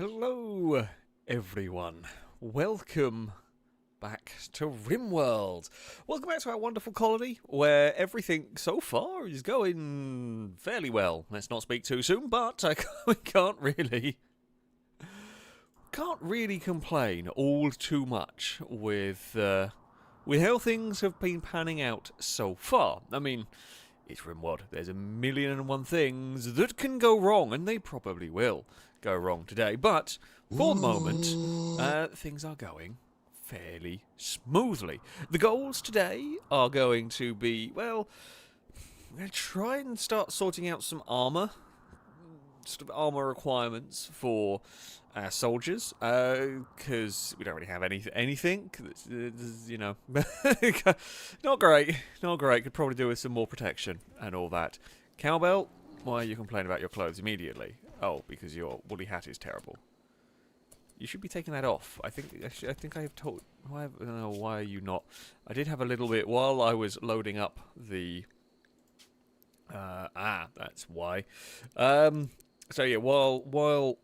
Hello, everyone. Welcome back to Rimworld. Welcome back to our wonderful colony, where everything so far is going fairly well. Let's not speak too soon, but we can't really complain all too much with how things have been panning out so far. I mean, it's Rimworld. There's a million and one things that can go wrong, and they probably will go wrong today. But for the moment, things are going fairly smoothly. The goals today are going to be, well, we're going to try and start sorting out some armour. Sort of armour requirements for our soldiers, because we don't really have anything. You know, not great. Could probably do with some more protection and all that. Cowbell, why are you complaining about your clothes immediately? Oh, because your woolly hat is terrible. You should be taking that off. I think I have told. I don't know, why are you not? I did have a little bit while I was loading up the. That's why. So yeah, while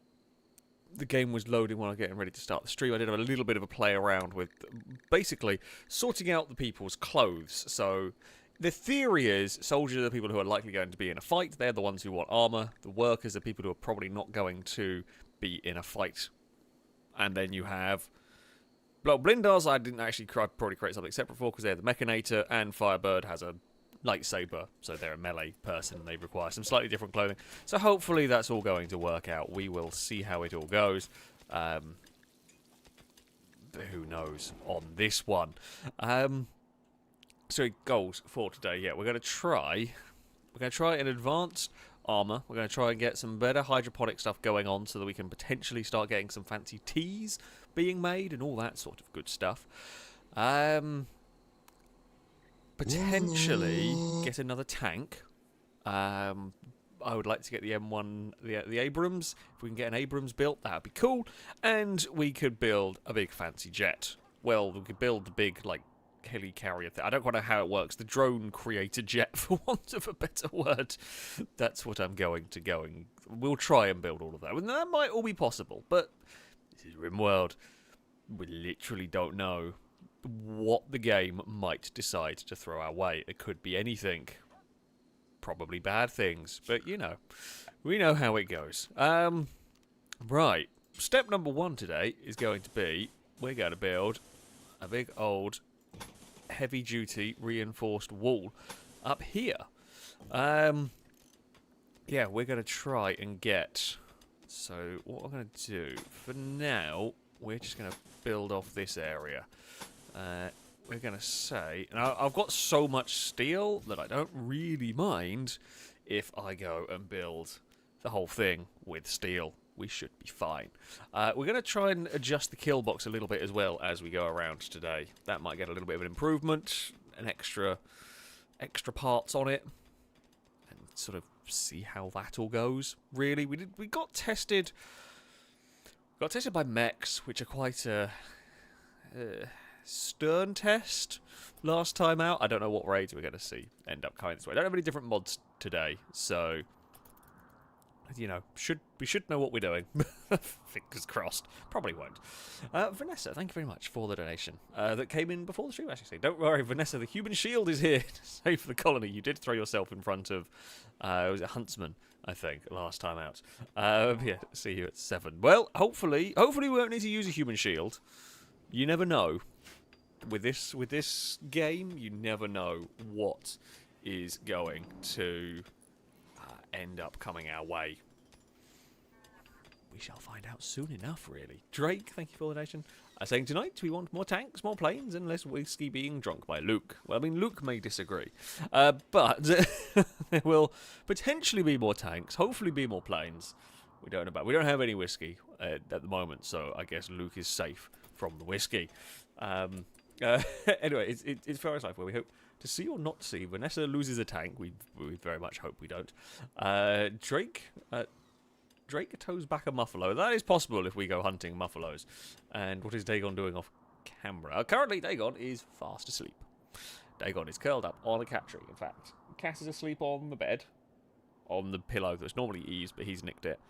the game was loading, while I was getting ready to start the stream, I did have a little bit of a play around with basically sorting out the people's clothes. So the theory is soldiers are the people who are likely going to be in a fight. They're the ones who want armor. The workers are people who are probably not going to be in a fight. And then you have Blindars. I didn't actually probably create something separate for because they're the Mechanator, and Firebird has a lightsaber, so they're a melee person. They require some slightly different clothing. So hopefully that's all going to work out. We will see how it all goes. Who knows on this one? So goals for today. Yeah, we're going to try an advanced armor. We're going to try and get some better hydroponic stuff going on so that we can potentially start getting some fancy teas being made and all that sort of good stuff. Potentially get another tank. I would like to get the M1, the Abrams. If we can get an Abrams built, that would be cool. And we could build a big fancy jet. Well, we could build the big, like, heli-carrier thing. I don't quite know how it works. The drone creator jet, for want of a better word. That's what I'm going to go and... We'll try and build all of that. And that might all be possible, but this is Rimworld. We literally don't know what the game might decide to throw our way. It could be anything. Probably bad things, but you know, we know how it goes. Right. Step number one today is going to be, we're going to build a big old heavy duty reinforced wall up here. Yeah, we're going to try and get, so what I'm going to do for now, we're just going to build off this area. We're going to say... Now, I've got so much steel that I don't really mind if I go and build the whole thing with steel. We should be fine. We're going to try and adjust the kill box a little bit as well as we go around today. That might get a little bit of an improvement, an extra parts on it, and sort of see how that all goes. Really, we got tested. Got tested by mechs, which are quite a... stern test last time out. I don't know what raids we're going to see end up coming this way. I don't have any different mods today, so you know, we should know what we're doing. Fingers crossed. Probably won't. Vanessa, thank you very much for the donation that came in before the stream, actually. Don't worry, Vanessa, the human shield is here to save the colony. You did throw yourself in front of was it Huntsman, I think, last time out. Yeah, see you at 7. Well, hopefully we won't need to use a human shield. You never know. With this game, you never know what is going to end up coming our way. We shall find out soon enough, really. Drake, thank you for the donation. Saying tonight we want more tanks, more planes, and less whiskey being drunk by Luke. Well, I mean, Luke may disagree. But there will potentially be more tanks, hopefully be more planes. We don't know about. We don't have any whiskey at the moment, so I guess Luke is safe from the whiskey. Anyway, it's FailRace Life, where we hope to see or not see Vanessa loses a tank. We very much hope we don't. Drake tows back a muffalo. That is possible if we go hunting muffalos. And what is Dagon doing off camera? Currently, Dagon is fast asleep. Dagon is curled up on a cat tree, in fact. Cat is asleep on the bed, on the pillow that's normally Eve's, but he's nicked it.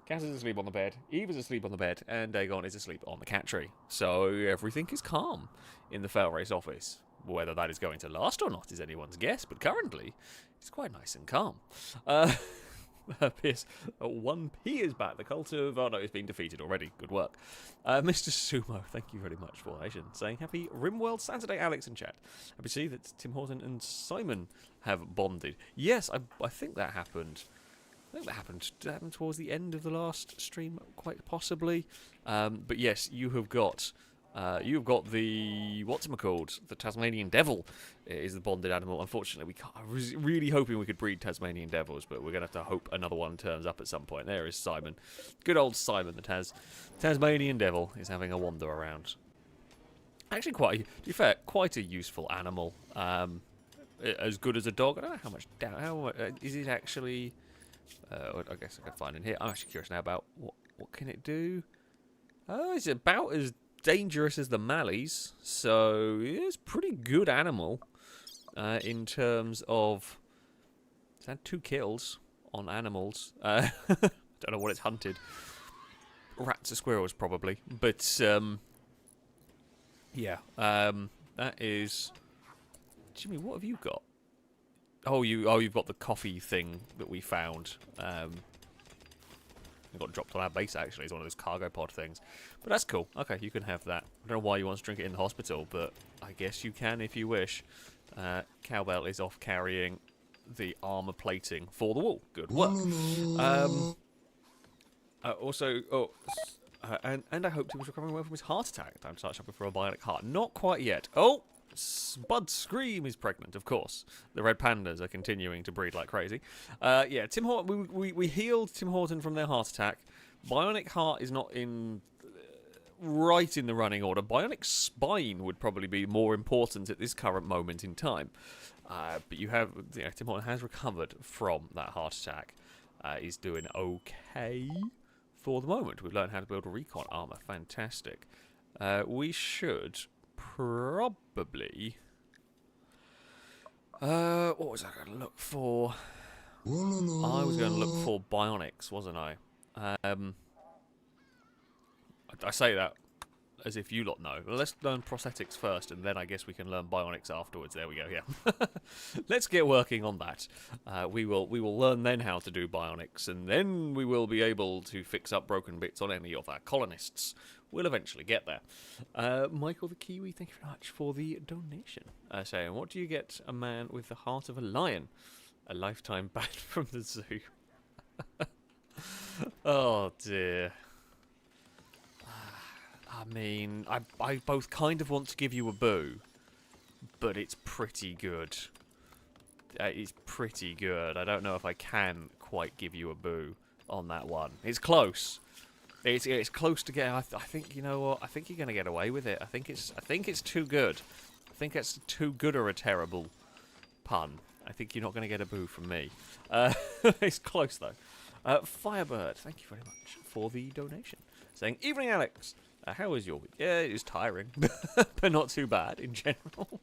Cass is asleep on the bed, Eve is asleep on the bed, and Dagon is asleep on the cat tree. So everything is calm in the FailRace office. Whether that is going to last or not is anyone's guess, but currently it's quite nice and calm. Pierce, 1p is back. The cult of... Oh no, it's been defeated already. Good work. Mr. Sumo, thank you very much for Asian, saying happy Rimworld Saturday, Alex in chat. Happy to see that Tim Horton and Simon have bonded. Yes, I think that happened. I think that happened towards the end of the last stream, quite possibly. But yes, you have got the what's-it-called? The Tasmanian Devil is the bonded animal. Unfortunately, we can't. I was really hoping we could breed Tasmanian Devils, but we're gonna have to hope another one turns up at some point. There is Simon, good old Simon, the Tasmanian Devil is having a wander around. Actually, to be fair, quite a useful animal. As good as a dog. I don't know how much. How is it actually? I guess I can find in here. I'm actually curious now about what can it do. Oh, it's about as dangerous as the Mallees, so it's a pretty good animal in terms of. It's had 2 kills on animals. Don't know what it's hunted. Rats or squirrels probably, but yeah, that is. Jimmy, what have you got? You've got the coffee thing that we found. It got dropped on our base, actually. It's one of those cargo pod things. But that's cool. Okay, you can have that. I don't know why you want to drink it in the hospital, but I guess you can if you wish. Cowbell is off carrying the armor plating for the wall. Good work. And I hoped he was recovering well from his heart attack. Time to start shopping for a bionic heart. Not quite yet. Oh! Bud Scream is pregnant, of course. The red pandas are continuing to breed like crazy. Yeah, Tim Horton. We healed Tim Horton from their heart attack. Bionic heart is not in right in the running order. Bionic spine would probably be more important at this current moment in time. But Tim Horton has recovered from that heart attack. He's doing okay for the moment. We've learned how to build recon armor. Fantastic. We should probably. What was I going to look for? I was going to look for bionics, wasn't I? I say that as if you lot know. Well, let's learn prosthetics first, and then I guess we can learn bionics afterwards. There we go. Yeah, let's get working on that. We will learn then how to do bionics, and then we will be able to fix up broken bits on any of our colonists. We'll eventually get there. Michael the Kiwi, thank you very much for the donation. Saying, what do you get a man with the heart of a lion? A lifetime ban from the zoo. Oh dear. I mean, I both kind of want to give you a boo, but it's pretty good. It's pretty good. I don't know if I can quite give you a boo on that one. It's close. It's close to get. I think, you know what? I think you're gonna get away with it. I think it's too good. I think it's too good or a terrible pun. I think you're not gonna get a boo from me. It's close though. Firebird, thank you very much for the donation. Saying, evening, Alex. How was your week? Yeah, it was tiring, but not too bad in general.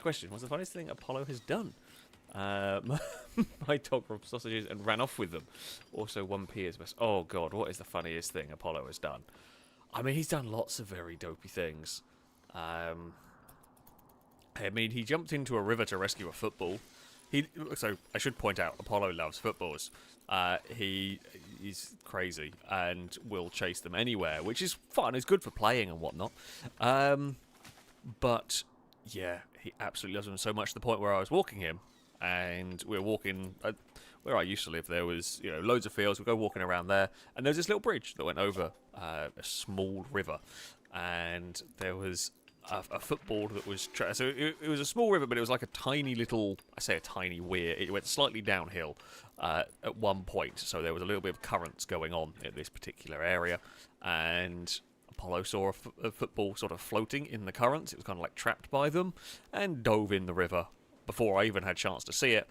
Question: what's the funniest thing Apollo has done? My dog robbed sausages and ran off with them. Also, 1p is best. Oh god, what is the funniest thing Apollo has done? I mean, he's done lots of very dopey things. I mean, he jumped into a river to rescue a football. So I should point out, Apollo loves footballs. He's crazy and will chase them anywhere, which is fun. It's good for playing and whatnot. But yeah, he absolutely loves them so much to the point where I was walking him, and we're walking where I used to live. There was loads of fields. We go walking around there, and there's this little bridge that went over a small river, and there was a football that was so it was a small river, but it was like a tiny little, I say a tiny weir. It went slightly downhill at one point, so there was a little bit of currents going on in this particular area, and Apollo saw a football sort of floating in the currents. It was kind of like trapped by them, and dove in the river before I even had a chance to see it,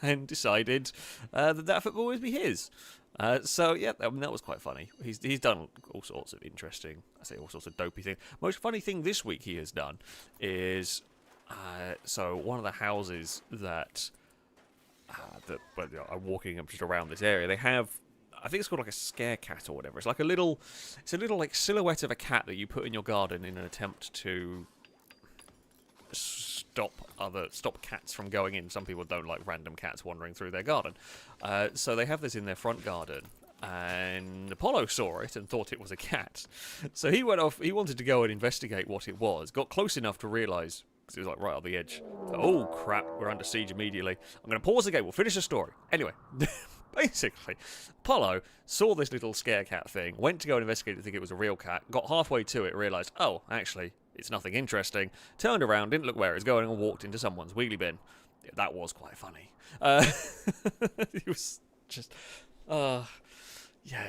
and decided that football would be his. So yeah, I mean, that was quite funny. He's done all sorts of interesting, all sorts of dopey things. Most funny thing this week he has done is so one of the houses that I'm walking just around this area, they have I think it's called like a scare cat or whatever. It's like a little like silhouette of a cat that you put in your garden in an attempt to stop cats from going in. Some people don't like random cats wandering through their garden, so they have this in their front garden. And Apollo saw it and thought it was a cat, so he went off. He wanted to go and investigate what it was. Got close enough to realise, because it was like right on the edge. Oh crap! We're under siege immediately. I'm going to pause the game. We'll finish the story anyway. Basically, Apollo saw this little scare cat thing, went to go and investigate to think it was a real cat, got halfway to it, realised, oh, actually, it's nothing interesting, turned around, didn't look where it was going, and walked into someone's wheelie bin. Yeah, that was quite funny. He was just... yeah,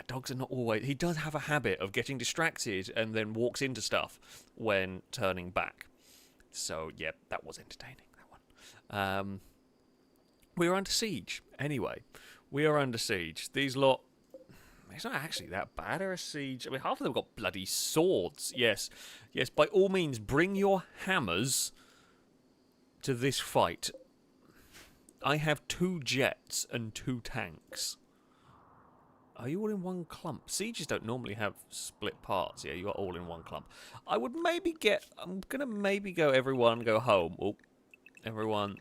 dogs are not always... He does have a habit of getting distracted and then walks into stuff when turning back. So, yeah, that was entertaining, that one. We were under siege, anyway. We are under siege. These lot... It's not actually that bad, a siege. I mean, half of them got bloody swords. Yes. Yes, by all means, bring your hammers to this fight. I have 2 jets and 2 tanks. Are you all in one clump? Sieges don't normally have split parts. Yeah, you got all in one clump. I would maybe get... I'm going to maybe go everyone go home. Oh, everyone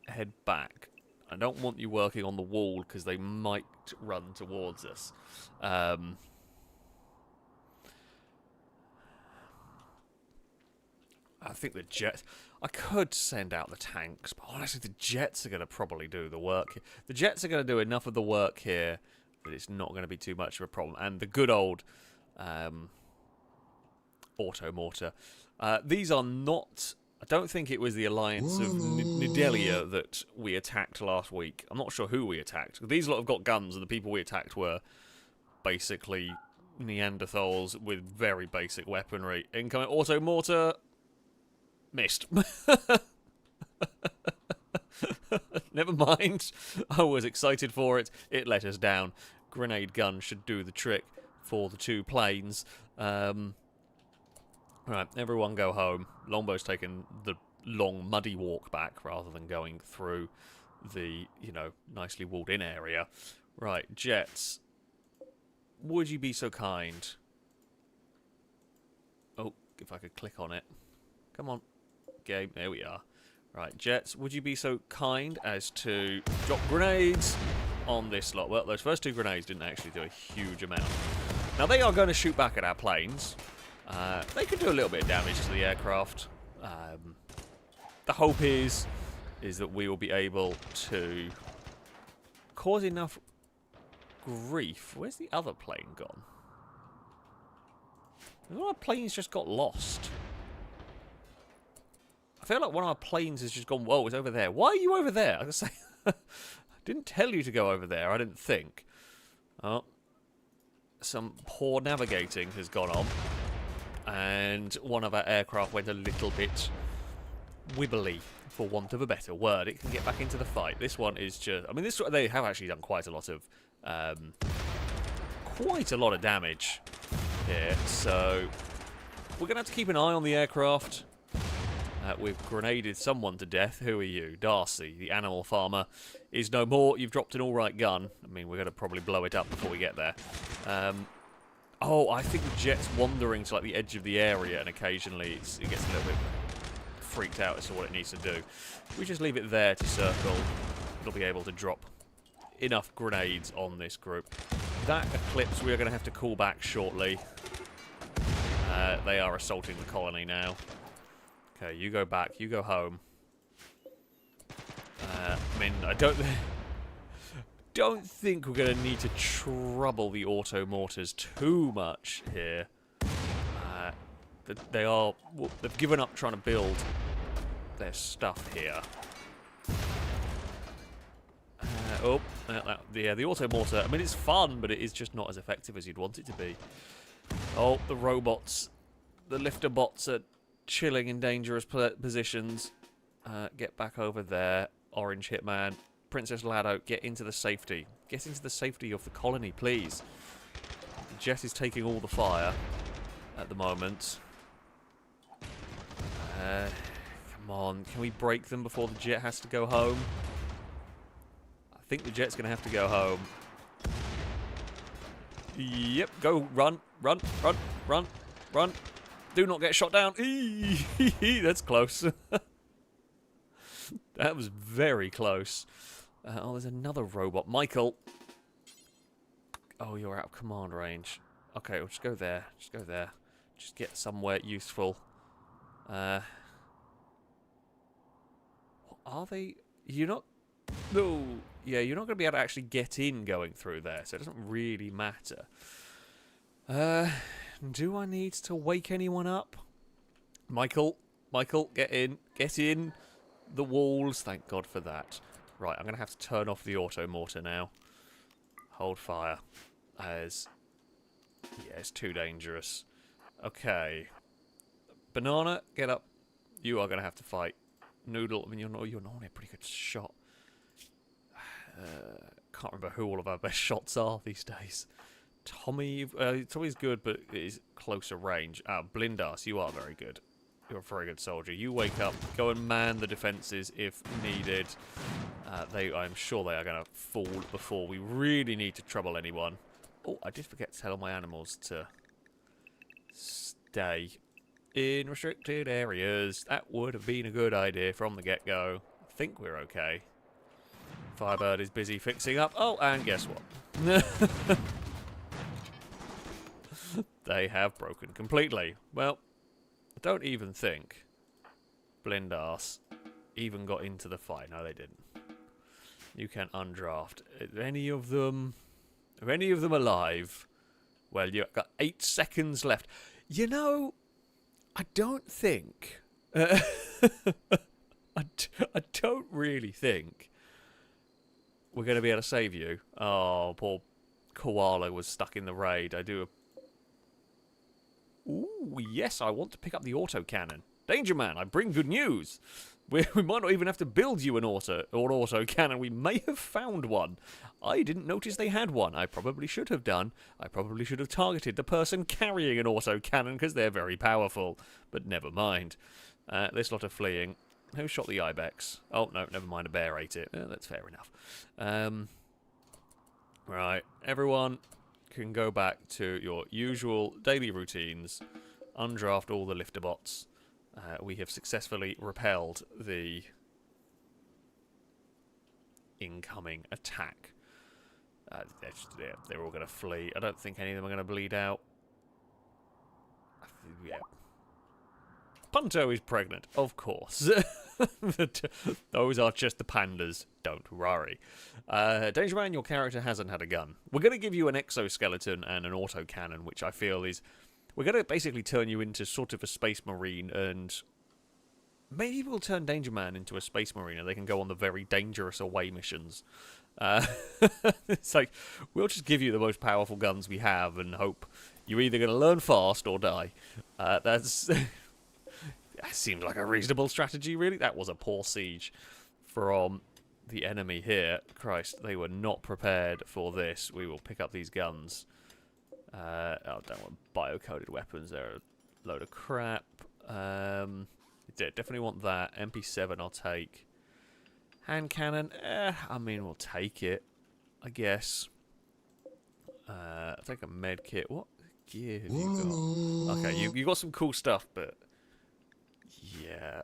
head back. I don't want you working on the wall because they might run towards us. I think the jets... I could send out the tanks, but honestly the jets are going to probably do the work. The jets are going to do enough of the work here that it's not going to be too much of a problem. And the good old auto-mortar. These are not... I don't think it was the alliance of Nidelia that we attacked last week. I'm not sure who we attacked. These lot have got guns, and the people we attacked were basically Neanderthals with very basic weaponry. Incoming auto-mortar. Missed. Never mind. I was excited for it. It let us down. Grenade gun should do the trick for the 2 planes. Right, everyone go home. Longbow's taken the long, muddy walk back rather than going through the, you know, nicely walled-in area. Right, jets. Would you be so kind? Oh, if I could click on it. Come on. Game, there we are. Right, jets, would you be so kind as to drop grenades on this lot? Well, those first 2 grenades didn't actually do a huge amount. Now, they are going to shoot back at our planes. They could do a little bit of damage to the aircraft. The hope is that we will be able to cause enough grief. Where's the other plane gone? One of our planes just got lost. I feel like one of our planes has just gone, whoa, it's over there. Why are you over there? I was going to say, I didn't tell you to go over there, I didn't think. Oh, some poor navigating has gone on. And one of our aircraft went a little bit wibbly, for want of a better word. It can get back into the fight. This one is just... I mean, they have actually done quite a lot of damage here. So we're going to have to keep an eye on the aircraft. We've grenaded someone to death. Who are you? Darcy, the animal farmer, is no more. You've dropped an all-right gun. I mean, we're going to probably blow it up before we get there. Oh, I think the jet's wandering to like the edge of the area, and occasionally it gets a little bit freaked out as to what it needs to do. We just leave it there to circle. It'll be able to drop enough grenades on this group. That Eclipse we are going to have to call back shortly. They are assaulting the colony now. Okay, you go back. You go home. I mean, I don't think we're going to need to trouble the auto-mortars too much here. They've given up trying to build their stuff here. The auto-mortar, I mean, it's fun, but it is just not as effective as you'd want it to be. Oh, the robots, the lifter bots are chilling in dangerous positions. Get back over there, Orange Hitman. Princess Lado, get into the safety. Get into the safety of the colony, please. The jet is taking all the fire at the moment. Come on, can we break them before the jet has to go home? I think the jet's going to have to go home. Yep, go, run, run, run, run, run. Do not get shot down. That's close. That was very close. Oh, there's another robot. Michael. Oh, you're out of command range. Okay, we'll just go there. Just go there. Just get somewhere useful. What are they? You're not... No. Yeah, you're not going to be able to actually get in going through there, so it doesn't really matter. Do I need to wake anyone up? Michael, get in. Get in the walls. Thank God for that. Right, I'm going to have to turn off the auto mortar now. Hold fire. As... yeah, it's too dangerous. Okay. Banana, get up. You are going to have to fight. Noodle, I mean, you're normally a pretty good shot. Can't remember who all of our best shots are these days. Tommy's good, but it is closer range. Blindas, you are very good. You're a very good soldier. You wake up, go and man the defences if needed. I'm sure they are going to fall before we really need to trouble anyone. Oh, I did forget to tell all my animals to stay in restricted areas. That would have been a good idea from the get-go. I think we're okay. Firebird is busy fixing up. Oh, and guess what? They have broken completely. Well, I don't even think Blindass even got into the fight. No, they didn't. You can undraft. Are any of them alive? Well, you've got 8 seconds left. You know, I don't think... I don't really think we're going to be able to save you. Oh, poor Koala was stuck in the raid. Ooh, yes, I want to pick up the autocannon. Danger Man, I bring good news. We might not even have to build you an autocannon. We may have found one. I didn't notice they had one. I probably should have done. I probably should have targeted the person carrying an autocannon because they're very powerful. But never mind. This lot of fleeing. Who shot the ibex? Oh, no, never mind. A bear ate it. That's fair enough. Right, everyone can go back to your usual daily routines. Undraft all the lifter bots. We have successfully repelled the incoming attack. They're all going to flee. I don't think any of them are going to bleed out. Yeah. Punto is pregnant, of course. Those are just the pandas. Don't worry. Danger Man, your character hasn't had a gun. We're going to give you an exoskeleton and an autocannon, which I feel is... We're going to basically turn you into sort of a space marine, and maybe we'll turn Danger Man into a space marine and they can go on the very dangerous away missions. It's like, we'll just give you the most powerful guns we have and hope you're either going to learn fast or die. That seemed like a reasonable strategy, really. That was a poor siege from the enemy here. Christ, they were not prepared for this. We will pick up these guns. I don't want bio-coded weapons. They're a load of crap. Definitely want that. MP7 I'll take. Hand cannon. I mean, we'll take it, I guess. I'll take a med kit. What gear have you got? Okay, you got some cool stuff, but... yeah,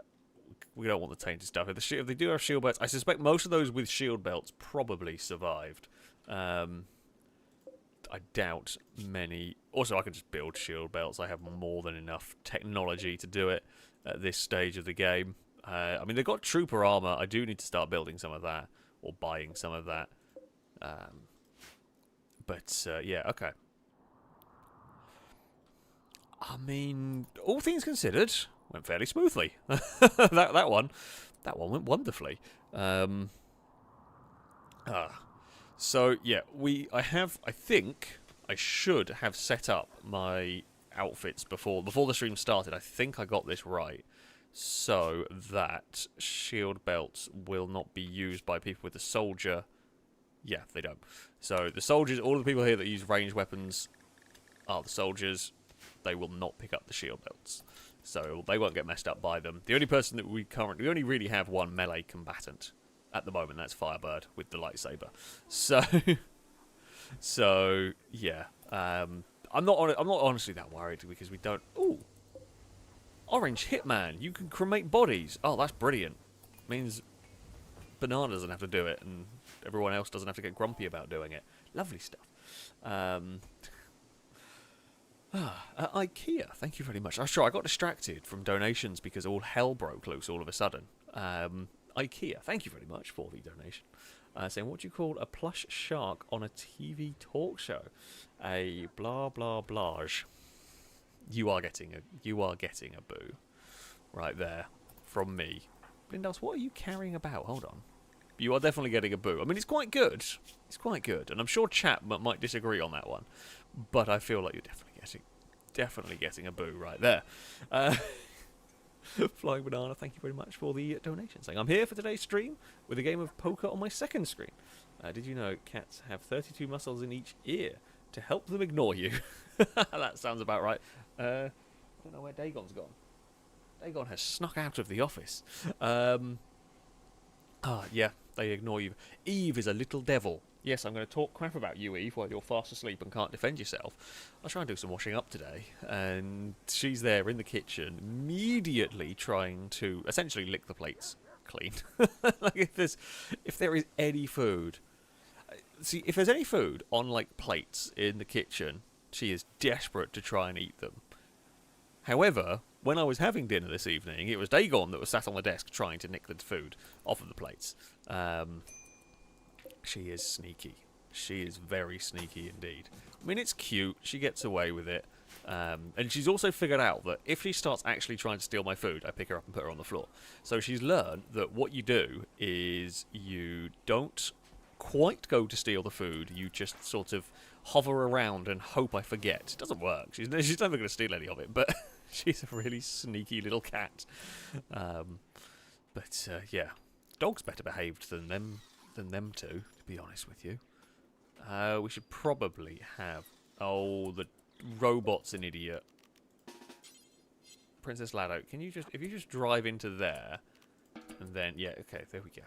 we don't want the tainted stuff. If they do have shield belts, I suspect most of those with shield belts probably survived. I doubt many... Also, I can just build shield belts. I have more than enough technology to do it at this stage of the game. I mean, they've got trooper armor. I do need to start building some of that, or buying some of that. Yeah, okay. I mean, all things considered, went fairly smoothly. that one went wonderfully. So yeah, I think I should have set up my outfits before the stream started. I think I got this right, so that shield belts will not be used by people with the soldier. Yeah, they don't. So the soldiers, all the people here that use ranged weapons are the soldiers. They will not pick up the shield belts, so they won't get messed up by them. The only person that we only really have one melee combatant at the moment. That's Firebird with the lightsaber. So yeah, I'm not honestly that worried because we don't. Ooh, orange hitman. You can cremate bodies. Oh, that's brilliant. Means Banana doesn't have to do it, and everyone else doesn't have to get grumpy about doing it. Lovely stuff. IKEA, thank you very much. I'm sure I got distracted from donations because all hell broke loose all of a sudden. IKEA, thank you very much for the donation. Saying, what do you call a plush shark on a TV talk show? A blah blah blage. You are getting a boo, right there, from me. Blindos, what are you carrying about? Hold on. You are definitely getting a boo. I mean, it's quite good. It's quite good, and I'm sure chat might disagree on that one, but I feel like you're definitely getting a boo right there. Flying Banana, thank you very much for the donation. Saying, I'm here for today's stream with a game of poker on my second screen. Did you know cats have 32 muscles in each ear to help them ignore you? That sounds about right. I don't know where Dagon's gone. Dagon has snuck out of the office. Yeah, they ignore you. Eve is a little devil. Yes, I'm going to talk crap about you, Eve, while you're fast asleep and can't defend yourself. I'll try and do some washing up today. And she's there in the kitchen, immediately trying to essentially lick the plates clean. Like, if there is any food... See, if there's any food on, like, plates in the kitchen, she is desperate to try and eat them. However, when I was having dinner this evening, it was Dagon that was sat on the desk trying to nick the food off of the plates. She is sneaky. She is very sneaky indeed. I mean, it's cute. She gets away with it. And she's also figured out that if she starts actually trying to steal my food, I pick her up and put her on the floor. So she's learned that what you do is you don't quite go to steal the food. You just sort of hover around and hope I forget. It doesn't work. She's never going to steal any of it, but she's a really sneaky little cat. Yeah, dog's better behaved than them two, to be honest with you. We should probably have... Oh, the robot's an idiot. Princess Lado, can you just... If you just drive into there, and then... Yeah, okay, there we go.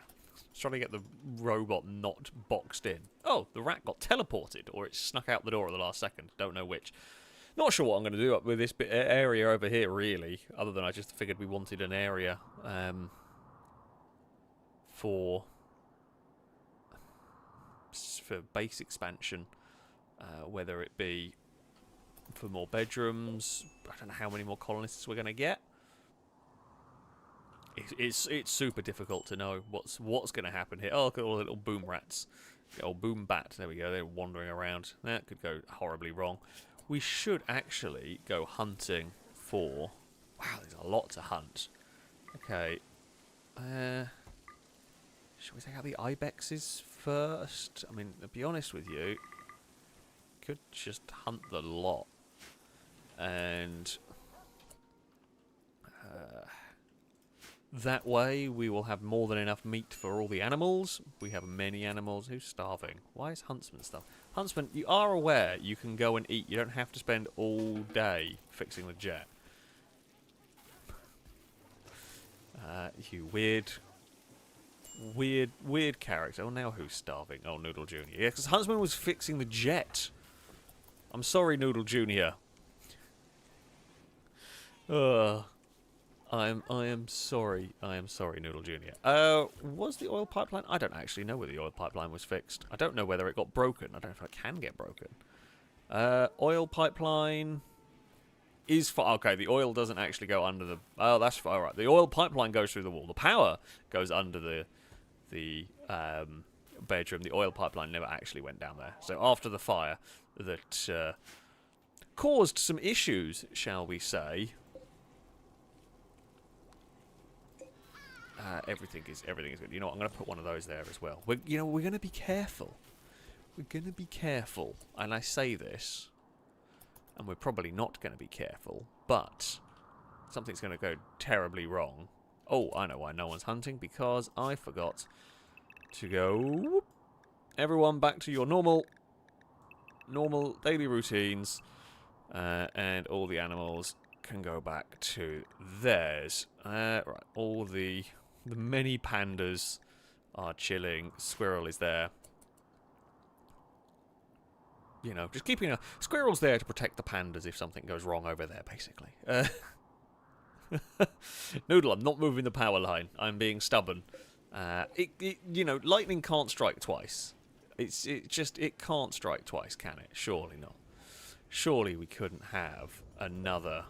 Just trying to get the robot not boxed in. Oh, the rat got teleported, or it snuck out the door at the last second. Don't know which. Not sure what I'm going to do up with this area over here, really, other than I just figured we wanted an area for base expansion, whether it be for more bedrooms. I don't know how many more colonists we're going to get. It's super difficult to know what's going to happen here. Oh, look at all the little boom rats. The old boom bat. There we go. They're wandering around. That could go horribly wrong. We should actually go hunting for... Wow, there's a lot to hunt. Okay. Shall we take out the ibexes first? I mean, to be honest with you, could just hunt the lot. And... that way, we will have more than enough meat for all the animals. We have many animals. Who's starving? Why is Huntsman starving? Huntsman, you are aware you can go and eat. You don't have to spend all day fixing the jet. You weird character. Oh, now who's starving? Oh, Noodle Jr. Yeah, because Huntsman was fixing the jet. I'm sorry, Noodle Jr. I am sorry. I am sorry, Noodle Jr. Was the oil pipeline... I don't actually know whether the oil pipeline was fixed. I don't know whether it got broken. I don't know if it can get broken. Oil pipeline is... Okay, the oil doesn't actually go under the... Oh, that's fine. All right. The oil pipeline goes through the wall. The power goes under the bedroom. The oil pipeline never actually went down there. So after the fire that caused some issues, shall we say... everything is good. You know what? I'm going to put one of those there as well. We're going to be careful. We're going to be careful. And I say this, and we're probably not going to be careful, but something's going to go terribly wrong. Oh, I know why no one's hunting, because I forgot to go... Whoop, everyone back to your normal daily routines, and all the animals can go back to theirs. Right, all the many pandas are chilling. Squirrel is there. You know, just keeping a... Squirrel's there to protect the pandas if something goes wrong over there, basically. Noodle, I'm not moving the power line. I'm being stubborn. You know, lightning can't strike twice. It can't strike twice, can it? Surely not. Surely we couldn't have another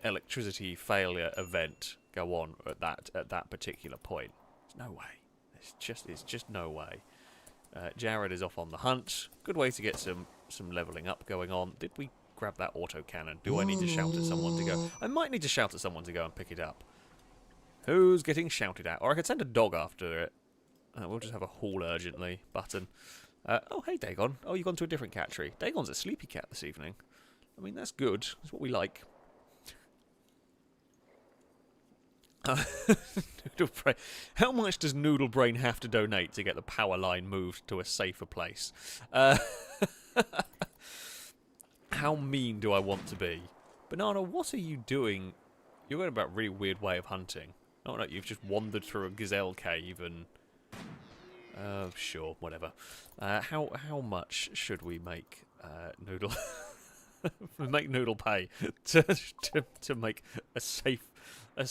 electricity failure event go on at that particular point. There's no way. It's just no way. Jared is off on the hunt. Good way to get some leveling up going on. Did we grab that autocannon? Do I need to shout at someone to go? I might need to shout at someone to go and pick it up. Who's getting shouted at? Or I could send a dog after it. We'll just have a haul urgently button. Oh, hey, Dagon. Oh, you've gone to a different cattery. Dagon's a sleepy cat this evening. I mean, that's good. That's what we like. Noodle Brain. How much does Noodle Brain have to donate to get the power line moved to a safer place? How mean do I want to be? Banana, what are you doing? You're going about a really weird way of hunting. Not like you've just wandered through a gazelle cave and... sure, whatever. How much should we make Noodle... make Noodle pay to make a safe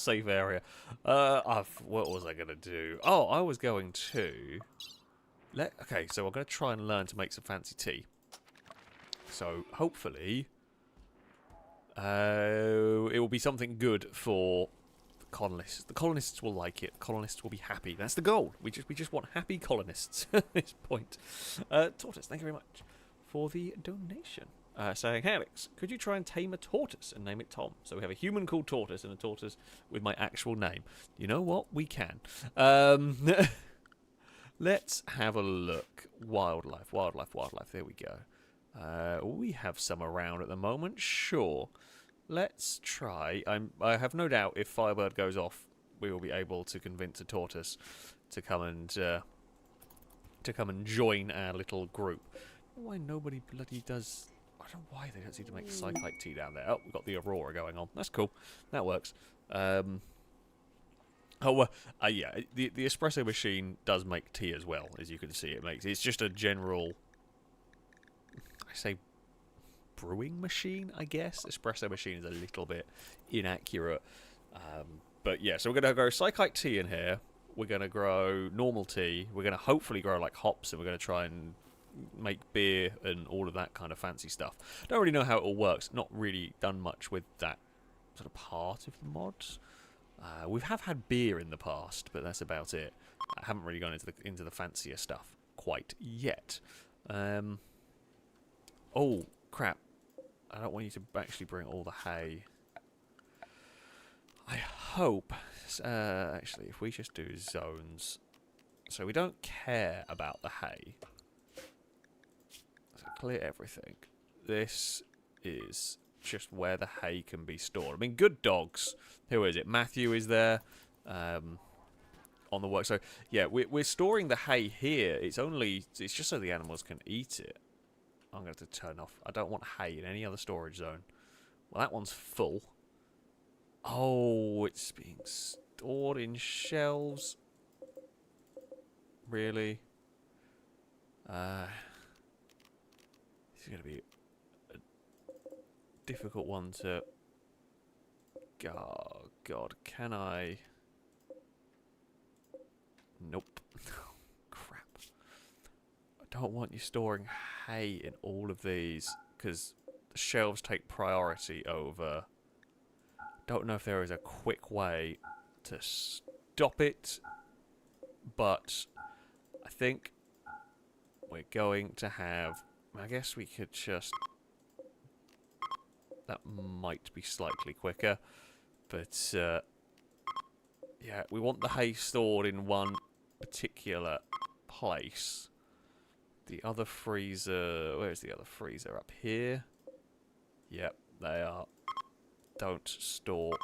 area? What was I going to do? Oh, I was going to... Okay, so I'm going to try and learn to make some fancy tea. So, hopefully... it will be something good for the colonists. The colonists will like it. Colonists will be happy. That's the goal. We just want happy colonists at this point. Tortoise, thank you very much for the donation. Saying, hey Alex, could you try and tame a tortoise and name it Tom? So we have a human called Tortoise and a tortoise with my actual name. You know what? We can. Let's have a look. Wildlife. There we go. We have some around at the moment. Sure. Let's try. I have no doubt if Firebird goes off, we will be able to convince a tortoise to come and join our little group. I don't know why nobody bloody does... I don't know why they don't seem to make Psychite tea down there. Oh, we've got the Aurora going on. That's cool. That works. Yeah, the espresso machine does make tea as well, as you can see. It's just a general, I say, brewing machine, I guess. Espresso machine is a little bit inaccurate. But yeah, so we're going to grow Psychite tea in here. We're going to grow normal tea. We're going to hopefully grow like hops, and we're going to try and make beer and all of that kind of fancy stuff. Don't really know how it all works. Not really done much with that sort of part of the mods. We have had beer in the past, but that's about it. I haven't really gone into the fancier stuff quite yet. Oh crap! I don't want you to actually bring all the hay. I hope. Actually, if we just do zones, so we don't care about the hay. Clear everything. This is just where the hay can be stored. I mean, good dogs. Who is it? Matthew is there on the work. So, yeah, we're storing the hay here. It's just so the animals can eat it. I'm going to have to turn off. I don't want hay in any other storage zone. Well, that one's full. Oh, it's being stored in shelves. Really? It's going to be a difficult one to... Oh, God, can I... Nope. Crap. I don't want you storing hay in all of these, because the shelves take priority over... Don't know if there is a quick way to stop it, but I think we're going to have... I guess we could just... That might be slightly quicker. But, yeah, we want the hay stored in one particular place. The other freezer... Where's the other freezer? Up here? Yep, they are. Don't store...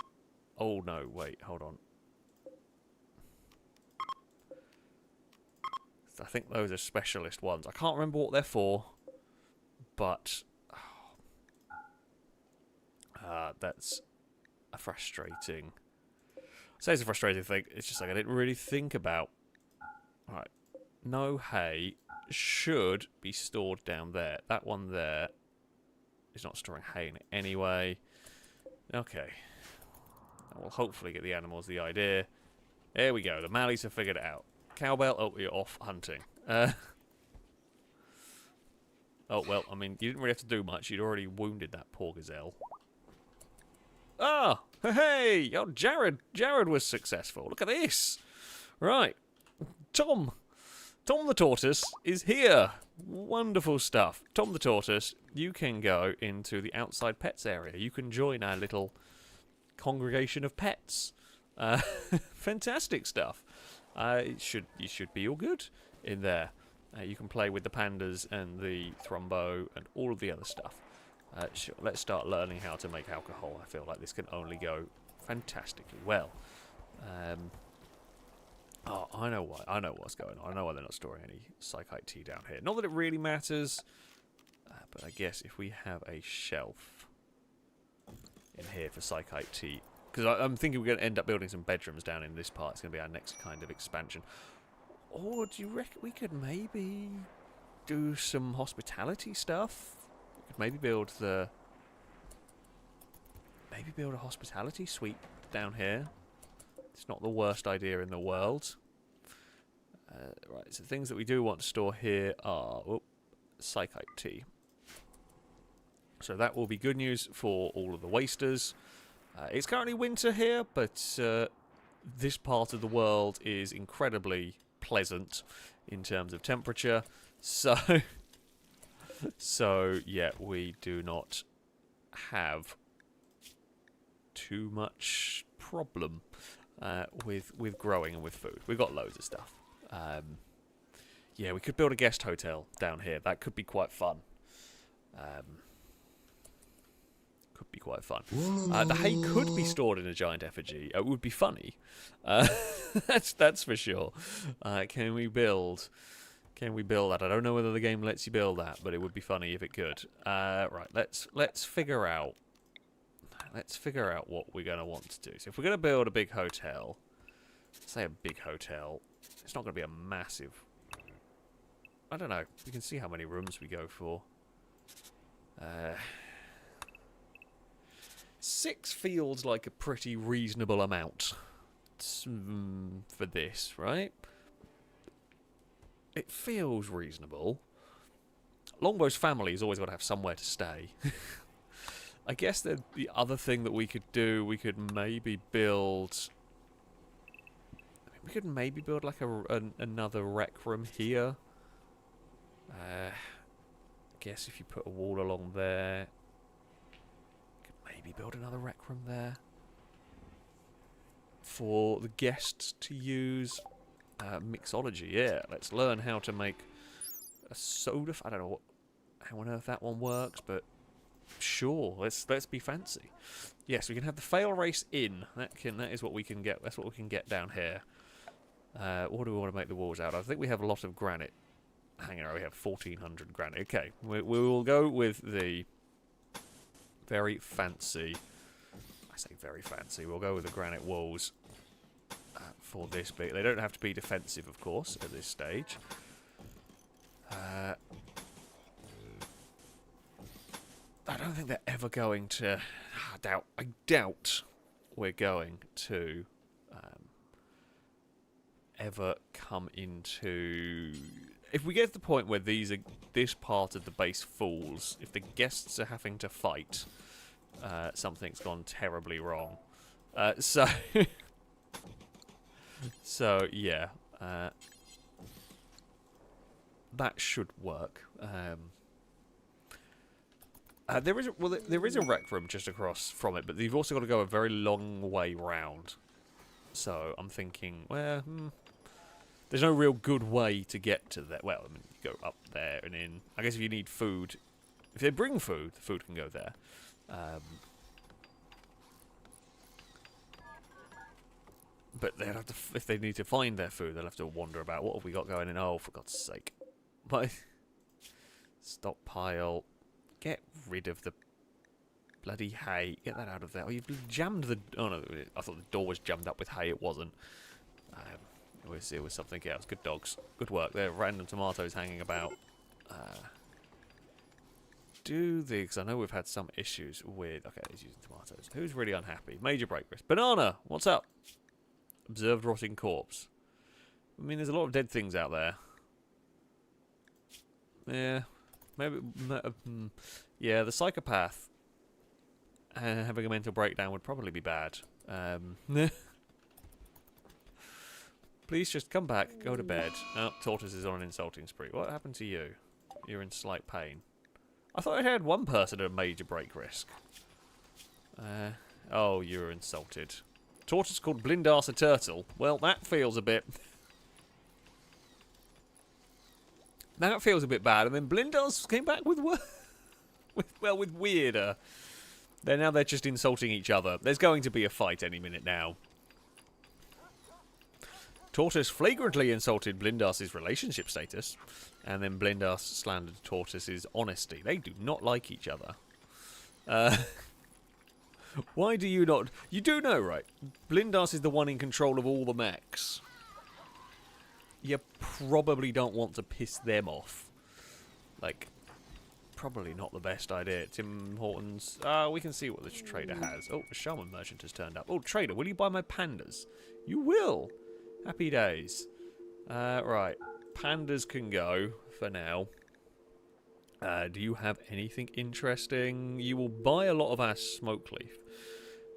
Oh, no, wait, hold on. I think those are specialist ones. I can't remember what they're for. But that's a frustrating... I say it's a frustrating thing. It's just like I didn't really think about... Alright. No hay. should be stored down there. That one there is not storing hay in it anyway. Okay. That will hopefully get the animals the idea. There we go. The Malleys have figured it out. Cowbell, oh, you're off hunting. Oh, well, I mean, you didn't really have to do much. You'd already wounded that poor gazelle. Ah! Hey! Oh, Jared was successful. Look at this! Right. Tom the tortoise is here. Wonderful stuff. Tom the tortoise, you can go into the outside pets area. You can join our little congregation of pets. Fantastic stuff. You should be all good in there. You can play with the pandas and the thrombo and all of the other stuff. Sure, let's start learning how to make alcohol. I feel like this can only go fantastically well. Oh, I know why. I know what's going on. I know why they're not storing any psychite tea down here. Not that it really matters, but I guess if we have a shelf in here for psychite tea, because I'm thinking we're going to end up building some bedrooms down in this part. It's going to be our next kind of expansion. Or do you reckon we could maybe do some hospitality stuff? We could maybe build a hospitality suite down here. It's not the worst idea in the world. Right, so things that we do want to store here are psychite tea. So that will be good news for all of the wasters. It's currently winter here, but this part of the world is incredibly pleasant in terms of temperature. So, yeah, we do not have too much problem with growing and with food. We've got loads of stuff. Yeah, we could build a guest hotel down here. That could be quite fun. The hay could be stored in a giant effigy. It would be funny. That's for sure. Can we build that? I don't know whether the game lets you build that, but it would be funny if it could. Right, let's figure out what we're going to want to do. So if we're going to build a big hotel, say a big hotel, it's not going to be a massive... I don't know. We can see how many rooms we go for. 6 feels like a pretty reasonable amount for this, right? It feels reasonable. Longbow's family has always got to have somewhere to stay. I guess the other thing that we could do, we could maybe build... like another rec room here. I guess if you put a wall along there, you could maybe build another rec room there for the guests to use. Mixology, yeah. Let's learn how to make a soda. I don't know how on earth that one works, but sure. Let's be fancy. Yes, we can have the FailRace inn. That is what we can get. That's what we can get down here. What do we want to make the walls out of? I think we have a lot of granite. Hang on, we have 1,400 granite. Okay, we will go with the very fancy... I say very fancy. We'll go with the granite walls for this bit. They don't have to be defensive, of course, at this stage. I don't think they're ever going to... I doubt we're going to... ever come into... If we get to the point where this part of the base falls, if the guests are having to fight, something's gone terribly wrong. So yeah, that should work. There is a rec room just across from it, but you've also got to go a very long way round. So I'm thinking, well, there's no real good way to get to that. Well, I mean, you go up there and in. I guess if you need food, if they bring food, the food can go there. But they'll have to, if they need to find their food, they'll have to wander about. What have we got going in? Oh, for God's sake! My stockpile. Get rid of the bloody hay. Get that out of there. Oh, you've jammed the... Oh, no. I thought the door was jammed up with hay. It wasn't. It was something else. Good dogs. Good work. There are random tomatoes hanging about. Because I know we've had some issues with... Okay, he's using tomatoes. Who's really unhappy? Major break risk. Banana! What's up? Observed rotting corpse. I mean, there's a lot of dead things out there. Yeah. Maybe... yeah, the psychopath having a mental breakdown would probably be bad. Please just come back, go to bed. Oh, Tortoise is on an insulting spree. What happened to you? You're in slight pain. I thought I had one person at a major break risk. Oh, you're insulted. Tortoise called Blindarse a turtle. Well, that feels a bit... that feels a bit bad. And then Blindarse came back with with weirder. Now they're just insulting each other. There's going to be a fight any minute now. Tortoise flagrantly insulted Blindarse's relationship status, and then Blindarse slandered Tortoise's honesty. They do not like each other. Why do you not... You do know, right? Blindarse is the one in control of all the mechs. You probably don't want to piss them off. Like, probably not the best idea. Tim Hortons... we can see what this trader has. Oh, a shaman merchant has turned up. Oh, trader, will you buy my pandas? You will! Happy days. Right. Pandas can go for now. Do you have anything interesting? You will buy a lot of our smoke leaf.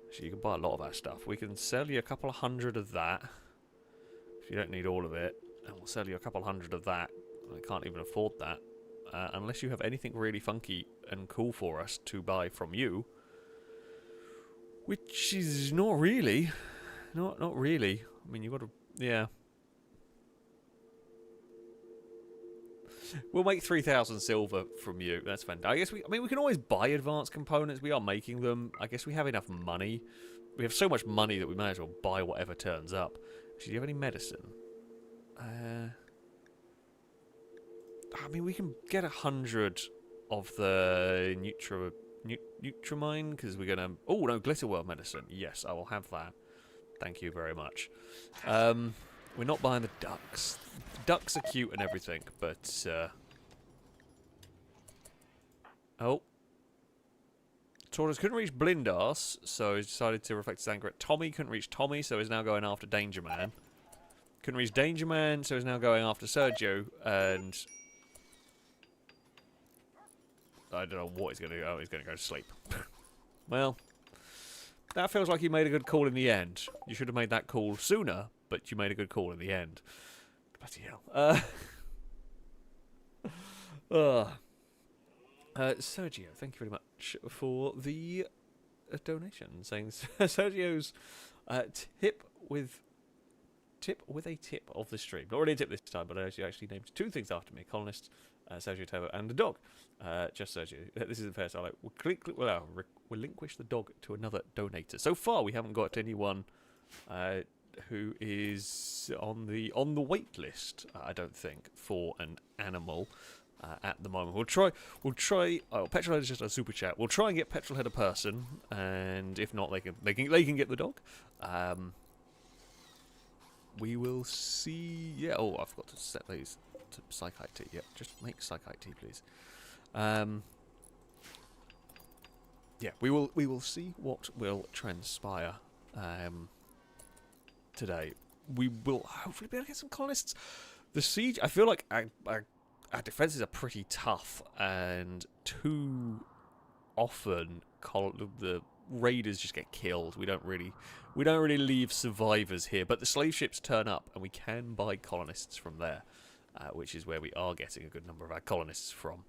Actually, you can buy a lot of our stuff. We can sell you a couple of hundred of that. If you don't need all of it. And we'll sell you a couple of hundred of that. I can't even afford that. Unless you have anything really funky and cool for us to buy from you. Which is not really. Not really. I mean, you've got to... Yeah. We'll make 3,000 silver from you. That's fantastic. I guess we can always buy advanced components. We are making them. I guess we have enough money. We have so much money that we may as well buy whatever turns up. Actually, do you have any medicine? I mean, we can get 100 of the Nutramine because we're gonna. Oh no, Glitterworld medicine. Yes, I will have that. Thank you very much. We're not buying the ducks. The ducks are cute and everything, but... Oh. Tortoise couldn't reach Blindarse, so he's decided to reflect his anger at Tommy. Couldn't reach Tommy, so he's now going after Danger Man. Couldn't reach Danger Man, so he's now going after Sergio, and... I don't know what he's going to do. Oh, he's going to go to sleep. Well... That feels like you made a good call in the end. You should have made that call sooner, but you made a good call in the end. Bloody hell. Sergio, thank you very much for the donation. Saying Sergio's tip with a tip of the stream. Not really a tip this time, but I actually named two things after me: colonists, Sergio Tavo, and the dog. Just Sergio. This isn't fair. So like, we'll relinquish the dog to another donator. So far, we haven't got anyone who is on the wait list. I don't think for an animal at the moment. We'll try. Oh, Petrolhead is just a super chat. We'll try and get Petrolhead a person, and if not, they can get the dog. We will see. Yeah. Oh, I forgot to set these to Psychite tea. Yeah, just make Psychite tea, please. Yeah, we will see what will transpire today. We will hopefully be able to get some colonists. The siege. I feel like our defenses are pretty tough, and too often the raiders just get killed. We don't really leave survivors here, but the slave ships turn up, and we can buy colonists from there, which is where we are getting a good number of our colonists from.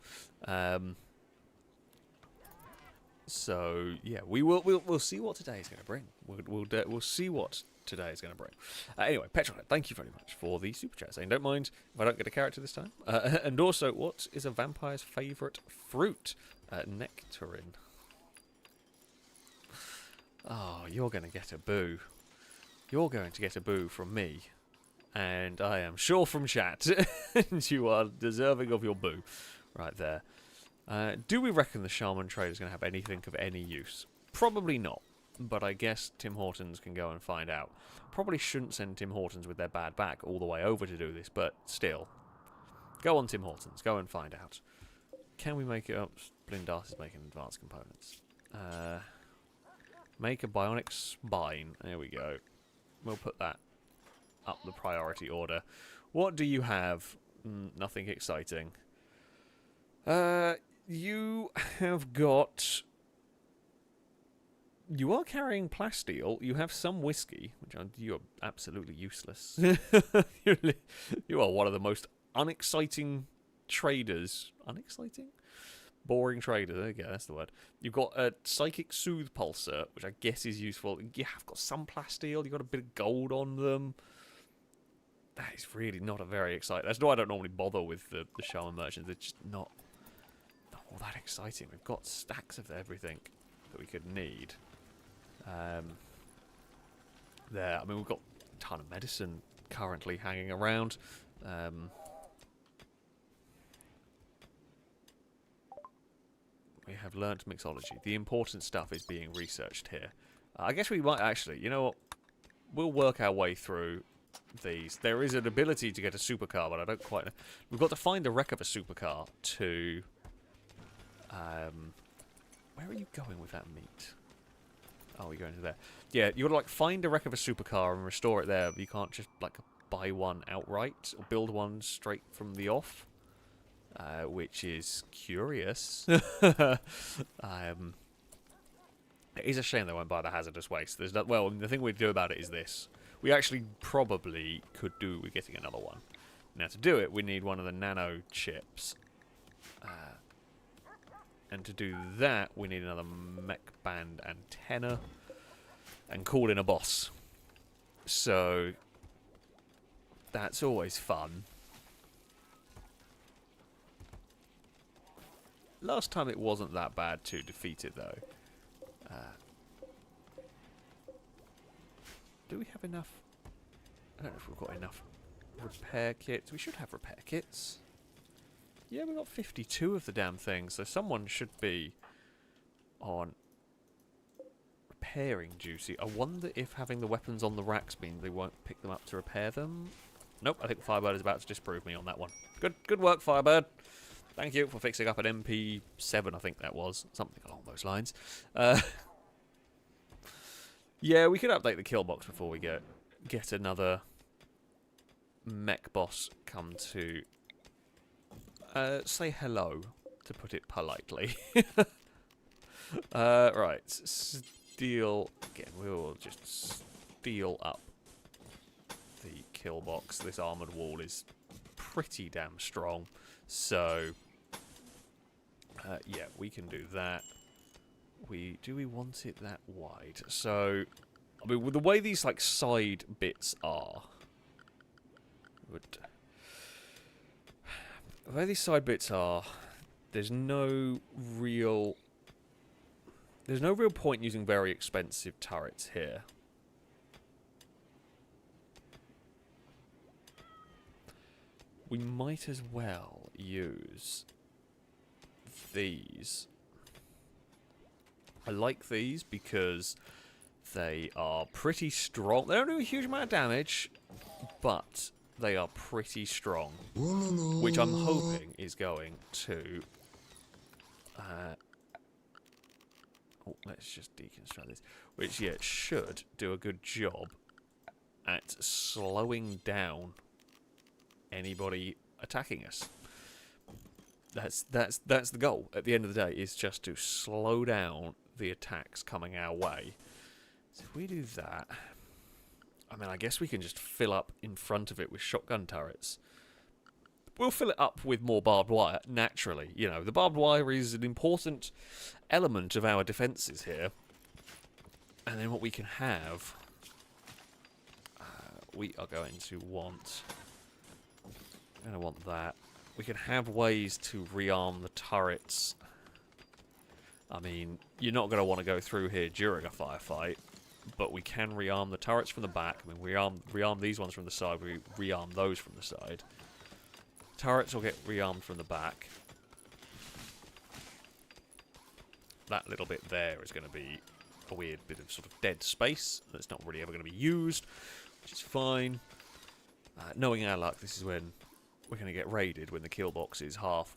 So yeah, we'll see what today is going to bring. We'll see what today is going to bring. Anyway, Petrolhead, thank you very much for the super chat. Saying don't mind if I don't get a character this time. And also, what is a vampire's favourite fruit? Nectarine. Oh, you're going to get a boo. You're going to get a boo from me. And I am sure from chat. And you are deserving of your boo. Right there. Do we reckon the shaman trader is going to have anything of any use? Probably not. but I guess Tim Hortons can go and find out. Probably shouldn't send Tim Hortons with their bad back all the way over to do this, but still. Go on, Tim Hortons. Go and find out. Can we make it up? Blindas is making advanced components. Make a bionic spine. There we go. We'll put that up the priority order. What do you have? Nothing exciting. You have got... You are carrying plasteel. You have some whiskey, which you are absolutely useless. You are one of the most unexciting traders. Unexciting? Boring trader. There you go, that's the word. You've got a psychic soothe pulsar, which I guess is useful. You have got some plasteel. You've got a bit of gold on them. That is really not a very exciting... That's why I don't normally bother with the Shaman merchants. They're just not all that exciting. We've got stacks of everything that we could need. There. I mean, we've got a ton of medicine currently hanging around. We have learnt mixology. The important stuff is being researched here. I guess we might actually... You know what? We'll work our way through these. There is an ability to get a supercar, but I don't quite know. We've got to find the wreck of a supercar to... where are you going with that meat? Oh, you're going to there. Yeah, you got to like find a wreck of a supercar and restore it there. But you can't just like buy one outright or build one straight from the off, which is curious. It is a shame they won't buy the hazardous waste. There's not, well, the thing we do about it is this: we actually probably could do with getting another one. Now to do it, we need one of the nano chips. And to do that, we need another mech band antenna and call in a boss. So that's always fun. Last time it wasn't that bad to defeat it, though. Do we have enough? I don't know if we've got enough repair kits. We should have repair kits. Yeah, we've got 52 of the damn thing, so someone should be on repairing duty. I wonder if having the weapons on the racks means they won't pick them up to repair them. Nope, I think Firebird is about to disprove me on that one. Good work, Firebird. Thank you for fixing up an MP7, I think that was. Something along those lines. Yeah, we could update the kill box before we get another mech boss come to... say hello, to put it politely. Right, steal... Again, we will just steal up the kill box. This armoured wall is pretty damn strong. So, yeah, we can do that. Do we want it that wide? So, I mean, with the way these, like, side bits are... Where these side bits are, there's no real point using very expensive turrets here. We might as well use these. I like these because they are pretty strong. They don't do a huge amount of damage, but they are pretty strong, which I'm hoping is going to... let's just deconstruct this. Which, yeah, should do a good job at slowing down anybody attacking us. That's the goal at the end of the day, is just to slow down the attacks coming our way. So if we do that... I mean, I guess we can just fill up in front of it with shotgun turrets. We'll fill it up with more barbed wire, naturally. You know, the barbed wire is an important element of our defences here. And then what we can have... we are going to want... We're going to want that. We can have ways to rearm the turrets. I mean, you're not going to want to go through here during a firefight. But we can rearm the turrets from the back. I mean, we rearm these ones from the side. We rearm those from the side. Turrets will get rearmed from the back. That little bit there is going to be a weird bit of sort of dead space that's not really ever going to be used, which is fine. Knowing our luck, this is when we're going to get raided, when the kill box is half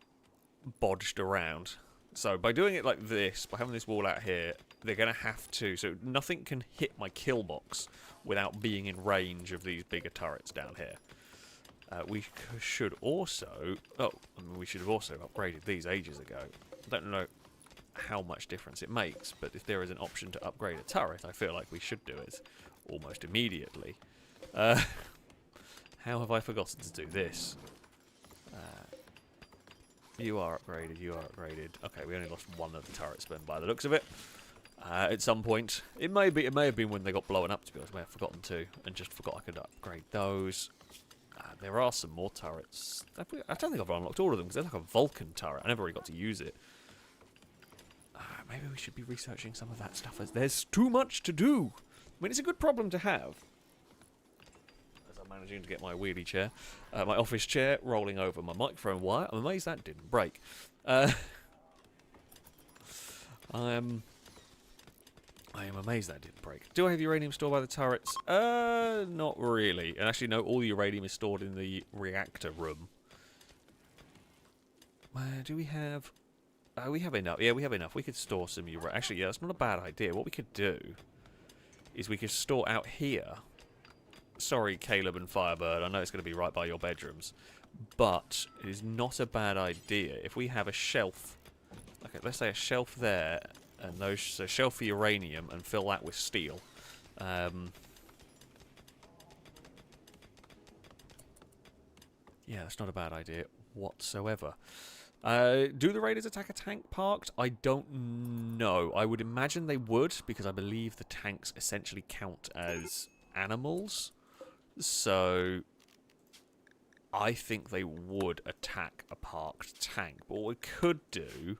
bodged around. So by doing it like this, by having this wall out here, they're going to have to... So nothing can hit my kill box without being in range of these bigger turrets down here. We should also... Oh, I mean, we should have also upgraded these ages ago. I don't know how much difference it makes, but if there is an option to upgrade a turret, I feel like we should do it almost immediately. How have I forgotten to do this? You are upgraded, you are upgraded. Okay, we only lost one of the turrets then by the looks of it. At some point. It may have been when they got blown up, to be honest. I may have forgotten to, and just forgot I could upgrade those. There are some more turrets. I don't think I've unlocked all of them, because there's like a Vulcan turret. I never really got to use it. Maybe we should be researching some of that stuff, as there's too much to do. I mean, it's a good problem to have. As I'm managing to get my wheelie chair, my office chair, rolling over my microphone wire. I'm amazed that didn't break. I am amazed that didn't break. Do I have uranium stored by the turrets? Not really. And actually, no, all the uranium is stored in the reactor room. Do we have... we have enough. Yeah, we have enough. We could store some uranium. Actually, yeah, that's not a bad idea. What we could do is we could store out here. Sorry, Caleb and Firebird. I know it's going to be right by your bedrooms. But it is not a bad idea. If we have a shelf... Okay, let's say a shelf there... And those, so shelf for uranium and fill that with steel. Yeah, that's not a bad idea whatsoever. Do the raiders attack a tank parked? I don't know. I would imagine they would, because I believe the tanks essentially count as animals. So I think they would attack a parked tank. But what we could do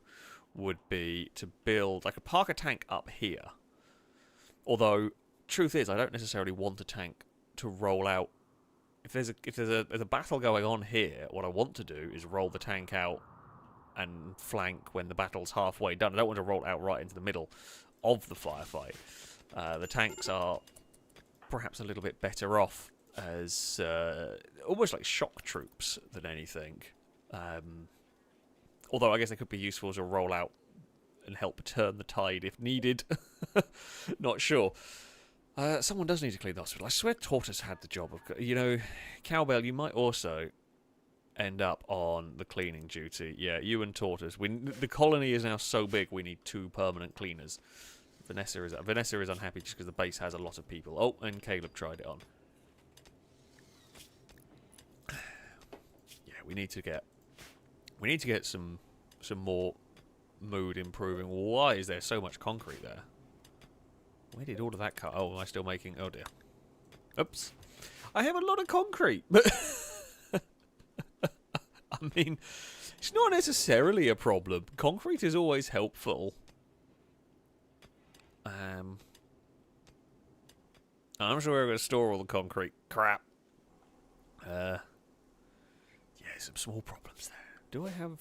would be to build... I could park a tank up here. Although, truth is, I don't necessarily want a tank to roll out. If there's a battle going on here, what I want to do is roll the tank out and flank when the battle's halfway done. I don't want to roll out right into the middle of the firefight. The tanks are perhaps a little bit better off as almost like shock troops than anything. Although I guess they could be useful to roll out and help turn the tide if needed. Not sure. Someone does need to clean the hospital. I swear Tortoise had the job of... You know, Cowbell, you might also end up on the cleaning duty. Yeah, you and Tortoise. The colony is now so big we need 2 permanent cleaners. Vanessa is unhappy just because the base has a lot of people. Oh, and Caleb tried it on. Yeah, we need to get some more mood improving. Why is there so much concrete there? Where did all of that cut? Oh, am I still making... Oh, dear. Oops. I have a lot of concrete, but... I mean, it's not necessarily a problem. Concrete is always helpful. I'm sure we're going to store all the concrete. Crap. Yeah, some small problems there. Do I have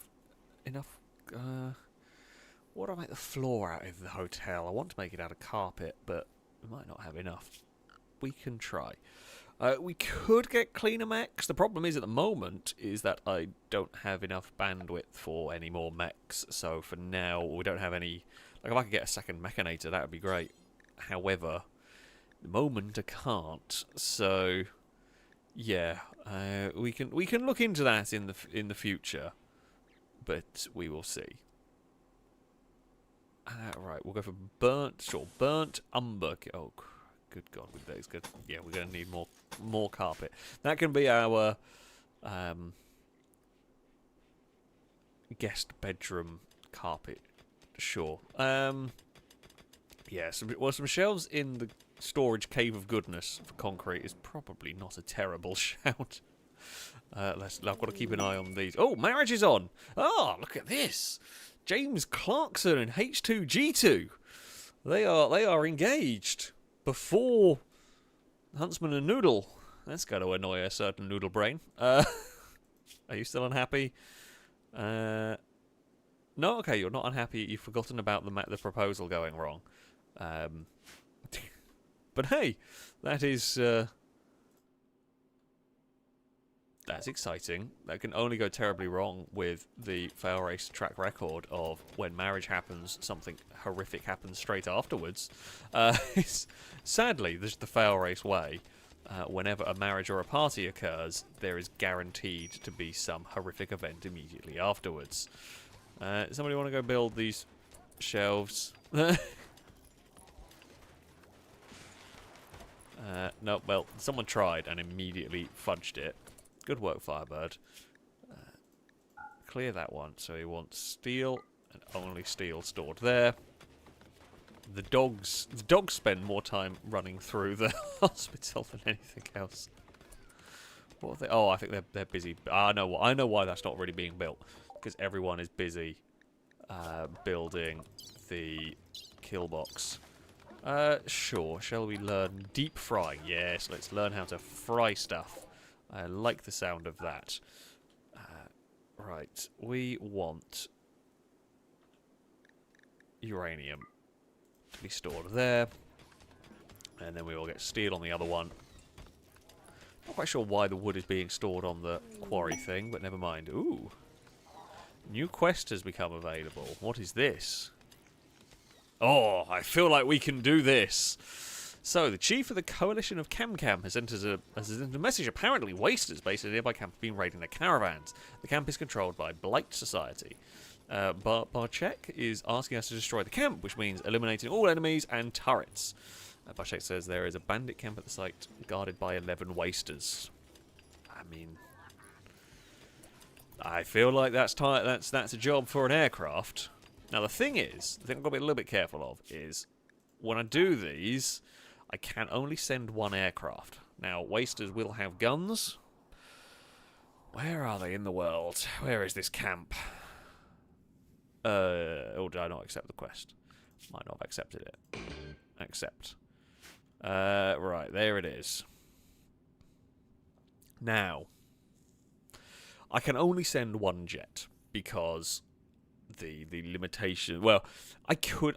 enough... what do I make the floor out of the hotel? I want to make it out of carpet, but we might not have enough. We can try. We could get cleaner mechs. The problem is at the moment is that I don't have enough bandwidth for any more mechs. So for now, we don't have any... Like, if I could get a second mechanator, that would be great. However, at the moment I can't. So, yeah, we can look into that in the future, but we will see. Right, we'll go for burnt umber. Oh, good God, with those good. Yeah, we're going to need more carpet. That can be our guest bedroom carpet. Sure. Yeah, some shelves in the storage cave of goodness for concrete is probably not a terrible shout. I've got to keep an eye on these. Oh, marriage is on. Oh, look at this. James Clarkson and H2G2. They are engaged before Huntsman and Noodle. That's going to annoy a certain noodle brain. Are you still unhappy? No, okay, you're not unhappy. You've forgotten about the proposal going wrong. Um, but hey, that is that's exciting. That can only go terribly wrong with the FailRace track record of when marriage happens, something horrific happens straight afterwards. Sadly, this is the FailRace way. Whenever a marriage or a party occurs, there is guaranteed to be some horrific event immediately afterwards. Somebody want to go build these shelves? No, well, someone tried and immediately fudged it. Good work, Firebird. Clear that one. So he wants steel, and only steel stored there. The dogs spend more time running through the hospital than anything else. What are they? Oh, I think they're busy. I know why that's not really being built, because everyone is busy building the kill box. Sure. Shall we learn deep frying? Yes, let's learn how to fry stuff. I like the sound of that. Right, we want uranium to be stored there. And then we will get steel on the other one. Not quite sure why the wood is being stored on the quarry thing, but never mind. Ooh. New quest has become available. What is this? Oh, I feel like we can do this. So, the chief of the coalition of Cam has sent a message. Apparently, wasters based at a nearby camp have been raiding their caravans. The camp is controlled by Blight Society. Barchek is asking us to destroy the camp, which means eliminating all enemies and turrets. Barchek says there is a bandit camp at the site, guarded by 11 wasters. I mean, I feel like that's a job for an aircraft. Now, the thing is, the thing I've got to be a little bit careful of is, when I do these, I can only send one aircraft. Now, wasters will have guns. Where are they in the world? Where is this camp? Or did I not accept the quest? Might not have accepted it. Accept. Right, there it is. Now, I can only send one jet because the limitation. Well, I can.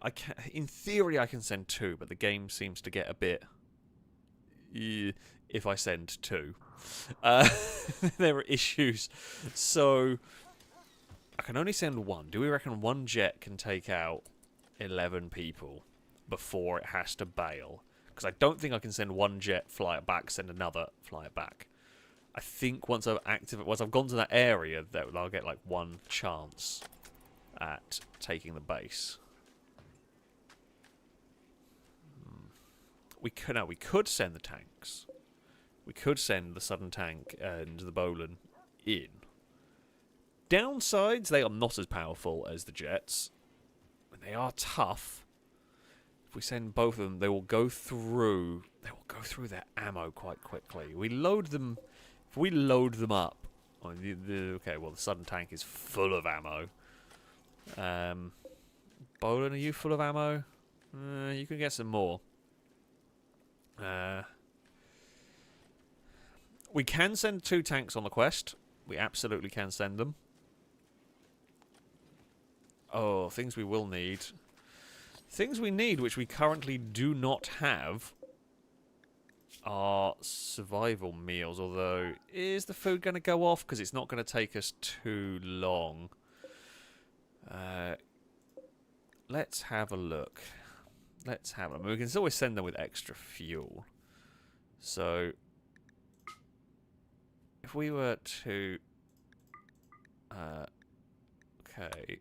In theory, I can send two, but the game seems to get a bit. If I send two, there are issues. So I can only send one. Do we reckon one jet can take out 11 people before it has to bail? Because I don't think I can send one jet, fly it back, send another, fly it back. I think once I've gone to that area, that I'll get like one chance at taking the base. We could send the tanks. We could send the Sudden Tank and the Bolin in. Downsides, they are not as powerful as the jets. They are tough. If we send both of them, they will go through their ammo quite quickly. If we load them up. Okay, well, the Sudden Tank is full of ammo. Bolin, are you full of ammo? You can get some more. We can send 2 tanks on the quest. We absolutely can send them. Oh, things we will need. Things we need, which we currently do not have, are survival meals. Although, is the food going to go off? Because it's not going to take us too long. Let's have a look. We can always send them with extra fuel. So, if we were to... okay.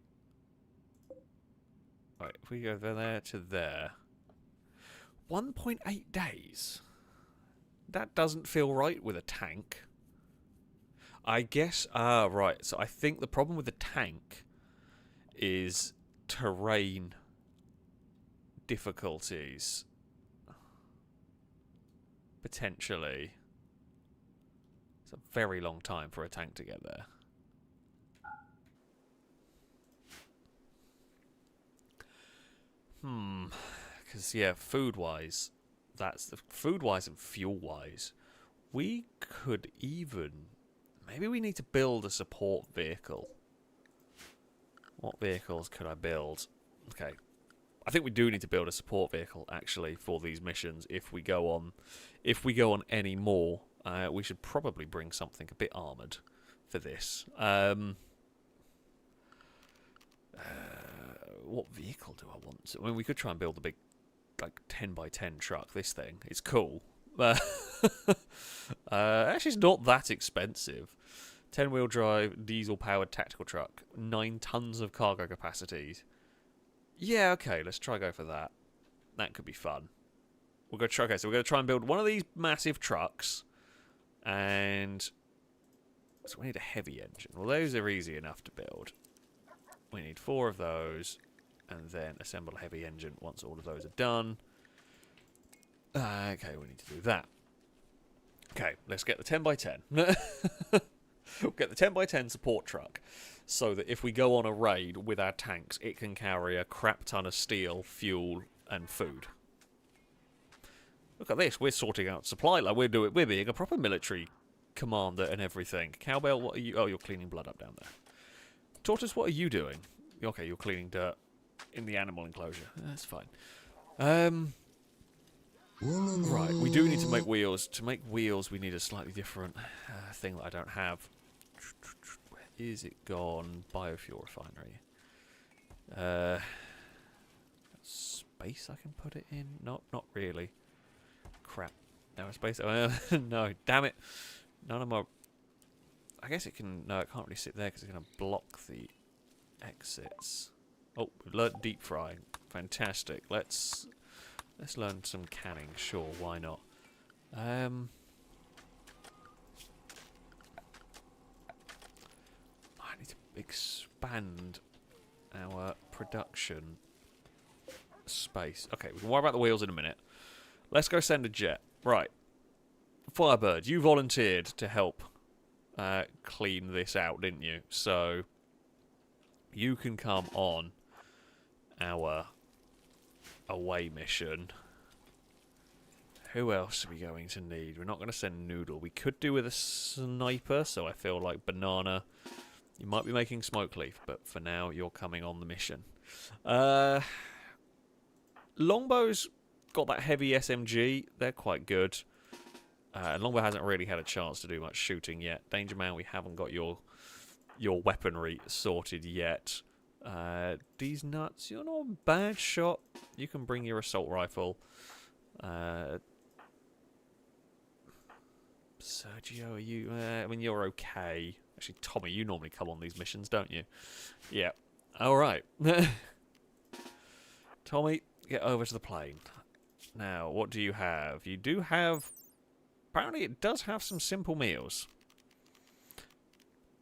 Right, if we go there to there... 1.8 days? That doesn't feel right with a tank. I guess... right. So I think the problem with the tank is terrain difficulties. Potentially. It's a very long time for a tank to get there. Because, yeah, food-wise, food-wise and fuel-wise, we could even... Maybe we need to build a support vehicle. What vehicles could I build? Okay. I think we do need to build a support vehicle actually for these missions. If we go on any more, we should probably bring something a bit armoured for this. What vehicle do I want? I mean, we could try and build the big, like 10x10 truck. This thing, it's cool. Actually, it's not that expensive. 10-wheel drive, diesel-powered tactical truck, 9 tons of cargo capacity. Yeah, okay, let's go for that. That could be fun. We're going to try and build one of these massive trucks, and so we need a heavy engine. Well, those are easy enough to build. We need 4 of those, and then assemble a heavy engine once all of those are done. Okay, we need to do that. Okay, let's get the 10x10. We'll get the 10x10 support truck, so that if we go on a raid with our tanks, it can carry a crap ton of steel, fuel, and food. Look at this, we're sorting out supply line. We're being a proper military commander and everything. Cowbell, what are you? Oh, you're cleaning blood up down there. Tortoise, what are you doing? Okay, you're cleaning dirt in the animal enclosure. That's fine. Right, we do need to make wheels. To make wheels, we need a slightly different thing that I don't have. Where is it gone? Biofuel refinery. Space I can put it in? No, not really. Crap. No, space. No, damn it. None of my... I guess it can... No, it can't really sit there because it's going to block the exits. Oh, we've learnt deep frying. Fantastic. Let's learn some canning. Sure, why not? I need to expand our production space. Okay, we can worry about the wheels in a minute. Let's go send a jet. Right. Firebird, you volunteered to help clean this out, didn't you? So you can come on our away mission. Who else are we going to need? We're not going to send Noodle. We could do with a sniper, so I feel like Banana. You might be making Smoke Leaf, but for now you're coming on the mission. Longbow's got that heavy SMG. They're quite good. Longbow hasn't really had a chance to do much shooting yet. Danger Man, we haven't got your weaponry sorted yet. These nuts, you're not a bad shot. You can bring your assault rifle. Sergio, are you... I mean, you're okay. Actually, Tommy, you normally come on these missions, don't you? Yeah. Alright. Tommy, get over to the plane. Now, what do you have? You do have... Apparently, it does have some simple meals.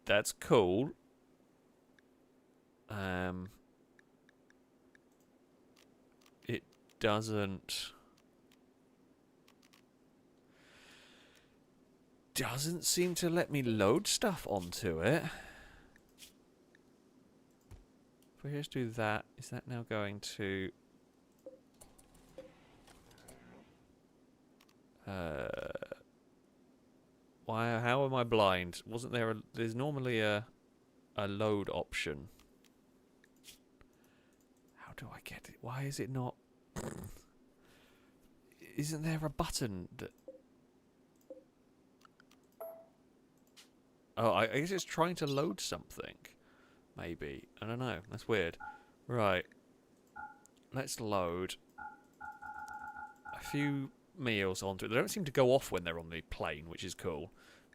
That's cool. It doesn't seem to let me load stuff onto it. If we just do that, is that now going to... Why? How am I blind? Wasn't there there's normally a load option. How do I get it? Why is it not... Isn't there a button that... Oh, I guess it's trying to load something. Maybe. I don't know. That's weird. Right. Let's load a few meals onto it. They don't seem to go off when they're on the plane, which is cool.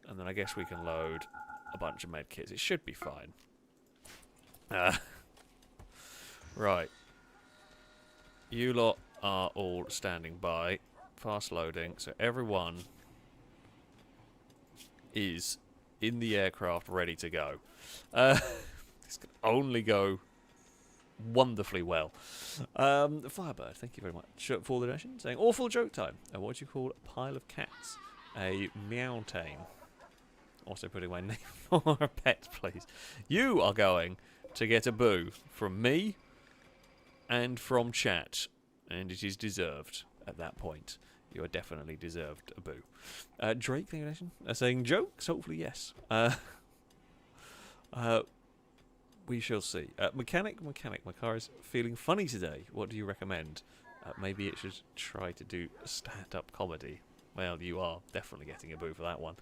And then I guess we can load a bunch of med kits. It should be fine. Right. You lot are all standing by. Fast loading. So everyone is in the aircraft ready to go. This can only go wonderfully well. Firebird, thank you very much for the donation. Saying, awful joke time. And what do you call a pile of cats? A meow tame. Also putting my name for a pet, please. You are going to get a boo from me and from chat. And it is deserved at that point. You are definitely deserved a boo. Drake, thank you, saying jokes? Hopefully, yes. We shall see. Mechanic, my car is feeling funny today. What do you recommend? Maybe it should try to do stand-up comedy. Well, you are definitely getting a boo for that one.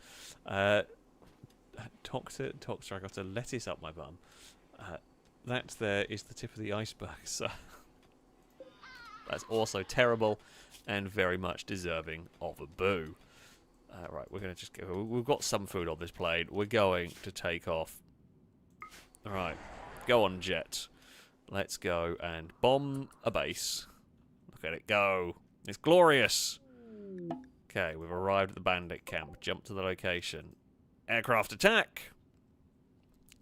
Doctor, I got a lettuce up my bum. That there is the tip of the iceberg, so that's also terrible and very much deserving of a boo. Right, we're going to just go. We've got some food on this plane. We're going to take off. Alright, go on, jet. Let's go and bomb a base. Look at it go. It's glorious. Okay, we've arrived at the bandit camp. Jump to the location. Aircraft attack!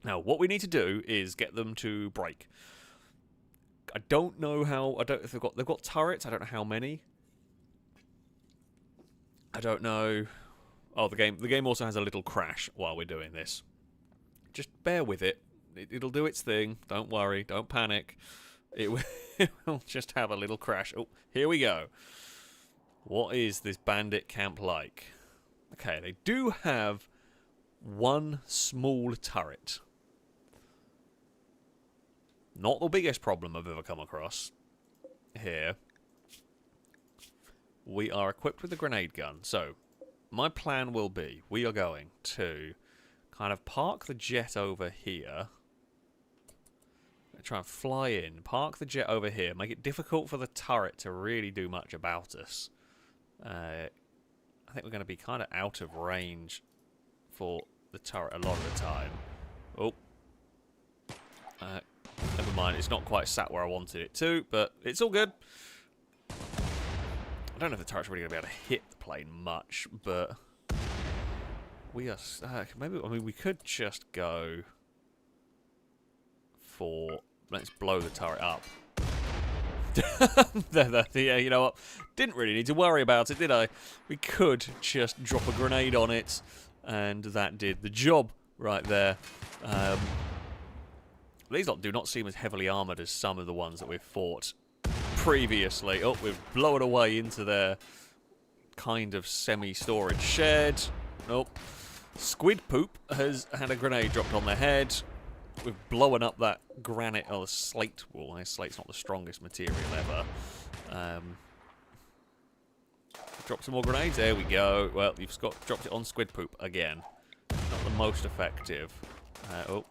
Now, what we need to do is get them to break. I don't know how. I don't. If they've got turrets. I don't know how many. I don't know. Oh, the game also has a little crash while we're doing this. Just bear with it. It'll do its thing. Don't worry. Don't panic. It will just have a little crash. Oh, here we go. What is this bandit camp like? Okay, they do have one small turret. Not the biggest problem I've ever come across. Here. We are equipped with a grenade gun. So, my plan will be, we are going to kind of park the jet over here. Try and fly in, park the jet over here, make it difficult for the turret to really do much about us. I think we're going to be kind of out of range for the turret a lot of the time. Oh. Never mind, it's not quite sat where I wanted it to, but it's all good. I don't know if the turret's really going to be able to hit the plane much, but we are... maybe, I mean, we could just go for... Let's blow the turret up. Yeah, you know what? Didn't really need to worry about it, did I? We could just drop a grenade on it, and that did the job right there. These lot do not seem as heavily armoured as some of the ones that we've fought previously. Oh, we've blown away into their kind of semi-storage shed. Nope. Squid Poop has had a grenade dropped on their head. We've blown up that granite or slate wall. Slate's not the strongest material ever. Drop some more grenades. There we go. Well, you've dropped it on Squid Poop again. Not the most effective. Oh.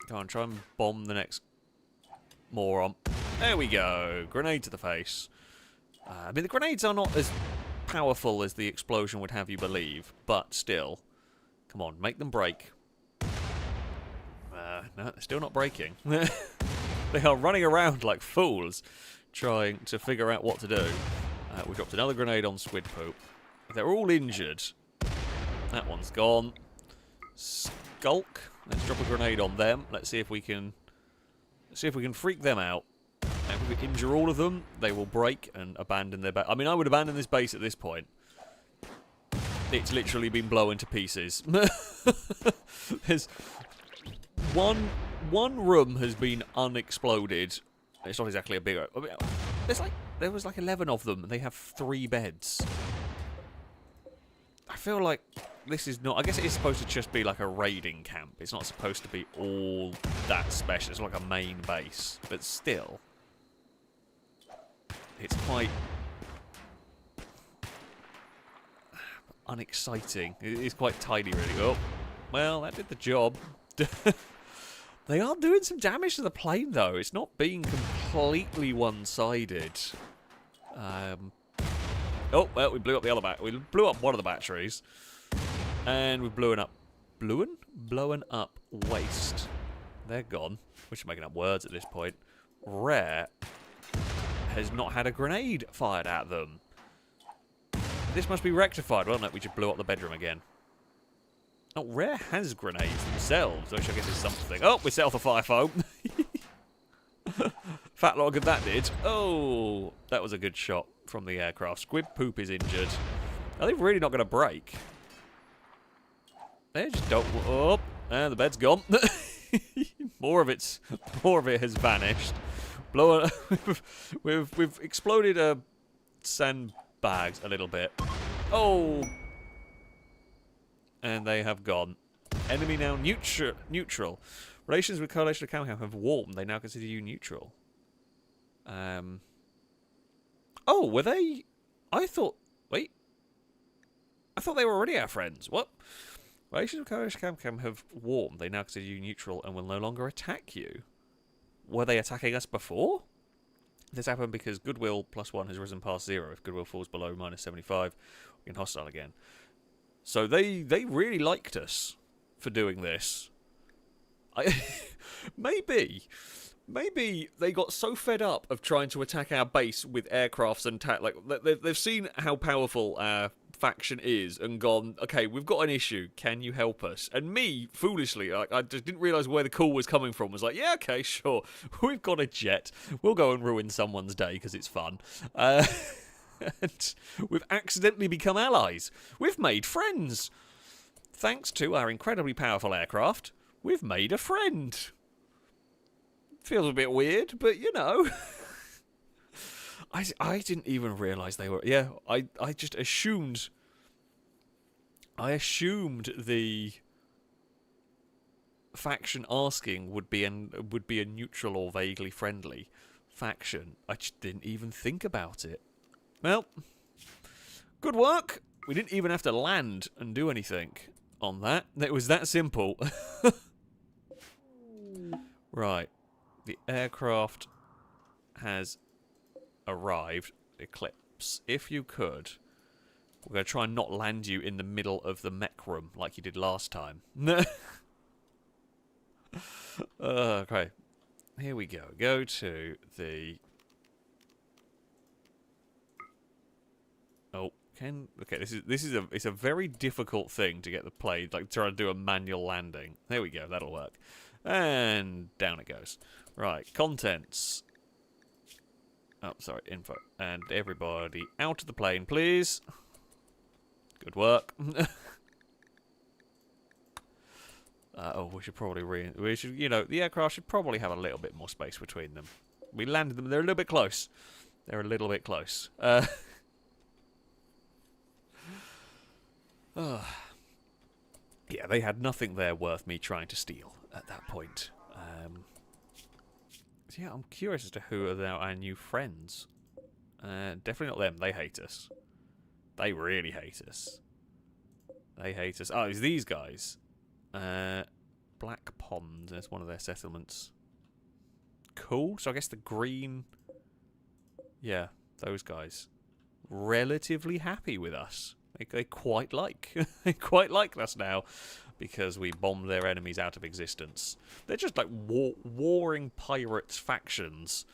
Go on, try and bomb the next moron. There we go. Grenade to the face. I mean, the grenades are not as powerful as the explosion would have you believe, but still. Come on, make them break. No, they're still not breaking. They are running around like fools, trying to figure out what to do. We dropped another grenade on Squid Poop. They're all injured. That one's gone. Skulk. Let's drop a grenade on them. Let's see if we can freak them out. And if we injure all of them, they will break and abandon their base. I mean, I would abandon this base at this point. It's literally been blown to pieces. There's one room has been unexploded. It's not exactly a big... I mean, there was like 11 of them, and they have 3 beds. I feel like this is not... I guess it is supposed to just be like a raiding camp. It's not supposed to be all that special. It's like a main base. But still, it's quite unexciting. It is quite tiny, really. Oh, well, that did the job. They are doing some damage to the plane, though. It's not being completely one-sided. Oh, well, we blew up the other we blew up one of the batteries. And we've blown up... Blown up waste. They're gone. We're just making up words at this point. Rare has not had a grenade fired at them. This must be rectified. Well, no, we just blew up the bedroom again. Oh, Rare has grenades themselves, which I guess is something. Oh, we set off the fire foam. Fat lot of good that did. Oh, that was a good shot from the aircraft. Squid Poop is injured. Are they really not going to break? They just don't... Oh, and the bed's gone. more of it has vanished. We've exploded sandbags a little bit. Oh... And they have gone. Enemy now neutral. Relations with Coalition of Camcam have warmed. They now consider you neutral. Oh, were they... I thought... Wait. I thought they were already our friends. What? Relations with Coalition of Camcam have warmed. They now consider you neutral and will no longer attack you. Were they attacking us before? This happened because goodwill +1 has risen past 0. If goodwill falls below -75, we can hostile again. So they really liked us for doing this. Maybe they got so fed up of trying to attack our base with aircrafts and they've seen how powerful our faction is and gone, okay, we've got an issue, can you help us? And me, foolishly, I just didn't realise where the call was coming from, was like, yeah, okay, sure, we've got a jet, we'll go and ruin someone's day because it's fun. And we've accidentally become allies. We've made friends. Thanks to our incredibly powerful aircraft, we've made a friend. Feels a bit weird, but you know. I didn't even realise they were... Yeah, I just assumed... I assumed the faction asking would be a neutral or vaguely friendly faction. I just didn't even think about it. Well, good work. We didn't even have to land and do anything on that. It was that simple. Right. The aircraft has arrived. Eclipse, if you could, we're going to try and not land you in the middle of the mech room like you did last time. Okay. Here we go. Go to the... Oh, okay, it's a very difficult thing to get the plane, like trying to do a manual landing. There we go, that'll work. And down it goes. Right, contents. Oh, sorry, info. And everybody out of the plane, please. Good work. Oh, we should probably you know, the aircraft should probably have a little bit more space between them. We landed them, they're a little bit close. They're a little bit close. Yeah, they had nothing there worth me trying to steal at that point. So yeah, I'm curious as to who are now our new friends. Definitely not them. They hate us. They really hate us. They hate us. Oh, it's these guys. Black Pond. That's one of their settlements. Cool. So I guess the green... Yeah, those guys. Relatively happy with us. They quite like. They quite like us now. Because we bombed their enemies out of existence. They're just like warring pirate factions.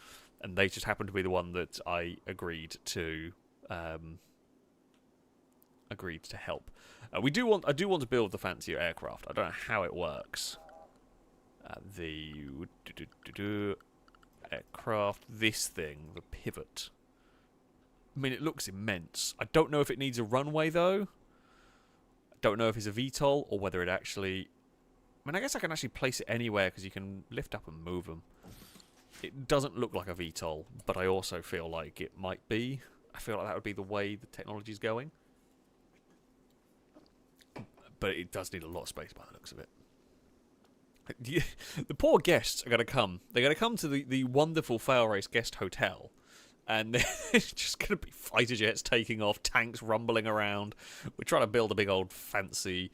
And they just happen to be the one that I agreed to help. I do want to build the fancier aircraft. I don't know how it works. The aircraft, this thing, the pivot. I mean, it looks immense. I don't know if it needs a runway though. I don't know if it's a VTOL or whether it actually... I mean, I guess I can actually place it anywhere because you can lift up and move them. It doesn't look like a VTOL, but I also feel like it might be. I feel like that would be the way the technology's going. But it does need a lot of space by the looks of it. The poor guests are going to come. They're going to come to the wonderful FailRace guest hotel. And there's just going to be fighter jets taking off, tanks rumbling around. We're trying to build a big old fancy,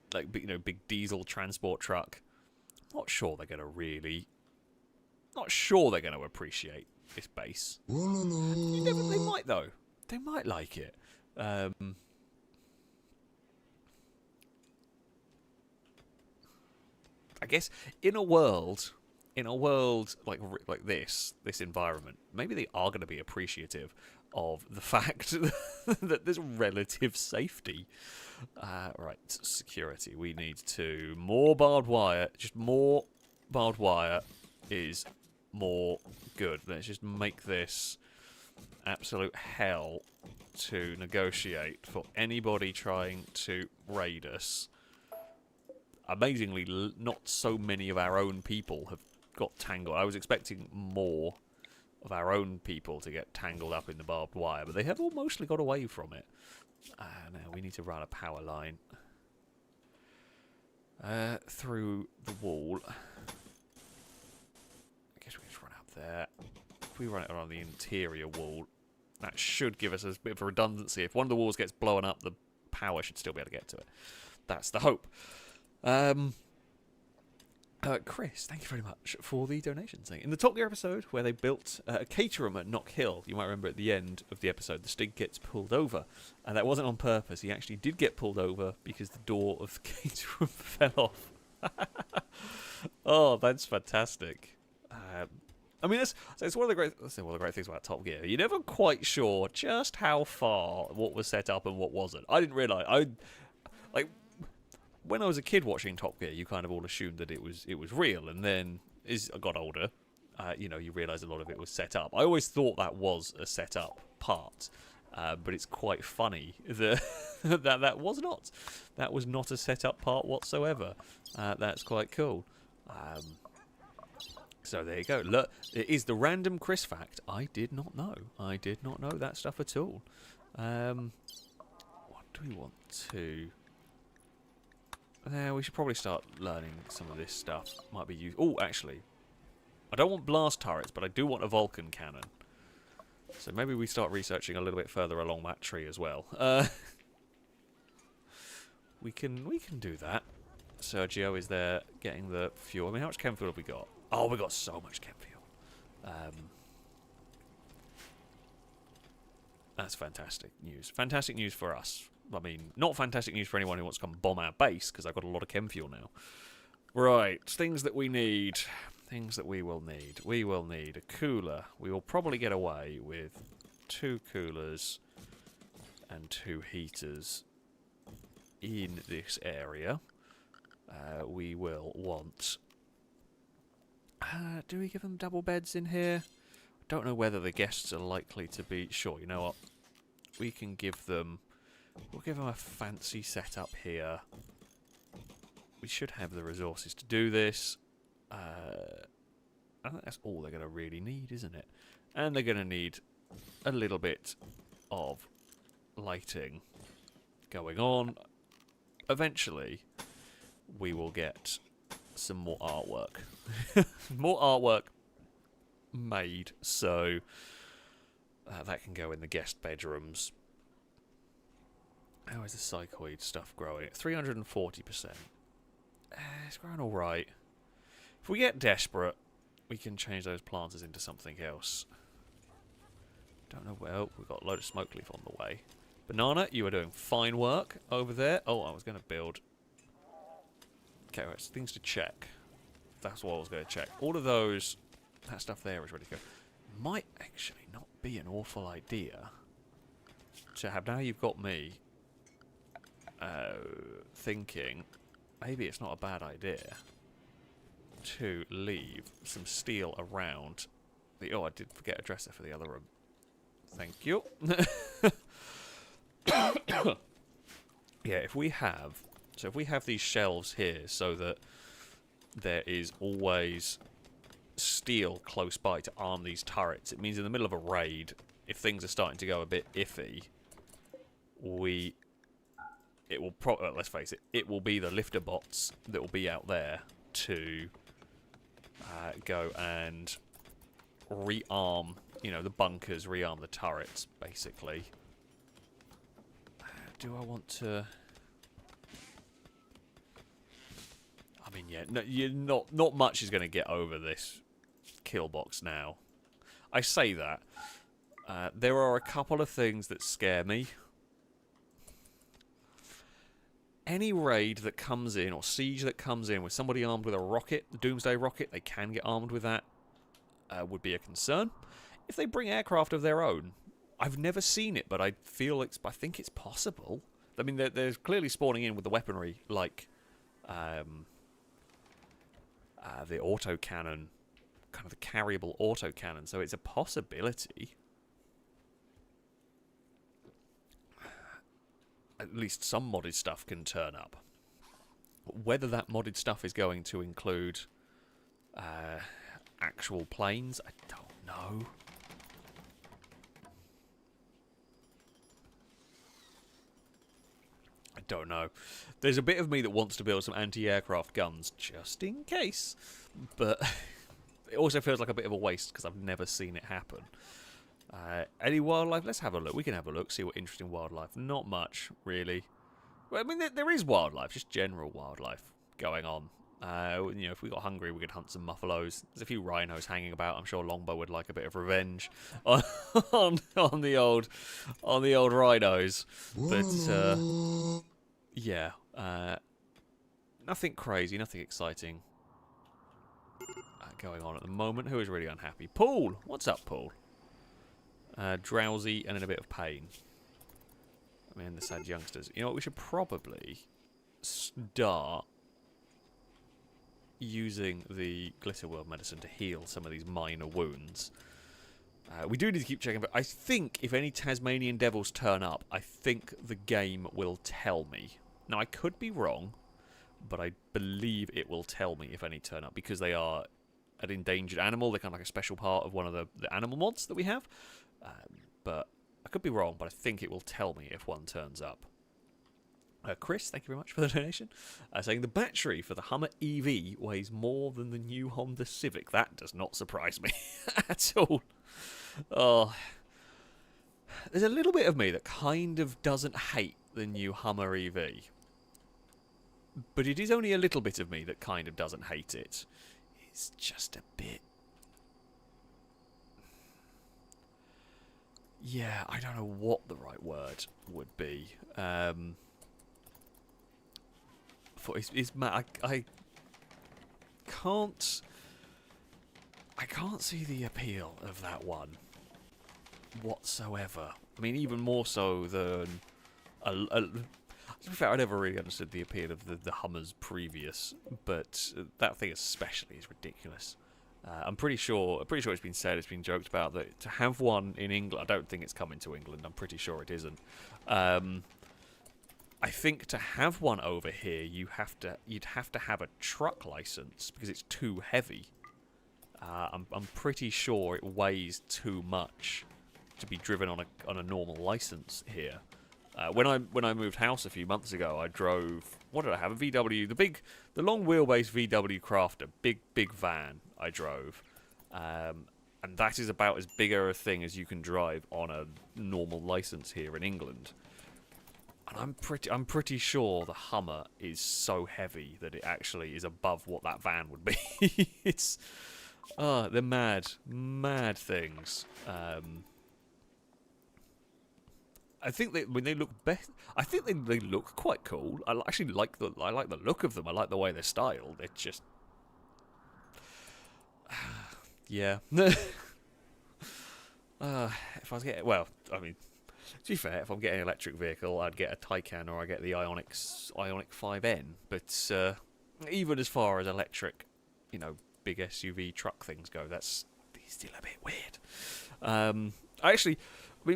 big diesel transport truck. Not sure they're going to really... Not sure they're going to appreciate this base. They might, though. They might like it. I guess in a world like this environment, maybe they are going to be appreciative of the fact that there's relative safety. Right, security. We need more barbed wire. Just more barbed wire is more good. Let's just make this absolute hell to negotiate for anybody trying to raid us. Amazingly, not so many of our own people have got tangled. I was expecting more of our own people to get tangled up in the barbed wire, but they have all mostly got away from it. Now we need to run a power line. through the wall. I guess we can just run up there. If we run it on the interior wall, that should give us a bit of a redundancy. If one of the walls gets blown up, the power should still be able to get to it. That's the hope. Chris, thank you very much for the donation thing. In the Top Gear episode, where they built a caterum at Knock Hill, you might remember at the end of the episode, the Stig gets pulled over. And that wasn't on purpose. He actually did get pulled over because the door of the caterum fell off. Oh, that's fantastic. I mean, it's one of the great things about Top Gear. You're never quite sure just how far what was set up and what wasn't. I didn't realise. When I was a kid watching Top Gear, you kind of all assumed that it was real, and then as I got older, you realise a lot of it was set up. I always thought that was a set up part, but it's quite funny that that was not. That was not a set up part whatsoever. That's quite cool. So there you go. Look, it is the random Chris fact. I did not know. I did not know that stuff at all. What do we want to... we should probably start learning some of this stuff. Might be useful. Oh, actually, I don't want blast turrets, but I do want a Vulcan cannon. So maybe we start researching a little bit further along that tree as well. We can do that. Sergio is there getting the fuel. I mean, how much chem fuel have we got? Oh, we got so much chem fuel. That's fantastic news. Fantastic news for us. I mean, not fantastic news for anyone who wants to come bomb our base, because I've got a lot of chem fuel now. Right, things that we need. Things that we will need. We will need a cooler. We will probably get away with 2 coolers and 2 heaters in this area. We will want... do we give them double beds in here? Don't know whether the guests are likely to be... Sure, you know what? We can give them... We'll give them a fancy setup here. We should have the resources to do this. I think that's all they're going to really need, isn't it? And they're going to need a little bit of lighting going on. Eventually, we will get some more artwork. More artwork made, so that can go in the guest bedrooms. How is the psychoid stuff growing? 340%. It's growing alright. If we get desperate, we can change those planters into something else. Don't know well. We've got a load of smoke leaf on the way. Banana, you are doing fine work over there. Oh, I was going to build... Okay, right, so things to check. That's what I was going to check. All of those... That stuff there is ready to go. Might actually not be an awful idea to have... Now you've got me... thinking maybe it's not a bad idea to leave some steel around the... Oh, I did forget a dresser for the other room. Thank you. Yeah, if we have... So if we have these shelves here so that there is always steel close by to arm these turrets, it means in the middle of a raid, if things are starting to go a bit iffy, it will let's face it, it will be the lifter bots that will be out there to go and rearm, the bunkers, rearm the turrets, basically. Do I want to... I mean, yeah, no, not much is going to get over this kill box now. I say that. There are a couple of things that scare me. Any raid that comes in, or siege that comes in with somebody armed with a rocket, the Doomsday rocket, they can get armed with that, would be a concern. If they bring aircraft of their own, I've never seen it, but I think it's possible. I mean, they're clearly spawning in with the weaponry, like the autocannon, kind of the carryable autocannon, so it's a possibility. At least some modded stuff can turn up. Whether that modded stuff is going to include actual planes, I don't know. I don't know. There's a bit of me that wants to build some anti-aircraft guns, just in case. But it also feels like a bit of a waste, because I've never seen it happen. Any wildlife? Let's have a look. We can have a look, see what interesting wildlife. Not much, really. Well, I mean, there is wildlife, just general wildlife going on. You know, if we got hungry, we could hunt some buffaloes. There's a few rhinos hanging about. I'm sure Longbow would like a bit of revenge on the old rhinos. But yeah, nothing crazy, nothing exciting going on at the moment. Who is really unhappy? Paul, what's up, Paul? Drowsy and in a bit of pain. I mean, the sad youngsters. You know what? We should probably start using the Glitterworld medicine to heal some of these minor wounds. We do need to keep checking, but I think if any Tasmanian devils turn up, I think the game will tell me. Now, I could be wrong, but I believe it will tell me if any turn up, because they are an endangered animal. They're kind of like a special part of one of the animal mods that we have. But I could be wrong, but I think it will tell me if one turns up. Chris, thank you very much for the donation. Saying the battery for the Hummer EV weighs more than the new Honda Civic. That does not surprise me at all. Oh, there's a little bit of me that kind of doesn't hate the new Hummer EV. But it is only a little bit of me that kind of doesn't hate it. It's just a bit... Yeah, I don't know what the right word would be. I can't see the appeal of that one whatsoever. I mean, even more so than to be fair, I never really understood the appeal of the Hummers previous, but that thing especially is ridiculous. I'm pretty sure it's been said, it's been joked about that to have one in England. I don't think it's coming to England. I'm pretty sure it isn't. I think to have one over here, you'd have to have a truck license because it's too heavy. I'm pretty sure it weighs too much to be driven on a normal license here. When I moved house a few months ago, I drove, what did I have? A VW, the long wheelbase VW Crafter, big van I drove, and that is about as big a thing as you can drive on a normal license here in England. And I'm pretty sure the Hummer is so heavy that it actually is above what that van would be. It's they're mad things. I think they look best. I think they look quite cool. I actually like the look of them. I like the way they're styled. It's just yeah. If I was getting, well, I mean, to be fair, if I'm getting an electric vehicle, I'd get a Taycan or I get the Ioniq 5N. But even as far as electric, you know, big SUV truck things go, that's still a bit weird. I mean,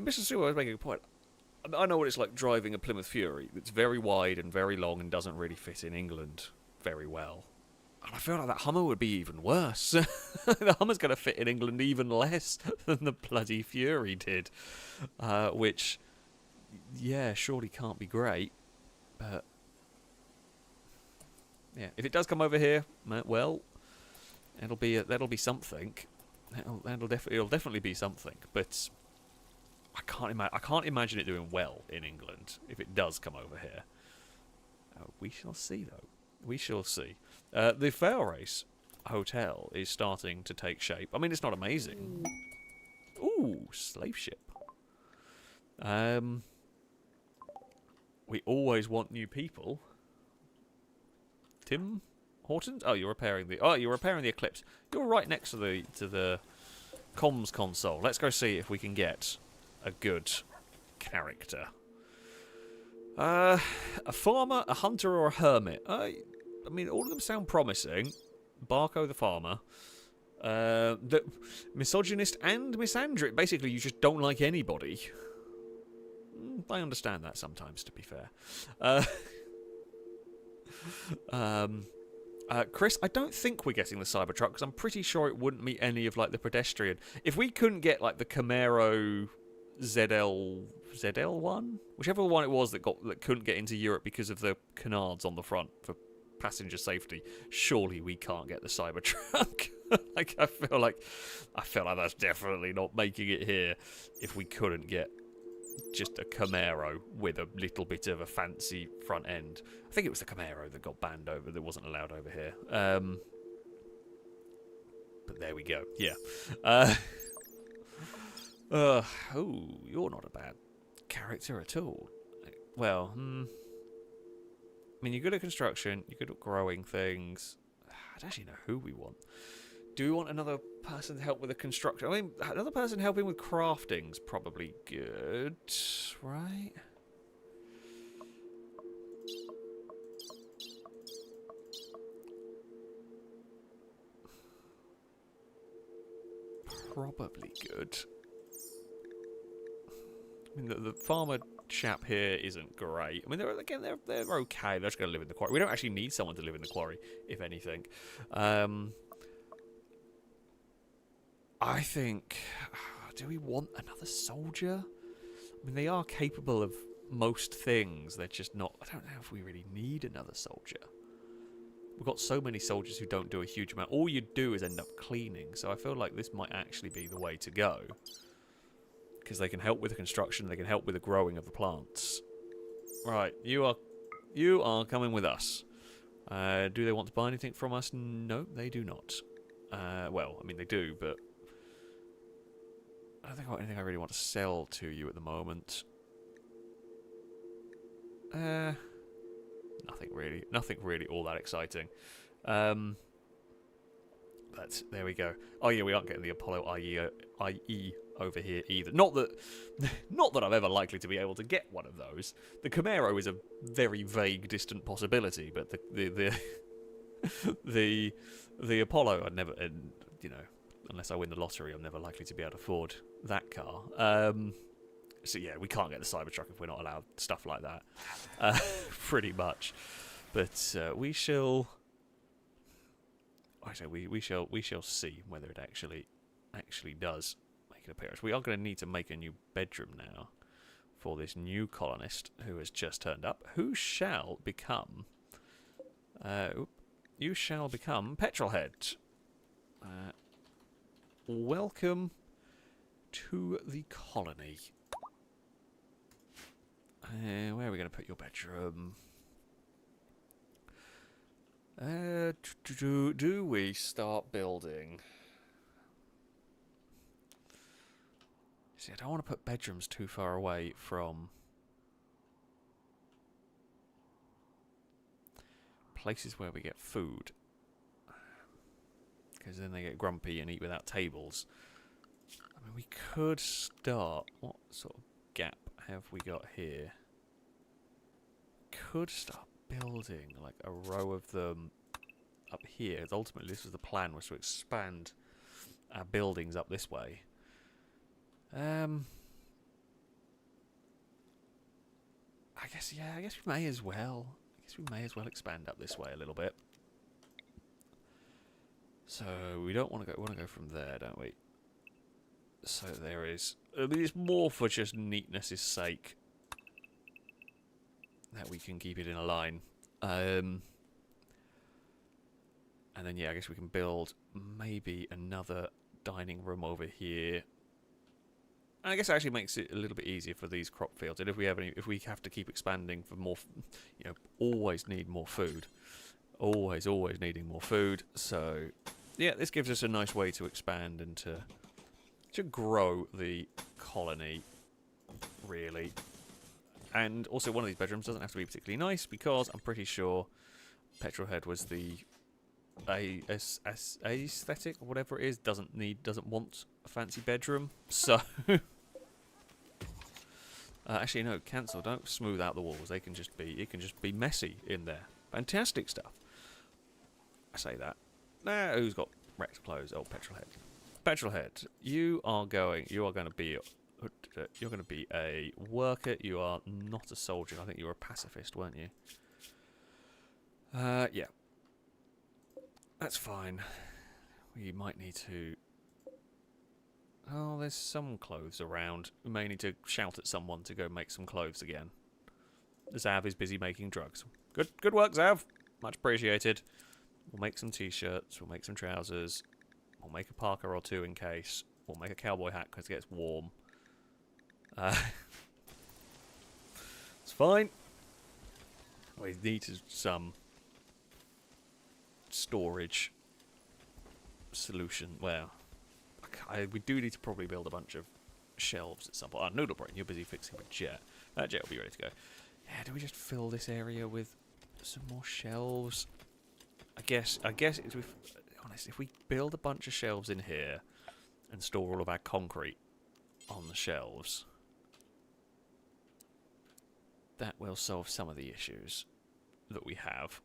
Mr. Sewell was making a point. I know what it's like driving a Plymouth Fury that's very wide and very long and doesn't really fit in England very well. And I feel like that Hummer would be even worse. The Hummer's going to fit in England even less than the bloody Fury did. Which, yeah, surely can't be great. But, yeah, if it does come over here, well, that'll be something. It'll definitely be something. But I can't imagine it doing well in England if it does come over here. We shall see, though. We shall see. The FailRace hotel is starting to take shape. I mean, it's not amazing. Ooh, slave ship. We always want new people. Tim Hortons? Oh, you're repairing the Eclipse. You're right next to the comms console. Let's go see if we can get a good character. A farmer, a hunter, or a hermit? I mean, all of them sound promising. Barco the farmer. The misogynist and misandric. Basically, you just don't like anybody. I understand that sometimes, to be fair. Chris, I don't think we're getting the Cybertruck, because I'm pretty sure it wouldn't meet any of, like, the pedestrian. If we couldn't get, like, the Camaro ZL ZL1? Whichever one it was that couldn't get into Europe because of the canards on the front for passenger safety. Surely we can't get the Cybertruck. Like I feel like that's definitely not making it here if we couldn't get just a Camaro with a little bit of a fancy front end. I think it was the Camaro that got banned over, that wasn't allowed over here. But there we go. Yeah. Oh, you're not a bad character at all. Well, I mean, you're good at construction, you're good at growing things. I don't actually know who we want. Do we want another person to help with the construction? I mean, another person helping with crafting's probably good, right? Probably good. I mean, the farmer chap here isn't great. I mean, they're okay. They're just going to live in the quarry. We don't actually need someone to live in the quarry, if anything. I think... do we want another soldier? I mean, they are capable of most things. They're just not... I don't know if we really need another soldier. We've got so many soldiers who don't do a huge amount. All you do is end up cleaning. So I feel like this might actually be the way to go. Because they can help with the construction. They can help with the growing of the plants. Right, you are coming with us. Do they want to buy anything from us? No, they do not. Well, I mean, they do, but... I don't think I've got anything I really want to sell to you at the moment. Nothing really. Nothing really all that exciting. But there we go. Oh yeah, we aren't getting the Apollo IE over here either. Not that I'm ever likely to be able to get one of those. The Camaro is a very vague, distant possibility, but the Apollo, I'd never, you know, unless I win the lottery, I'm never likely to be able to afford that car. So yeah, we can't get the Cybertruck if we're not allowed stuff like that. Pretty much. But we shall. Actually, we shall see whether it actually does make an appearance. We are going to need to make a new bedroom now for this new colonist who has just turned up. Who shall become? You shall become Petrolhead. Welcome to the colony. Where are we going to put your bedroom? Do we start building? See, I don't want to put bedrooms too far away from places where we get food. Because then they get grumpy and eat without tables. I mean, we could start... What sort of gap have we got here? Could start building like a row of them up here. Ultimately, this was the plan, was to expand our buildings up this way. I guess, yeah, I guess we may as well. I guess we may as well expand up this way a little bit. So we don't want to go. We want to go from there, don't we? So there is. I mean, it's more for just neatness' sake that we can keep it in a line. And then yeah, I guess we can build maybe another dining room over here. And I guess it actually makes it a little bit easier for these crop fields. And if we have to keep expanding for more, you know, always need more food. Always needing more food. So yeah, this gives us a nice way to expand and to grow the colony, really. And also, one of these bedrooms doesn't have to be particularly nice because I'm pretty sure Petrolhead was the aesthetic or whatever it is, doesn't want a fancy bedroom. So actually no, cancel. Don't smooth out the walls. It can just be messy in there. Fantastic stuff. I say that. Nah, who's got wrecked clothes? Oh, Petrolhead. Petrolhead, you're going to be a worker. You are not a soldier. I think you were a pacifist, weren't you? Yeah. That's fine. We might need to... Oh, there's some clothes around. We may need to shout at someone to go make some clothes again. Zav is busy making drugs. Good work, Zav. Much appreciated. We'll make some t-shirts. We'll make some trousers. We'll make a parka or two in case. We'll make a cowboy hat because it gets warm. It's fine. We need some storage solution. Well, we do need to probably build a bunch of shelves at some point. Noodle Brain, you're busy fixing a jet. That jet will be ready to go. Yeah, do we just fill this area with some more shelves? I guess it's with, honest, if we build a bunch of shelves in here and store all of our concrete on the shelves, that will solve some of the issues that we have.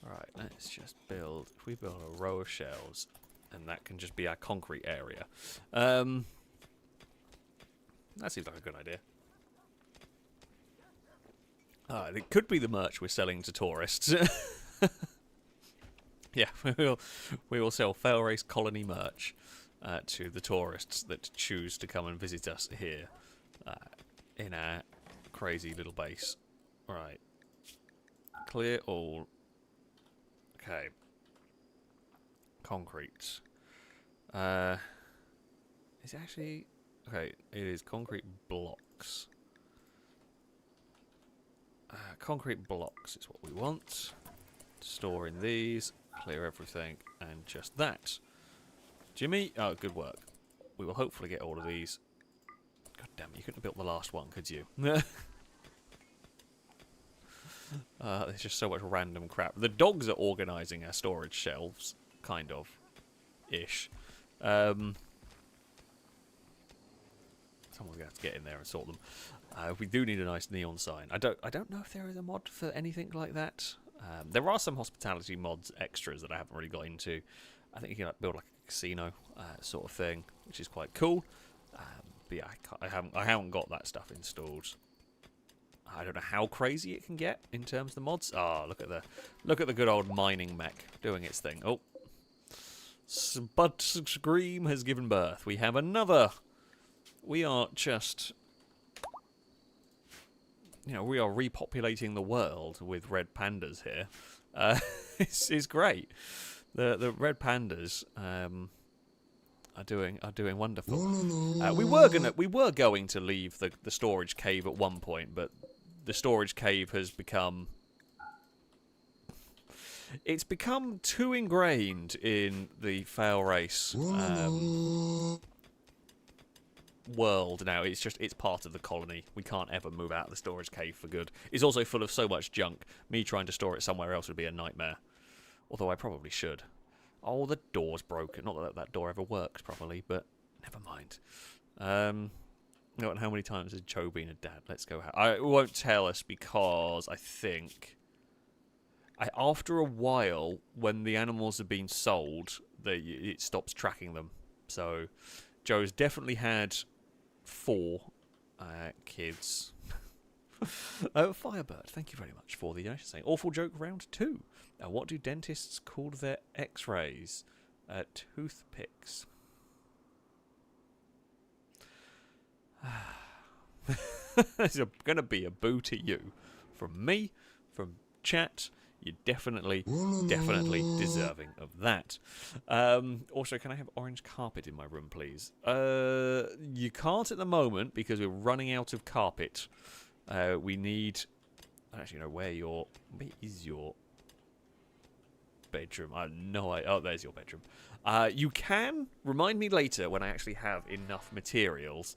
Right, let's just build. If we build a row of shelves, and that can just be our concrete area. That seems like a good idea. It could be the merch we're selling to tourists. Yeah, we will sell FailRace Colony merch to the tourists that choose to come and visit us here in our crazy little base. Right. Clear all. Okay. Concrete. Is it actually... Okay, it is concrete blocks. Concrete blocks is what we want. Store in these. Clear everything. And just that. Jimmy, oh, good work. We will hopefully get all of these. God damn it, you couldn't have built the last one, could you? There's just so much random crap. The dogs are organising our storage shelves, kind of, ish. Someone's gonna have to get in there and sort them. We do need a nice neon sign. I don't know if there is a mod for anything like that. There are some hospitality mods extras that I haven't really got into. I think you can build like a casino sort of thing, which is quite cool. But yeah, I haven't got that stuff installed. I don't know how crazy it can get in terms of the mods. Ah, look at the good old mining mech doing its thing. Oh, Spud Scream has given birth. We have another. We are just, you know, we are repopulating the world with red pandas here. It's great. The red pandas are doing wonderful. We were going to leave the storage cave at one point, but the storage cave has become... It's become too ingrained in the FailRace world now. It's part of the colony. We can't ever move out of the storage cave for good. It's also full of so much junk. Me trying to store it somewhere else would be a nightmare. Although I probably should. Oh, the door's broken. Not that that door ever worked properly, but never mind. How many times has Joe been a dad? Let's go. It won't tell us because I think... after a while, when the animals have been sold, it stops tracking them. So, Joe's definitely had 4 kids. Firebird, thank you very much for the donation. Saying awful joke round 2. What do dentists call their X-rays? Toothpicks. There's going to be a boo to you from me, from chat. You're definitely deserving of that. Also, can I have orange carpet in my room, please? You can't at the moment because we're running out of carpet. We need... I don't actually know where is your bedroom. I have no idea. Oh, there's your bedroom. You can remind me later when I actually have enough materials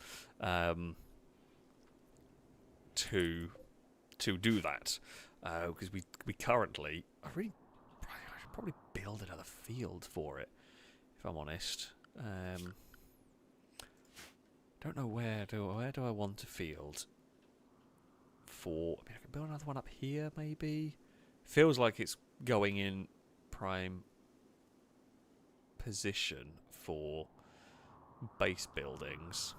to do that. Because we currently... I should probably build another field for it, if I'm honest. Don't know where do I want a field for... I mean, I can build another one up here, maybe? Feels like it's going in prime position for base buildings.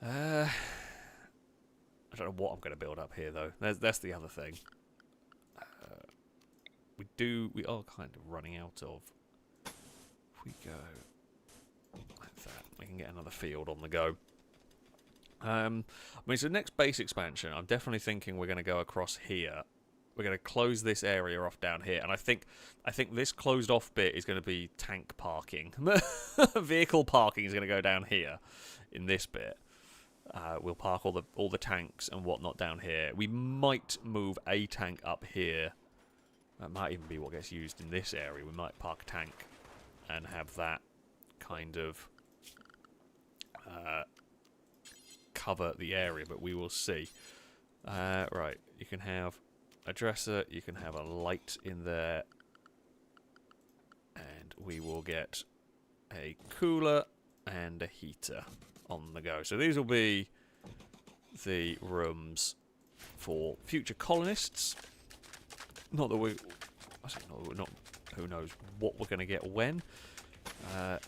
I don't know what I'm going to build up here, though. That's the other thing. We we are kind of running out of. If we go like that, we can get another field on the go. I mean, so the next base expansion, I'm definitely thinking we're going to go across here. We're going to close this area off down here, and I think this closed off bit is going to be tank parking. Vehicle parking is going to go down here in this bit. We'll park all the tanks and whatnot down here. We might move a tank up here. That might even be what gets used in this area. We might park a tank and have that kind of cover the area, but we will see. Right, you can have a dresser, you can have a light in there, and we will get a cooler and a heater on the go. So these will be the rooms for future colonists. Not that we... I say not that we're not... Who knows what we're going to get when. I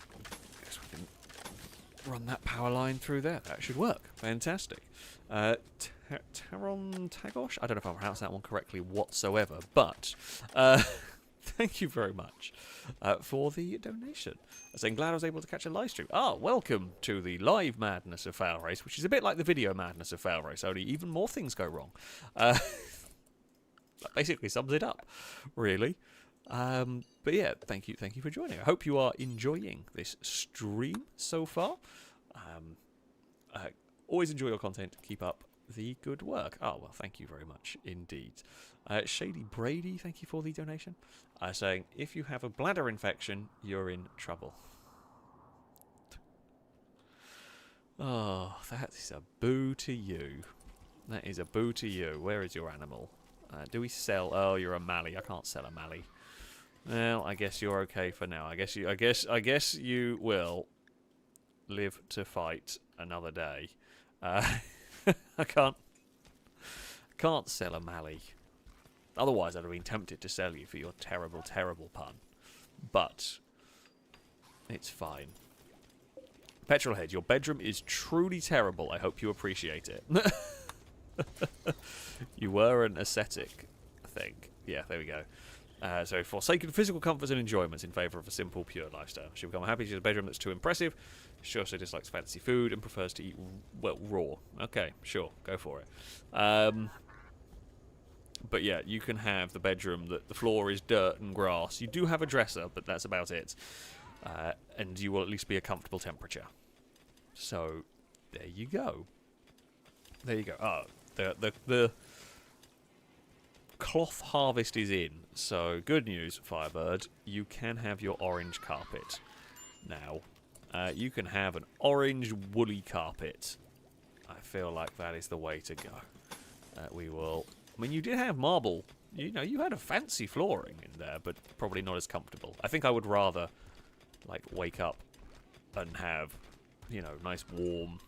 guess we can run that power line through there. That should work. Fantastic. Taron Tagosh? I don't know if I pronounced that one correctly whatsoever, but thank you very much for the donation. I'm glad I was able to catch a live stream. Welcome to the live madness of FailRace, which is a bit like the video madness of FailRace, only even more things go wrong. That basically sums it up, really. But yeah, thank you for joining. I hope you are enjoying this stream so far. Always enjoy your content. Keep up the good work. Well, thank you very much indeed. Shady Brady, thank you for the donation. Saying, if you have a bladder infection, you're in trouble. Oh, that is a boo to you. That is a boo to you. Where is your animal? Do we sell? Oh, you're a Mally. I can't sell a Mally. Well, I guess you're okay for now. I guess you will live to fight another day. I can't sell a Mally. Otherwise, I'd have been tempted to sell you for your terrible, terrible pun. But it's fine. Petrolhead, your bedroom is truly terrible. I hope you appreciate it. You were an ascetic, I think. Yeah, there we go. So, forsaken physical comforts and enjoyments in favour of a simple, pure lifestyle. She will become happy she has a bedroom that's too impressive. She also dislikes fancy food and prefers to eat, well, raw. Okay, sure, go for it. But yeah, you can have the bedroom that the floor is dirt and grass. You do have a dresser, but that's about it. And you will at least be a comfortable temperature. So, there you go. There you go. The cloth harvest is in. So, good news, Firebird. You can have your orange carpet now. You can have an orange woolly carpet. I feel like that is the way to go. We will... I mean, you did have marble. You know, you had a fancy flooring in there, but probably not as comfortable. I think I would rather, like, wake up and have, you know, nice warm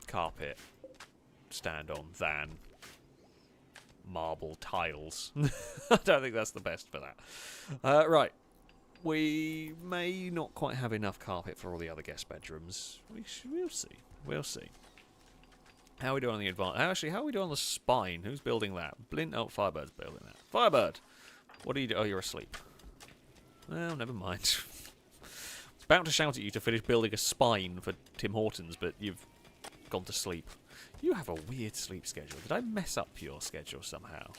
carpet stand on than marble tiles. I don't think that's the best for that. Right. We may not quite have enough carpet for all the other guest bedrooms. We'll see. We'll see. How are we doing on the advance? Actually, how are we doing on the spine? Who's building that? Oh, Firebird's building that. Firebird! What do you do? Oh, you're asleep. Well, never mind. I was about to shout at you to finish building a spine for Tim Hortons, but you've gone to sleep. You have a weird sleep schedule. Did I mess up your schedule somehow?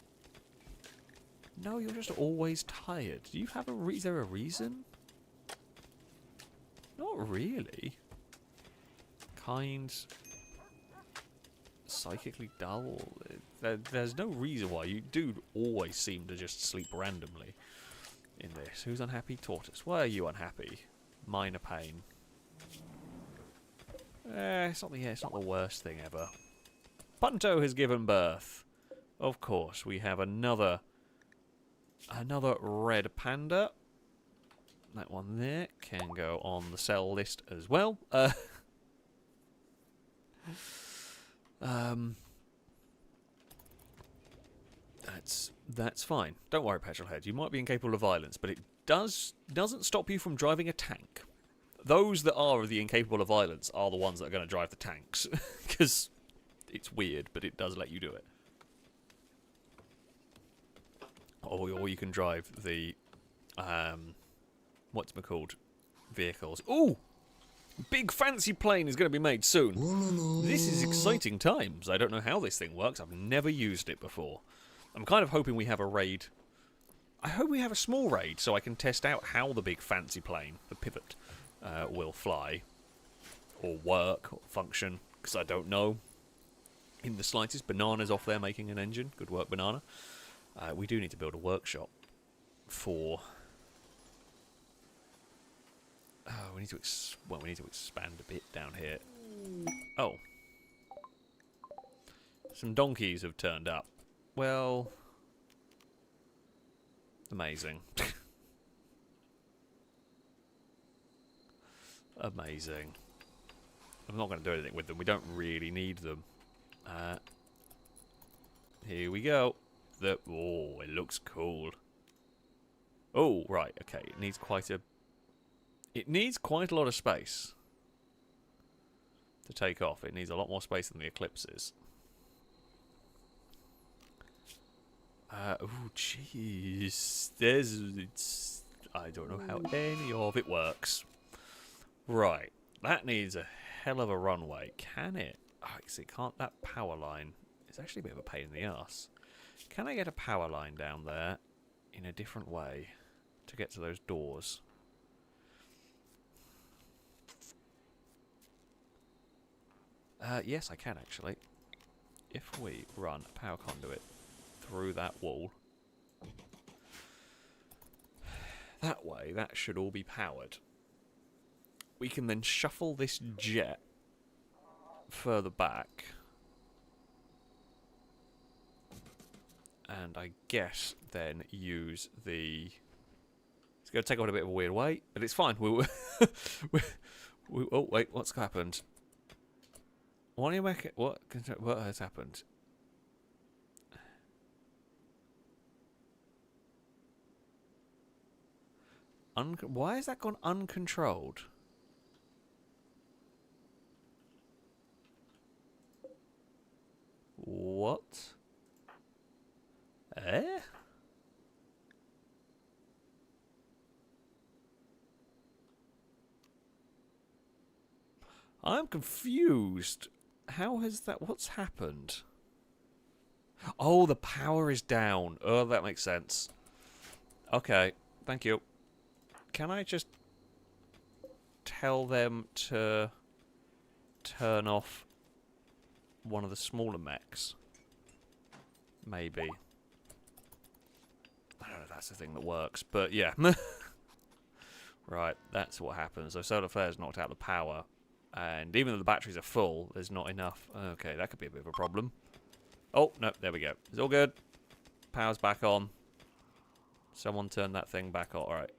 No, you're just always tired. Do you have is there a reason? Not really. Kind... psychically dull. There's no reason why. You do always seem to just sleep randomly in this. Who's unhappy? Tortoise. Why are you unhappy? Minor pain. It's not the worst thing ever. Punto has given birth. Of course, we have another red panda. That one there can go on the sell list as well. That's fine. Don't worry, Petrolhead. You might be incapable of violence, but it doesn't stop you from driving a tank. Those that are the incapable of violence are the ones that are going to drive the tanks, because it's weird, but it does let you do it. Or you can drive the, what's it called? Vehicles. Ooh! Big fancy plane is going to be made soon. This is exciting times. I don't know how this thing works. I've never used it before. I'm kind of hoping we have a raid. I hope we have a small raid so I can test out how the big fancy plane, the pivot, will fly. Or work, or function. Because I don't know. In the slightest. Banana's off there making an engine. Good work, Banana. We do need to build a workshop for... Oh, we need to expand a bit down here. Oh. Some donkeys have turned up. Well... Amazing. Amazing. I'm not going to do anything with them. We don't really need them. Here we go. Oh, it looks cool. Oh, right. Okay. It needs quite a lot of space to take off. It needs a lot more space than the Eclipses. Oh, jeez. I don't know how any of it works. Right. That needs a hell of a runway. Can it? Oh, see, can't that power line... It's actually a bit of a pain in the ass. Can I get a power line down there in a different way to get to those doors? Yes, I can actually. If we run a power conduit through that wall, that way, that should all be powered. We can then shuffle this jet further back. And I guess then use the... It's going to take on a bit of a weird way, but it's fine. Oh, wait, what's happened? What do you make it? What has happened? Why has that gone uncontrolled? What? Eh? I'm confused. How has that... What's happened? Oh, the power is down. Oh, that makes sense. Okay, thank you. Can I just tell them to turn off one of the smaller mechs? Maybe. I don't know if that's the thing that works, but yeah. Right, that's what happens. So solar flare's knocked out the power. And even though the batteries are full, there's not enough. Okay, that could be a bit of a problem. Oh, no, there we go. It's all good. Power's back on. Someone turn that thing back on. Alright.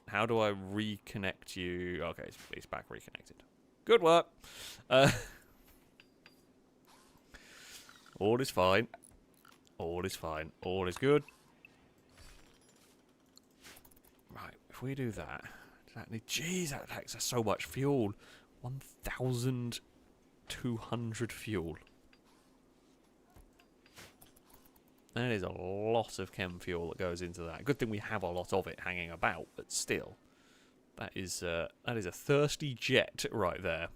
How do I reconnect you? Okay, it's back reconnected. Good work. All is fine. All is fine. All is good. Right, if we do that... Jeez, that takes us so much fuel. 1,200 fuel. That is a lot of chem fuel that goes into that. Good thing we have a lot of it hanging about, but still, that is a thirsty jet right there.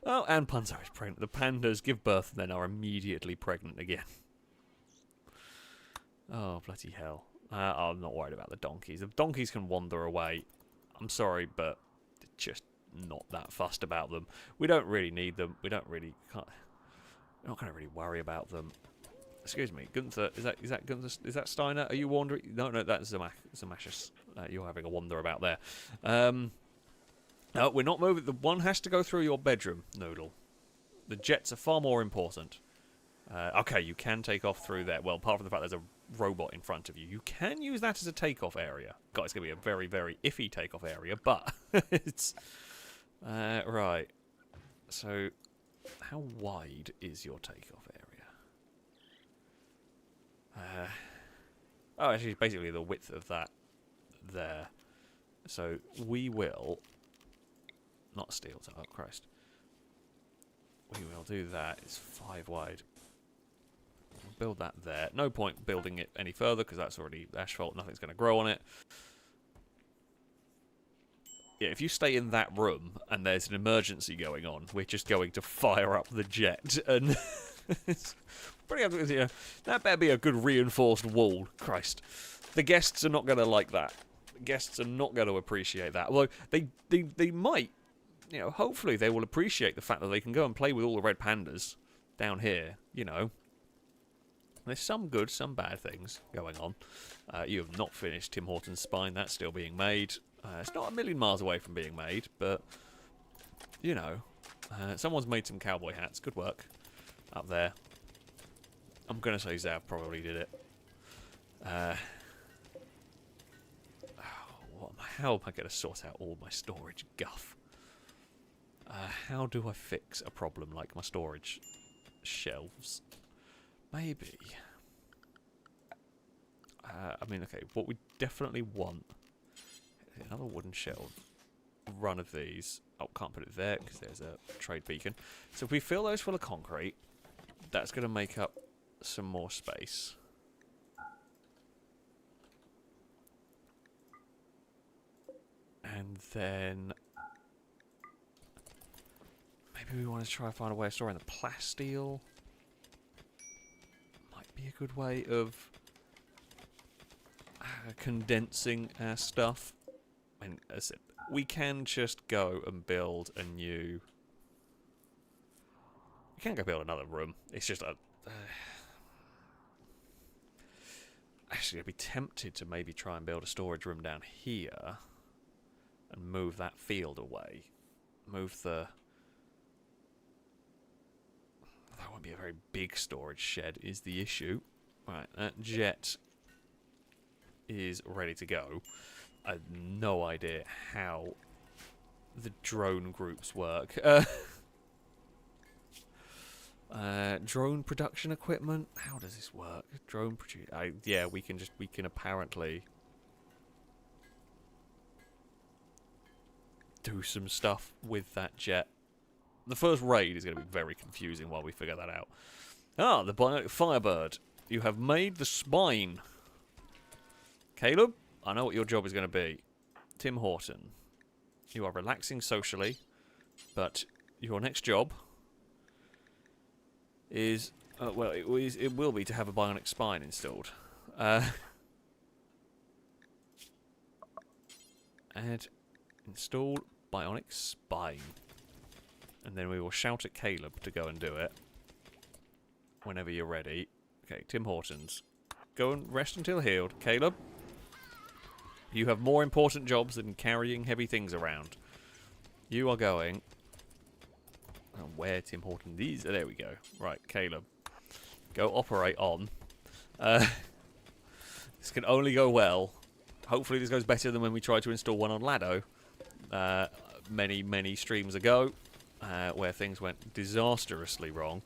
Oh, and Punzo is pregnant. The pandas give birth and then are immediately pregnant again. Oh, bloody hell. I'm not worried about the donkeys. The donkeys can wander away. I'm sorry, but just not that fussed about them. We don't really need them. We don't really... We're not going to really worry about them. Excuse me, Gunther. Is that Gunther? Is that Steiner? Are you wandering? No, that's Zamashus. You're having a wander about there. No, we're not moving. The one has to go through your bedroom, Noodle. The jets are far more important. Okay, you can take off through there. Well, apart from the fact there's a robot in front of you, you can use that as a takeoff area. God, it's going to be a very, very iffy takeoff area, but it's... right. So, how wide is your takeoff area? Oh, actually, it's basically the width of that there. So, we will... Not steel, oh Christ. We will do that. It's 5 wide. build that there. No point building it any further because that's already asphalt. Nothing's going to grow on it. Yeah, if you stay in that room and there's an emergency going on, we're just going to fire up the jet. And it's pretty, you know, that better be a good reinforced wall. Christ. The guests are not going to like that. The guests are not going to appreciate that. Although they might, you know, hopefully they will appreciate the fact that they can go and play with all the red pandas down here, you know. There's some good, some bad things going on. You have not finished Tim Horton's spine. That's still being made. It's not a million miles away from being made, but, you know, someone's made some cowboy hats. Good work up there. I'm going to say Zav probably did it. How am I going to sort out all my storage guff? How do I fix a problem like my storage shelves? Maybe. I mean, okay, what we definitely want is another wooden shelf. Run of these. Oh, can't put it there because there's a trade beacon. So if we fill those full of concrete, that's going to make up some more space. And then maybe we want to try and find a way of storing the plasteel. Might be a good way of condensing our stuff. I mean, as I said, we can just go and build a new... We can't go build another room. It's just a... Actually, I'd be tempted to maybe try and build a storage room down here and move that field away. Move the... That won't be a very big storage shed, is the issue. Right, that jet is ready to go. I have no idea how the drone groups work. Drone production equipment? How does this work? Drone produce... yeah, we can apparently do some stuff with that jet. The first raid is going to be very confusing while we figure that out. Ah, the Bionic Firebird. You have made the spine. Caleb, I know what your job is going to be. Tim Horton. You are relaxing socially, but your next job is... well, it will be to have a bionic spine installed. Add, install bionic spine. And then we will shout at Caleb to go and do it. Whenever you're ready. Okay, Tim Hortons. Go and rest until healed. Caleb, you have more important jobs than carrying heavy things around. You are going... where Tim Horton? These... there we go. Right, Caleb. Go operate on. This can only go well. Hopefully this goes better than when we tried to install one on Lado. Many streams ago. Where things went disastrously wrong.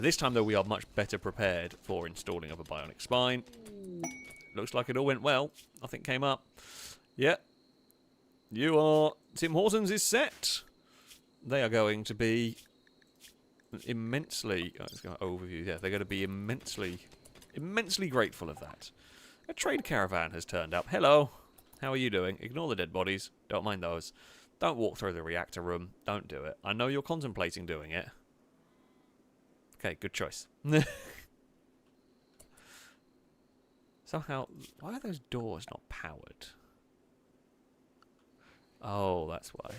This time, though, we are much better prepared for installing of a bionic spine. Looks like it all went well. Nothing came up. Yeah. You are... Tim Hortons is set. They are going to be immensely... Oh, let's go overview. Yeah, they're going to be immensely grateful of that. A trade caravan has turned up. Hello. How are you doing? Ignore the dead bodies. Don't mind those. Don't walk through the reactor room. Don't do it. I know you're contemplating doing it. Okay, good choice. Somehow, why are those doors not powered? Oh, that's why.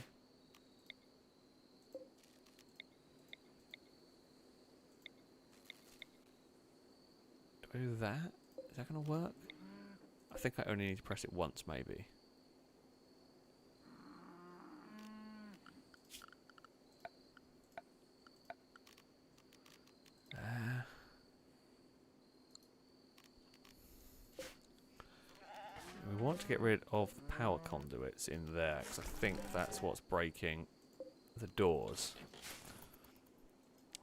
Do I do that? Is that going to work? I think I only need to press it once, maybe. We want to get rid of the power conduits in there, because I think that's what's breaking the doors.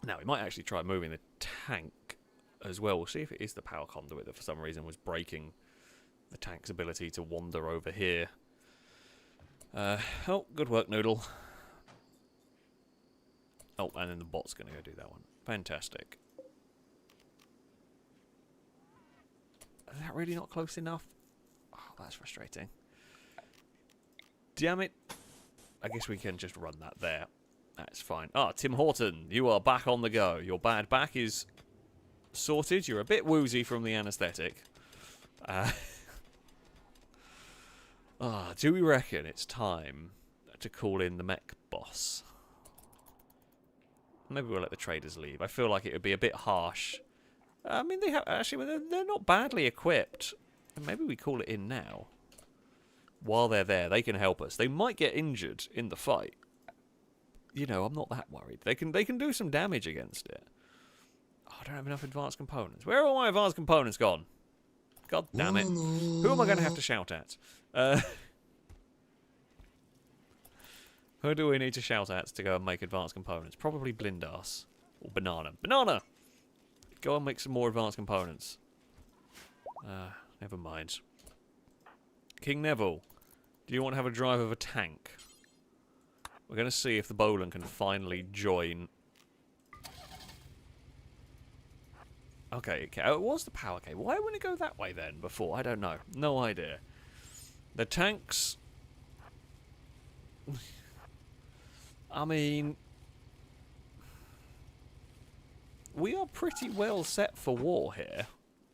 Now, we might actually try moving the tank as well. We'll see if it is the power conduit that for some reason was breaking the tank's ability to wander over here. Oh, good work, Noodle. Oh, and then the bot's going to go do that one. Fantastic. Is that really not close enough? Oh, that's frustrating. Damn it. I guess we can just run that there. That's fine. Ah, Tim Horton, you are back on the go. Your bad back is sorted. You're a bit woozy from the anaesthetic. Do we reckon it's time to call in the mech boss? Maybe we'll let the traders leave. I feel like it would be a bit harsh. I mean, they have actually, they're not badly equipped. Maybe we call it in now. While they're there, they can help us. They might get injured in the fight. You know, I'm not that worried. They can do some damage against it. Oh, I don't have enough advanced components. Where are all my advanced components gone? God damn it. Who am I going to have to shout at? Who do we need to shout at to go and make advanced components? Probably Blindass. Or Banana. Banana! Go and make some more advanced components. Never mind. King Neville, do you want to have a drive of a tank? We're going to see if the Bolan can finally join. Okay, it was the power cable. Why wouldn't it go that way then before? I don't know. No idea. The tanks... I mean... We are pretty well set for war here.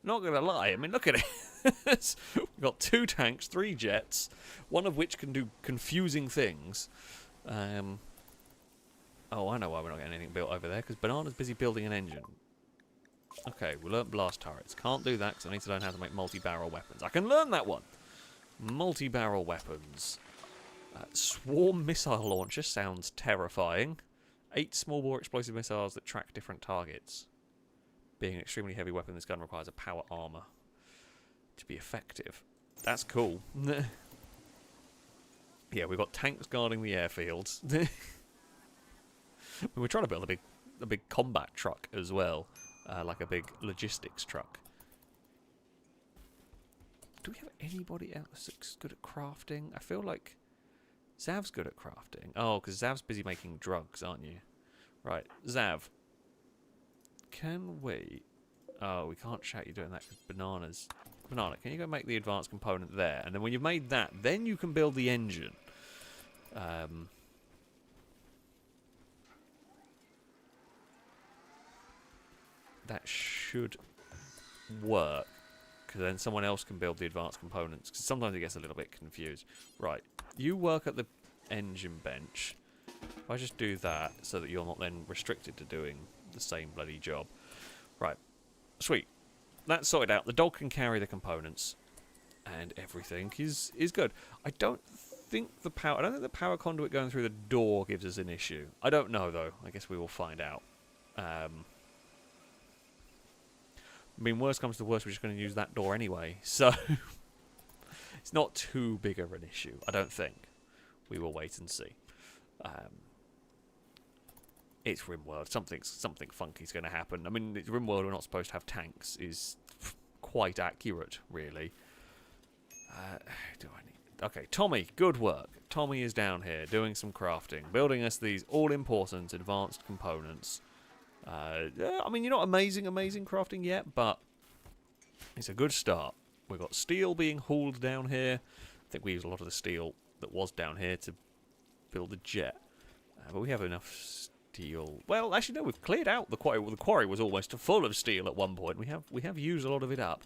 Not going to lie. I mean, look at it. We've got 2 tanks, 3 jets, one of which can do confusing things. Oh, I know why we're not getting anything built over there, because Banana's busy building an engine. Okay, we learnt blast turrets. Can't do that because I need to learn how to make multi-barrel weapons. I can learn that one! Multi-barrel weapons. Swarm missile launcher sounds terrifying. 8 small-bore explosive missiles that track different targets. Being an extremely heavy weapon, this gun requires a power armor to be effective. That's cool. Yeah, we've got tanks guarding the airfields. We're trying to build a big combat truck as well, like a big logistics truck. Do we have anybody else that's good at crafting? I feel like Zav's good at crafting. Oh, because Zav's busy making drugs, aren't you? Right, Zav. Can we... Oh, we can't shout you doing that because Bananas... Banana, can you go make the advanced component there? And then when you've made that, then you can build the engine. That should work. Because then someone else can build the advanced components. Because sometimes it gets a little bit confused. Right, you work at the engine bench. If I just do that so that you're not then restricted to doing the same bloody job. Right, sweet. That's sorted out. The dog can carry the components. And everything is good. I don't think the power conduit going through the door gives us an issue. I don't know though. I guess we will find out. I mean, worst comes to worst, we're just going to use that door anyway. So, it's not too big of an issue, I don't think. We will wait and see. It's Rimworld. Something funky's going to happen. I mean, it's Rimworld, we're not supposed to have tanks, is quite accurate, really. Do I need... Okay, Tommy, good work. Tommy is down here doing some crafting, building us these all-important advanced components. I mean, you're not amazing crafting yet, but it's a good start. We've got steel being hauled down here. I think we used a lot of the steel that was down here to build the jet. But we have enough steel. Well, actually, no, we've cleared out the quarry. The quarry was almost full of steel at one point. We have used a lot of it up.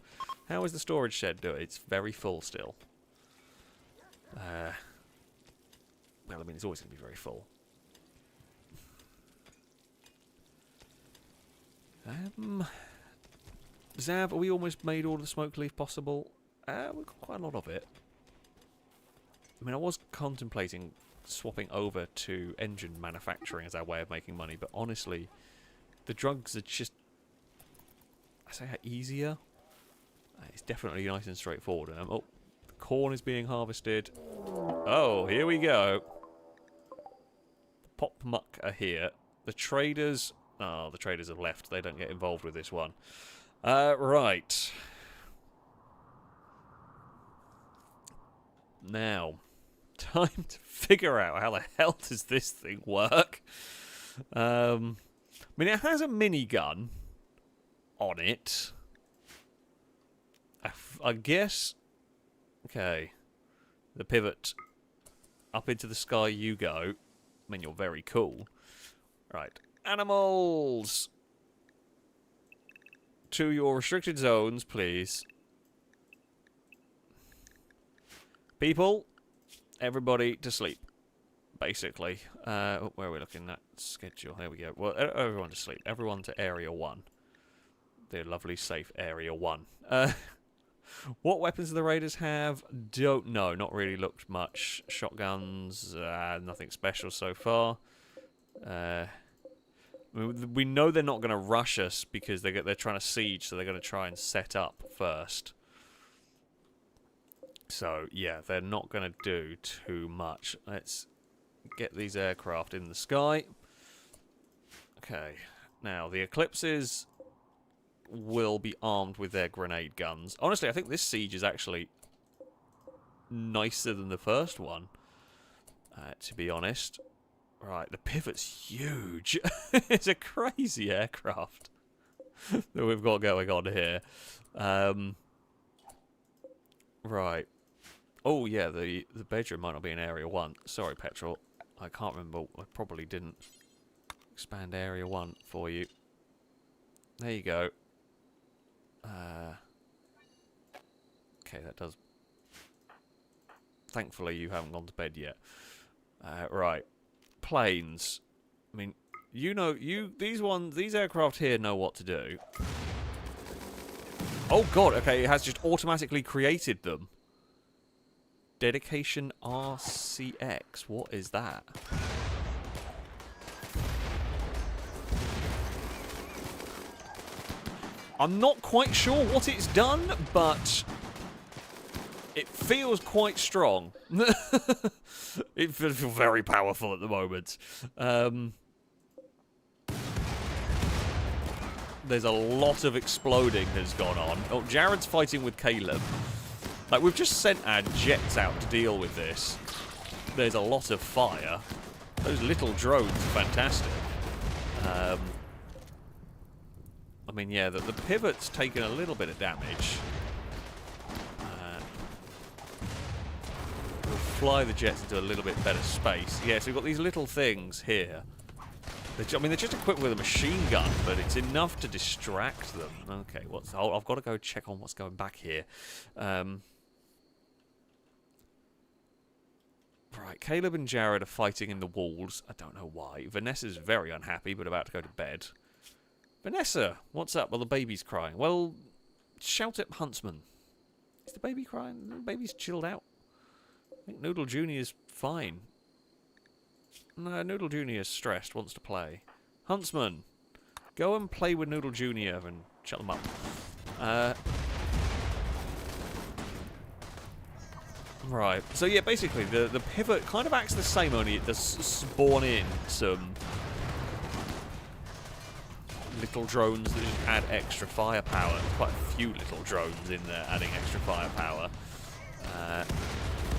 How is the storage shed doing? It's very full still. Well, I mean, it's always going to be very full. Zav, we almost made all the smoke leaf possible. We've got quite a lot of it. I mean, I was contemplating swapping over to engine manufacturing as our way of making money, but honestly, the drugs are just... I say easier. It's definitely nice and straightforward. Oh, the corn is being harvested. Oh, here we go. The pop muck are here. The traders... Oh, the traders have left. They don't get involved with this one. Right. Now, time to figure out how the hell does this thing work. I mean, it has a minigun on it. I guess... Okay. The pivot. Up into the sky you go. I mean, you're very cool. Right. Animals! To your restricted zones, please. People, everybody to sleep. Basically. Where are we looking at? Schedule. There we go. Well, everyone to sleep. Everyone to Area 1. The lovely, safe Area 1. What weapons do the raiders have? Don't know. Not really looked much. Shotguns. Nothing special so far. We know they're not going to rush us because they're trying to siege, so they're going to try and set up first. So, yeah, they're not going to do too much. Let's get these aircraft in the sky. Okay. Now, the Eclipses will be armed with their grenade guns. Honestly, I think this siege is actually nicer than the first one, to be honest. Right, the pivot's huge. It's a crazy aircraft that we've got going on here. Right. Oh, yeah, the bedroom might not be in Area 1. Sorry, Petrol. I can't remember. I probably didn't expand Area 1 for you. There you go. Okay, that does... Thankfully, you haven't gone to bed yet. Right. Planes. I mean, you know, these aircraft here know what to do. Oh, God, okay, it has just automatically created them. Dedication RCX. What is that? I'm not quite sure what it's done, but it feels quite strong. It feels very powerful at the moment. There's a lot of exploding has gone on. Oh, Jared's fighting with Caleb. Like, we've just sent our jets out to deal with this. There's a lot of fire. Those little drones are fantastic. I mean, yeah, the pivot's taken a little bit of damage. We'll fly the jets into a little bit better space. Yeah, so we've got these little things here. I mean, they're just equipped with a machine gun, but it's enough to distract them. Okay, I've got to go check on what's going back here. Right, Caleb and Jared are fighting in the walls. I don't know why. Vanessa's very unhappy, but about to go to bed. Vanessa, what's up? Well, the baby's crying. Well, shout at Huntsman. Is the baby crying? The baby's chilled out. I think Noodle Jr.'s fine. No, Noodle Jr. is stressed, wants to play. Huntsman, go and play with Noodle Jr. and shut them up. Right, so yeah, basically, the pivot kind of acts the same, only it does spawn in some little drones that just add extra firepower. There's quite a few little drones in there adding extra firepower.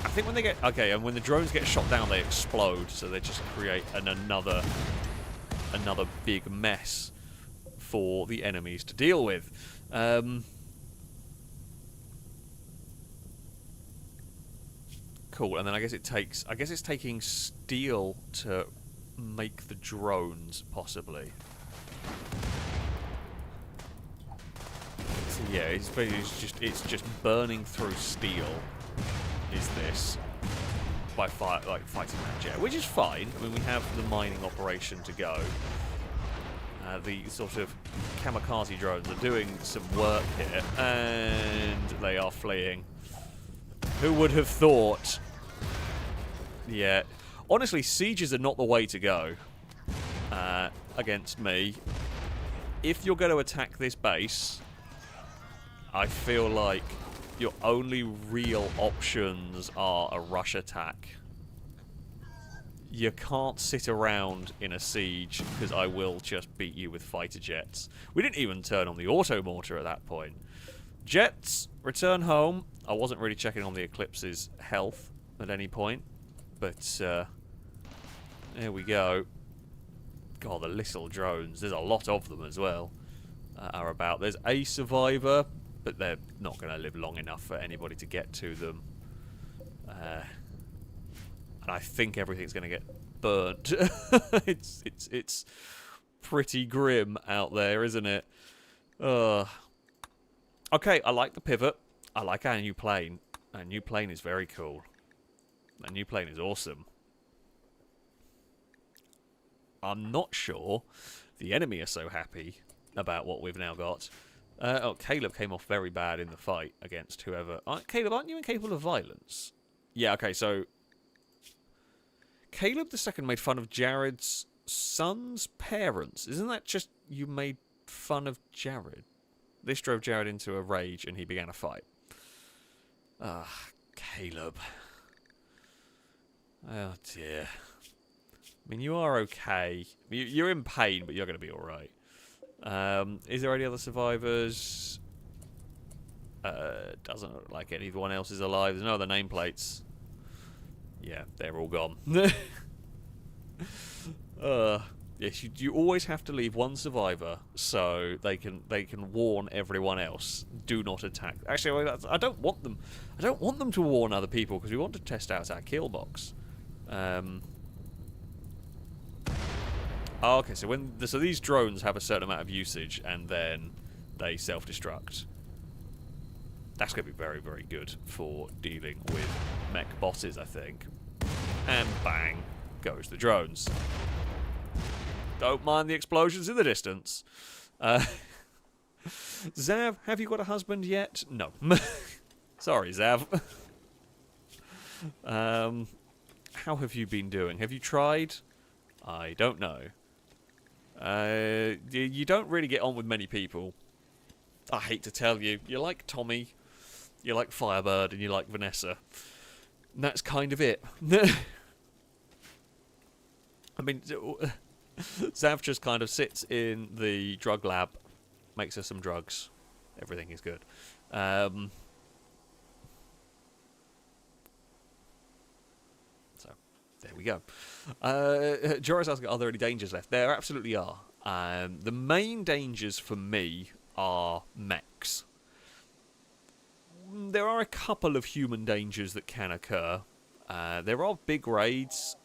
I think when they get... Okay, and when the drones get shot down, they explode, so they just create another big mess for the enemies to deal with. Cool, and then I guess it's taking steel to make the drones, possibly. So yeah, it's just burning through steel. Is this by fighting that jet, which is fine. I mean, we have the mining operation to go. The sort of kamikaze drones are doing some work here, and they are fleeing. Who would have thought? Yeah, honestly, sieges are not the way to go against me. If you're going to attack this base, I feel like your only real options are a rush attack. You can't sit around in a siege, because I will just beat you with fighter jets. We didn't even turn on the auto-mortar at that point. Jets, return home. I wasn't really checking on the Eclipse's health at any point, but there we go. God, the little drones, there's a lot of them as well, are about. There's a survivor, but they're not going to live long enough for anybody to get to them. And I think everything's going to get burnt. It's pretty grim out there, isn't it? Okay, I like the pivot. I like our new plane. Our new plane is very cool. Our new plane is awesome. I'm not sure the enemy are so happy about what we've now got. Oh, Caleb came off very bad in the fight against whoever. Caleb, aren't you incapable of violence? Yeah, okay, so Caleb II made fun of Jared's son's parents. Isn't that just you made fun of Jared? This drove Jared into a rage and he began a fight. Caleb. Oh, dear. I mean, you are okay. You're in pain, but you're going to be alright. Is there any other survivors? Doesn't look like anyone else is alive. There's no other nameplates. Yeah, they're all gone. Yes, you always have to leave one survivor so they can warn everyone else. Do not attack. Actually, I don't want them. I don't want them to warn other people because we want to test out our kill box. Oh, okay, so these drones have a certain amount of usage and then they self-destruct. That's going to be very, very good for dealing with mech bosses, I think. And bang, goes the drones. Don't mind the explosions in the distance. Zav, have you got a husband yet? No. Sorry, Zav. How have you been doing? Have you tried? I don't know. You don't really get on with many people. I hate to tell you. You like Tommy, you like Firebird, and you like Vanessa. And that's kind of it. I mean, Zav just kind of sits in the drug lab, makes us some drugs. Everything is good. So, there we go. Joris asking, are there any dangers left? There absolutely are. The main dangers for me are mechs. There are a couple of human dangers that can occur. There are big raids.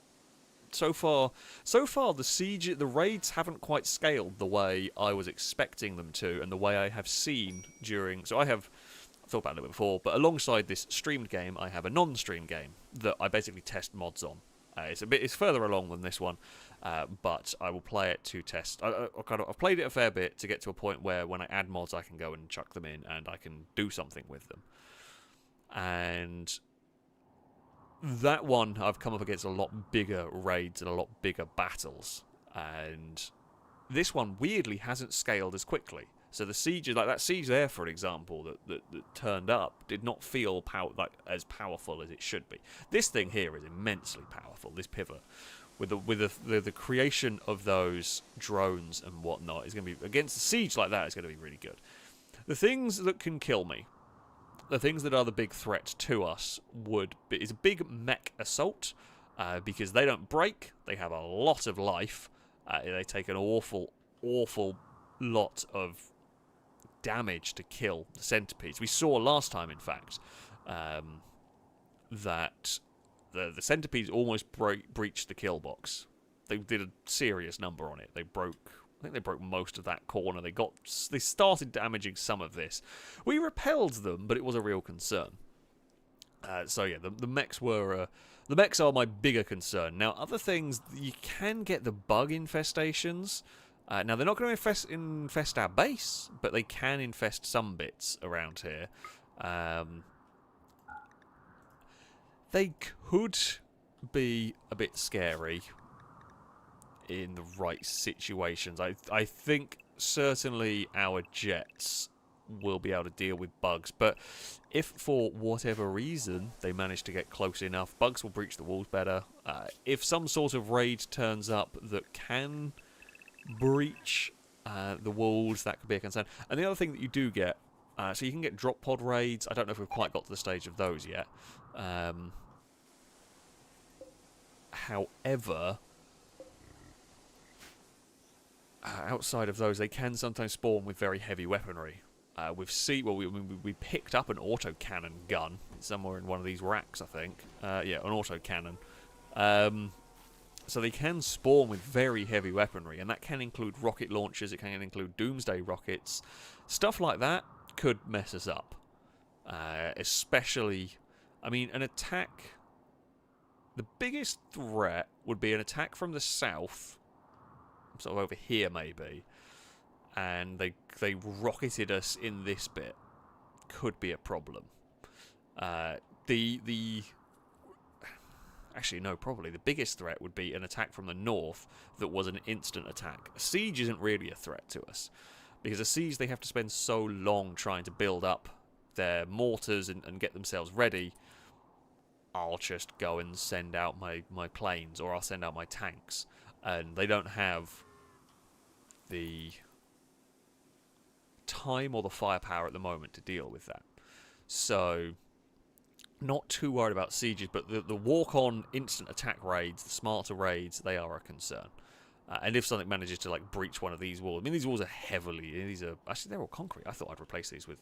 So far, the raids haven't quite scaled the way I was expecting them to, and the way I have seen during. So I've thought about it a little bit before, but alongside this streamed game, I have a non-stream game that I basically test mods on. It's further along than this one, but I will play it to test. I've played it a fair bit to get to a point where when I add mods, I can go and chuck them in and I can do something with them. And that one, I've come up against a lot bigger raids and a lot bigger battles. And this one, weirdly, hasn't scaled as quickly. So the sieges, like that siege there, for example, that turned up, did not feel as powerful as it should be. This thing here is immensely powerful, this pivot. With the creation of those drones and whatnot, is going to be, against a siege like that, is going to be really good. The things that can kill me, the things that are the big threat to us is a big mech assault, because they don't break, they have a lot of life, they take an awful lot of damage to kill the centipedes. We saw last time, in fact, that the centipedes almost breached the kill box. They did a serious number on it. I think they broke most of that corner. They started damaging some of this. We repelled them, but it was a real concern. So yeah, the mechs were the mechs are my bigger concern. Now, other things, you can get the bug infestations. Now they're not going to infest our base, but they can infest some bits around here. They could be a bit scary in the right situations. I think certainly our jets will be able to deal with bugs, but if for whatever reason they manage to get close enough, bugs will breach the walls better. If some sort of raid turns up that can breach the walls, that could be a concern. And the other thing that you do get, so you can get drop pod raids. I don't know if we've quite got to the stage of those yet. However, outside of those, they can sometimes spawn with very heavy weaponry. We picked up an autocannon gun somewhere in one of these racks, I think. Yeah, an autocannon. So they can spawn with very heavy weaponry, and that can include rocket launchers, it can include doomsday rockets. Stuff like that could mess us up. Especially, I mean, an attack... The biggest threat would be an attack from the south, sort of over here maybe, and they rocketed us in this bit. Could be a problem. Actually, no, probably the biggest threat would be an attack from the north that was an instant attack. A siege isn't really a threat to us, because a siege, they have to spend so long trying to build up their mortars and get themselves ready. I'll just go and send out my planes, or I'll send out my tanks, and they don't have the time or the firepower at the moment to deal with that. So, not too worried about sieges, but the walk-on instant attack raids, the smarter raids, they are a concern. And if something manages to like breach one of these walls, I mean, these walls are actually they're all concrete. I thought I'd replace these with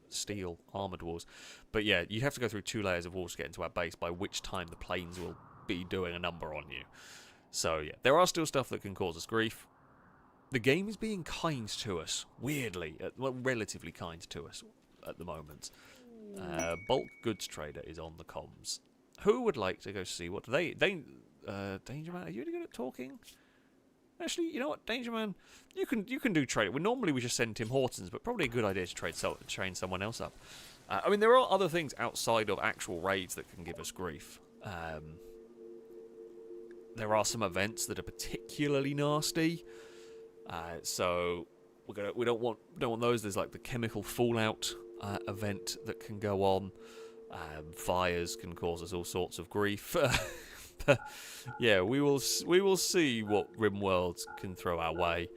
steel armoured walls. But yeah, you have to go through 2 layers of walls to get into our base, by which time the planes will be doing a number on you. So yeah, there are still stuff that can cause us grief. The game is being kind to us, weirdly, well, relatively kind to us at the moment. Bulk goods trader is on the comms. Who would like to go see what Danger Man, are you really good at talking? Actually, you know what, Danger Man, you can do trade. Normally we just send Tim Hortons, but probably a good idea to train someone else up. I mean, there are other things outside of actual raids that can give us grief. There are some events that are particularly nasty. So we don't want those. There's like the chemical fallout event that can go on. Fires can cause us all sorts of grief. But yeah, we will see what Rimworld can throw our way.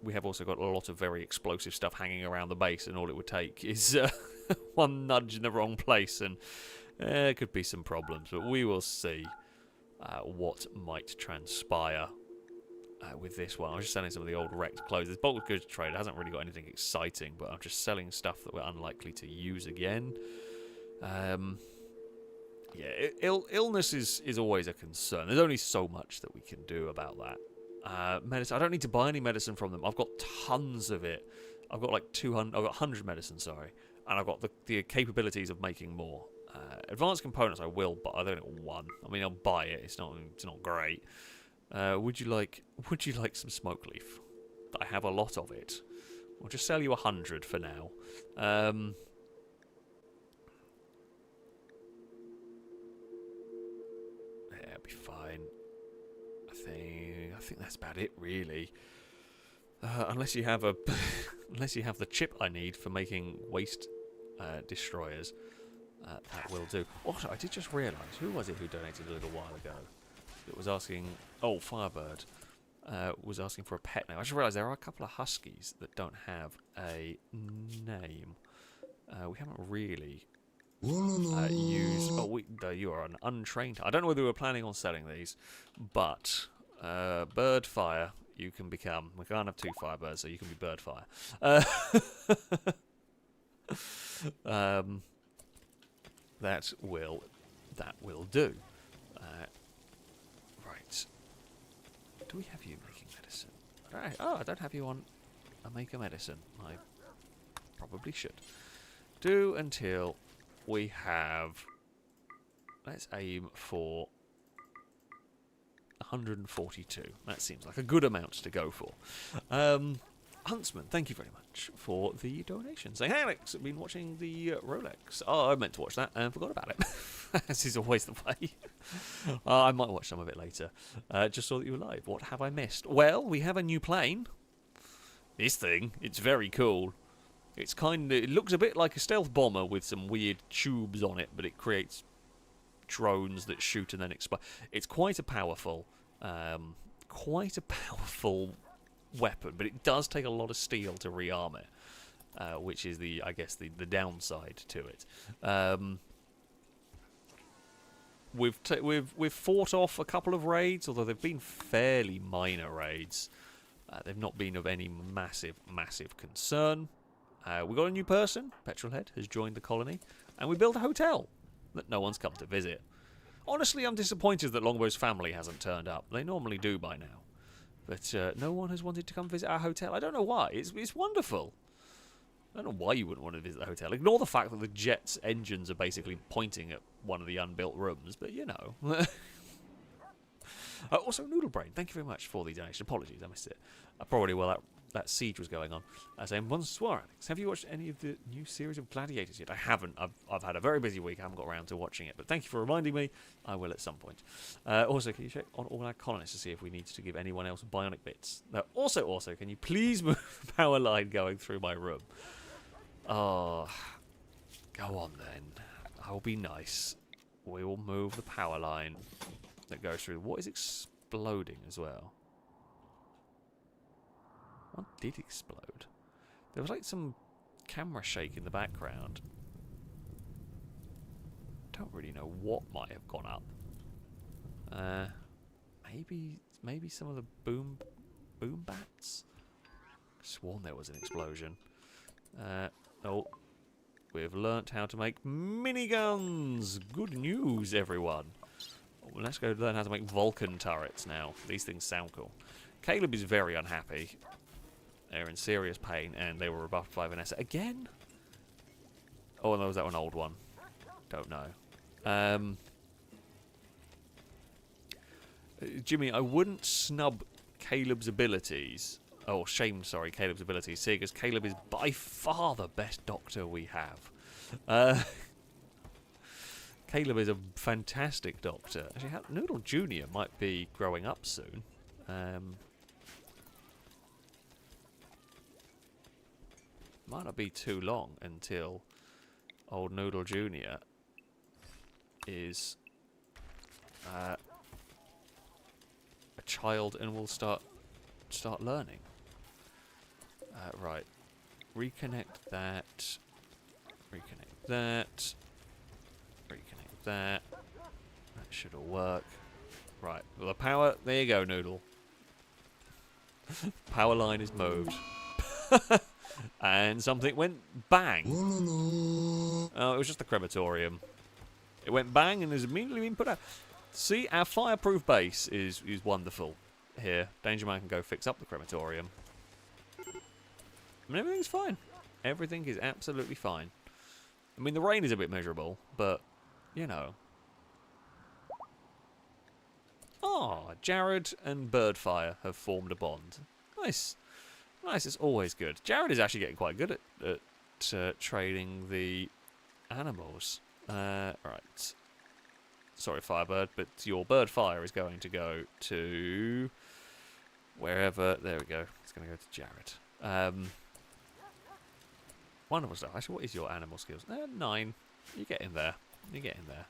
We have also got a lot of very explosive stuff hanging around the base, and all it would take is one nudge in the wrong place, and there could be some problems. But we will see what might transpire with this one. I'm just selling some of the old wrecked clothes. This bulk goods trade hasn't really got anything exciting, but I'm just selling stuff that we're unlikely to use again. Yeah, illness is always a concern. There's only so much that we can do about that. Medicine. I don't need to buy any medicine from them. I've got tons of it. I've got like 200. I've got 100 medicine, sorry, and I've got the capabilities of making more. Advanced components, I will, but I've only got 1. I mean, I'll buy it. It's not great. Would you like some smoke leaf? I have a lot of it. I'll just sell you 100 for now. That'll be fine. I think that's about it, really. Unless you have the chip I need for making waste destroyers, that will do. Also, I did just realise, who was it who donated a little while ago? That was asking. Oh, Firebird was asking for a pet name. I just realised there are a couple of huskies that don't have a name. We haven't really used. Oh, you are an untrained. I don't know whether we were planning on selling these, but Bird Fire you can become. We can't have 2 Firebirds, so you can be Bird Fire. That will do. Right. Do we have you making medicine? I don't have you on a make a medicine. I probably should. Do until we have. Let's aim for 142. That seems like a good amount to go for. Huntsman, thank you very much for the donation. Saying, hey Alex, I've been watching the Rolex. Oh, I meant to watch that and forgot about it. As is always the way. I might watch some of it later. Just saw that you were live. What have I missed? Well, we have a new plane. This thing, it's very cool. It looks a bit like a stealth bomber with some weird tubes on it, but it creates drones that shoot and then explode. It's quite a powerful weapon, but it does take a lot of steel to rearm it, which is the downside to it. We've fought off a couple of raids, although they've been fairly minor raids. They've not been of any massive concern. We got a new person. Petrolhead has joined the colony. And we built a hotel that no one's come to visit. Honestly, I'm disappointed that Longbow's family hasn't turned up. They normally do by now. But no one has wanted to come visit our hotel. I don't know why. It's wonderful. I don't know why you wouldn't want to visit the hotel. Ignore the fact that the jet's engines are basically pointing at one of the unbuilt rooms. But, you know. Also, Noodlebrain, thank you very much for the donation. Apologies, I missed it. Probably while that siege was going on. Saying, bonsoir, Alex. Have you watched any of the new series of Gladiators yet? I haven't. I've had a very busy week. I haven't got around to watching it. But thank you for reminding me. I will at some point. Also, can you check on all our colonists to see if we need to give anyone else bionic bits? Also, can you please move the power line going through my room? Oh, go on then. I'll be nice. We will move the power line that goes through. What is exploding as well? What did explode? There was like some camera shake in the background. Don't really know what might have gone up. Maybe some of the boom bats. Sworn there was an explosion. Oh, we've learnt how to make miniguns. Good news, everyone. Well, let's go learn how to make Vulcan turrets now. These things sound cool. Caleb is very unhappy. They're in serious pain, and they were rebuffed by Vanessa again. Oh, no, was that an old one? Don't know. Jimmy, I wouldn't snub Caleb's abilities. Oh, sorry, Caleb's abilities, seeing as Caleb is by far the best doctor we have. Caleb is a fantastic doctor. Actually, Noodle Jr. might be growing up soon. Might not be too long until old Noodle Jr. is a child and will start learning. Right. Reconnect that. Reconnect that. Reconnect that. That should all work. Right. Well, the power... There you go, Noodle. Power line is moved. And something went bang. Oh, it was just the crematorium. It went bang and has immediately been put out. See, our fireproof base is wonderful here. Danger Man can go fix up the crematorium. I mean, everything's fine. Everything is absolutely fine. I mean, the rain is a bit miserable, but, you know. Ah, Jared and Birdfire have formed a bond. Nice. Nice, it's always good. Jared is actually getting quite good at trading the animals. Right. Sorry, Firebird, but your Birdfire is going to go to wherever. There we go. It's going to go to Jared. Wonderful stuff. Actually, what is your animal skills? 9. You're getting there. You're getting there.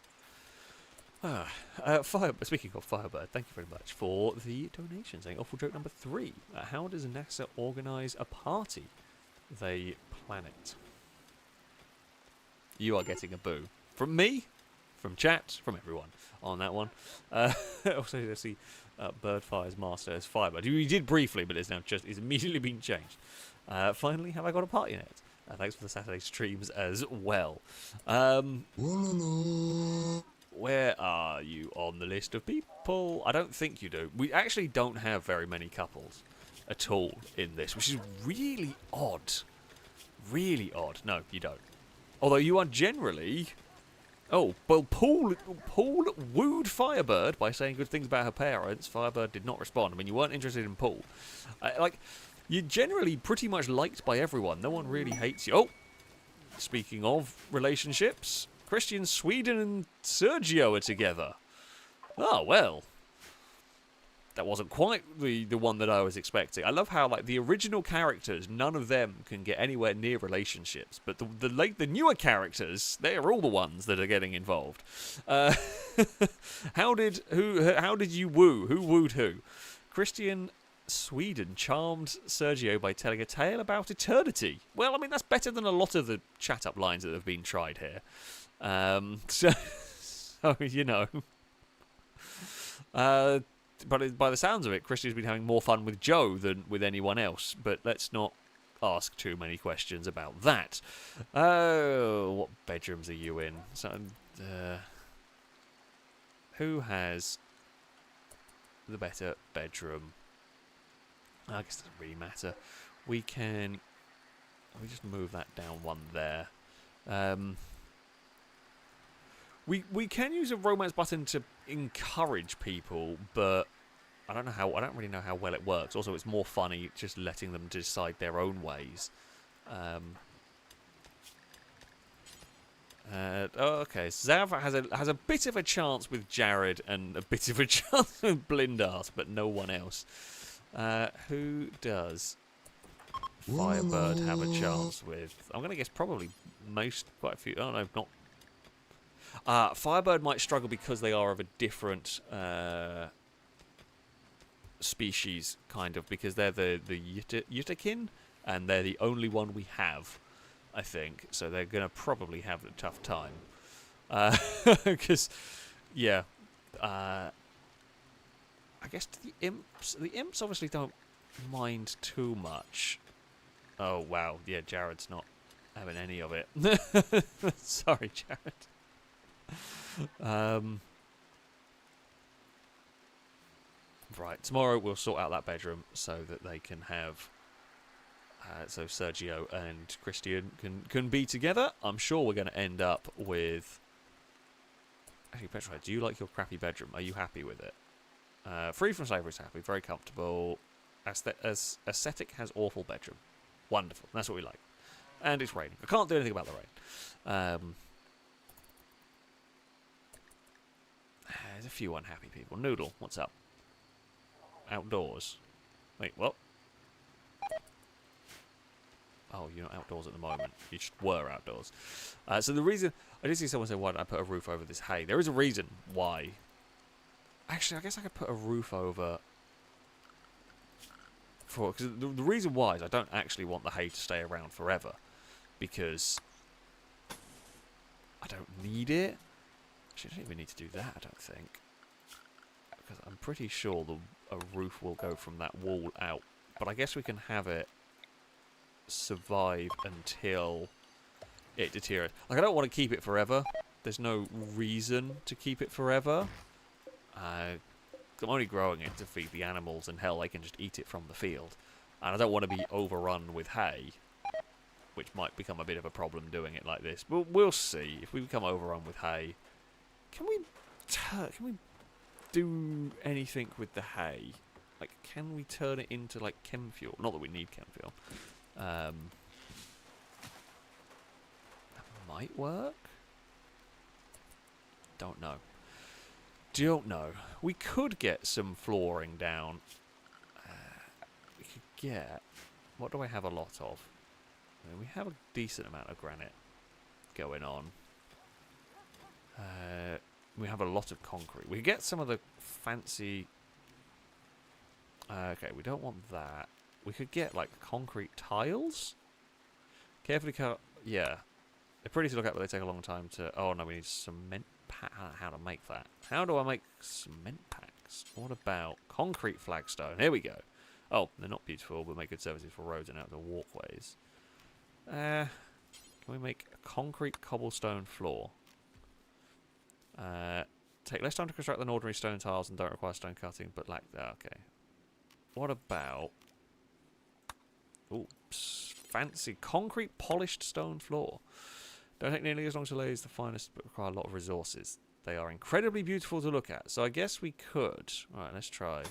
Speaking of Firebird, thank you very much for the donation. Saying awful joke number 3. How does NASA organise a party? They plan it. You are getting a boo. From me, from chat, from everyone on that one. Also, let's see Birdfire's master as Firebird. We did briefly, but it's immediately been changed. Finally, have I got a party in it? Thanks for the Saturday streams as well. Where are you on the list of people? I don't think you do. We actually don't have very many couples at all in this, which is really odd. Really odd. No, you don't. Although you are generally... Oh, well, Paul wooed Firebird by saying good things about her parents. Firebird did not respond. I mean, you weren't interested in Paul. You're generally pretty much liked by everyone. No one really hates you. Oh, speaking of relationships... Christian, Sweden, and Sergio are together. Oh, well. That wasn't quite the one that I was expecting. I love how, like, the original characters, none of them can get anywhere near relationships. But the newer characters, they are all the ones that are getting involved. How did you woo? Who wooed who? Christian, Sweden charmed Sergio by telling a tale about eternity. Well, I mean, that's better than a lot of the chat-up lines that have been tried here. So you know. but by the sounds of it, Christy's been having more fun with Joe than with anyone else. But let's not ask too many questions about that. Oh, what bedrooms are you in? So, who has the better bedroom? I guess it doesn't really matter. We just move that down one there. We can use a romance button to encourage people, but I don't really know how well it works. Also, it's more funny just letting them decide their own ways. Okay, Zav has a bit of a chance with Jared and a bit of a chance with Blindarth, but no one else. Who does Firebird have a chance with? I'm going to guess probably quite a few. Oh no, not. Firebird might struggle because they are of a different species, kind of, because they're the Yutakin, and they're the only one we have, I think. So they're going to probably have a tough time. Because, yeah. I guess the imps obviously don't mind too much. Oh, wow. Yeah, Jared's not having any of it. Sorry, Jared. Right, tomorrow we'll sort out that bedroom so that they can have... so Sergio and Christian can be together. I'm sure we're going to end up with... Actually, Petra, do you like your crappy bedroom? Are you happy with it? Free from slavery is happy, very comfortable. Aesthetic has awful bedroom. Wonderful, that's what we like. And it's raining. I can't do anything about the rain. There's a few unhappy people. Noodle, what's up? Outdoors. Wait, what? Oh, you're not outdoors at the moment. You just were outdoors. So the reason... I did see someone say, why don't I put a roof over this hay? There is a reason why. Actually, I guess I could put a roof over... Because the reason why is I don't actually want the hay to stay around forever. Because... I don't need it. Actually, I don't even need to do that, I don't think. Because I'm pretty sure a roof will go from that wall out. But I guess we can have it survive until it deteriorates. Like, I don't want to keep it forever. There's no reason to keep it forever. I'm only growing it to feed the animals, and hell, they can just eat it from the field. And I don't want to be overrun with hay, which might become a bit of a problem doing it like this. But we'll see. If we become overrun with hay, can we do anything with the hay? Like, can we turn it into, like, chem fuel? Not that we need chem fuel. That might work? Don't know. Don't know. We could get some flooring down. We could get... What do I have a lot of? I mean, we have a decent amount of granite going on. We have a lot of concrete. We could get some of the fancy... okay, we don't want that. We could get, like, concrete tiles? Carefully cut... Yeah. They're pretty to look at, but they take a long time to... Oh, no, we need cement pack. How to make that? How do I make cement packs? What about concrete flagstone? Here we go. Oh, they're not beautiful, but make good services for roads and outdoor walkways. Can we make a concrete cobblestone floor? Take less time to construct than ordinary stone tiles and don't require stone cutting, but like that. Okay. What about... Oops. Fancy concrete polished stone floor. Don't take nearly as long to lay as the finest, but require a lot of resources. They are incredibly beautiful to look at. So I guess we could. Alright, let's try.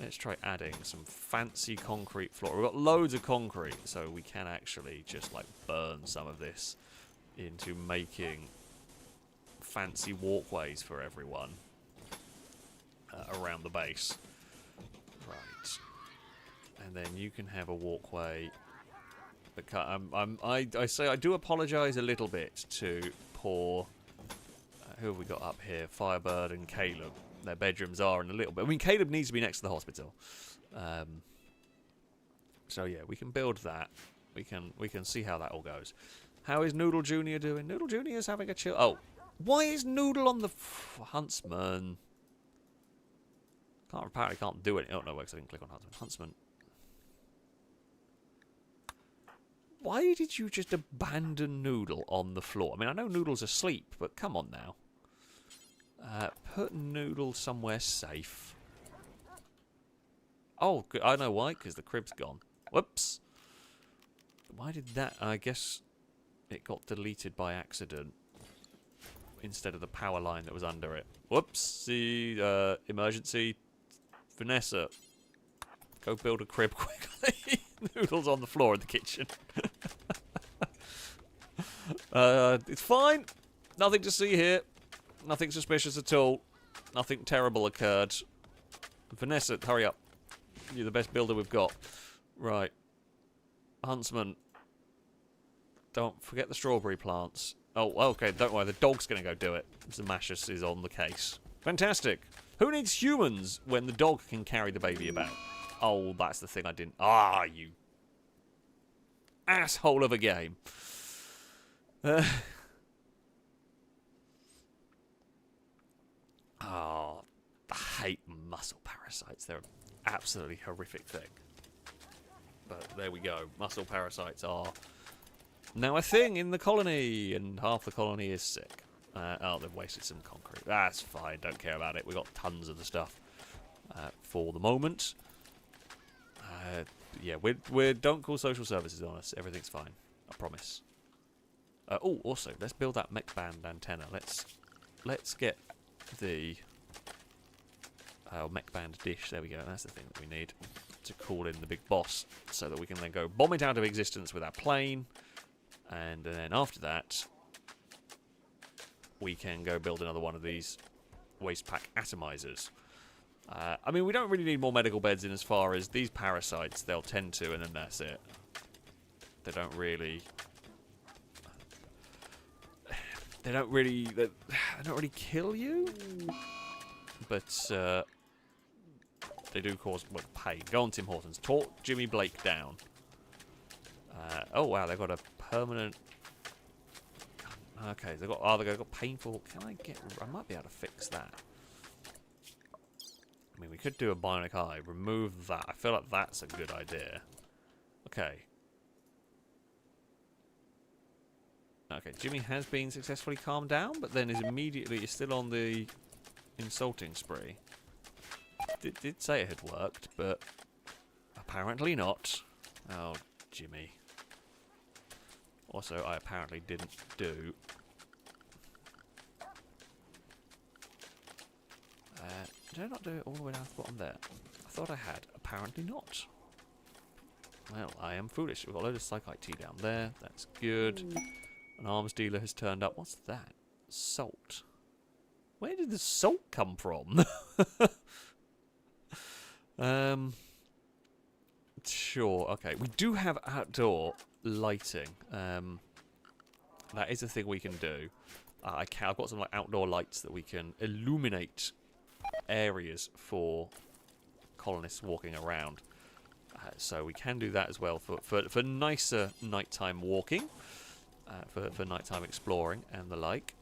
Let's try adding some fancy concrete floor. We've got loads of concrete, so we can actually just, like, burn some of this into making fancy walkways for everyone around the base. Right. And then you can have a walkway. I say I do apologise a little bit to poor... who have we got up here? Firebird and Caleb. Their bedrooms are in a little bit... I mean, Caleb needs to be next to the hospital. So, yeah, we can build that. We can see how that all goes. How is Noodle Jr. doing? Noodle Jr. is having a chill... Oh, why is Noodle on the Huntsman? Apparently can't do it. Oh, no, works. I didn't click on Huntsman. Huntsman. Why did you just abandon Noodle on the floor? I mean, I know Noodle's asleep, but come on now. Put Noodle somewhere safe. Oh, I know why, because the crib's gone. Whoops. Why did that? I guess it got deleted by accident instead of the power line that was under it. Whoops. See, emergency. Vanessa, go build a crib quickly. Noodle's on the floor in the kitchen. It's fine. Nothing to see here. Nothing suspicious at all. Nothing terrible occurred. Vanessa, hurry up. You're the best builder we've got. Right. Huntsman. Don't forget the strawberry plants. Oh, okay, don't worry. The dog's going to go do it. Zamashus is on the case. Fantastic. Who needs humans when the dog can carry the baby about? Oh, that's the thing I didn't... Ah, you... asshole of a game. Oh, I hate muscle parasites. They're an absolutely horrific thing. But there we go. Muscle parasites are now a thing in the colony, and half the colony is sick. Oh, they've wasted some concrete. That's fine. Don't care about it. We've got tons of the stuff for the moment. Yeah, we don't call social services on us. Everything's fine. I promise. Oh, also, let's build that mech band antenna. Let's get the mech band dish. There we go. That's the thing that we need to call in the big boss, so that we can then go bomb it out of existence with our plane, and then after that, we can go build another one of these waste pack atomizers. I mean, we don't really need more medical beds in as far as these parasites, they'll tend to, and then that's it. They don't really kill you, but they do cause pain. Go on, Tim Hortons. Talk Jimmy Blake down. Oh wow, they've got a permanent. Okay, they've got painful. I might be able to fix that. I mean, we could do a bionic eye. Remove that. I feel like that's a good idea. Okay. Okay, Jimmy has been successfully calmed down, but then is still on the insulting spree. Did say it had worked, but apparently not. Oh, Jimmy. Also, I apparently didn't do... did I not do it all the way down to the bottom there? I thought I had. Apparently not. Well, I am foolish. We've got a load of Psychite tea down there. That's good. An arms dealer has turned up. What's that? Salt. Where did the salt come from? Sure. Okay. We do have outdoor lighting. That is a thing we can do. I've got some like outdoor lights that we can illuminate areas for colonists walking around. So we can do that as well for nicer nighttime walking, for nighttime exploring and the like.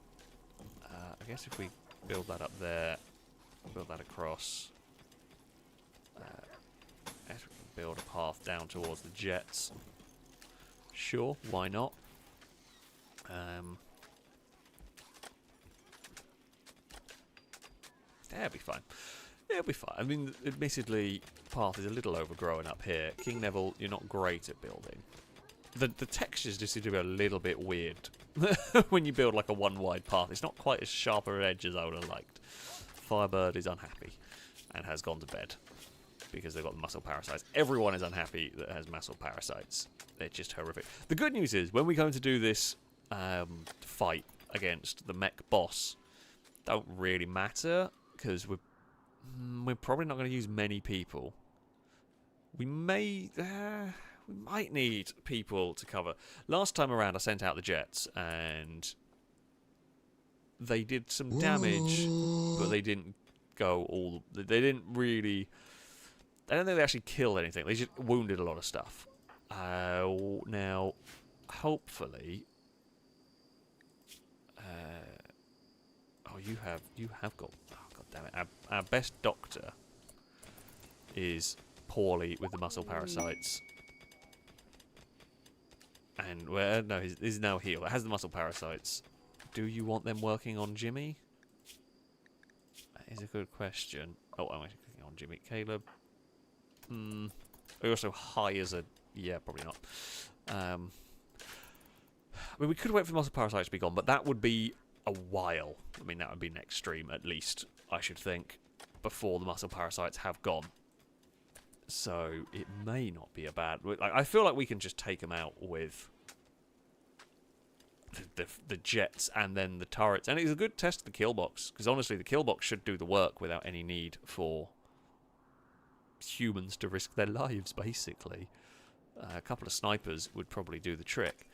I guess if we build that up there, build that across, we can build a path down towards the jets. Sure, why not? That'll be fine. It'll be fine. I mean, admittedly, path is a little overgrown up here. King Neville, you're not great at building. The textures just seem to be a little bit weird when you build like a one-wide path. It's not quite as sharp an edge as I would have liked. Firebird is unhappy and has gone to bed because they've got muscle parasites. Everyone is unhappy that has muscle parasites. They're just horrific. The good news is, when we go to do this fight against the mech boss, don't really matter, because we're probably not going to use many people. We might need people to cover. Last time around, I sent out the jets, and they did some damage, but they didn't go all... They didn't really... I don't think they actually killed anything. They just wounded a lot of stuff. Now, hopefully... oh, you have got... Oh, God damn it. Our best doctor is poorly with the muscle parasites. And, well, no, he's now healed. It has the muscle parasites. Do you want them working on Jimmy? That is a good question. Oh, I'm actually clicking on Jimmy. Caleb. Are you also high as a... Yeah, probably not. I mean, we could wait for the muscle parasites to be gone, but that would be a while. I mean, that would be next stream, at least, I should think, before the muscle parasites have gone. So it may not be a bad... I feel like we can just take them out with the jets and then the turrets. And it's a good test of the kill box, because honestly, the kill box should do the work without any need for humans to risk their lives, basically. A couple of snipers would probably do the trick.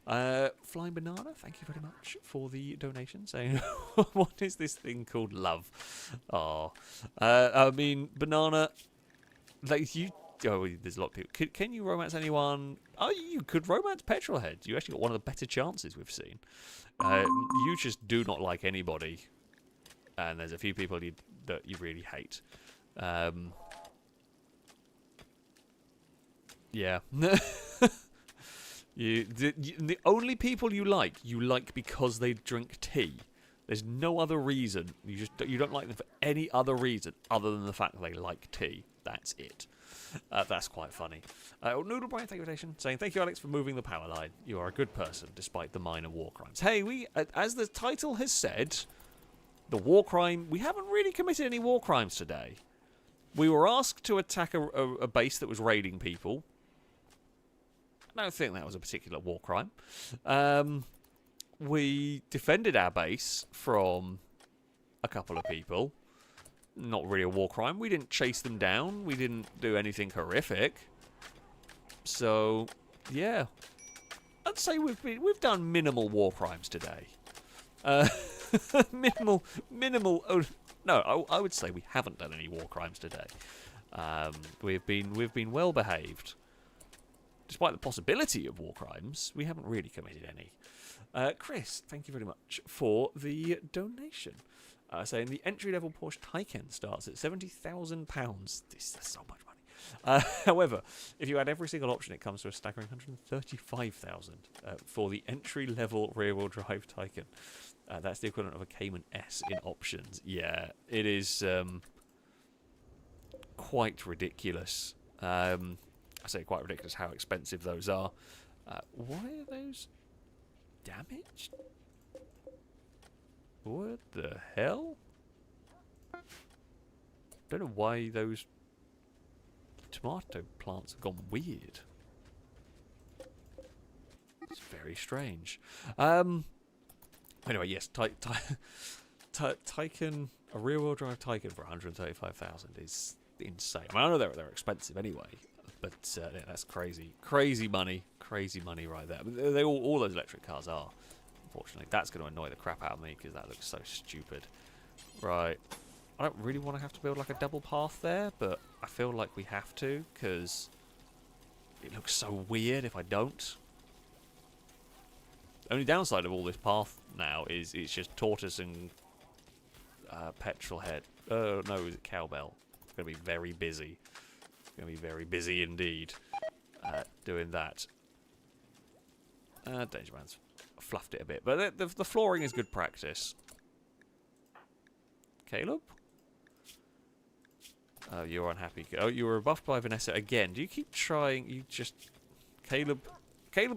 Flying Banana, thank you very much for the donation, saying, what is this thing called love? Oh, I mean, Banana... Like there's a lot of people. Can you romance anyone? Oh, you could romance Petrolhead. You actually got one of the better chances we've seen. You just do not like anybody, and there's a few people that you really hate. Yeah. The only people you like because they drink tea. There's no other reason. You don't like them for any other reason other than the fact that they like tea. That's it. That's quite funny. Noodle Brian, thank you for the saying, thank you, Alex, for moving the power line. You are a good person, despite the minor war crimes. Hey, we, as the title has said, the war crime, we haven't really committed any war crimes today. We were asked to attack a base that was raiding people. I don't think that was a particular war crime. We defended our base from a couple of people. Not really a war crime. We didn't chase them down. We didn't do anything horrific. So, yeah. I'd say we've done minimal war crimes today. Minimal. Oh, no, I would say we haven't done any war crimes today. We've been well behaved. Despite the possibility of war crimes, we haven't really committed any. Chris, thank you very much for the donation. Saying the entry-level Porsche Taycan starts at £70,000. That's so much money. However, if you add every single option, it comes to a staggering £135,000 for the entry-level rear-wheel drive Taycan. That's the equivalent of a Cayman S in options. Yeah, it is quite ridiculous. I say quite ridiculous how expensive those are. Why are those damaged? What the hell? Don't know why those tomato plants have gone weird. It's very strange. Anyway, yes, Taycan, a rear-wheel drive Taycan for 135,000 is insane. I mean, I know they're expensive anyway, but yeah, that's crazy, crazy money right there. All those electric cars are. Unfortunately, that's going to annoy the crap out of me because that looks so stupid. Right. I don't really want to have to build like a double path there, but I feel like we have to because it looks so weird if I don't. The only downside of all this path now is it's just tortoise and Petrolhead. Oh, no, is it Cowbell? It's going to be very busy. It's going to be very busy indeed doing that. Danger Man's fluffed it a bit, but the flooring is good practice. Caleb? Oh, you're unhappy. Oh, you were rebuffed by Vanessa again. Do you keep trying? You just... Caleb II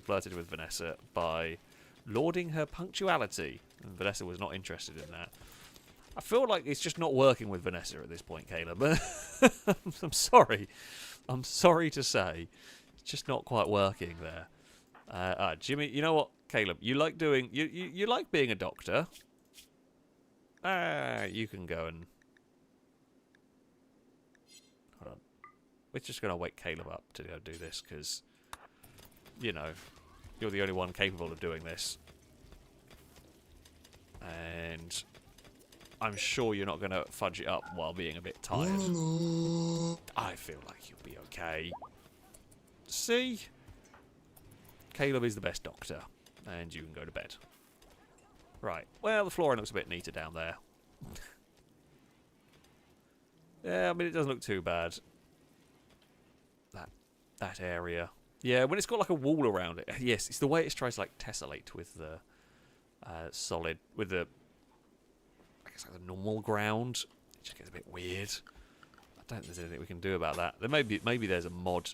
flirted with Vanessa by lauding her punctuality, and Vanessa was not interested in that. I feel like it's just not working with Vanessa at this point, Caleb. I'm sorry. I'm sorry to say. It's just not quite working there. Jimmy, you know what, Caleb? You like doing... You like being a doctor. You can go and... Hold on. We're just going to wake Caleb up to go do this, because, you know, you're the only one capable of doing this. And I'm sure you're not going to fudge it up while being a bit tired. I feel like you'll be okay. See? Caleb is the best doctor, and you can go to bed. Right. Well, the flooring looks a bit neater down there. Yeah, I mean, it doesn't look too bad. That area. Yeah, when it's got like a wall around it. Yes, it's the way it tries to like tessellate with the solid, with the, I guess like the normal ground. It just gets a bit weird. I don't think there's anything we can do about that. There maybe there's a mod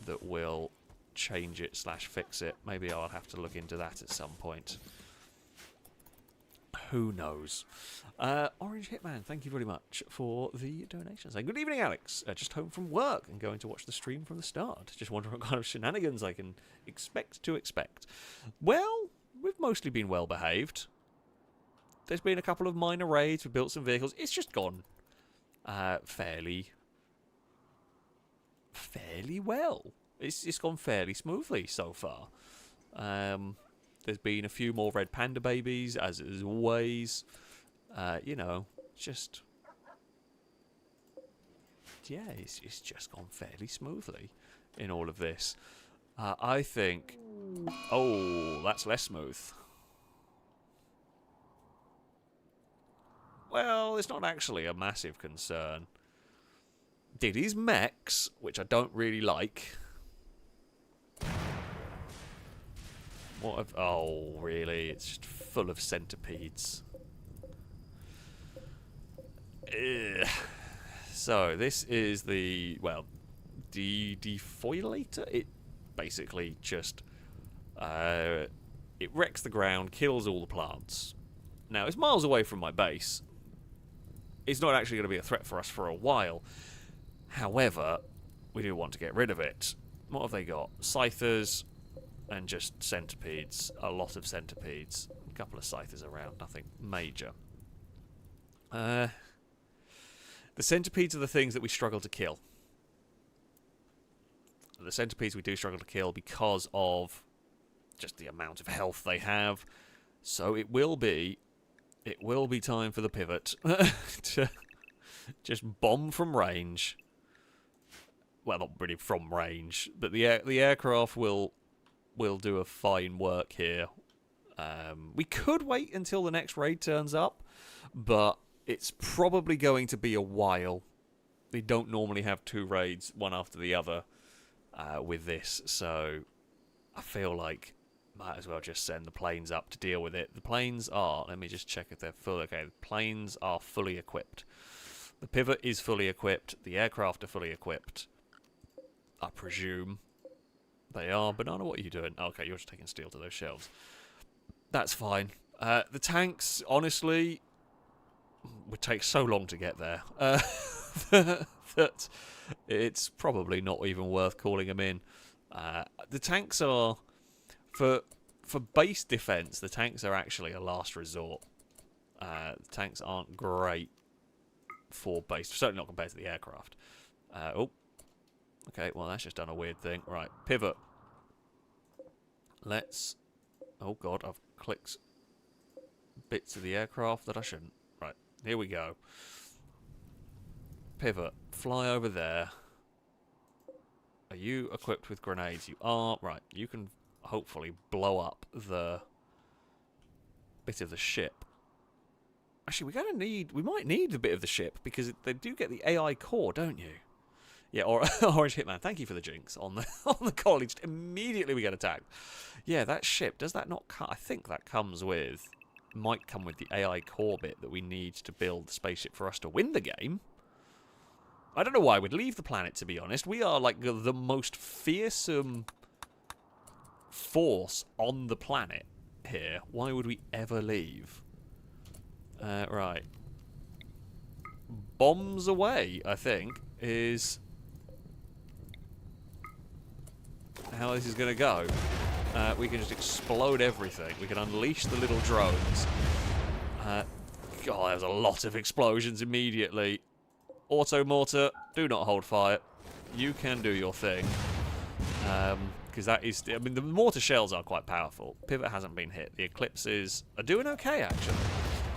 that will change it / fix it. Maybe I'll have to look into that at some point. Who knows? Orange Hitman, thank you very much for the donation. Saying, good evening, Alex. Just home from work and going to watch the stream from the start. Just wondering what kind of shenanigans I can expect. Well, we've mostly been well behaved. There's been a couple of minor raids. We've built some vehicles. It's just gone fairly well. It's gone fairly smoothly so far. There's been a few more red panda babies, as always. You know, just... Yeah, it's just gone fairly smoothly in all of this. I think... Oh, that's less smooth. Well, it's not actually a massive concern. Diddy's mechs, which I don't really like... Oh, really? It's just full of centipedes. Ugh. So, this is the, well, defoilator? It basically just, it wrecks the ground, kills all the plants. Now, it's miles away from my base. It's not actually going to be a threat for us for a while. However, we do want to get rid of it. What have they got? Scythers... and just centipedes. A lot of centipedes. A couple of scythers around. Nothing major. The centipedes are the things that we struggle to kill. The centipedes we do struggle to kill because of just the amount of health they have. So it will be time for the pivot to just bomb from range. Well, not really from range, but the aircraft will do a fine work here. We could wait until the next raid turns up, but it's probably going to be a while. They don't normally have 2 raids, one after the other, with this, so I feel like might as well just send the planes up to deal with it. The planes are, let me just check if they're full. Okay, the planes are fully equipped. The pivot is fully equipped. The aircraft are fully equipped. I presume. They are. Banana, what are you doing? Okay, you're just taking steel to those shelves. That's fine. The tanks, honestly, would take so long to get there that it's probably not even worth calling them in. The tanks are, for base defense, the tanks are actually a last resort. The tanks aren't great for base, certainly not compared to the aircraft. Oh. Okay, well, that's just done a weird thing. Right, pivot. Let's... Oh, God, I've clicked bits of the aircraft that I shouldn't. Right, here we go. Pivot. Fly over there. Are you equipped with grenades? You are. Right, you can hopefully blow up the bit of the ship. Actually, we might need a bit of the ship, because they do get the AI core, don't you? Yeah, or Orange Hitman, thank you for the jinx on the college. Immediately we get attacked. Yeah, that ship, does that not I think that might come with the AI core bit that we need to build the spaceship for us to win the game. I don't know why I would leave the planet, to be honest. We are like the most fearsome force on the planet here. Why would we ever leave? Right. Bombs away, I think, is how this is going to go. We can just explode everything. We can unleash the little drones. God, there's a lot of explosions immediately. Auto mortar, do not hold fire. You can do your thing. Because that is... I mean, the mortar shells are quite powerful. Pivot hasn't been hit. The eclipses are doing okay, actually.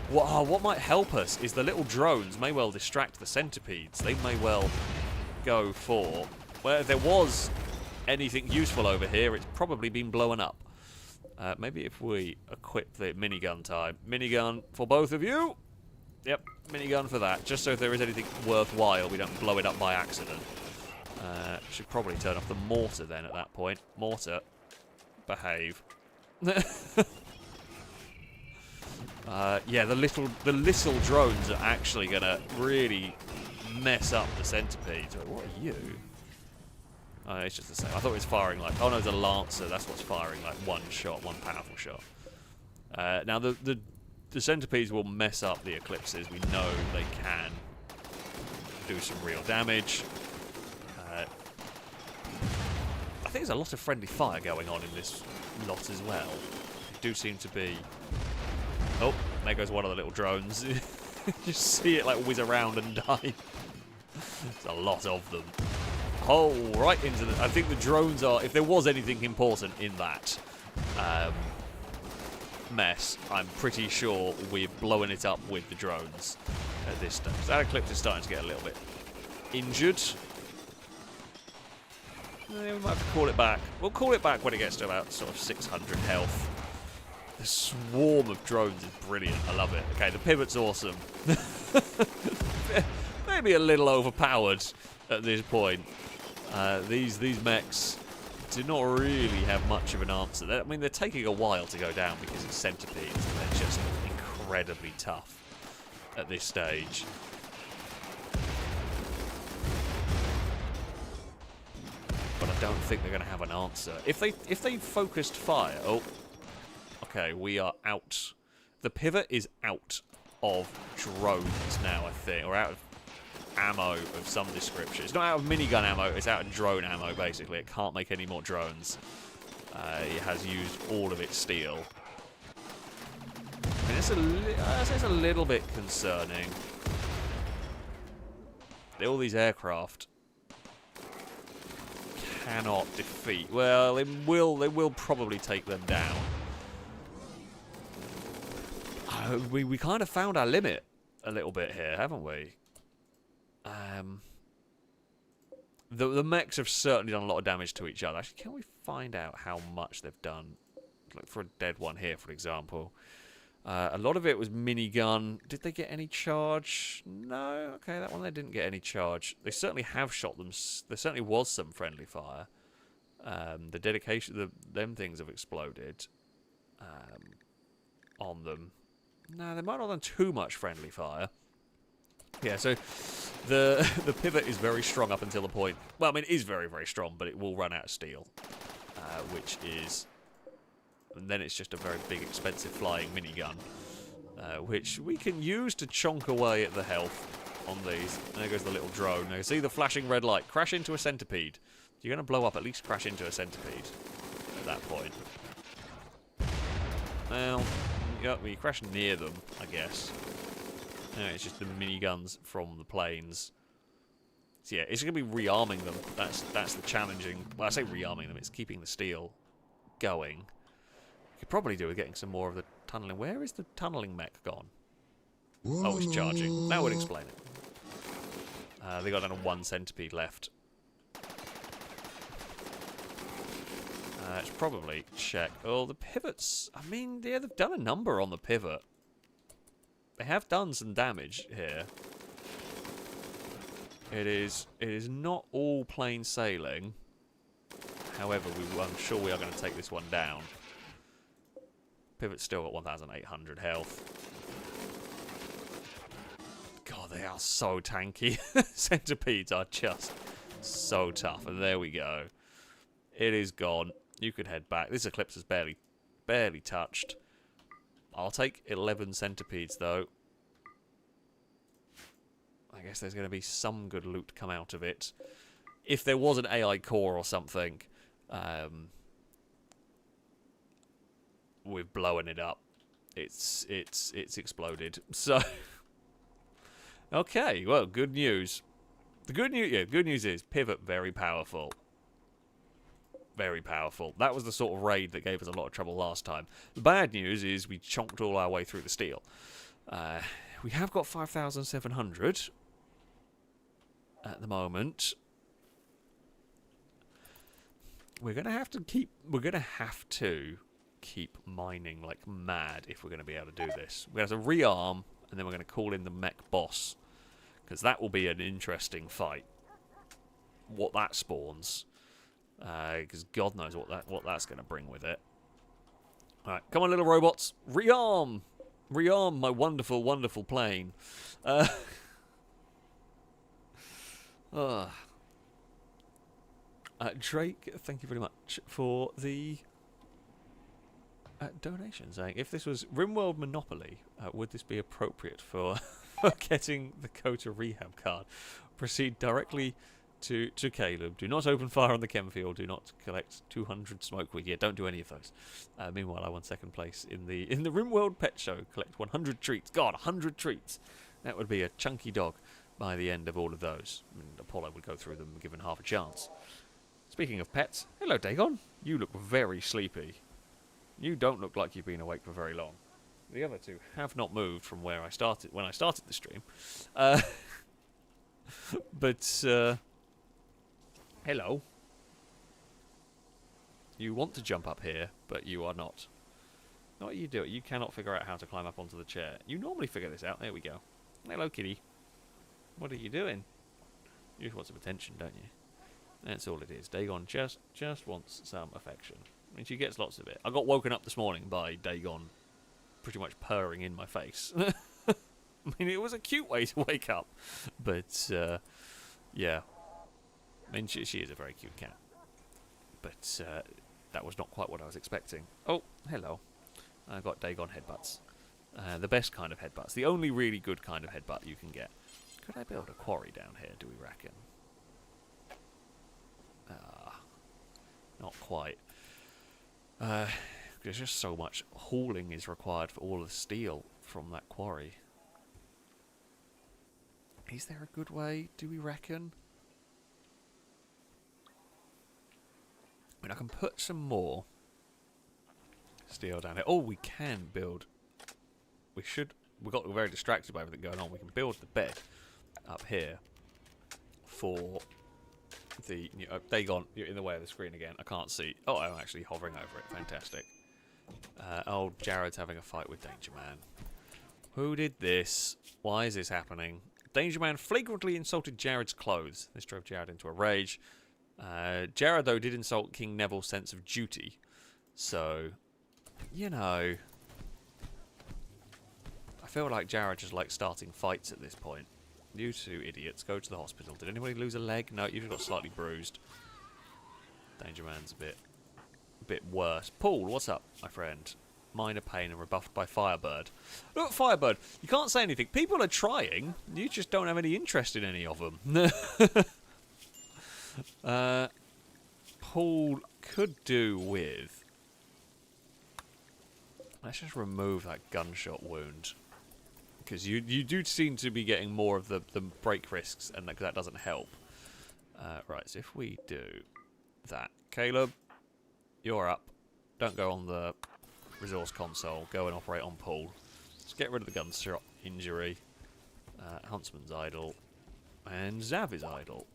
What might help us is the little drones may well distract the centipedes. They may well go for... Well, if there was anything useful over here, it's probably been blown up. Maybe if we equip the minigun time. Minigun for both of you. Yep, minigun for that, just so if there is anything worthwhile, we don't blow it up by accident. Should probably turn off the mortar then at that point. Mortar, behave. Yeah, the little drones are actually gonna really mess up the centipedes. What are you? Oh, it's just the same. I thought it was firing like... Oh no, it's a Lancer. That's what's firing like one shot, one powerful shot. Now the centipedes will mess up the eclipses. We know they can do some real damage. I think there's a lot of friendly fire going on in this lot as well. They do seem to be... Oh, there goes one of the little drones. Just see it like whiz around and die. There's a lot of them. Oh, right into the... I think the drones are... If there was anything important in that mess, I'm pretty sure we're blowing it up with the drones at this stage. That eclipse is starting to get a little bit injured. We might have to call it back. We'll call it back when it gets to about sort of 600 health. The swarm of drones is brilliant. I love it. Okay, the pivot's awesome. Maybe a little overpowered at this point. These mechs do not really have much of an answer. I mean, they're taking a while to go down because it's centipedes, and they're just incredibly tough at this stage. But I don't think they're going to have an answer. If they focused fire... Oh, okay, we are out. The pivot is out of drones now, I think, or out of ammo of some description. It's not out of minigun ammo, it's out of drone ammo, basically. It can't make any more drones. It has used all of its steel. And it's a little bit concerning. All these aircraft cannot defeat. Well, they will probably take them down. We kind of found our limit a little bit here, haven't we? The mechs have certainly done a lot of damage to each other. Actually, can we find out how much they've done? Like for a dead one here, for example. A lot of it was minigun. Did they get any charge? No. Okay, that one they didn't get any charge. They certainly have shot them. There certainly was some friendly fire. The dedication, them things have exploded on them. No, they might not have done too much friendly fire. Yeah, so the pivot is very strong up until the point... Well, I mean, it is very, very strong, but it will run out of steel. Which is... And then it's just a very big, expensive flying minigun. Which we can use to chonk away at the health on these. And there goes the little drone. Now, see the flashing red light. Crash into a centipede. If you're going to blow up, at least crash into a centipede at that point. Well, you crash near them, I guess. It's just the miniguns from the planes. So yeah, it's going to be rearming them. That's the challenging... Well, I say rearming them. It's keeping the steel going. You could probably do with getting some more of the tunneling. Where is the tunneling mech gone? Oh, it's charging. That would explain it. They got down to 1 centipede left. It's probably check. Oh, the pivots. I mean, yeah, they've done a number on the pivot. They have done some damage here. It is not all plain sailing. However, I'm sure we are going to take this one down. Pivot's still got 1,800 health. God, they are so tanky. Centipedes are just so tough. And there we go. It is gone. You can head back. This eclipse is barely touched. I'll take 11 centipedes, though. I guess there's going to be some good loot come out of it. If there was an AI core or something, we're blowing it up. It's exploded. So, okay. Well, good news. The good news is pivot very powerful. Very powerful. That was the sort of raid that gave us a lot of trouble last time. The bad news is we chonked all our way through the steel. We have got 5,700 at the moment. We're gonna have to keep mining like mad if we're gonna be able to do this. We're gonna have to rearm and then we're going to call in the mech boss, because that will be an interesting fight. What that spawns, because God knows what that's going to bring with it. All right, come on, little robots, rearm, rearm my wonderful, wonderful plane. Drake, thank you very much for the donation, saying, if this was Rimworld Monopoly, would this be appropriate for getting the Kota rehab card? Proceed directly to Caleb. Do not open fire on the chem field. Do not collect 200 smoke weed. Yeah, don't do any of those. Meanwhile, I won second place in the Rimworld Pet Show. Collect 100 treats. God, 100 treats. That would be a chunky dog by the end of all of those. I mean, Apollo would go through them given half a chance. Speaking of pets, hello Dagon. You look very sleepy. You don't look like you've been awake for very long. The other two have not moved from where I started when I started the stream. Hello. You want to jump up here, but you are not. What you do? You cannot figure out how to climb up onto the chair. You normally figure this out. There we go. Hello, kitty. What are you doing? You just want some attention, don't you? That's all it is. Dagon just wants some affection. I mean, she gets lots of it. I got woken up this morning by Dagon pretty much purring in my face. I mean, it was a cute way to wake up. But, yeah. I mean, she is a very cute cat. But that was not quite what I was expecting. Oh, hello. I got Dagon headbutts. The best kind of headbutts. The only really good kind of headbutt you can get. Could I build a quarry down here, do we reckon? Not quite. There's just so much hauling is required for all the steel from that quarry. Is there a good way, do we reckon? I mean, I can put some more steel down here. Oh, we can build... We got very distracted by everything going on. We can build the bed up here for the... Dagon, you're in the way of the screen again. I can't see. Oh, I'm actually hovering over it. Fantastic. Oh, Jared's having a fight with Danger Man. Who did this? Why is this happening? Danger Man flagrantly insulted Jared's clothes. This drove Jared into a rage. Jared, though, did insult King Neville's sense of duty. So, you know... I feel like Jared just likes starting fights at this point. You two idiots, go to the hospital. Did anybody lose a leg? No, you just got slightly bruised. Danger Man's a bit worse. Paul, what's up, my friend? Minor pain and rebuffed by Firebird. Look, Firebird, you can't say anything. People are trying. You just don't have any interest in any of them. Paul could do with... Let's just remove that gunshot wound. Because you do seem to be getting more of the break risks, and that doesn't help. Right, so if we do that. Caleb, you're up. Don't go on the resource console. Go and operate on Paul. Let's get rid of the gunshot injury. Huntsman's idle. And Zav is idle.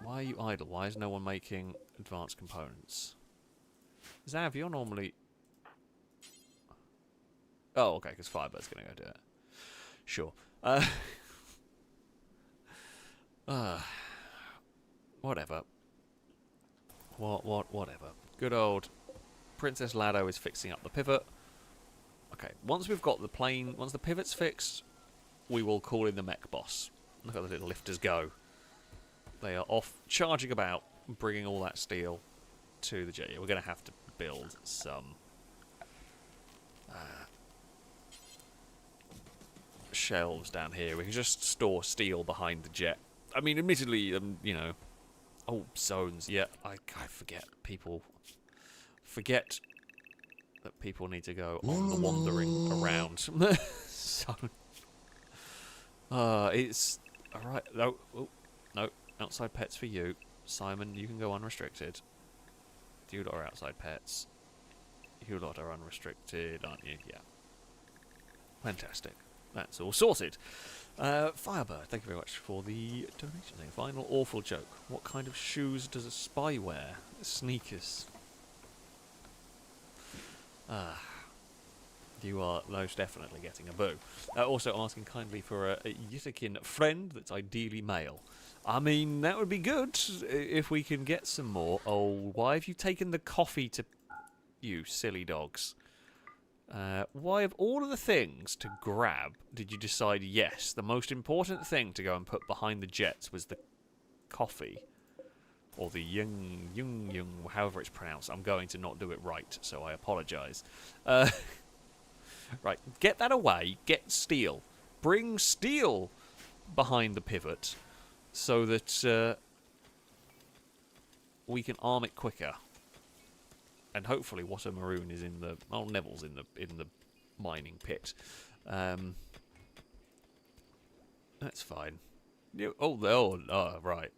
Why are you idle? Why is no one making advanced components? Zav, you're normally... Oh, okay, because Firebird's going to go do it. Sure. Whatever. Whatever. Good old Princess Lado is fixing up the pivot. Okay, once we've got the plane... Once the pivot's fixed, we will call in the mech boss. Look at the little lifters go. They are off, charging about, bringing all that steel to the jet. We're going to have to build some... shelves down here. We can just store steel behind the jet. I mean, admittedly, you know... Oh, zones. Yeah, I forget. People... Forget that people need to go on the wandering around. So... it's... Alright. No. Oh, no. Outside pets for you. Simon, you can go unrestricted. You lot are outside pets. You lot are unrestricted, aren't you? Yeah. Fantastic. That's all sorted. Firebird, thank you very much for the donation. Final awful joke. What kind of shoes does a spy wear? Sneakers. You are most definitely getting a boo. Also asking kindly for a Yitakin friend that's ideally male. I mean, that would be good if we can get some more. Oh, why have you taken the coffee to... You silly dogs. Why of all of the things to grab did you decide, yes, the most important thing to go and put behind the jets was the coffee? Or the yung, however it's pronounced. I'm going to not do it right, so I apologise. Right, get that away. Get steel. Bring steel behind the pivot so that we can arm it quicker. And hopefully Water Maroon is in the... Oh, Neville's in the mining pit. That's fine. Right.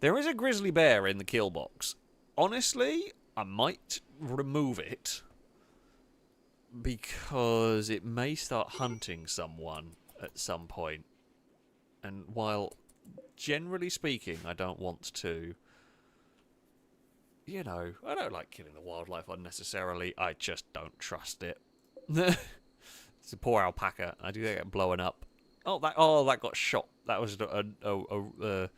There is a grizzly bear in the kill box. Honestly, I might remove it. Because it may start hunting someone at some point. And while, generally speaking, I don't want to... You know, I don't like killing the wildlife unnecessarily. I just don't trust it. It's a poor alpaca. I do get blown up. That got shot. That was a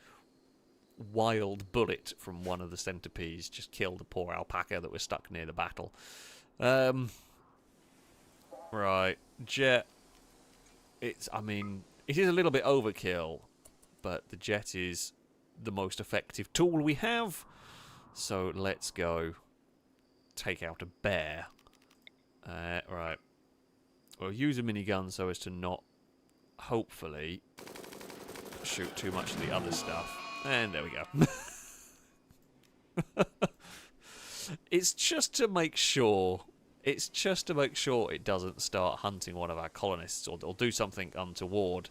wild bullet from one of the centipedes. Just killed a poor alpaca that was stuck near the battle. Right, jet. I mean, it is a little bit overkill, but the jet is the most effective tool we have. So let's go take out a bear. Right. We'll use a minigun so as to not, hopefully, shoot too much of the other stuff. And there we go. It's just to make sure... It's just to make sure it doesn't start hunting one of our colonists or do something untoward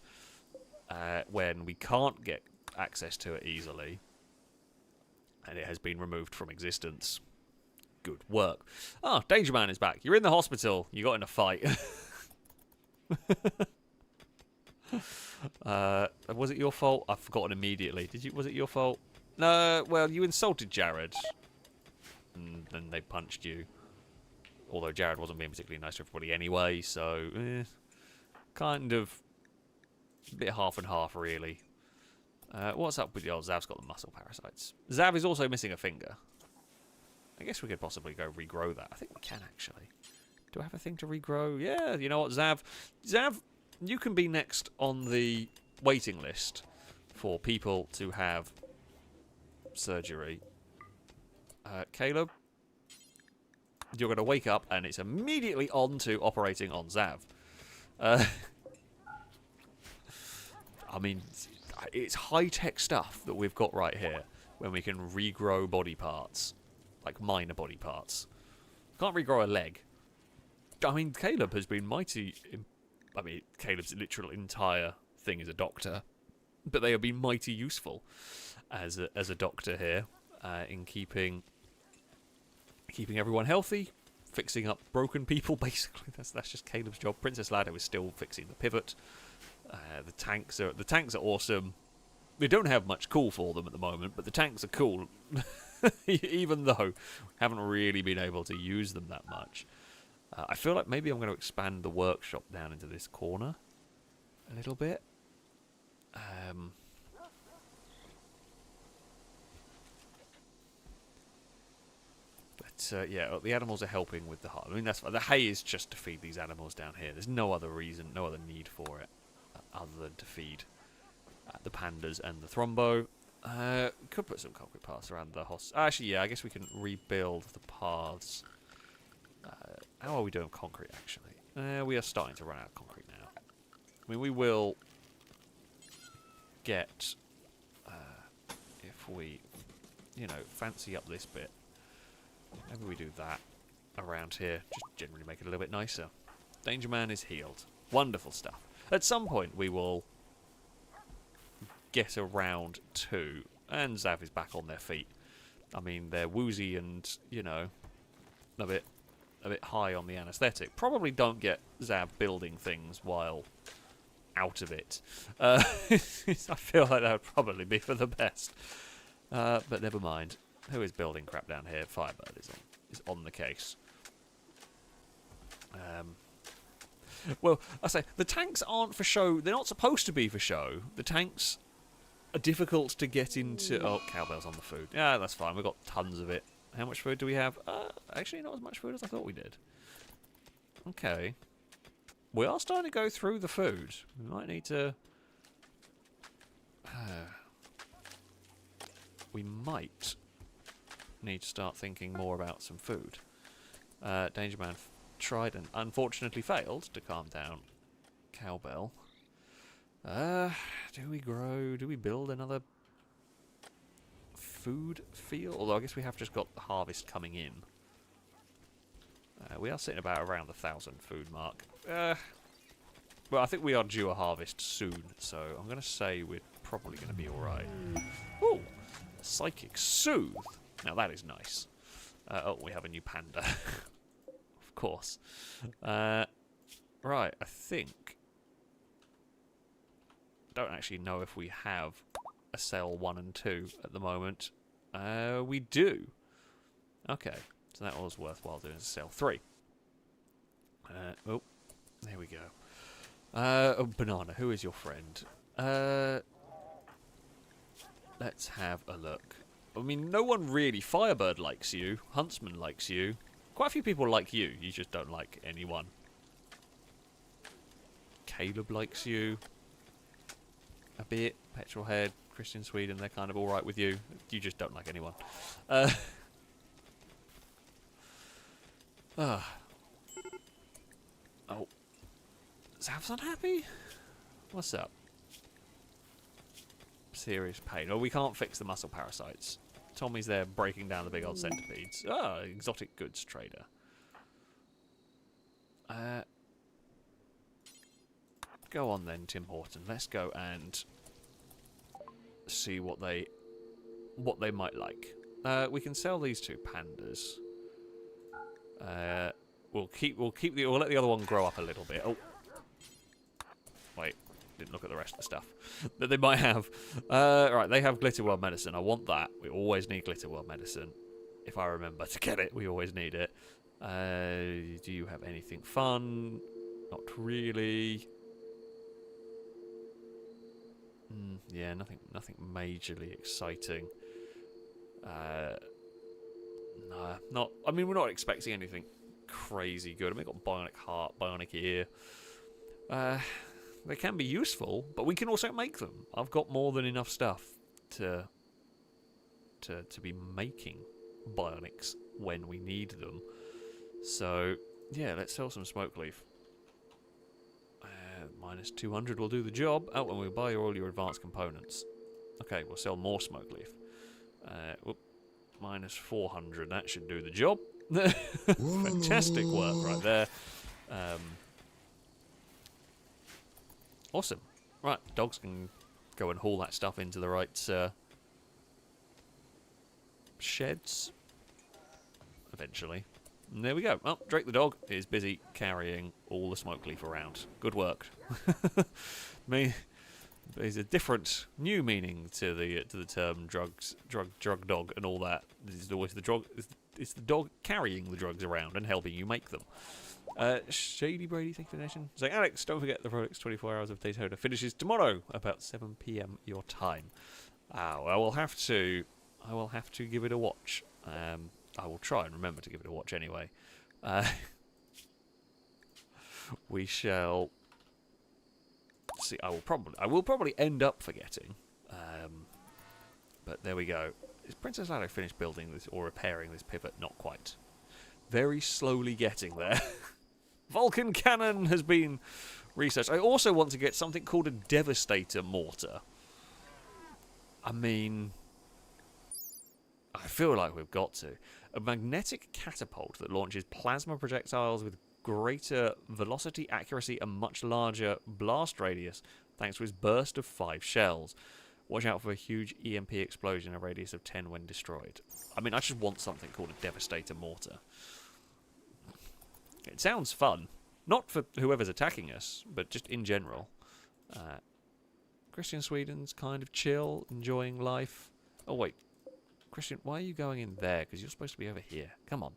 when we can't get access to it easily. And it has been removed from existence. Good work. Oh, Danger Man is back. You're in the hospital. You got in a fight. Was it your fault? I've forgotten immediately. Was it your fault? No, well, you insulted Jared. And then they punched you. Although Jared wasn't being particularly nice to everybody anyway, so... kind of... a bit half and half, really. What's up with the old Zav's got the muscle parasites. Zav is also missing a finger. I guess we could possibly go regrow that. I think we can, actually. Do I have a thing to regrow? Yeah, you know what, Zav? Zav, you can be next on the waiting list for people to have surgery. Caleb? You're going to wake up and it's immediately on to operating on Zav. I mean, it's high-tech stuff that we've got right here when we can regrow body parts. Like minor body parts. Can't regrow a leg. I mean, Caleb has been mighty... I mean, Caleb's literal entire thing is a doctor. But they have been mighty useful as a doctor here in keeping everyone healthy, fixing up broken people, basically. That's just Caleb's job. Princess Ladder is still fixing the pivot. The tanks are awesome. We don't have much cool for them at the moment, but the tanks are cool. Even though we haven't really been able to use them that much. I feel like maybe I'm going to expand the workshop down into this corner a little bit. But yeah, the animals are helping with the heart. I mean, that's fine. The hay is just to feed these animals down here. There's no other reason, no other need for it other than to feed the pandas and the thrombo. Could put some concrete paths around the Actually, yeah, I guess we can rebuild the paths. How are we doing concrete, actually? We are starting to run out of concrete now. I mean, we will get, if we, you know, fancy up this bit. Maybe we do that around here. Just generally make it a little bit nicer. Danger Man is healed. Wonderful stuff. At some point, we will get around to... And Zav is back on their feet. I mean, they're woozy and, you know, a bit high on the anaesthetic. Probably don't get Zav building things while out of it. I feel like that would probably be for the best. But never mind. Who is building crap down here? Firebird is on the case. Well, I say, the tanks aren't for show. They're not supposed to be for show. The tanks are difficult to get into. Oh, cowbells on the food. Yeah, that's fine. We've got tons of it. How much food do we have? Actually, not as much food as I thought we did. Okay. We are starting to go through the food. We might need to... we might need to start thinking more about some food. Danger Man tried and unfortunately failed to calm down cowbell. Do we grow? Do we build another food field? Although I guess we have just got the harvest coming in. We are sitting about around the 1,000 food mark. Well, I think we are due a harvest soon, so I'm going to say we're probably going to be alright. Ooh! Psychic Soothe! Now that is nice. Oh, we have a new panda. Of course. Right, I think... don't actually know if we have a cell 1 and 2 at the moment. We do. Okay, so that was worthwhile doing as a cell 3. Oh, there we go. Oh, Banana, who is your friend? Let's have a look. I mean, no one really... Firebird likes you. Huntsman likes you. Quite a few people like you. You just don't like anyone. Caleb likes you. A bit. Petrolhead, Christian Sweden, they're kind of alright with you. You just don't like anyone. Oh. Zav's unhappy? What's up? Serious pain. Oh, we can't fix the muscle parasites. Tommy's there breaking down the big old centipedes. Ah, exotic goods trader. Go on then, Tim Horton. Let's go and see what they might like. We can sell these 2 pandas. We'll let the other one grow up a little bit. Oh, wait, didn't look at the rest of the stuff that they might have. Right, they have Glitter World Medicine. I want that. We always need Glitter World Medicine. If I remember to get it, we always need it. Do you have anything fun? Not really. Yeah, nothing majorly exciting. No, not. I mean, we're not expecting anything crazy good. I mean, we've got Bionic Heart, Bionic Ear. They can be useful, but we can also make them. I've got more than enough stuff to be making bionics when we need them. So yeah, let's sell some smoke leaf. Minus 200 will do the job. Oh, and we'll buy all your advanced components. Okay, we'll sell more smoke leaf. Whoop, minus 400, that should do the job. Fantastic work right there. Awesome. Right, dogs can go and haul that stuff into the right sheds. Eventually. And there we go. Well, Drake the dog is busy carrying all the smoke leaf around. Good work. There's a different, new meaning to the term drug dog and all that. It's always it's the dog carrying the drugs around and helping you make them. Shady Brady, thank you for the donation. So Alex, don't forget the product's 24 Hours of Daytona finishes tomorrow about 7 PM your time. I will have to give it a watch. I will try and remember to give it a watch anyway. We shall see. I will probably end up forgetting. But there we go. Is Princess Lado finished building this or repairing this pivot? Not quite. Very slowly getting there. Vulcan cannon has been researched. I also want to get something called a Devastator mortar. I mean, I feel like we've got to. A magnetic catapult that launches plasma projectiles with greater velocity, accuracy, and much larger blast radius, thanks to its burst of 5 shells. Watch out for a huge EMP explosion in a radius of 10 when destroyed. I mean, I just want something called a Devastator mortar. It sounds fun. Not for whoever's attacking us, but just in general. Christian Sweden's kind of chill, enjoying life. Oh, wait. Christian, why are you going in there? Because you're supposed to be over here. Come on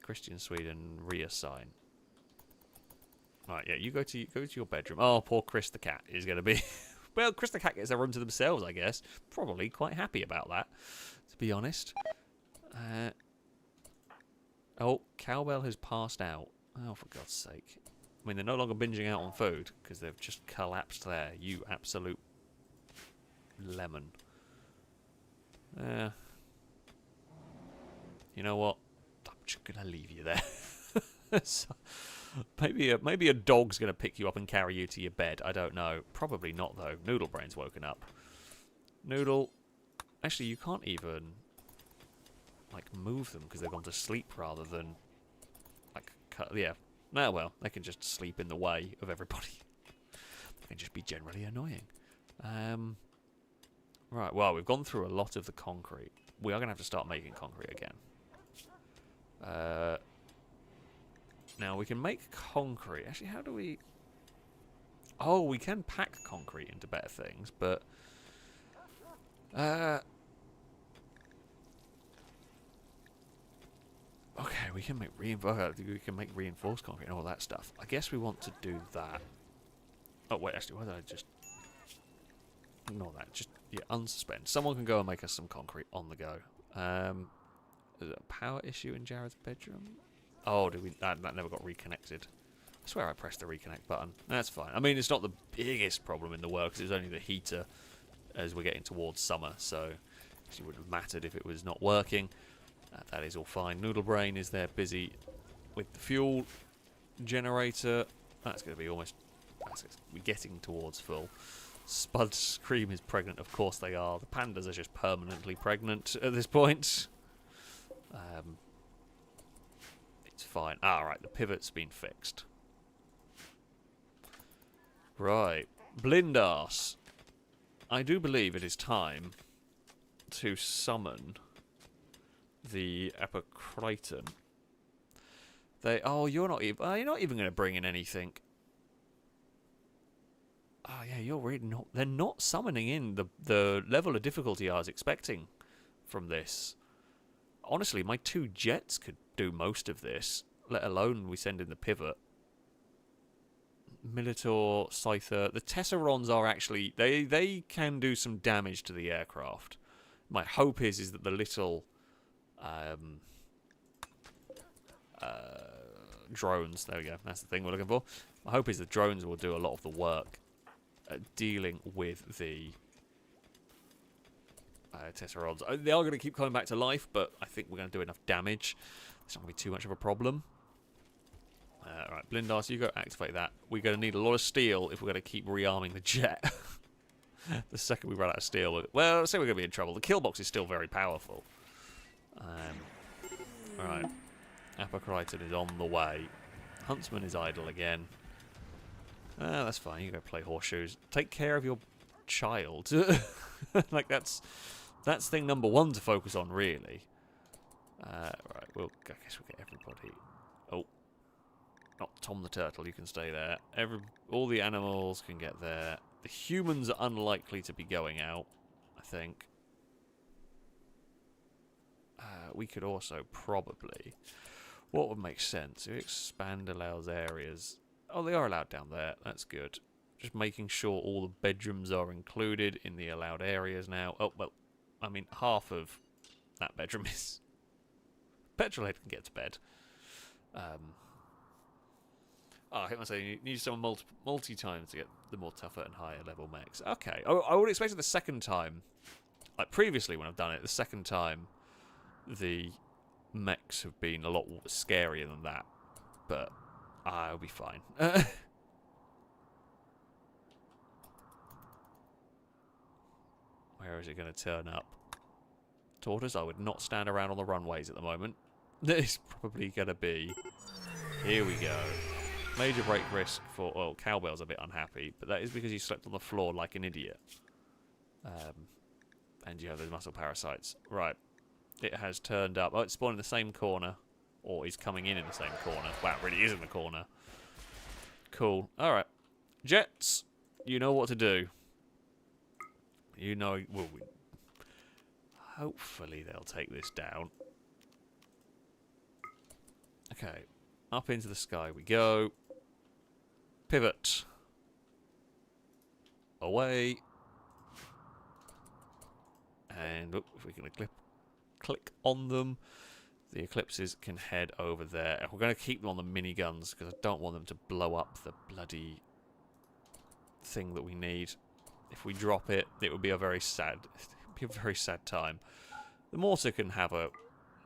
Christian Sweden, reassign. Right, yeah, you go to your bedroom. Oh, poor Chris the cat is going to be... well, Chris the cat gets a room to themselves, I guess. Probably quite happy about that, to be honest. Oh, Cowbell has passed out. Oh, for God's sake. I mean, they're no longer binging out on food, because they've just collapsed there. You absolute lemon. You know what? I'm just going to leave you there. So, maybe a dog's going to pick you up and carry you to your bed. I don't know. Probably not, though. Noodle Brain's woken up. Noodle... Actually, you can't even... like, move them because they've gone to sleep rather than... like, yeah. No, well, they can just sleep in the way of everybody. They can just be generally annoying. Right, well, we've gone through a lot of the concrete. We are going to have to start making concrete again. Now, we can make concrete. Actually, how do we... oh, we can pack concrete into better things, but... okay, we can make reinforced concrete and all that stuff. I guess we want to do that. Oh, wait, actually, why did I just... ignore that. Just, yeah, unsuspend. Someone can go and make us some concrete on the go. Is it a power issue in Jared's bedroom? Oh, did we... that never got reconnected. I swear I pressed the reconnect button. That's fine. I mean, it's not the biggest problem in the world, because it's only the heater as we're getting towards summer, so it wouldn't have mattered if it was not working. That is all fine. Noodle Brain is there busy with the fuel generator. That's going to be almost... we're getting towards full. Spud's Cream is pregnant. Of course they are. The pandas are just permanently pregnant at this point. It's fine. Ah, right. The pivot's been fixed. Right. Blindass. I do believe it is time to summon the Epicryton. Oh, you're not even going to bring in anything. Oh yeah, you're really not. They're not summoning in the level of difficulty I was expecting from this. Honestly, my 2 jets could do most of this, let alone we send in the pivot. Militor, Scyther, the Tesserons are actually they can do some damage to the aircraft. My hope is that the little drones. There we go. That's the thing we're looking for. My hope is the drones will do a lot of the work dealing with the Tesserons. They are going to keep coming back to life, but I think we're going to do enough damage. It's not going to be too much of a problem. Right, Blindass, you go activate that. We're going to need a lot of steel if we're going to keep rearming the jet. The second we run out of steel, well, I'll say we're going to be in trouble. The kill box is still very powerful. Alright. Epicryton is on the way. Huntsman is idle again. That's fine. You go play horseshoes. Take care of your child. Like, that's thing number 1 to focus on, really. Right, I guess we'll get everybody. Oh. Not Tom the Turtle, you can stay there. All the animals can get there. The humans are unlikely to be going out, I think. We could also probably... what would make sense? If expand allows areas... oh, they are allowed down there. That's good. Just making sure all the bedrooms are included in the allowed areas now. Oh, well, I mean, half of that bedroom is... Petrolhead can get to bed. I think I say you need someone multi-times to get the more tougher and higher level mechs. Okay. I would expect it the second time, like previously when I've done it, the second time the mechs have been a lot scarier than that. But I'll be fine. Where is it going to turn up? Tortoise, I would not stand around on the runways at the moment. It's probably going to be... here we go. Major break risk for... well, Cowbell's a bit unhappy, but that is because he slept on the floor like an idiot. And you have those muscle parasites. Right. It has turned up. Oh, it's spawned in the same corner. Or he's coming in the same corner. Wow, it really is in the corner. Cool. Alright. Jets, you know what to do. You know... well, hopefully they'll take this down. Okay, up into the sky we go. Pivot. Away. And if we can click on them, the eclipses can head over there. And we're going to keep them on the miniguns because I don't want them to blow up the bloody thing that we need. If we drop it, it would be a very sad time. The mortar can have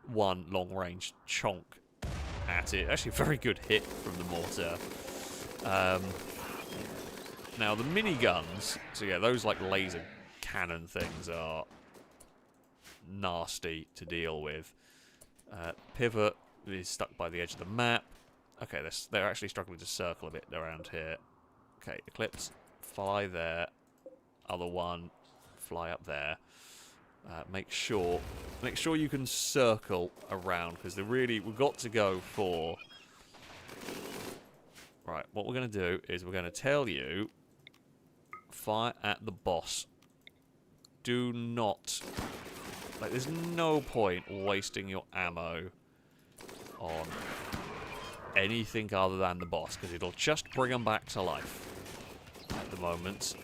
one long-range chonk at it. Actually, a very good hit from the mortar. Now, the miniguns, so yeah, those like laser cannon things are nasty to deal with. Pivot is stuck by the edge of the map. Okay, they're actually struggling to circle a bit around here. Okay, Eclipse, fly there. Other one, fly up there. Make sure you can circle around because we've got to go for. Right, what we're going to do is we're going to tell you, fire at the boss. Do not, like, there's no point wasting your ammo on anything other than the boss because it'll just bring them back to life at the moment.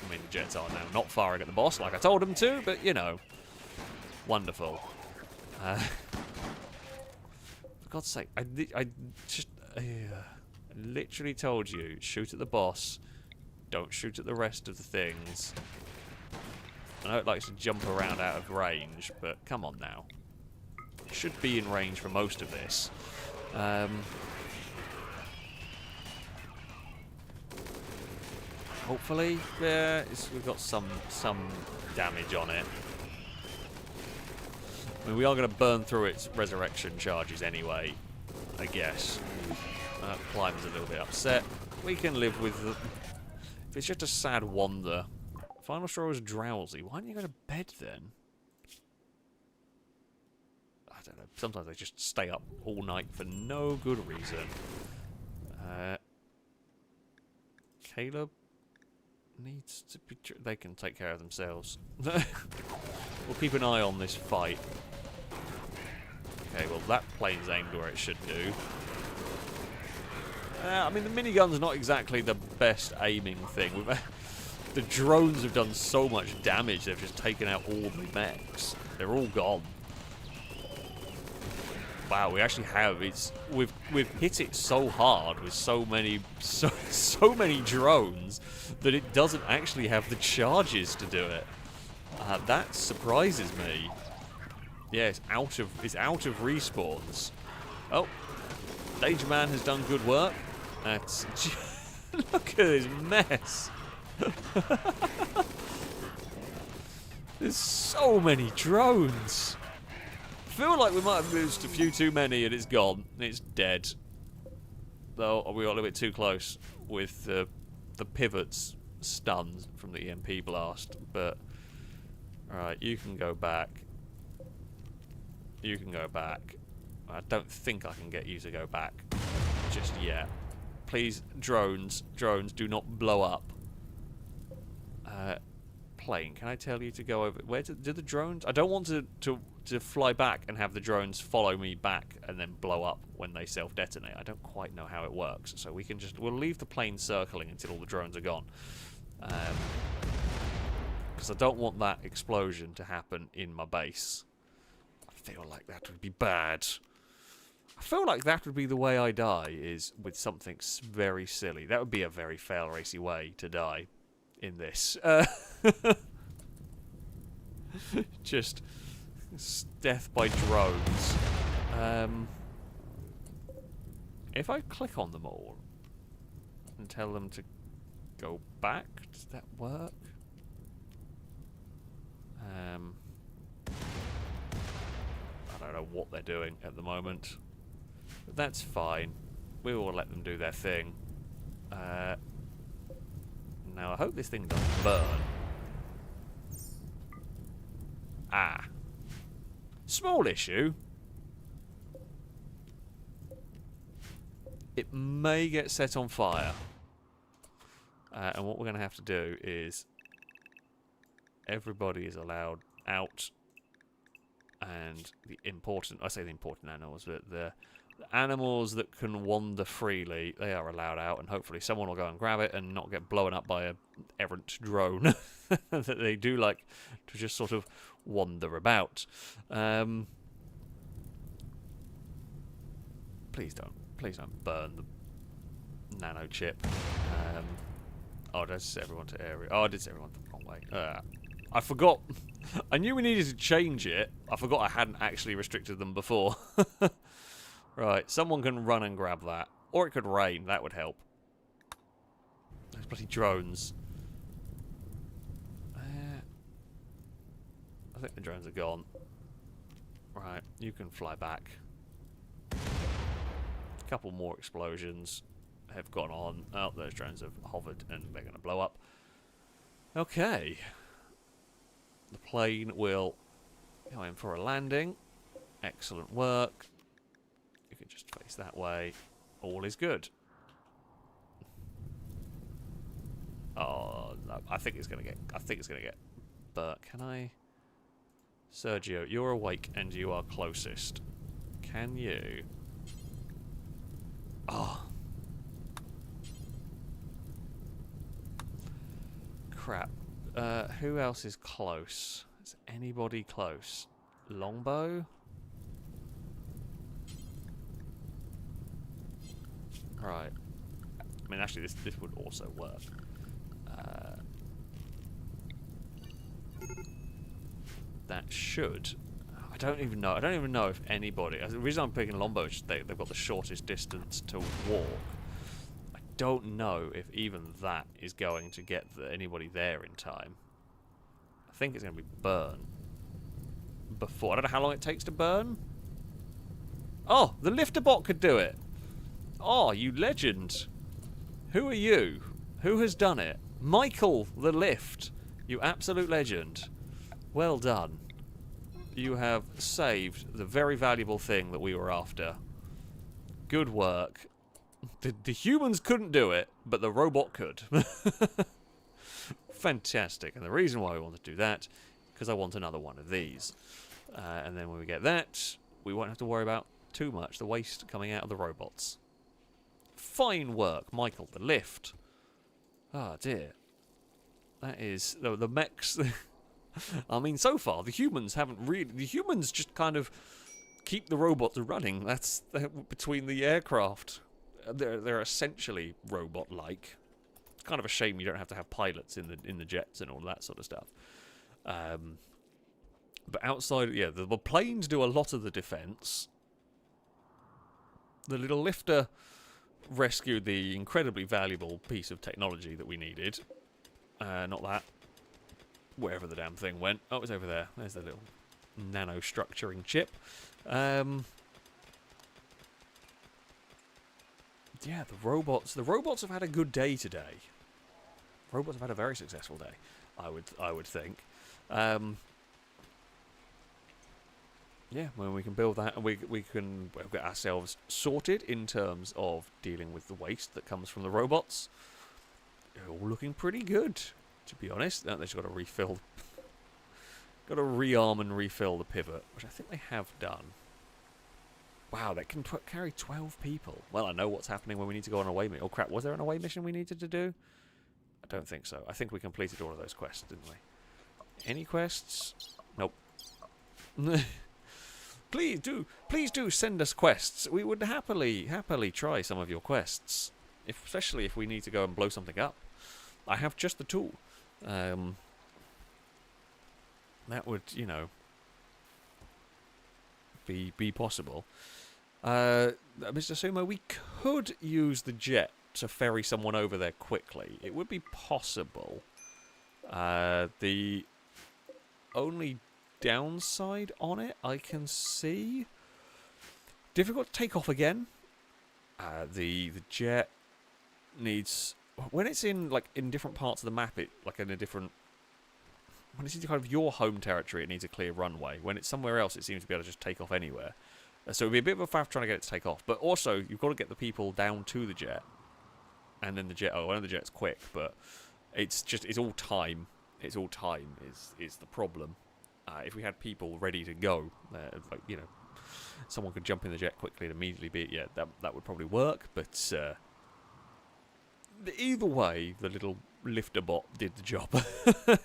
I mean, the Jets are now not firing at the boss like I told them to, but, you know, wonderful. For God's sake, I literally told you, shoot at the boss, don't shoot at the rest of the things. I know it likes to jump around out of range, but come on now. It should be in range for most of this. Hopefully, yeah, we've got some damage on it. I mean, we are going to burn through its resurrection charges anyway, I guess. Climber's a little bit upset. We can live with the... If it's just a sad wander. Final Straw is drowsy. Why don't you go to bed then? I don't know. Sometimes they just stay up all night for no good reason. Caleb needs to be... They can take care of themselves. We'll keep an eye on this fight. Okay, well, that plane's aimed where it should do. I mean, the minigun's not exactly the best aiming thing. The drones have done so much damage, they've just taken out all the mechs. They're all gone. Wow, we actually have. We've hit it so hard with so many drones that it doesn't actually have the charges to do it. That surprises me. Yeah, it's out of respawns. Oh, Stage Man has done good work. That's look at this mess. There's so many drones. I feel like we might have moved a few too many and it's gone. It's dead. Though we got a little bit too close with the pivots stunned from the EMP blast. But alright, you can go back. You can go back. I don't think I can get you to go back just yet. Please, drones, do not blow up. Plane, can I tell you to go over? Where do the drones? I don't want to fly back and have the drones follow me back and then blow up when they self-detonate. I don't quite know how it works, so we'll leave the plane circling until all the drones are gone. Because I don't want that explosion to happen in my base. I feel like that would be bad. I feel like that would be the way I die, is with something very silly. That would be a very fail-racy way to die in this. Just death by drones. If I click on them all and tell them to go back, does that work? I don't know what they're doing at the moment. But that's fine. We will let them do their thing. Now, I hope this thing doesn't burn. Ah. Small issue. It may get set on fire. And what we're going to have to do is... Everybody is allowed out And the important, I say the important animals, but the animals that can wander freely, they are allowed out, and hopefully someone will go and grab it and not get blown up by a errant drone. That they do like to just sort of wander about. Please don't burn the nano chip. Oh, did I set everyone to area? Oh, I did set everyone the wrong way. I forgot. I knew we needed to change it. I forgot I hadn't actually restricted them before. Right, someone can run and grab that. Or it could rain, that would help. Those bloody drones. I think the drones are gone. Right, you can fly back. A couple more explosions have gone on. Oh, those drones have hovered and they're going to blow up. Okay. The plane will go in for a landing. Excellent work. You can just face that way. All is good. Oh, no, I think it's going to get burnt. Can I? Sergio, you're awake and you are closest. Can you? Oh. Crap. Who else is close? Is anybody close? Longbow? Right. I mean, actually, this would also work. That should. I don't even know if anybody. The reason I'm picking Longbow is they've got the shortest distance to walk. I don't know if even that is going to get anybody there in time. I think it's going to be burn before. I don't know how long it takes to burn. Oh, the lifter bot could do it. Oh, you legend. Who are you? Who has done it? Michael the lift. You absolute legend. Well done. You have saved the very valuable thing that we were after. Good work. The humans couldn't do it, but the robot could. Fantastic. And the reason why we want to do that, because I want another one of these. And then when we get that, we won't have to worry about too much the waste coming out of the robots. Fine work, Michael the lift. Ah, dear. That is... The mechs... I mean, so far, the humans haven't really... The humans just kind of keep the robots running. That's between the aircraft. They're essentially robot-like. It's kind of a shame you don't have to have pilots in the jets and all that sort of stuff. But outside... Yeah, the planes do a lot of the defense. The little lifter rescued the incredibly valuable piece of technology that we needed. Not that. Wherever the damn thing went. Oh, it was over there. There's the little nano-structuring chip. Yeah, the robots have had a good day today. Robots have had a very successful day, I would think. Yeah, when we can build that, and we can get ourselves sorted in terms of dealing with the waste that comes from the robots. They're all looking pretty good, to be honest. Now they've just got to refill, got to rearm and refill the pivot, which I think they have done. Wow, that can carry 12 people. Well, I know what's happening when we need to go on an away mission. Oh crap, was there an away mission we needed to do? I don't think so. I think we completed all of those quests, didn't we? Any quests? Nope. Please do send us quests. We would happily try some of your quests, especially if we need to go and blow something up. I have just the tool. That would, you know, be possible. Mr. Sumo, we could use the jet to ferry someone over there quickly. It would be possible. The only downside on it I can see, difficult to take off again. The jet needs, when it's in different parts of the map, when it's in kind of your home territory, it needs a clear runway. When it's somewhere else, it seems to be able to just take off anywhere. So it'd be a bit of a faff trying to get it to take off. But also, you've got to get the people down to the jet, and then the jet. Oh, I know the jet's quick, but it's all time. It's all time is the problem. if we had people ready to go, like, you know, someone could jump in the jet quickly and immediately be, yeah, that would probably work. But either way, the little lifter bot did the job.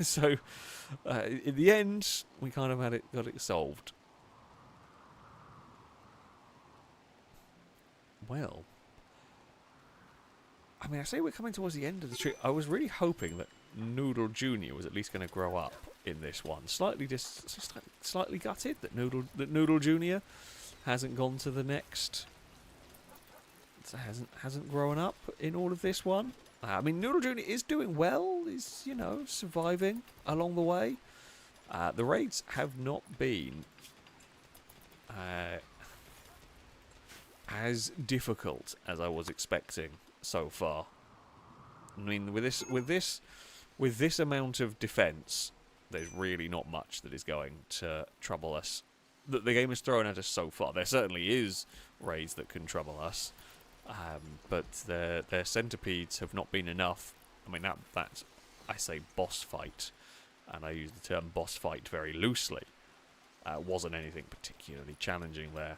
So in the end, we kind of got it solved. Well, I mean, I say we're coming towards the end of the trip. I was really hoping that Noodle Junior was at least going to grow up in this one. Slightly gutted that Noodle Junior hasn't gone to the next. Hasn't grown up in all of this one. I mean, Noodle Junior is doing well. Is, you know, surviving along the way. The raids have not been as difficult as I was expecting so far. I mean, with this amount of defense, there's really not much that is going to trouble us. That the game has thrown at us so far. There certainly is raids that can trouble us, but their centipedes have not been enough. I mean, that I say boss fight, and I use the term boss fight very loosely. Wasn't anything particularly challenging there.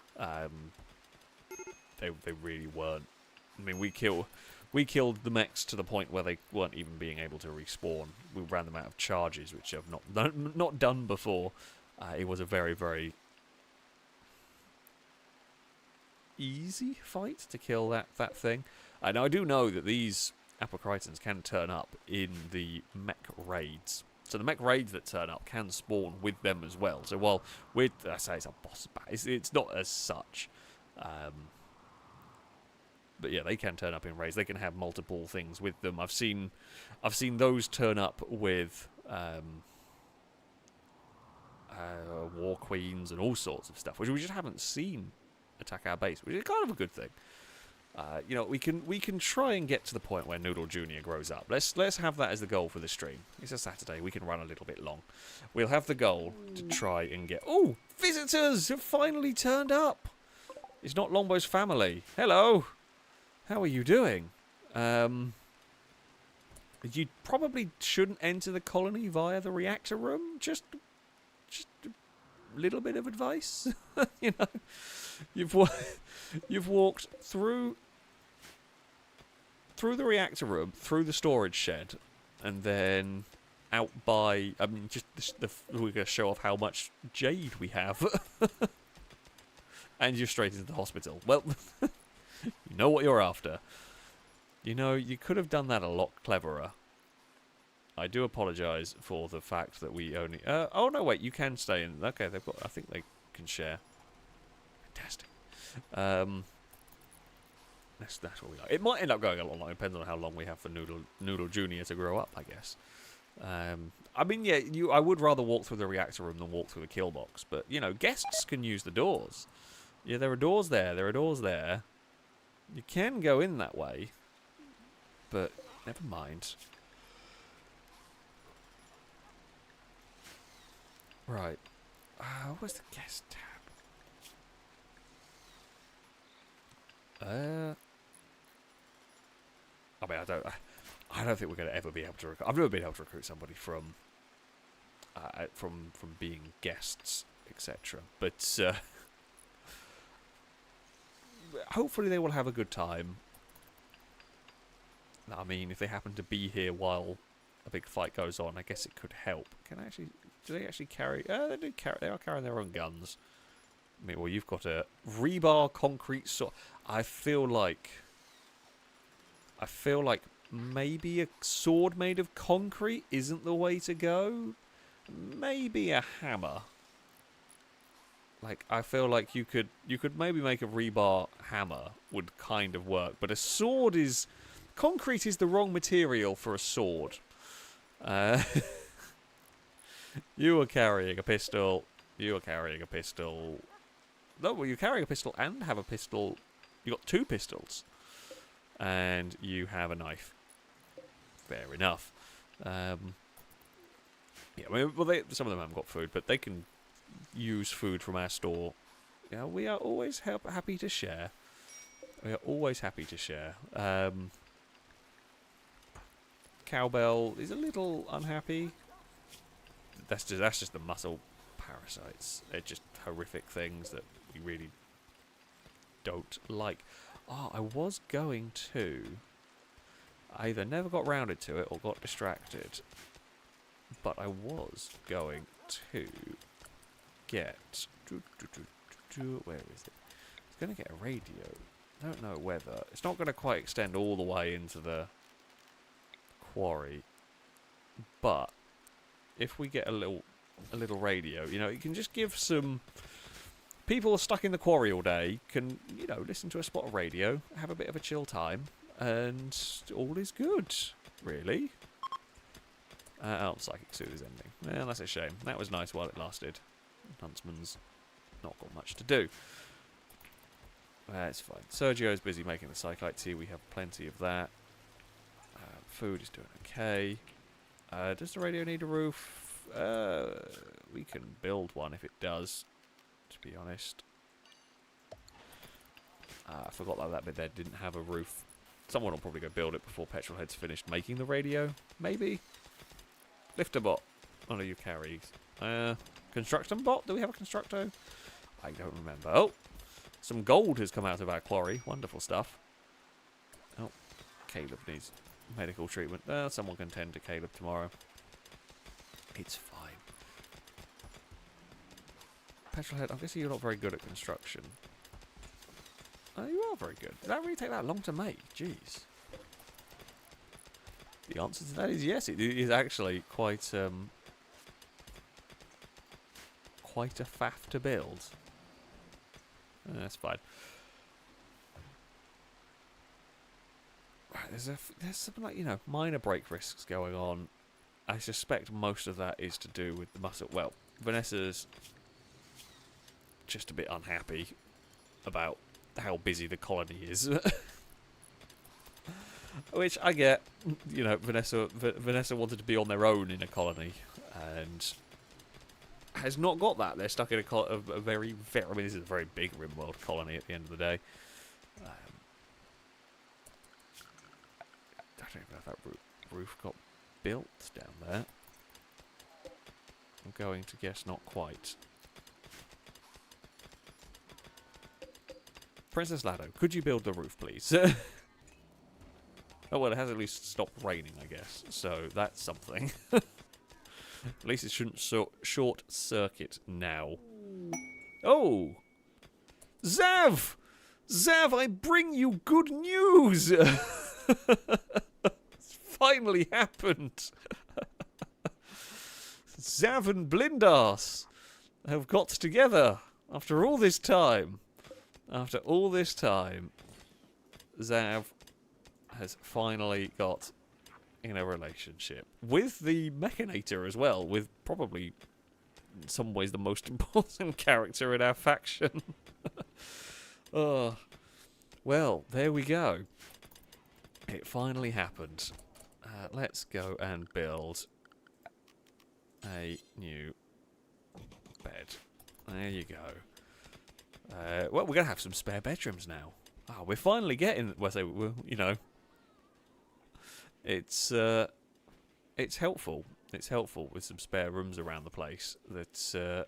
They really weren't. I mean, we killed the mechs to the point where they weren't even being able to respawn. We ran them out of charges, which I've not done before. It was a very, very easy fight to kill that thing. And I do know that these Apocrytons can turn up in the mech raids. So the mech raids that turn up can spawn with them as well. So while I say it's a boss battle, it's not as such. But yeah, they can turn up in raids. They can have multiple things with them. I've seen those turn up with war queens and all sorts of stuff, which we just haven't seen attack our base, which is kind of a good thing. You know, we can try and get to the point where Noodle Junior grows up. Let's have that as the goal for the stream. It's a Saturday. We can run a little bit long. We'll have the goal to try and get. Oh, visitors have finally turned up. It's not Longbow's family. Hello. How are you doing? You probably shouldn't enter the colony via the reactor room. Just a little bit of advice. You know, you've walked through the reactor room, through the storage shed, and then out by. I mean, just we're going to show off how much jade we have, and you're straight into the hospital. Well. You know what you're after. You know, you could have done that a lot cleverer. I do apologise for the fact that we only... oh, no, wait, you can stay in... Okay, they've got... I think they can share. Fantastic. That's what we like. It might end up going a lot long. It depends on how long we have for Noodle Junior to grow up, I guess. I mean, yeah, I would rather walk through the reactor room than walk through the kill box. But, you know, guests can use the doors. Yeah, there are doors there. There are doors there. You can go in that way, but never mind. Right. Where's the guest tab? I mean, I don't think we're going to ever be able to recruit. I've never been able to recruit somebody from being guests, etc. But hopefully they will have a good time. I mean, if they happen to be here while a big fight goes on, I guess it could help. Do they actually carry? They are carrying their own guns. I mean, well, you've got a rebar concrete sword. I feel like maybe a sword made of concrete isn't the way to go. Maybe a hammer. Like, I feel like you could maybe make a rebar hammer would kind of work, but a sword is... Concrete is the wrong material for a sword. You are carrying a pistol. You are carrying a pistol. No, well, you're carrying a pistol and have a pistol. You got two pistols. And you have a knife. Fair enough. Yeah, I mean, well, some of them haven't got food, but they can use food from our store. Yeah, we are always happy to share. We are always happy to share. Cowbell is a little unhappy. That's just the muscle parasites. They're just horrific things that we really don't like. Oh, I was going to... I either never got rounded to it or got distracted. But I was going to get... Where is it? It's going to get a radio. I don't know whether... It's not going to quite extend all the way into the quarry. But if we get a little radio, you know, it can just give some... People stuck in the quarry all day can, you know, listen to a spot of radio, have a bit of a chill time, and all is good, really. Oh, Psychic Suit is ending. Well, that's a shame. That was nice while it lasted. Huntsman's not got much to do. It's fine. Sergio's busy making the Psychite tea. We have plenty of that. Food is doing okay. Does the radio need a roof? We can build one if it does, to be honest. I forgot that bit there didn't have a roof. Someone will probably go build it before Petrolhead's finished making the radio. Maybe? Lifter bot. One of you carries. Constructor bot? Do we have a constructor? I don't remember. Oh! Some gold has come out of our quarry. Wonderful stuff. Oh. Caleb needs medical treatment. Someone can tend to Caleb tomorrow. It's fine. Petrolhead, I'm guessing you're not very good at construction. Oh, you are very good. Did that really take that long to make? Jeez. The answer to that is yes. It is actually quite a faff to build. That's fine. Right, there's something like, you know, minor break risks going on. I suspect most of that is to do with the muscle. Well, Vanessa's just a bit unhappy about how busy the colony is. Which I get. You know, Vanessa wanted to be on their own in a colony, and has not got that. They're stuck in a very, very... I mean, this is a very big Rimworld colony at the end of the day. I don't even know if that roof got built down there. I'm going to guess not quite. Princess Lado, could you build the roof, please? Oh, well, it has at least stopped raining, I guess. So, that's something. At least it shouldn't short circuit now. Oh! Zav! Zav, I bring you good news! It's finally happened! Zav and Blindas have got together after all this time. After all this time, Zav has finally got in a relationship with the Mechanator as well, with probably in some ways the most important character in our faction. Oh, well, there we go. It finally happened. Let's go and build a new bed. There you go. Well, we're going to have some spare bedrooms now. Oh, we're finally getting... Well, you know... It's helpful. It's helpful with some spare rooms around the place. That's for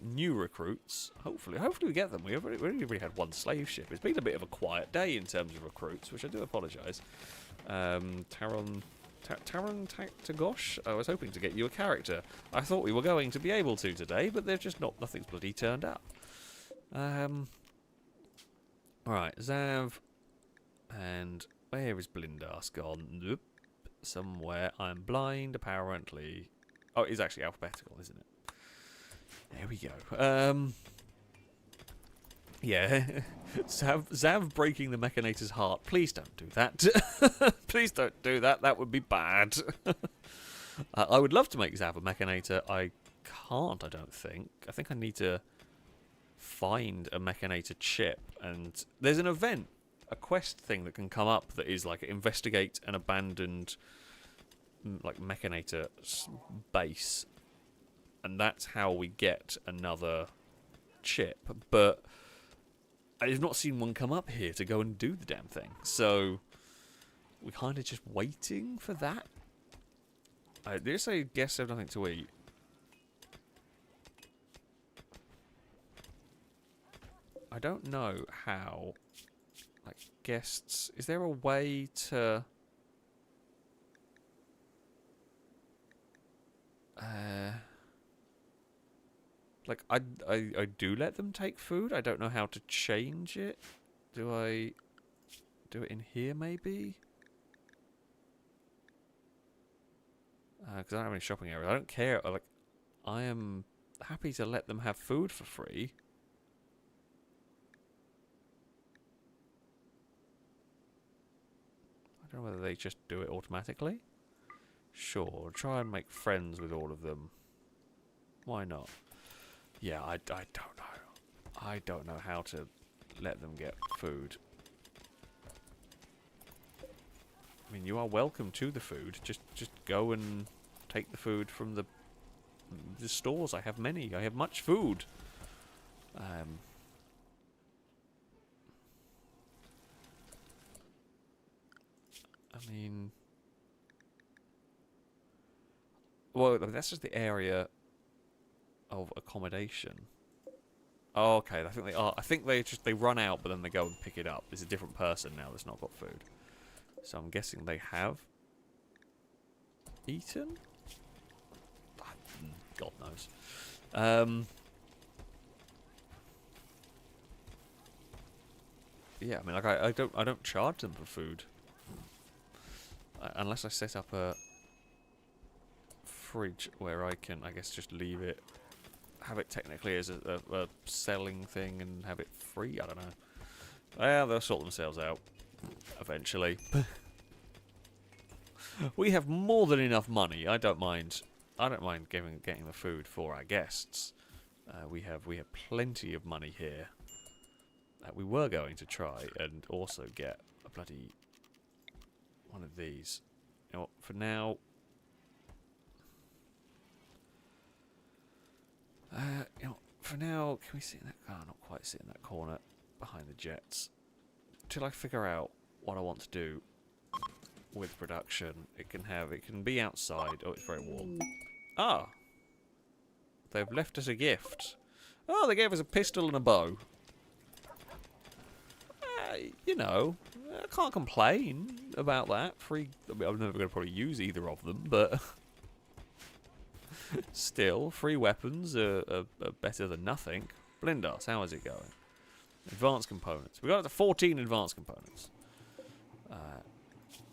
new recruits. Hopefully we get them. We've only really had one slave ship. It's been a bit of a quiet day in terms of recruits, which I do apologise. Taron Tagosh. I was hoping to get you a character. I thought we were going to be able to today, but they've just not. Nothing's bloody turned up. Alright, Zav. And where is Blindas gone? Nope. Somewhere. I'm blind, apparently. Oh, it's actually alphabetical, isn't it? There we go. Yeah. Zav breaking the Mechanator's heart. Please don't do that. Please don't do that. That would be bad. I would love to make Zav a Mechanator. I can't, I don't think. I think I need to find a Mechanator chip. And there's an event, a quest thing that can come up that is like investigate an abandoned like Mechanator base. And that's how we get another chip. But I've not seen one come up here to go and do the damn thing. So we're kind of just waiting for that. Did I say guests have nothing to eat? I don't know how, like, guests... Is there a way to... like, I do let them take food. I don't know how to change it. Do I do it in here, maybe? Because I don't have any shopping area. I don't care. Like, I am happy to let them have food for free. I don't know whether they just do it automatically. Sure, try and make friends with all of them. Why not? Yeah, I don't know. I don't know how to let them get food. I mean, you are welcome to the food. Just go and take the food from the stores. I have many. I have much food. I mean... Well, that's just the area of accommodation. Oh, okay. I think they are. I think they run out, but then they go and pick it up. It's a different person now that's not got food. So I'm guessing they have eaten. God knows. Yeah, I mean, like I don't charge them for food unless I set up a fridge where I can, I guess, just leave it, have it technically as a selling thing and have it free. I don't know. Well, they'll sort themselves out eventually. We have more than enough money. I don't mind. I don't mind getting the food for our guests. We have plenty of money here. We were going to try and also get a bloody one of these. You know what, for now. You know, for now, can we sit in that? Oh, not quite sit in that corner behind the jets. Till I figure out what I want to do with production. It can be outside. Oh, it's very warm. Ah, they've left us a gift. Oh, they gave us a pistol and a bow. You know, I can't complain about that. Free. I mean, I'm never going to probably use either of them, but still, free weapons are better than nothing. Blindos, how is it going? Advanced components. We got up to 14 advanced components.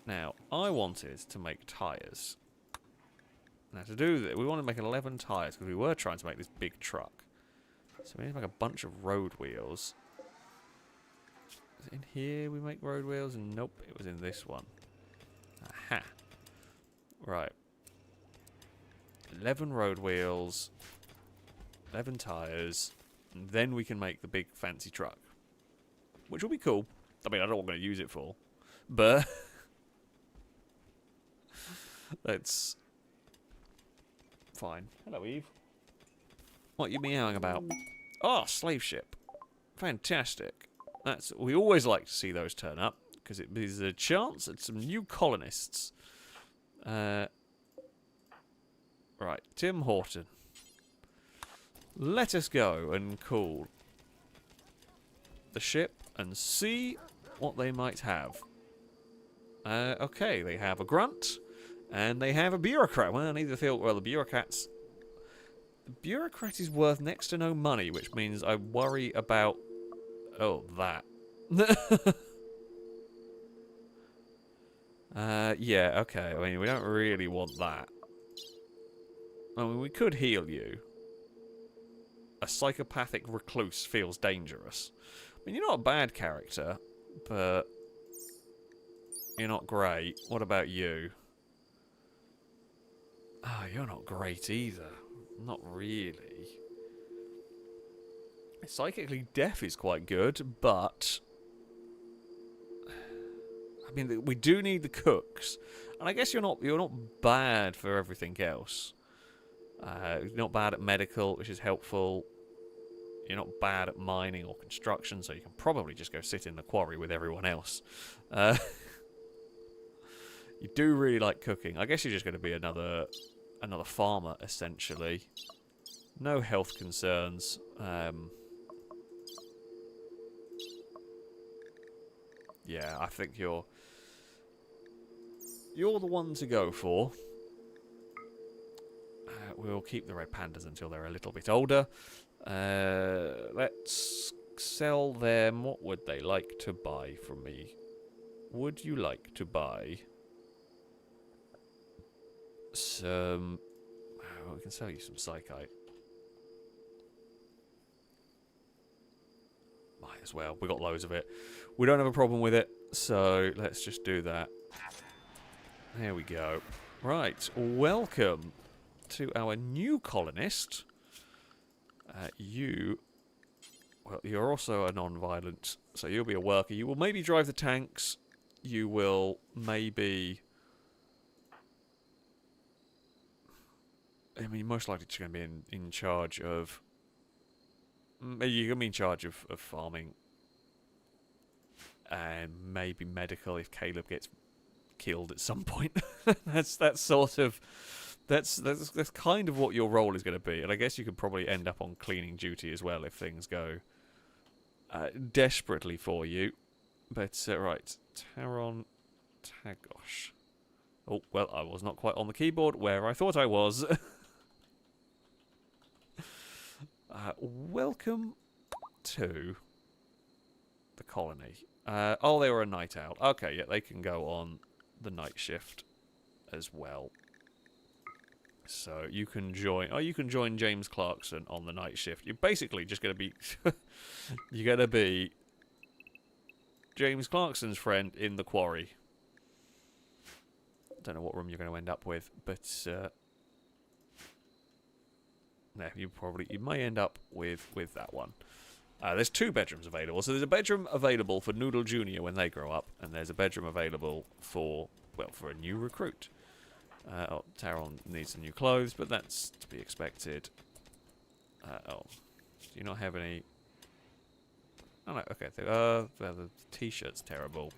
Now, I wanted to make tyres. Now, to do that, we want to make 11 tyres because we were trying to make this big truck. So we need to make a bunch of road wheels. Is it in here we make road wheels? Nope, it was in this one. Aha. Right. 11 road wheels, 11 tyres, and then we can make the big fancy truck. Which will be cool. I mean, I don't know what I'm going to use it for, but that's fine. Hello, Eve. What are you meowing about? Oh, slave ship. Fantastic. We always like to see those turn up, because it is a chance at some new colonists. Right, Tim Horton. Let us go and call the ship and see what they might have. Okay, they have a grunt, and they have a bureaucrat. Well, neither feel... Well, the bureaucrats... The bureaucrat is worth next to no money, which means I worry about... Oh, that. Yeah, okay. I mean, we don't really want that. I mean, we could heal you. A psychopathic recluse feels dangerous. I mean, you're not a bad character, but you're not great. What about you? Ah, you're not great either. Not really. Psychically deaf is quite good, but I mean, we do need the cooks, and I guess you're not bad for everything else. You're not bad at medical, which is helpful. You're not bad at mining or construction, so you can probably just go sit in the quarry with everyone else. You do really like cooking. I guess you're just going to be another farmer, essentially. No health concerns. Yeah, I think you're the one to go for. We'll keep the red pandas until they're a little bit older. Let's sell them. What would they like to buy from me? Would you like to buy some... we can sell you some psychite. Might as well. We got loads of it. We don't have a problem with it, so let's just do that. There we go. Right, welcome to our new colonist. Well, you're also a non-violent, so you'll be a worker. You will maybe drive the tanks. You will maybe... I mean, most likely just going to be in charge of... You're going to be in charge of farming. And maybe medical if Caleb gets killed at some point. that's sort of... That's kind of what your role is going to be. And I guess you could probably end up on cleaning duty as well if things go desperately for you. But, right. Taron Tagosh. Oh, well, I was not quite on the keyboard where I thought I was. Welcome to the colony. Oh, they were a night owl. Okay, yeah, they can go on the night shift as well. So you can join. Oh, you can join James Clarkson on the night shift. You're basically just going to be. You're going to be James Clarkson's friend in the quarry. Don't know what room you're going to end up with, but no, you may end up with that one. There's 2 bedrooms available. So there's a bedroom available for Noodle Jr. when they grow up, and there's a bedroom available for a new recruit. Taron needs some new clothes, but that's to be expected. Do you not have any? Oh no, okay. The t-shirt's terrible.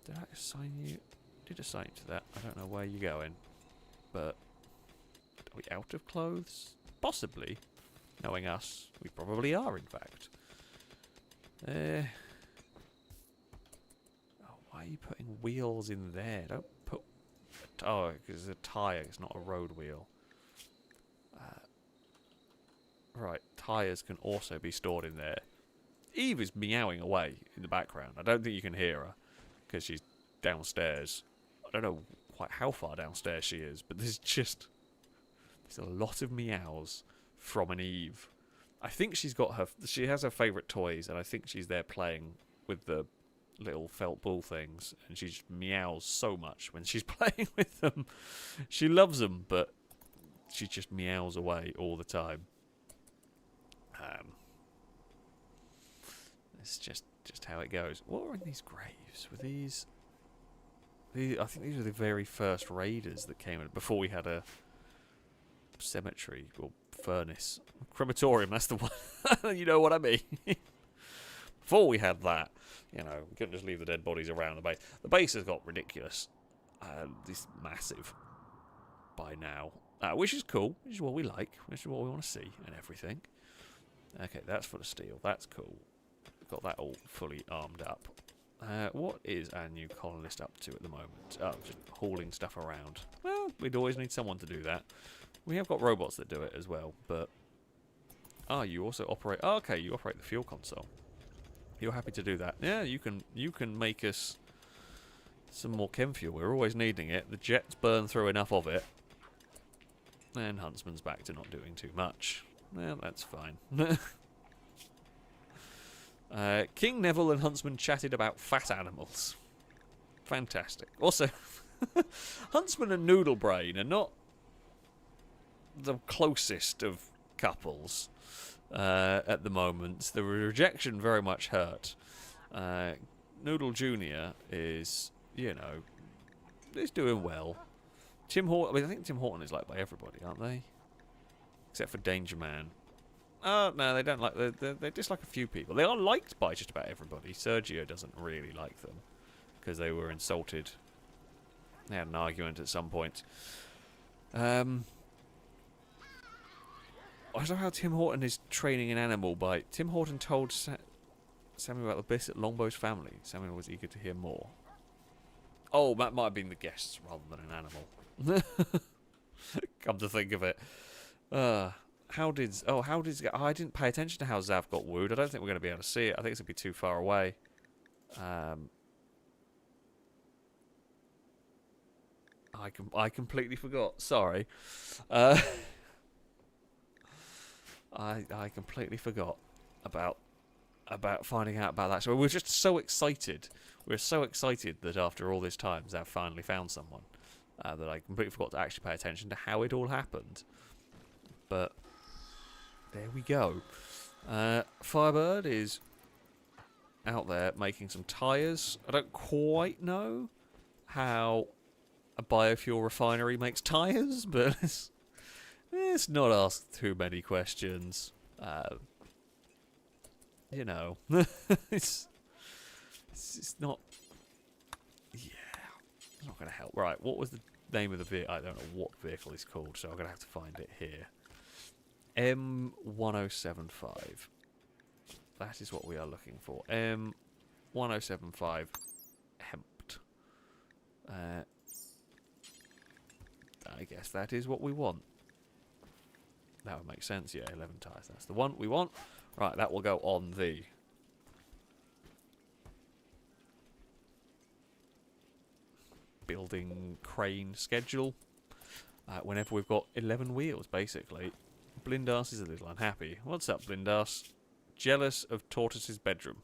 Did I assign you? Did assign you to that? I don't know where you're going, but are we out of clothes? Possibly. Knowing us, we probably are, in fact. Oh, why are you putting wheels in there? Don't put... Oh, because it's a tyre, it's not a road wheel. Right, tyres can also be stored in there. Eve is meowing away in the background. I don't think you can hear her, because she's downstairs. I don't know quite how far downstairs she is, but there's a lot of meows from an Eve. I think she has her favourite toys, and I think she's there playing with the little felt ball things, and she just meows so much when she's playing with them. She loves them, but she just meows away all the time. It's just how it goes. What were in these graves? Were these... I think these were the very first raiders that came in before we had a cemetery or furnace. Crematorium, that's the one. You know what I mean. Before we had that, we couldn't just leave the dead bodies around the base. The base has got ridiculous. It's massive by now. Which is cool. Which is what we like. Which is what we want to see and everything. Okay, that's full of steel. That's cool. We've got that all fully armed up. What is our new colonist up to at the moment? Oh, just hauling stuff around. Well, we'd always need someone to do that. We have got robots that do it as well, but... you also operate... Oh, okay, you operate the fuel console. You're happy to do that. Yeah, you can make us some more chem fuel. We're always needing it. The jets burn through enough of it. And Huntsman's back to not doing too much. Well, that's fine. King Neville and Huntsman chatted about fat animals. Fantastic. Also, Huntsman and Noodlebrain are not the closest of couples at the moment. The rejection very much hurt. Noodle Jr. is, is doing well. Tim Horton, I think Tim Horton is liked by everybody, aren't they? Except for Danger Man. Oh, no, they don't like... They dislike a few people. They are liked by just about everybody. Sergio doesn't really like them because they were insulted. They had an argument at some point. I don't know how Tim Horton is training an animal by... Tim Horton told Samuel about the Bissett Longbow's family. Samuel was eager to hear more. Oh, that might have been the guests rather than an animal. Come to think of it. How did... Oh, I didn't pay attention to how Zav got wooed. I don't think we're going to be able to see it. I think it's going to be too far away. I completely forgot. Sorry. I completely forgot about finding out about that. So we were just so excited. We were so excited that after all this time, Zav finally found someone. That I completely forgot to actually pay attention to how it all happened. But there we go. Firebird is out there making some tyres. I don't quite know how a biofuel refinery makes tyres, but let's not ask too many questions. You know, it's not. Yeah, it's not going to help. Right, what was the name of the vehicle? I don't know what vehicle it's called, so I'm going to have to find it here. M1075. That is what we are looking for. M1075 Hemped. I guess that is what we want. That would make sense, yeah, 11 tyres. That's the one we want. Right, that will go on the... building crane schedule. Whenever we've got 11 wheels, basically. Blindas is a little unhappy. What's up, Blindas? Jealous of Tortoise's bedroom.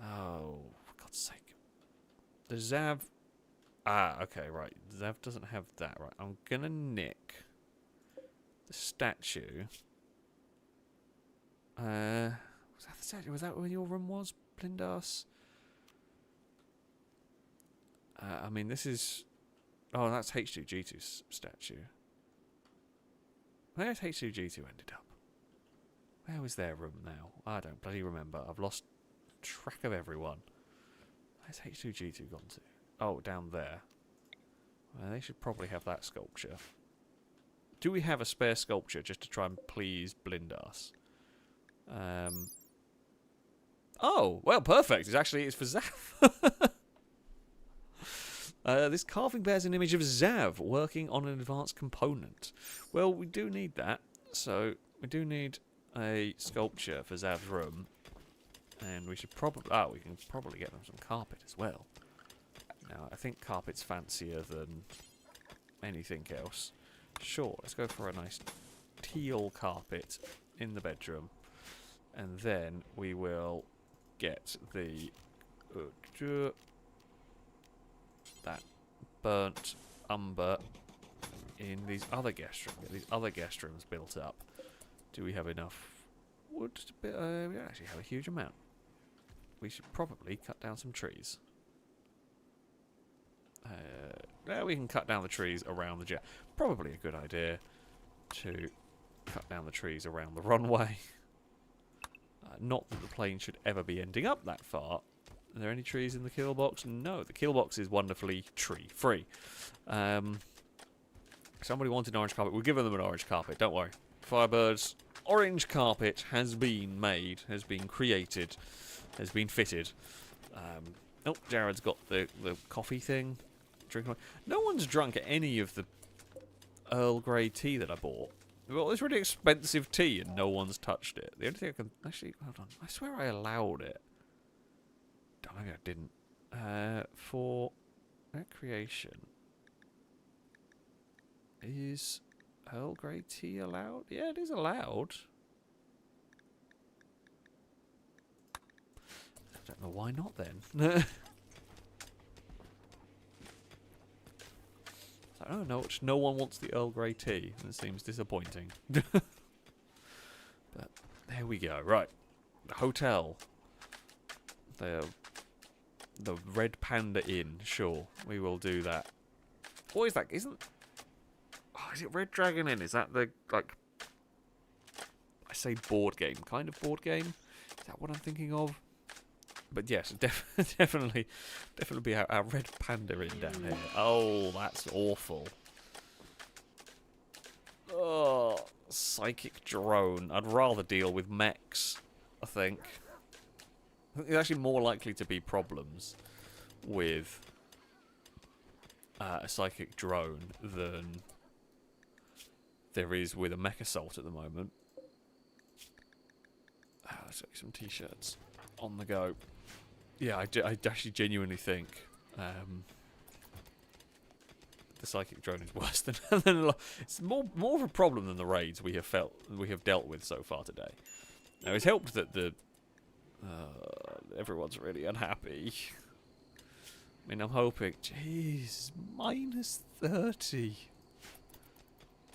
Oh, for God's sake. The Zav... Ah, okay, right. Zav doesn't have that. Right, I'm gonna nick the statue. Was that the statue? Was that where your room was, Blindas? I mean, this is... Oh, that's H2G2's statue. Where's H2G2 ended up? Where was their room now? I don't bloody remember. I've lost track of everyone. Where's H2G2 gone to? Oh, down there. Well, they should probably have that sculpture. Do we have a spare sculpture just to try and please Blindas? Oh, well, perfect. It's for Zav. This carving bears an image of Zav working on an advanced component. Well, we do need that. So, we do need a sculpture for Zav's room. And we should probably... Oh, we can probably get them some carpet as well. Now, I think carpet's fancier than anything else. Sure, let's go for a nice teal carpet in the bedroom. And then we will get the... that burnt umber in these other guest rooms. Get these other guest rooms built up. Do we have enough wood? We don't actually have a huge amount. We should probably cut down some trees. Now we can cut down the trees around the jet. Probably a good idea to cut down the trees around the runway. Not that the plane should ever be ending up that far. Are there any trees in the kill box? No, the kill box is wonderfully tree-free. Somebody wanted an orange carpet. We're giving them an orange carpet, don't worry. Firebird's orange carpet has been made, has been created, has been fitted. Oh, Jared's got the coffee thing. No one's drunk any of the Earl Grey tea that I bought. I bought this really expensive tea and no one's touched it. The only thing I can... Actually, hold on. I swear I allowed it. Maybe I didn't. For recreation. Is Earl Grey tea allowed? Yeah, it is allowed. I don't know why not then. Oh no, no one wants the Earl Grey tea. That seems disappointing. But there we go. Right, the hotel. The Red Panda Inn. Sure, we will do that. What is that? Isn't? Oh, is it Red Dragon Inn? Is that the like? I say board game, kind of board game. Is that what I'm thinking of? But yes, definitely be our Red Panda Inn down here. Oh, that's awful. Oh, psychic drone. I'd rather deal with mechs, I think. I think there's actually more likely to be problems with a psychic drone than there is with a mech assault at the moment. Let's get some t-shirts on the go. Yeah, I actually genuinely think the psychic drone is worse than, it's more of a problem than the raids we have dealt with so far today. Now it's helped that everyone's really unhappy. I mean, I'm hoping. Jeez, -30,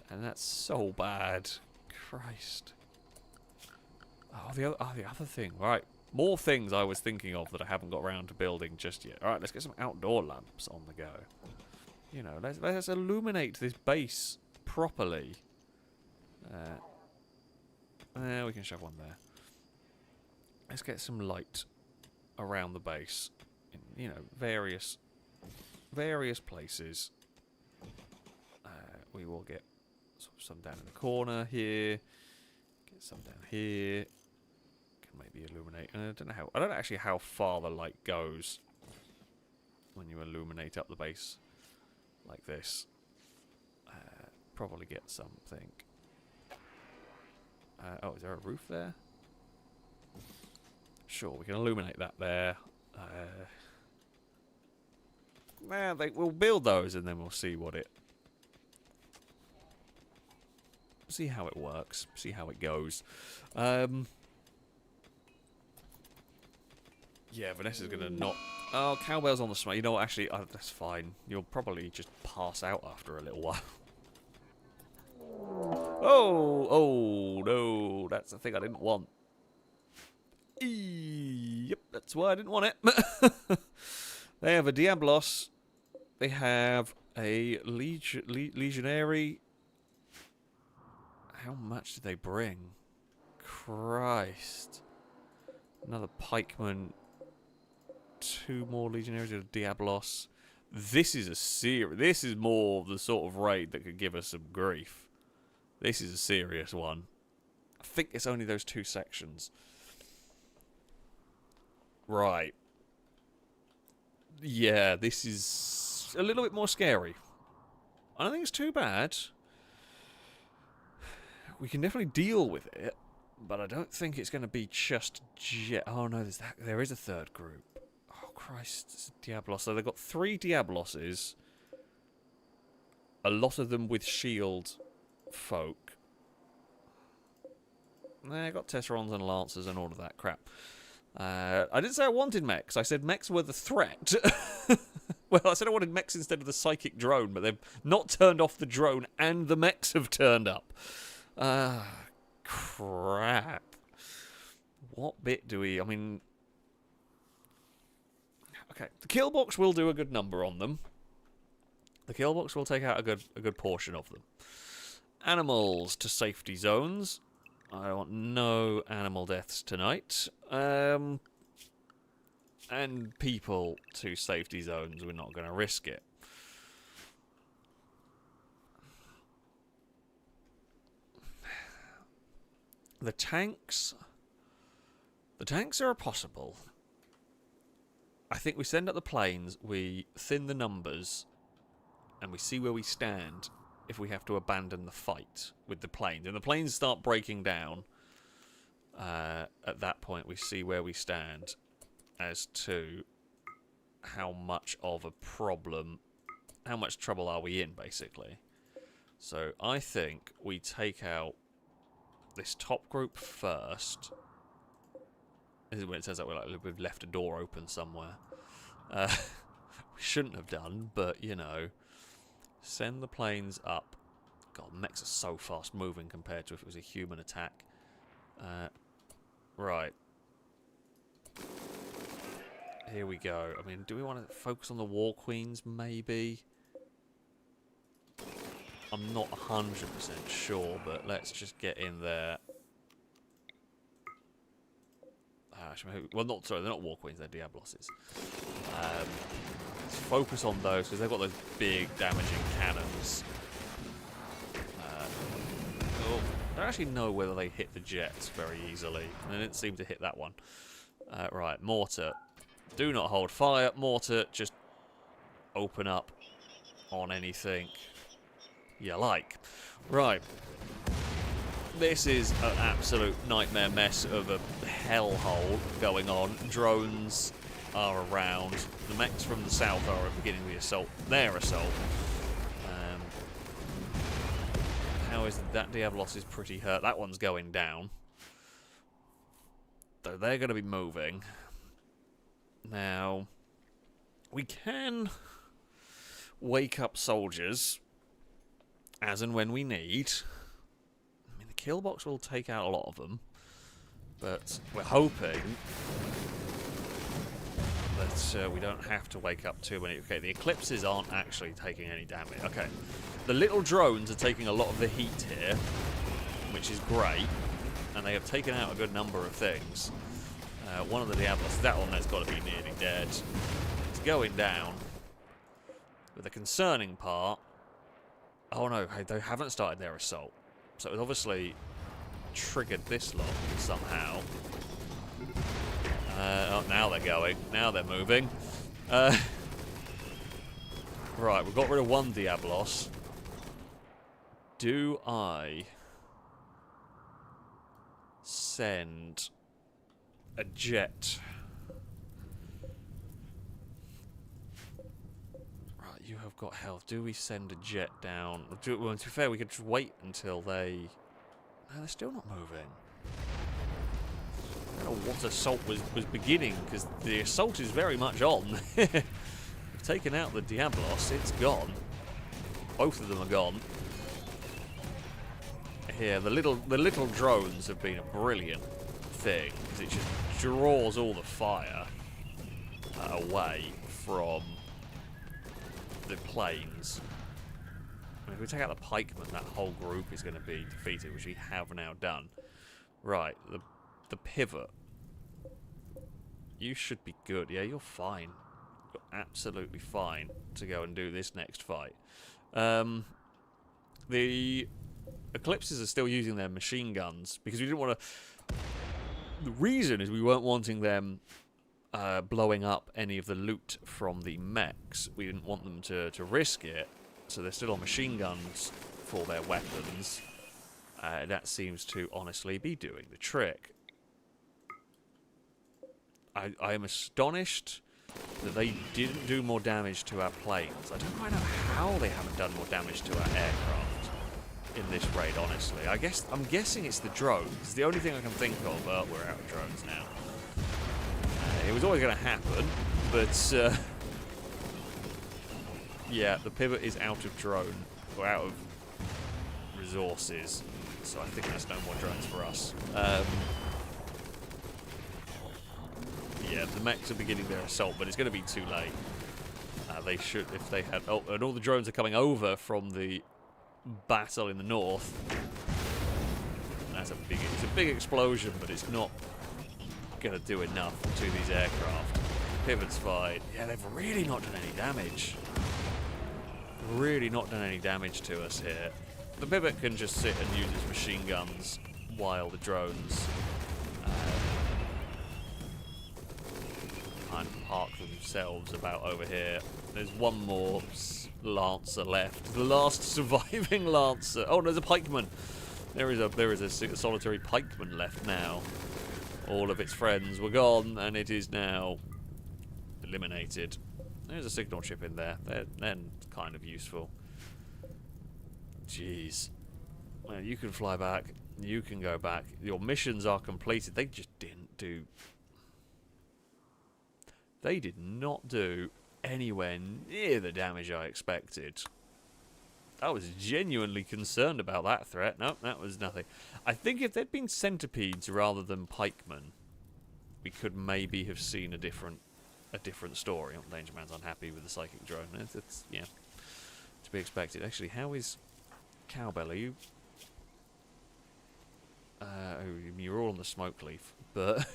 and that's so bad. Christ. Oh, the other thing. Right, more things I was thinking of that I haven't got around to building just yet. All right, let's get some outdoor lamps on the go. You know, let's illuminate this base properly. We can shove one there. Let's get some light around the base in, you know, various places. We will get some down in the corner here. Get some down here. Can maybe illuminate. I don't know actually how far the light goes when you illuminate up the base like this. Probably get something. Oh, is there a roof there? Sure, we can illuminate that there. We'll build those and then we'll see see how it works, see how it goes. Yeah, Vanessa's gonna not. Oh, cowbells on the smart. You know what? Actually, that's fine. You'll probably just pass out after a little while. Oh no, that's the thing I didn't want. Yep, that's why I didn't want it. They have a Diablos. They have a Legionary. How much did they bring? Christ. Another Pikeman. 2 more Legionaries and a Diablos. This is this is more the sort of raid that could give us some grief. This is a serious one. I think it's only those 2 sections. Right. Yeah, this is a little bit more scary. I don't think it's too bad. We can definitely deal with it, but I don't think it's going to be just jet. Oh no, there is a 3rd group. Oh Christ, it's a Diablos. So they've got 3 Diabloses. A lot of them with shield folk. They got Tesserons and Lancers and all of that crap. I didn't say I wanted mechs. I said mechs were the threat. Well, I said I wanted mechs instead of the psychic drone, but they've not turned off the drone and the mechs have turned up. Crap. What bit do we... I mean... Okay, the kill box will do a good number on them. The kill box will take out a good portion of them. Animals to safety zones. I want no animal deaths tonight. And people to safety zones. We're not going to risk it. The tanks are possible. I think we send up the planes, we thin the numbers, and we see where we stand if we have to abandon the fight with the planes. And the planes start breaking down, at that point we see where we stand as to how much of a problem, how much trouble are we in, basically. So I think we take out this top group first. This is when it says that we've left a door open somewhere. We shouldn't have done, but, you know. Send the planes up. God, mechs are so fast moving compared to if it was a human attack. Right. Here we go. I mean, do we want to focus on the War Queens, maybe? I'm not 100% sure, but let's just get in there. Well, they're not War Queens, they're Diabloses. Let's focus on those, because they've got those big damaging cannons. I don't actually know whether they hit the jets very easily. They didn't seem to hit that one. Right, mortar. Do not hold fire. Mortar, just open up on anything you like. Right. This is an absolute nightmare mess of a hellhole going on. Drones are around. The mechs from the south are beginning the assault. Their assault. How is that? Diablos is pretty hurt. That one's going down. So they're going to be moving. Now, we can wake up soldiers as and when we need. I mean, the kill box will take out a lot of them, but we're hoping that we don't have to wake up too many. Okay, the eclipses aren't actually taking any damage. Okay, the little drones are taking a lot of the heat here, which is great, and they have taken out a good number of things. One of the Diablos, that one has got to be nearly dead. It's going down. But the concerning part... Oh no, hey, they haven't started their assault. So it obviously triggered this lot somehow. Oh, now they're going. Now they're moving. Right, we've got rid of one Diablos. Do I send a jet? Right, you have got health. Do we send a jet down? Well, to be fair, we could just wait until they... No, they're still not moving. I don't know what assault was beginning, because the assault is very much on. We've taken out the Diablos. It's gone. Both of them are gone. Here, the little drones have been a brilliant thing, because it just draws all the fire away from the planes. I mean, if we take out the pikemen, that whole group is going to be defeated, which we have now done. Right, the pivot. You should be good. Yeah, you're fine. You're absolutely fine to go and do this next fight. The Eclipses are still using their machine guns because we didn't want to... The reason is we weren't wanting them blowing up any of the loot from the mechs. We didn't want them to risk it, so they're still on machine guns for their weapons. That seems to honestly be doing the trick. I am astonished that they didn't do more damage to our planes. I don't quite know how they haven't done more damage to our aircraft in this raid, honestly. I'm guessing it's the drones. It's the only thing I can think of. Oh, we're out of drones now. It was always going to happen, but yeah, the pivot is out of drone, or out of resources, so I think there's no more drones for us. Yeah, the mechs are beginning their assault, but it's going to be too late. They should, if they had... Oh, and all the drones are coming over from the battle in the north. That's it's a big explosion, but it's not going to do enough to these aircraft. Pivot's fine. Yeah, they've really not done any damage. Really not done any damage to us here. The pivot can just sit and use its machine guns while the drones kind of park themselves about over here. There's one more Lancer left. The last surviving Lancer. Oh, there's a pikeman. There is a solitary pikeman left now. All of its friends were gone, and it is now eliminated. There's a signal chip in there. They're kind of useful. Jeez. Well, you can fly back. You can go back. Your missions are completed. They just didn't do... They did not do anywhere near the damage I expected. I was genuinely concerned about that threat. Nope, that was nothing. I think if there'd been centipedes rather than pikemen, we could maybe have seen a different story. Danger Man's unhappy with the psychic drone. It's yeah, to be expected. Actually, how is Cowbell? Are you? You're all on the smoke leaf, but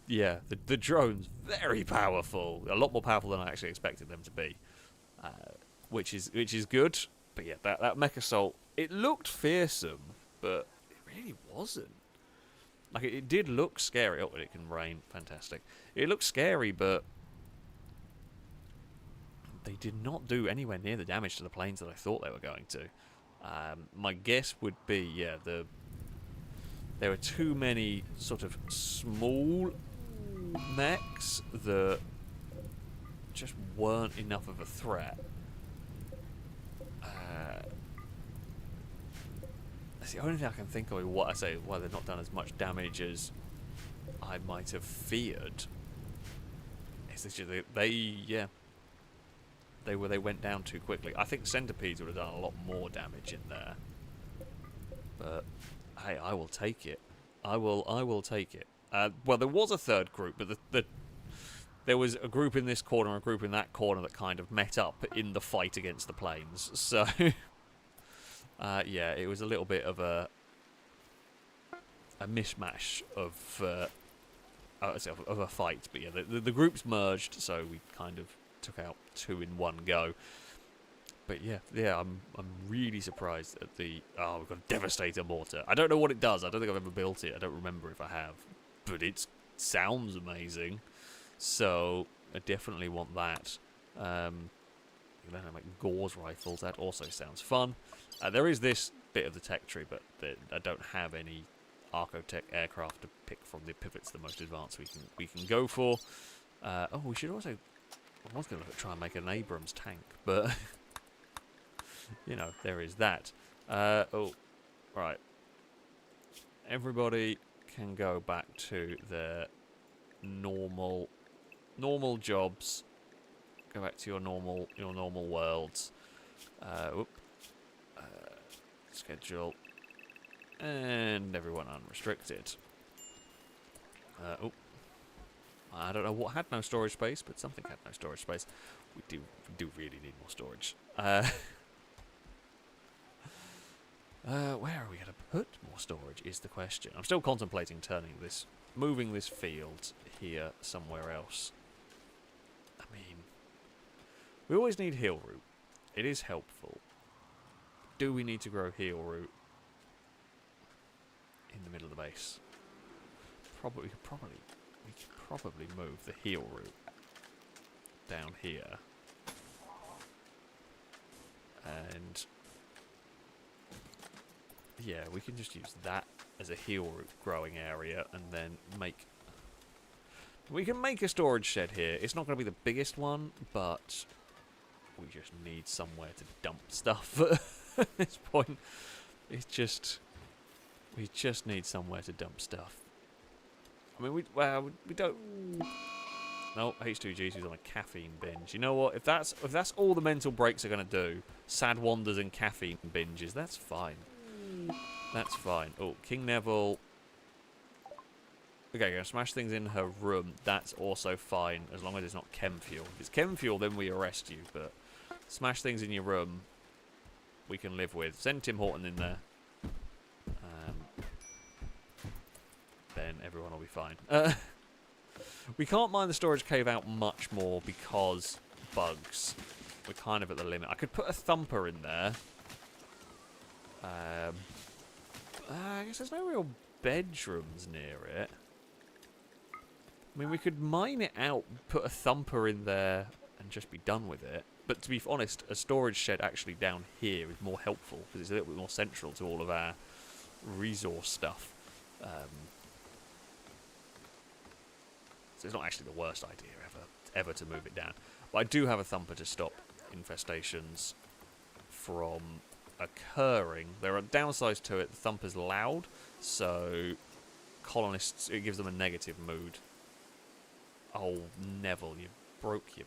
yeah, the drone's very powerful. A lot more powerful than I actually expected them to be, which is good. But yeah, that mech assault, it looked fearsome, but it really wasn't. Like, it did look scary. Oh, it can rain. Fantastic. It looked scary, but they did not do anywhere near the damage to the planes that I thought they were going to. My guess would be, yeah, there were too many sort of small mechs that just weren't enough of a threat. That's the only thing I can think of. What I say, why they've not done as much damage as I might have feared. It's just they went down too quickly. I think centipedes would have done a lot more damage in there. But hey, I will take it. I will take it. Well, there was a third group, but there was a group in this corner and a group in that corner that kind of met up in the fight against the planes. So, yeah, it was a little bit of a mishmash of a fight. But yeah, the groups merged, so we kind of took out two in one go. But yeah, I'm really surprised at the... Oh, we've got a Devastator Mortar. I don't know what it does. I don't think I've ever built it. I don't remember if I have. But it sounds amazing. So, I definitely want that. You can then make Gauze rifles. That also sounds fun. There is this bit of the tech tree, but I don't have any Archotech aircraft to pick from. The Pivot's the most advanced we can go for. Oh, we should also... I was going to try and make an Abrams tank, but... you know, there is that. Oh, right. Everybody can go back to their normal jobs. Go back to your normal worlds. Schedule, and everyone unrestricted. Oh, I don't know what had no storage space, but something had no storage space. We do really need more storage. Where are we going to put more storage is the question. I'm still contemplating moving this field here somewhere else. I mean, we always need heel root. It is helpful. Do we need to grow heel root in the middle of the base? We could probably move the heel root down here. And yeah, we can just use that as a heel root growing area, and then we can make a storage shed here. It's not going to be the biggest one, but we just need somewhere to dump stuff at this point. We just need somewhere to dump stuff. I mean, we don't. No, H2G's on a caffeine binge. You know what? If that's all the mental breaks are going to do, sad wanders and caffeine binges, that's fine. That's fine. Oh, King Neville. Okay, gonna smash things in her room. That's also fine, as long as it's not chem fuel. If it's chem fuel, then we arrest you. But smash things in your room, we can live with. Send Tim Horton in there. Then everyone will be fine. We can't mine the storage cave out much more because bugs. We're kind of at the limit. I could put a thumper in there. I guess there's no real bedrooms near it. I mean, we could mine it out, put a thumper in there, and just be done with it. But to be honest, a storage shed actually down here is more helpful, because it's a little bit more central to all of our resource stuff. So it's not actually the worst idea ever to move it down. But I do have a thumper to stop infestations from occurring. There are downsides to it. The thumper's loud, so colonists, it gives them a negative mood. Oh, Neville, you broke your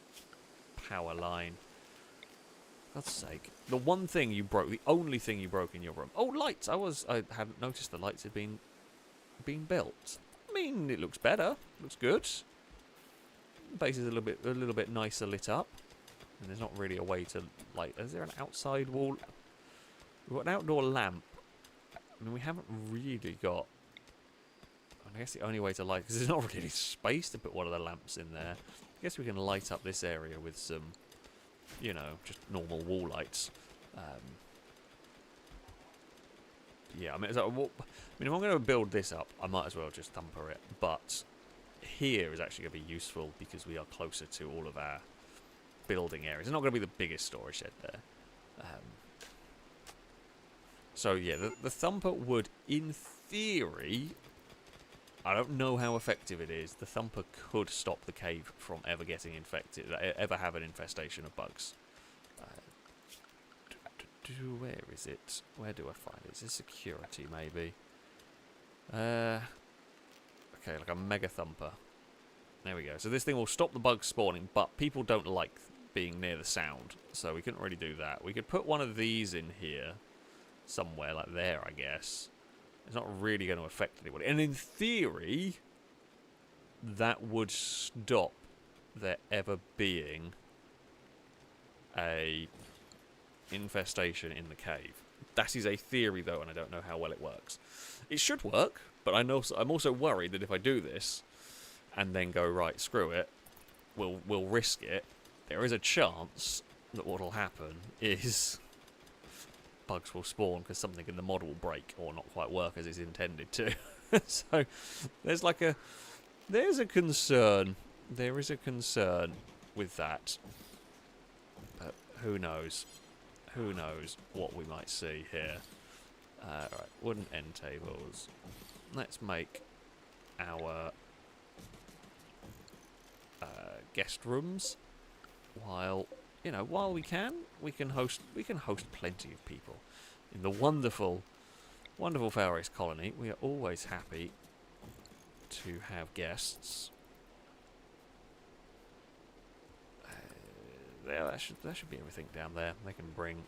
power line. For God's sake. The one thing you broke, the only thing you broke in your room. Oh, lights. I hadn't noticed the lights had been built. I mean, it looks better. Looks good. The base is a little bit nicer lit up. And there's not really a way to light. Is there an outside wall? We've got an outdoor lamp. I mean, we haven't really got... I guess the only way to light... Because there's not really any space to put one of the lamps in there. I guess we can light up this area with some, you know, just normal wall lights. yeah, I mean, if I'm going to build this up, I might as well just thumper it. But here is actually going to be useful because we are closer to all of our building areas. It's not going to be the biggest storage shed there. So yeah, the thumper would, in theory, I don't know how effective it is. The thumper could stop the cave from ever getting infected, ever have an infestation of bugs. Where is it? Where do I find it? Is it security, maybe? Okay, like a mega thumper. There we go. So this thing will stop the bugs spawning, but people don't like being near the sound, so we couldn't really do that. We could put one of these in here, somewhere, like there, I guess. It's not really going to affect anybody. And in theory, that would stop there ever being a infestation in the cave. That is a theory, though, and I don't know how well it works. It should work, but I'm also worried that if I do this and then go, right, screw it, we'll risk it, there is a chance that what will happen is bugs will spawn because something in the mod will break or not quite work as it's intended to. So there's a concern. There is a concern with that. But who knows? Who knows what we might see here. Right, wooden end tables. Let's make our guest rooms. While we can host plenty of people in the wonderful FailRace colony. We are always happy to have guests. Yeah, that should be everything down there. They can bring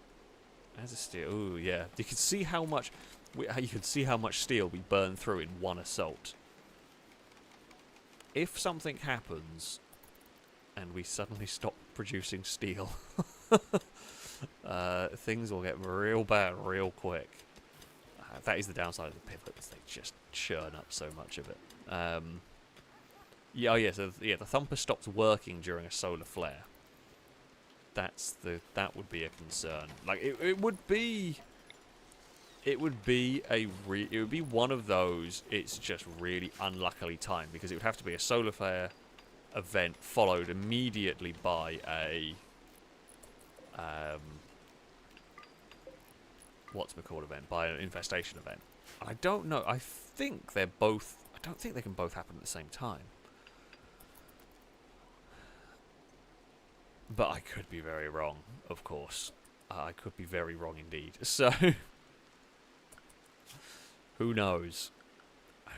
as a steel. Ooh, yeah. You can see how much steel we burn through in one assault. If something happens and we suddenly stop producing steel, things will get real bad real quick. That is the downside of the pivots. They just churn up so much of it. So the thumper stops working during a solar flare. That would be a concern. Like it would be one of those. It's just really unluckily timed because it would have to be a solar flare event followed immediately by a event, by an infestation event. I don't know. I don't think they can both happen at the same time. But I could be very wrong, of course. I could be very wrong indeed. So who knows?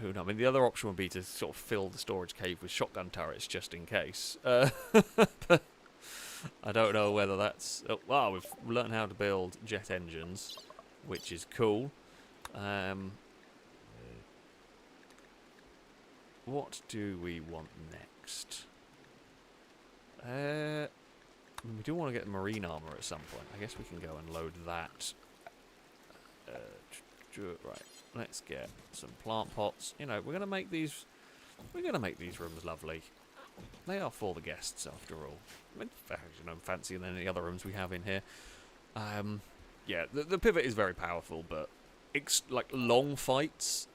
I mean, the other option would be to sort of fill the storage cave with shotgun turrets just in case. But I don't know whether that's... Oh, wow, we've learned how to build jet engines, which is cool. What do we want next? We do want to get marine armor at some point. I guess we can go and load that. Right, let's get some plant pots. We're gonna make these rooms lovely. They are for the guests, after all. I mean, fancier than any other rooms we have in here. Yeah, the pivot is very powerful, but like long fights,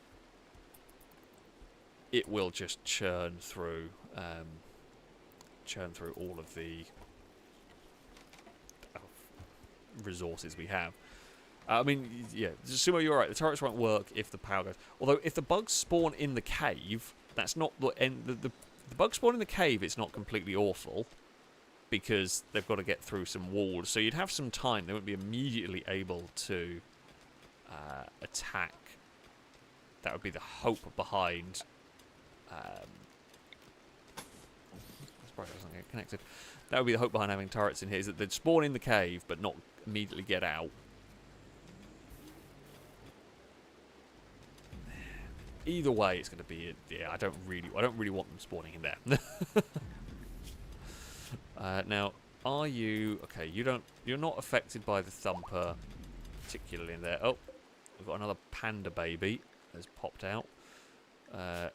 it will just churn through all of the resources we have. I mean, yeah, Sumo, you're right. The turrets won't work if the power goes. Although, if the bugs spawn in the cave, that's not the end. The bugs spawn in the cave, it's not completely awful because they've got to get through some walls. So you'd have some time. They won't be immediately able to attack. That would be the hope behind. Surprised it doesn't get connected. That would be the hope behind having turrets in here, is that they'd spawn in the cave but not immediately get out. Either way, it's going to be. Yeah, I don't really want them spawning in there. Now, are you okay? You're not affected by the thumper, particularly in there. Oh, we've got another panda baby has popped out. I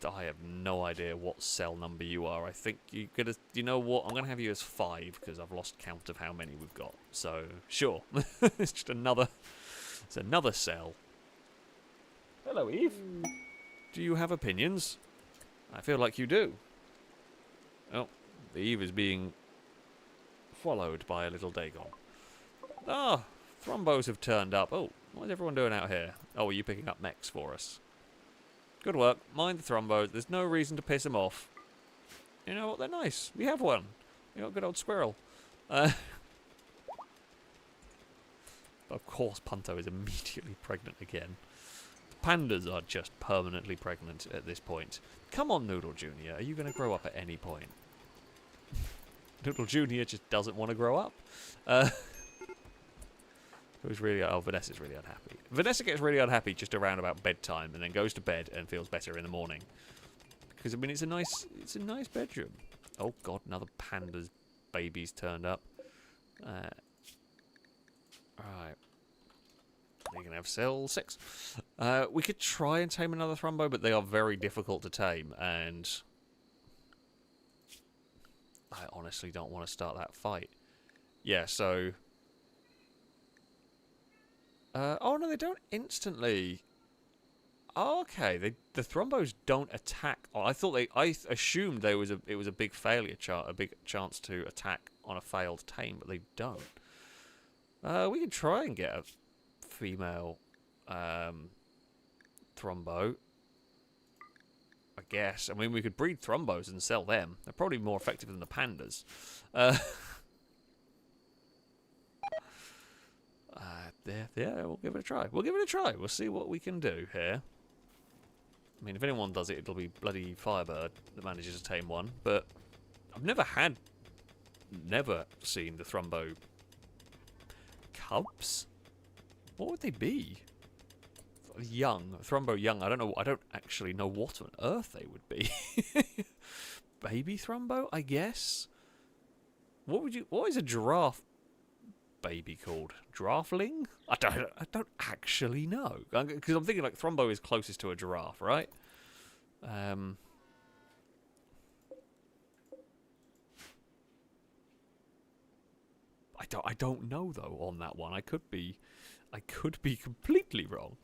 have no idea what cell number you are. I think you're gonna. You know what? I'm gonna have you as 5 because I've lost count of how many we've got. So sure, it's just another. It's another cell. Hello, Eve. Do you have opinions? I feel like you do. Oh, the Eve is being followed by a little Dagon. Ah, Thrombos have turned up. Oh, what is everyone doing out here? Oh, are you picking up mechs for us? Good work. Mind the Thrombos. There's no reason to piss them off. You know what? They're nice. We have one. You got a good old squirrel. Of course, Punto is immediately pregnant again. Pandas are just permanently pregnant at this point. Come on, Noodle Jr. Are you going to grow up at any point? Noodle Jr. just doesn't want to grow up. Who's really... Oh, Vanessa's really unhappy. Vanessa gets really unhappy just around about bedtime and then goes to bed and feels better in the morning. Because, I mean, it's a nice bedroom. Oh, God, another panda's baby's turned up. Right. You're going to have cell 6. We could try and tame another Thrumbo, but they are very difficult to tame, and I honestly don't want to start that fight. Yeah, so... oh, no, they don't instantly... Oh, okay, the Thrumbos don't attack. Oh, I assumed it was a big failure a big chance to attack on a failed tame, but they don't. We can try and get a female Thrumbo, I guess. I mean, we could breed Thrumbos and sell them. They're probably more effective than the pandas. Yeah, we'll give it a try. We'll see what we can do here. I mean, if anyone does it, it'll be bloody Firebird that manages to tame one. But I've never seen the Thrumbo cubs. What would they be? Young, Thrumbo young. I don't actually know what on earth they would be. Baby Thrumbo, I guess. What is a giraffe baby called? Giraffling? I don't actually know, because I'm thinking like Thrumbo is closest to a giraffe, right? I don't know though on that one. I could be completely wrong.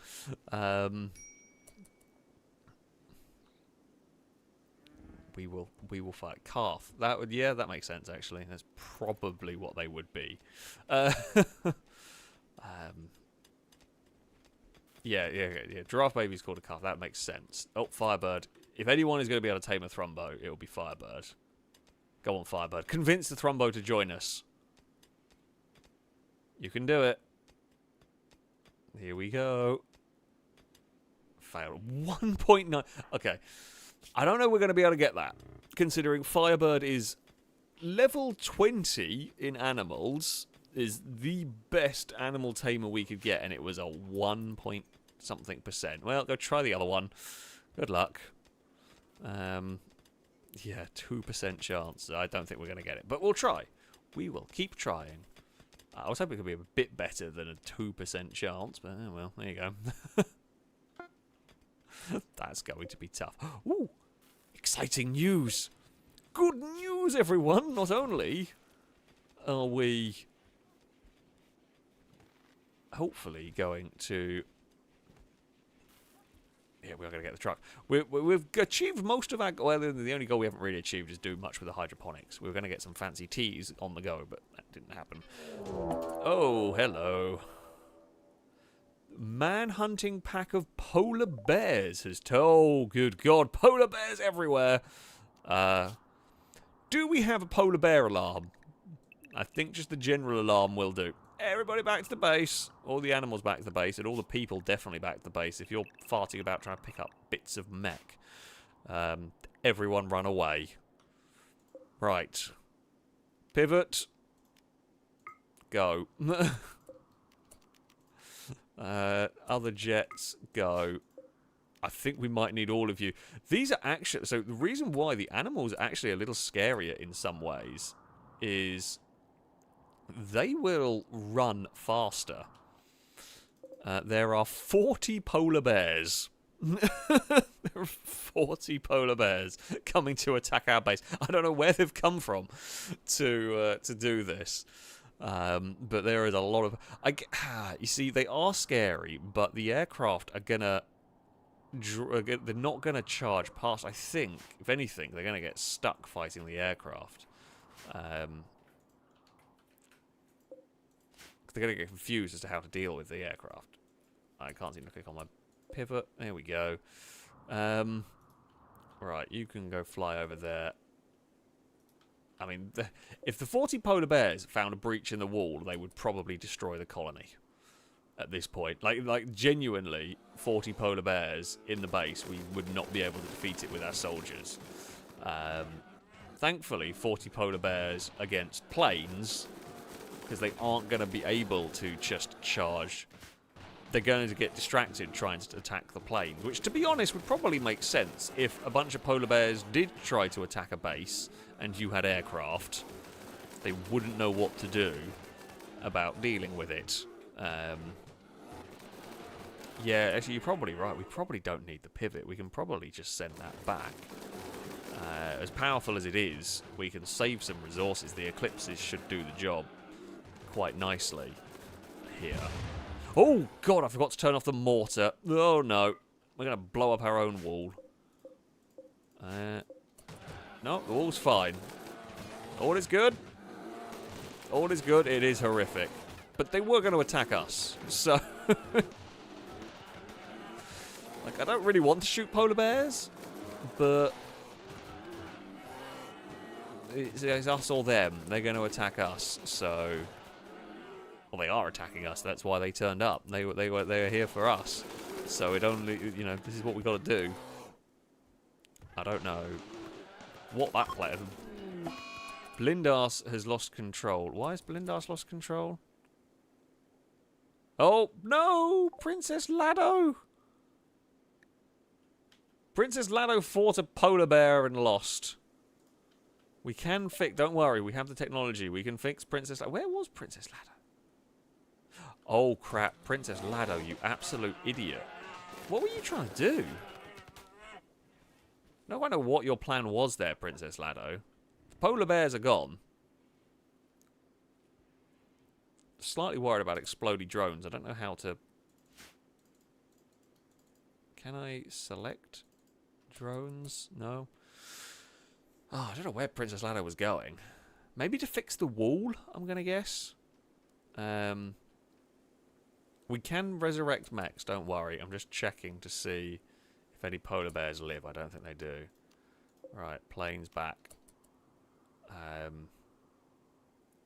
We will fight calf. That makes sense actually. That's probably what they would be. Yeah. Giraffe baby's called a calf. That makes sense. Oh, Firebird. If anyone is going to be able to tame a Thrumbo, it will be Firebird. Go on, Firebird. Convince the Thrumbo to join us. You can do it. Here we go. Failed. 1.9. Okay. I don't know we're going to be able to get that, considering Firebird is level 20 in animals, is the best animal tamer we could get, and it was a 1 point something %. Well, go try the other one. Good luck. Yeah, 2% chance. I don't think we're going to get it, but we'll try. We will keep trying. I was hoping it could be a bit better than a 2% chance, but well, there you go. That's going to be tough. Ooh, exciting news. Good news, everyone. Not only are we hopefully going to... Yeah, we're going to get the truck. We've achieved most of our... Well, the only goal we haven't really achieved is do much with the hydroponics. We were going to get some fancy teas on the go, but that didn't happen. Oh, hello. Man-hunting pack of polar bears has told... Oh, good God. Polar bears everywhere. Do we have a polar bear alarm? I think just the general alarm will do. Everybody back to the base. All the animals back to the base, and all the people definitely back to the base. If you're farting about trying to pick up bits of mech, everyone run away. Right. Pivot. Go. Other jets, go. I think we might need all of you. These are actually... So the reason why the animals are actually a little scarier in some ways is... they will run faster. There are 40 polar bears. There are 40 polar bears coming to attack our base. I don't know where they've come from to do this. But there is a lot of... you see, they are scary, but the aircraft are gonna they're not going to charge past. I think, if anything, they're going to get stuck fighting the aircraft. They're going to get confused as to how to deal with the aircraft. I can't seem to click on my pivot. There we go. Right, you can go fly over there. I mean, if the 40 polar bears found a breach in the wall, they would probably destroy the colony at this point. Like genuinely, 40 polar bears in the base, we would not be able to defeat it with our soldiers. Thankfully, 40 polar bears against planes, because they aren't going to be able to just charge. They're going to get distracted trying to attack the plane, which, to be honest, would probably make sense if a bunch of polar bears did try to attack a base and you had aircraft. They wouldn't know what to do about dealing with it. Yeah, actually, you're probably right. We probably don't need the pivot. We can probably just send that back. As powerful as it is, we can save some resources. The eclipses should do the job quite nicely here. Oh, God, I forgot to turn off the mortar. Oh, no. We're going to blow up our own wall. No, the wall's fine. All is good. All is good. It is horrific. But they were going to attack us. So... like, I don't really want to shoot polar bears. But... it's us or them. They're going to attack us. So... well, they are attacking us. That's why they turned up. They were here for us. So it only, you know, this is what we got to do. I don't know what that player. Blindas has lost control. Why has Blindas lost control? Oh no, Princess Lado. Princess Lado fought a polar bear and lost. We can fix. Don't worry, we have the technology. We can fix Princess Lado. Where was Princess Lado? Oh, crap. Princess Lado, you absolute idiot. What were you trying to do? No, I know what your plan was there, Princess Lado. The polar bears are gone. Slightly worried about explodey drones. I don't know how to... can I select drones? No. Oh, I don't know where Princess Lado was going. Maybe to fix the wall, I'm going to guess. We can resurrect mechs, don't worry. I'm just checking to see if any polar bears live. I don't think they do. Right, planes back.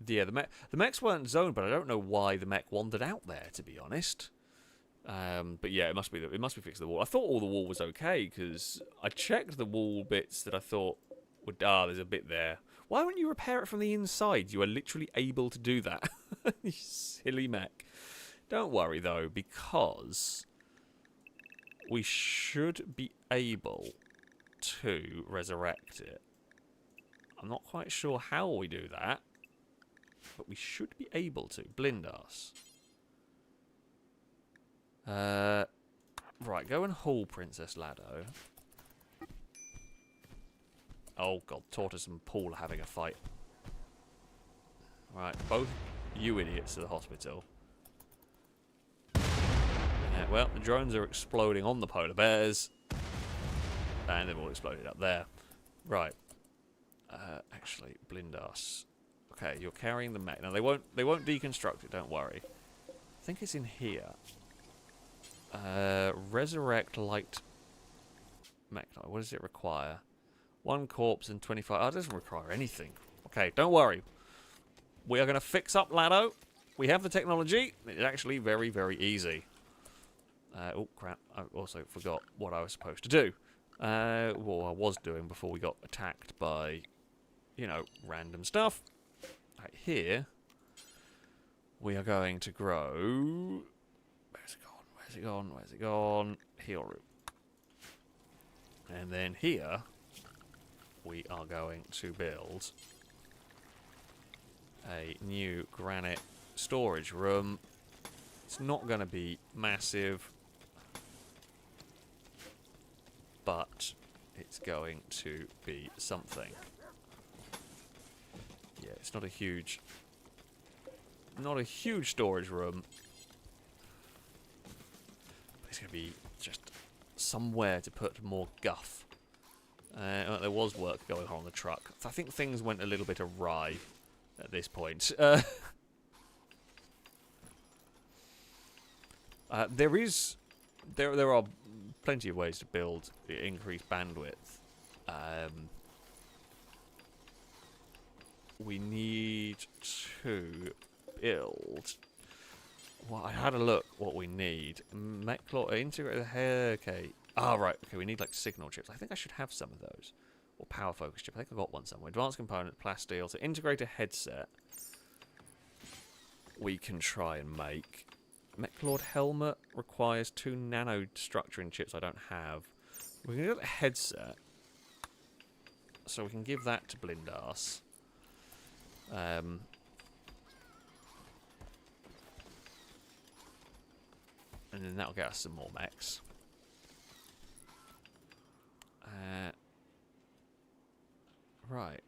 Yeah, the mechs weren't zoned, but I don't know why the mech wandered out there, to be honest. But yeah, it must be fixed to the wall. I thought all the wall was okay, because I checked the wall bits that I thought would... ah, there's a bit there. Why wouldn't you repair it from the inside? You are literally able to do that. You silly mech. Don't worry, though, because we should be able to resurrect it. I'm not quite sure how we do that, but we should be able to. Blindas. Right, go and haul Princess Lado. Oh, God, Tortoise and Paul are having a fight. Right, both you idiots to the hospital. Well, the drones are exploding on the polar bears. And they've all exploded up there. Right. Actually, Blindas. Okay, you're carrying the mech. Now, they won't deconstruct it, don't worry. I think it's in here. Resurrect light mech. What does it require? 1 corpse and 25... oh, it doesn't require anything. Okay, don't worry. We are going to fix up Lado. We have the technology. It's actually very, very easy. Oh, crap. I also forgot what I was supposed to do. What I was doing before we got attacked by, you know, random stuff. Right, here, we are going to grow... where's it gone? Where's it gone? Where's it gone? Heal root. And then here, we are going to build a new granite storage room. It's not going to be massive, but it's going to be something. Yeah, it's not a huge storage room. But it's going to be just somewhere to put more guff. There was work going on the truck. I think things went a little bit awry at this point. There are plenty of ways to build increased bandwidth. We need to build. Well, I had a look what we need. Integrated hair. Okay. Ah, right. Okay, we need like signal chips. I think I should have some of those. Or power focus chip. I think I got one somewhere. Advanced component, plasteel. So integrate a headset. We can try and make. Mechlord helmet requires 2 nano structuring chips I don't have. We can get a headset. So we can give that to Blindass. And then that'll get us some more mechs. Right.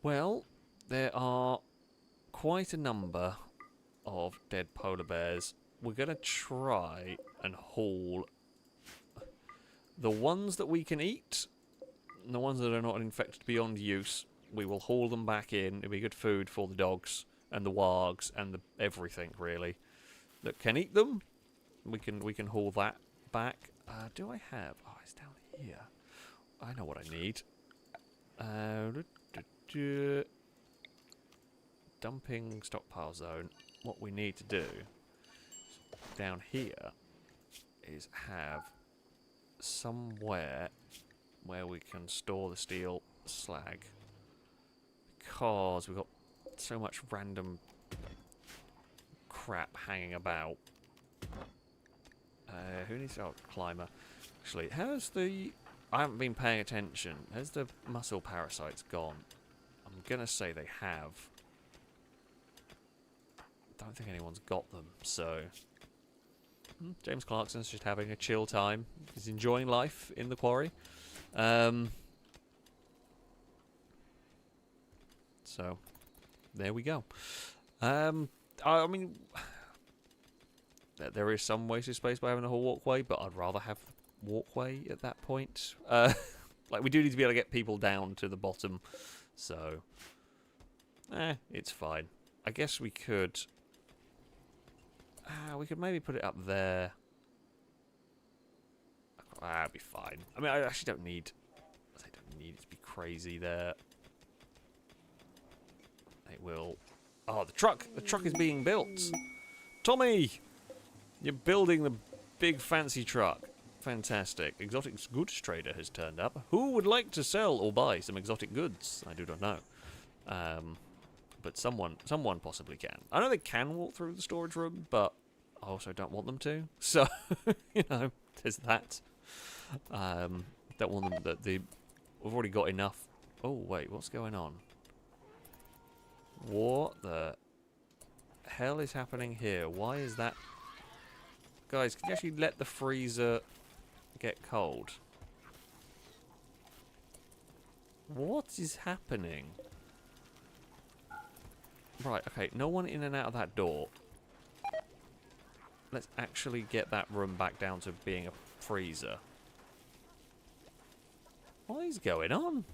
Well, there are quite a number of dead polar bears. We're going to try and haul the ones that we can eat, and the ones that are not infected beyond use. We will haul them back in. It'll be good food for the dogs and the wargs and the everything really that can eat them. We can haul that back. Do I have? Oh, it's down here. I know what I need. Dumping stockpile zone. What we need to do down here is have somewhere where we can store the steel slag, because we've got so much random crap hanging about. Who needs... Oh, climber. Actually, how's the... I haven't been paying attention. Has the muscle parasites gone? I'm gonna say they have. Don't think anyone's got them, so... James Clarkson's just having a chill time. He's enjoying life in the quarry. So, there we go. I mean... There is some wasted space by having a whole walkway, but I'd rather have walkway at that point. Like, we do need to be able to get people down to the bottom, so... it's fine. I guess we could... we could maybe put it up there. That'd be fine. I mean, I actually don't need... I don't need it to be crazy there. It will... Oh, the truck! The truck is being built! Tommy! You're building the big fancy truck. Fantastic. Exotic goods trader has turned up. Who would like to sell or buy some exotic goods? I do not know. But someone possibly can. I know they can walk through the storage room, but I also don't want them to. So, you know, there's that. Don't want them that we've already got enough. Oh wait, what's going on? What the hell is happening here? Why is that? Guys, can you actually let the freezer get cold? What is happening? Right, okay, no one in and out of that door. Let's actually get that room back down to being a freezer. What is going on?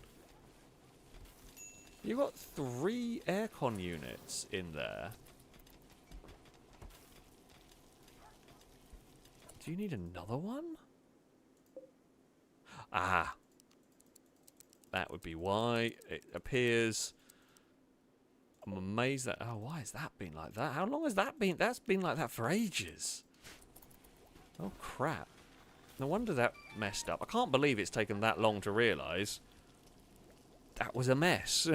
You've got 3 aircon units in there. Do you need another one? Ah. That would be why it appears. I'm amazed that... Oh, why has that been like that? How long has that been? That's been like that for ages. Oh, crap. No wonder that messed up. I can't believe it's taken that long to realise. That was a mess.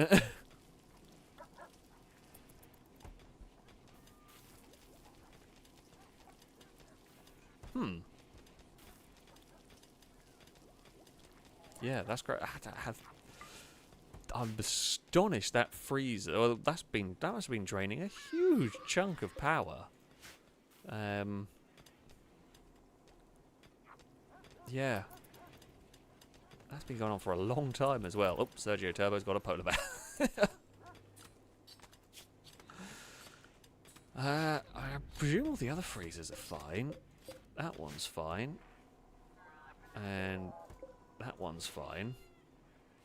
Yeah, that's great. I'm astonished that freezer. Well, that must have been draining a huge chunk of power. Yeah. That's been going on for a long time as well. Oh, Sergio Turbo's got a polar bear. presume all the other freezers are fine. That one's fine. And that one's fine.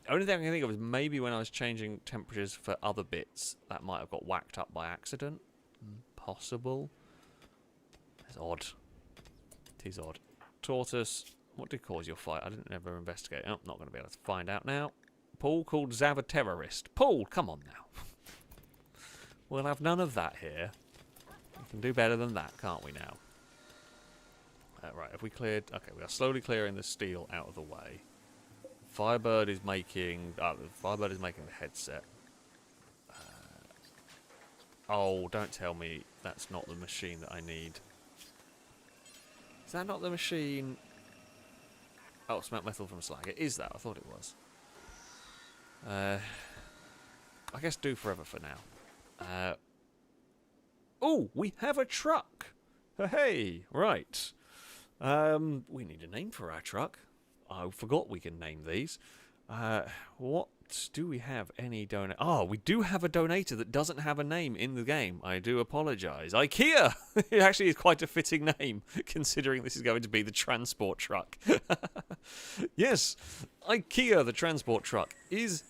The only thing I can think of is maybe when I was changing temperatures for other bits, that might have got whacked up by accident. Possible. It's odd. It is odd. Tortoise, what did cause your fight? I didn't ever investigate. Oh, not going to be able to find out now. Paul called Zav a terrorist. Paul, come on now. We'll have none of that here. We can do better than that, can't we now? Right, have we cleared... Okay, we are slowly clearing the steel out of the way. Firebird is making... Firebird is making the headset. Oh, don't tell me that's not the machine that I need. Is that not the machine... Oh, smelt metal from slag. It is that. I thought it was. I guess do forever for now. Oh, we have a truck! Hey, right. We need a name for our truck. I forgot we can name these. What do we have? Any donate? Oh, we do have a donator that doesn't have a name in the game. I do apologise. IKEA! It actually is quite a fitting name, considering this is going to be the transport truck. Yes, IKEA, the transport truck, is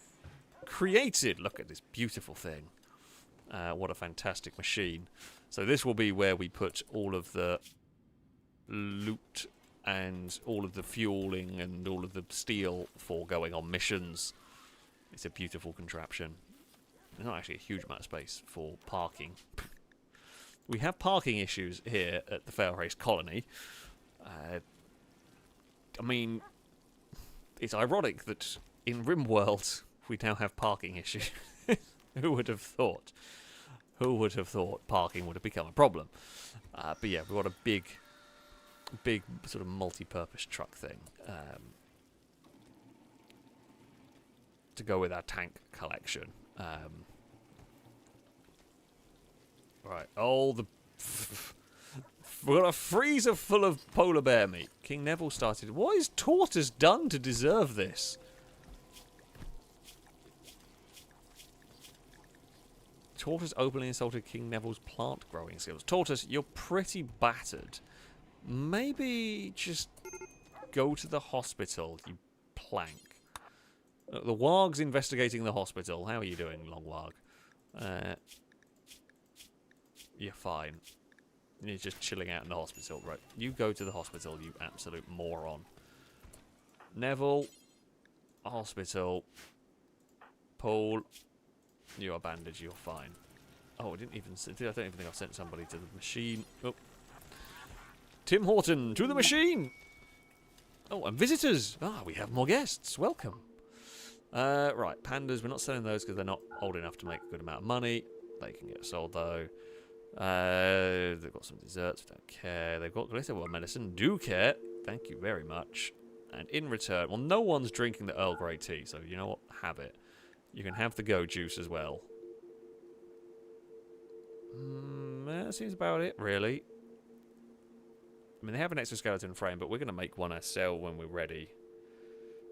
created. Look at this beautiful thing. What a fantastic machine. So this will be where we put all of the loot and all of the fueling and all of the steel for going on missions. It's a beautiful contraption. There's not actually a huge amount of space for parking. We have parking issues here at the FailRace colony. I mean, it's ironic that in Rimworld we now have parking issues. Who would have thought? Who would have thought parking would have become a problem? But yeah, we've got a big sort of multi-purpose truck thing to go with our tank collection. Right, we've got a freezer full of polar bear meat. King Neville started. What has Tortoise done to deserve this? Tortoise openly insulted King Neville's plant growing skills. Tortoise, you're pretty battered. Maybe just go to the hospital, you plank. Look, the Warg's investigating the hospital. How are you doing, Long Warg? You're fine. You're just chilling out in the hospital. Right, you go to the hospital, you absolute moron. Neville, hospital. Paul, you are bandaged, you're fine. Oh, I don't even think I've sent somebody to the machine. Oh. Tim Horton, to the machine! Oh, and visitors! Ah, we have more guests. Welcome. Right, pandas, we're not selling those because they're not old enough to make a good amount of money. They can get sold, though. They've got some desserts, don't care. They've got Glitterworld medicine, do care. Thank you very much. And in return, well, no one's drinking the Earl Grey tea, so you know what? Have it. You can have the Go Juice as well. That seems about it, really. I mean, they have an exoskeleton frame, but we're going to make one ourselves when we're ready.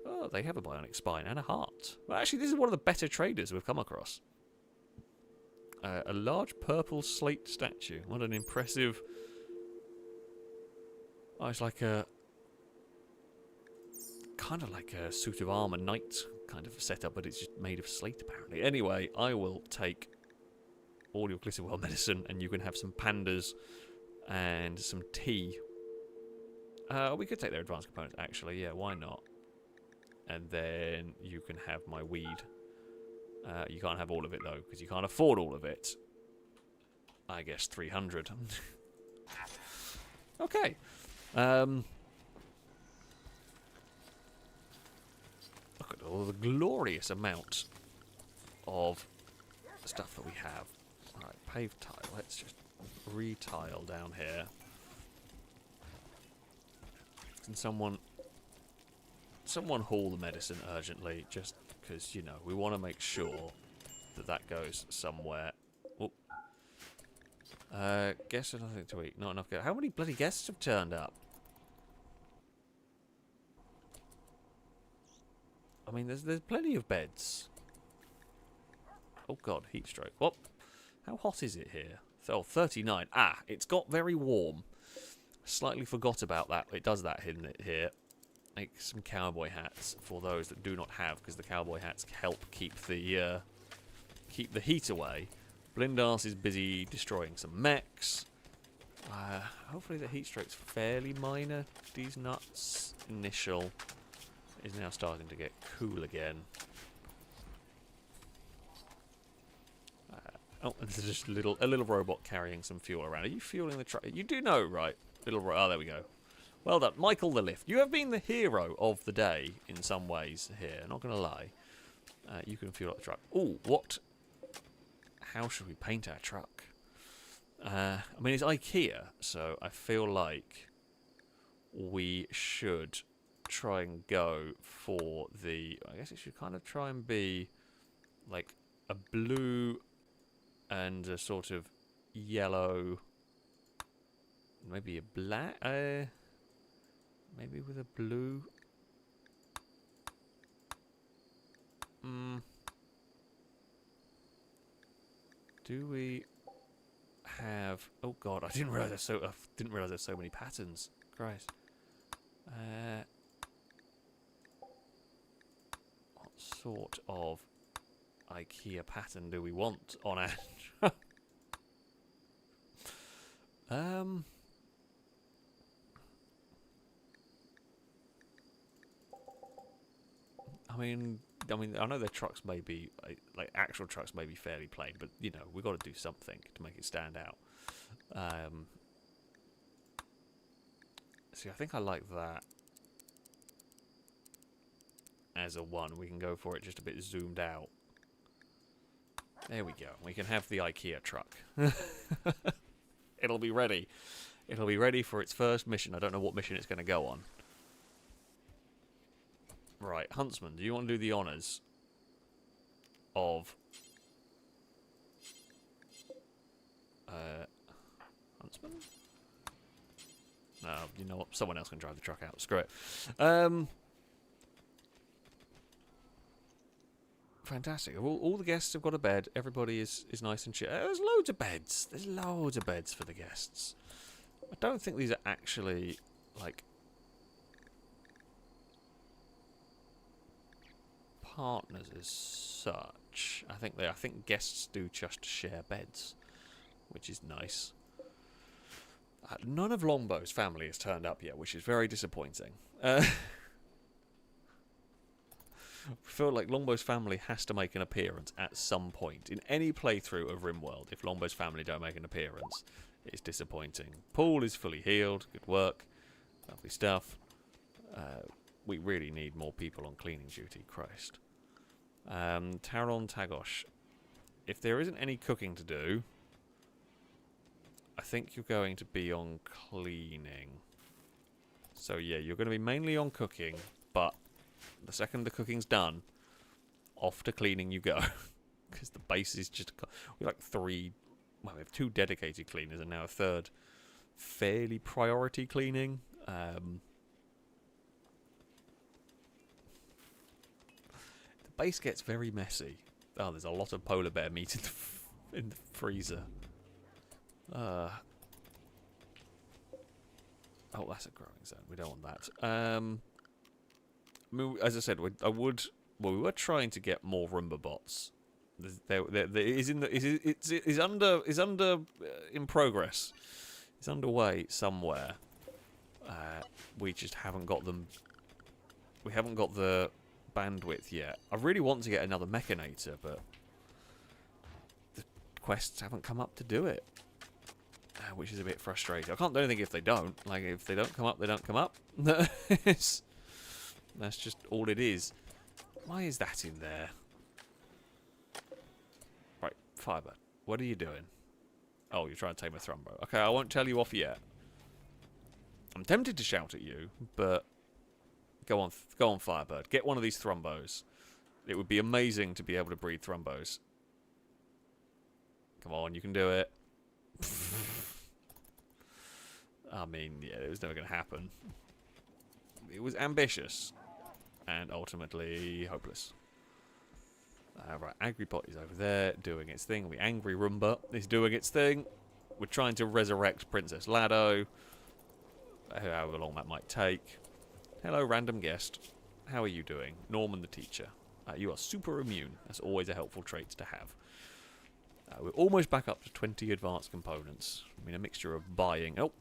Oh, they have a bionic spine and a heart. Well, actually, this is one of the better traders we've come across. A large purple slate statue. What an impressive... Oh, it's like a... kind of like a suit of armour knight kind of setup, but it's just made of slate, apparently. Anyway, I will take all your Glitterworld medicine, and you can have some pandas and some tea. We could take their advanced components, actually. Yeah, why not? And then you can have my weed. You can't have all of it, though, because you can't afford all of it. I guess 300. Okay. Look at all the glorious amount of stuff that we have. Alright, paved tile. Let's just re-tile down here. Can someone haul the medicine urgently, just because, you know, we want to make sure that that goes somewhere. Oh. Guests have nothing to eat. Not enough guests. How many bloody guests have turned up? I mean, there's plenty of beds. Oh god, heat stroke. What? How hot is it here? Oh, 39. Ah, it's got very warm. Slightly forgot about that. It does that here. Make some cowboy hats for those that do not have, because the cowboy hats help keep the heat away. Blindas is busy destroying some mechs. Hopefully the heat stroke's fairly minor. These nuts initial is now starting to get cool again. Oh, and there's just a little robot carrying some fuel around. Are you fueling the truck? You do know, right? Oh, there we go. Well done. Michael the Lift. You have been the hero of the day in some ways here. Not going to lie. You can fuel up the truck. Ooh, what? How should we paint our truck? I mean, it's IKEA, so I feel like we should try and go for the... I guess it should kind of try and be like a blue and a sort of yellow... Maybe a black... maybe with a blue... Do we have... Oh god, I didn't realise there's so many patterns. Christ. What sort of IKEA pattern do we want on our... I mean, I know their trucks may be like actual trucks may be fairly plain, but you know we've got to do something to make it stand out. See, I think I like that as a 1. We can go for it just a bit zoomed out. There we go. We can have the IKEA truck. It'll be ready. It'll be ready for its first mission. I don't know what mission it's going to go on. Right, Huntsman, do you want to do the honours of... Huntsman? No, you know what? Someone else can drive the truck out. Screw it. Fantastic. All the guests have got a bed. Everybody is nice and chill. There's loads of beds. There's loads of beds for the guests. I don't think these are actually, like... partners as such. I think guests do just share beds, which is nice. None of Longbow's family has turned up yet, which is very disappointing. I feel like Longbow's family has to make an appearance at some point in any playthrough of Rimworld. If Longbow's family don't make an appearance, it's disappointing. Paul is fully healed. Good work. Lovely stuff. We really need more people on cleaning duty. Christ. Taron Tagosh. If there isn't any cooking to do, I think you're going to be on cleaning. So yeah, you're going to be mainly on cooking, but the second the cooking's done, off to cleaning you go. Because the base is just... We have like 3... Well, we have 2 dedicated cleaners and now a 3rd fairly priority cleaning. Base gets very messy. Oh, there's a lot of polar bear meat in the freezer. Oh, that's a growing zone. We don't want that. I mean, as I said, we were trying to get more Roomba bots. It's under in progress. It's underway somewhere. We just haven't got them. We haven't got the bandwidth yet. I really want to get another Mechanator, but the quests haven't come up to do it, which is a bit frustrating. I can't do anything if they don't. Like, if they don't come up, they don't come up. That's just all it is. Why is that in there? Right, Firebird, what are you doing? Oh, you're trying to tame a Thrumbo. Okay, I won't tell you off yet. I'm tempted to shout at you, but go on, Firebird. Get one of these Thrumbos. It would be amazing to be able to breed Thrumbos. Come on, you can do it. I mean, yeah, it was never going to happen. It was ambitious. And ultimately hopeless. Right, Agripot is over there doing its thing. The Angry Roomba is doing its thing. we're trying to resurrect Princess Lado, however long that might take. Hello, random guest. How are you doing? Norman the teacher. You are super immune. That's always a helpful trait to have. We're almost back up to 20 advanced components. I mean, a mixture of buying... Oh,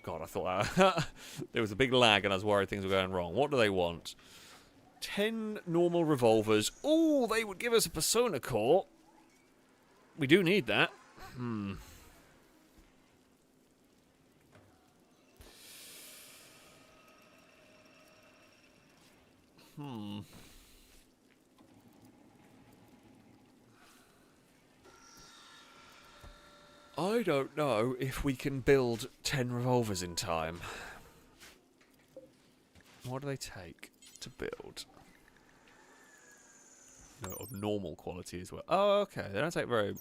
God, I thought there was a big lag and I was worried things were going wrong. What do they want? 10 normal revolvers. Oh, they would give us a Persona core. We do need that. I don't know if we can build 10 revolvers in time. What do they take to build? No, of normal quality as well. Oh, okay. They don't take very...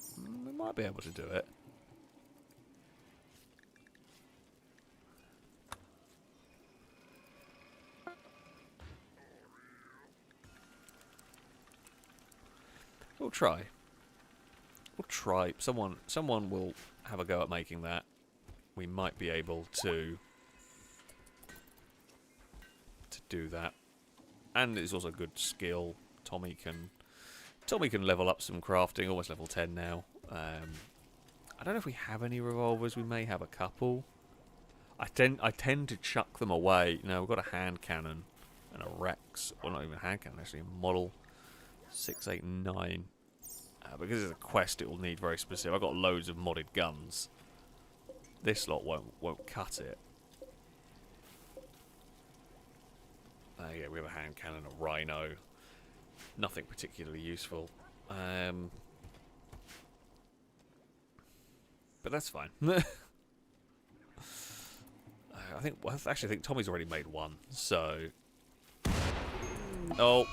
We might be able to do it. We'll try. We'll try. Someone will have a go at making that. We might be able to do that. And it's also a good skill. Tommy can level up some crafting. Almost level 10 now. I don't know if we have any revolvers. We may have a couple. I tend to chuck them away. You know, we've got a hand cannon and a Rex. Well, not even a hand cannon, actually. A model 689. Because it's a quest, it will need very specific. I've got loads of modded guns. This lot won't cut it. Yeah, we have a hand cannon, a rhino. Nothing particularly useful. But that's fine. I actually think Tommy's already made one. So, oh.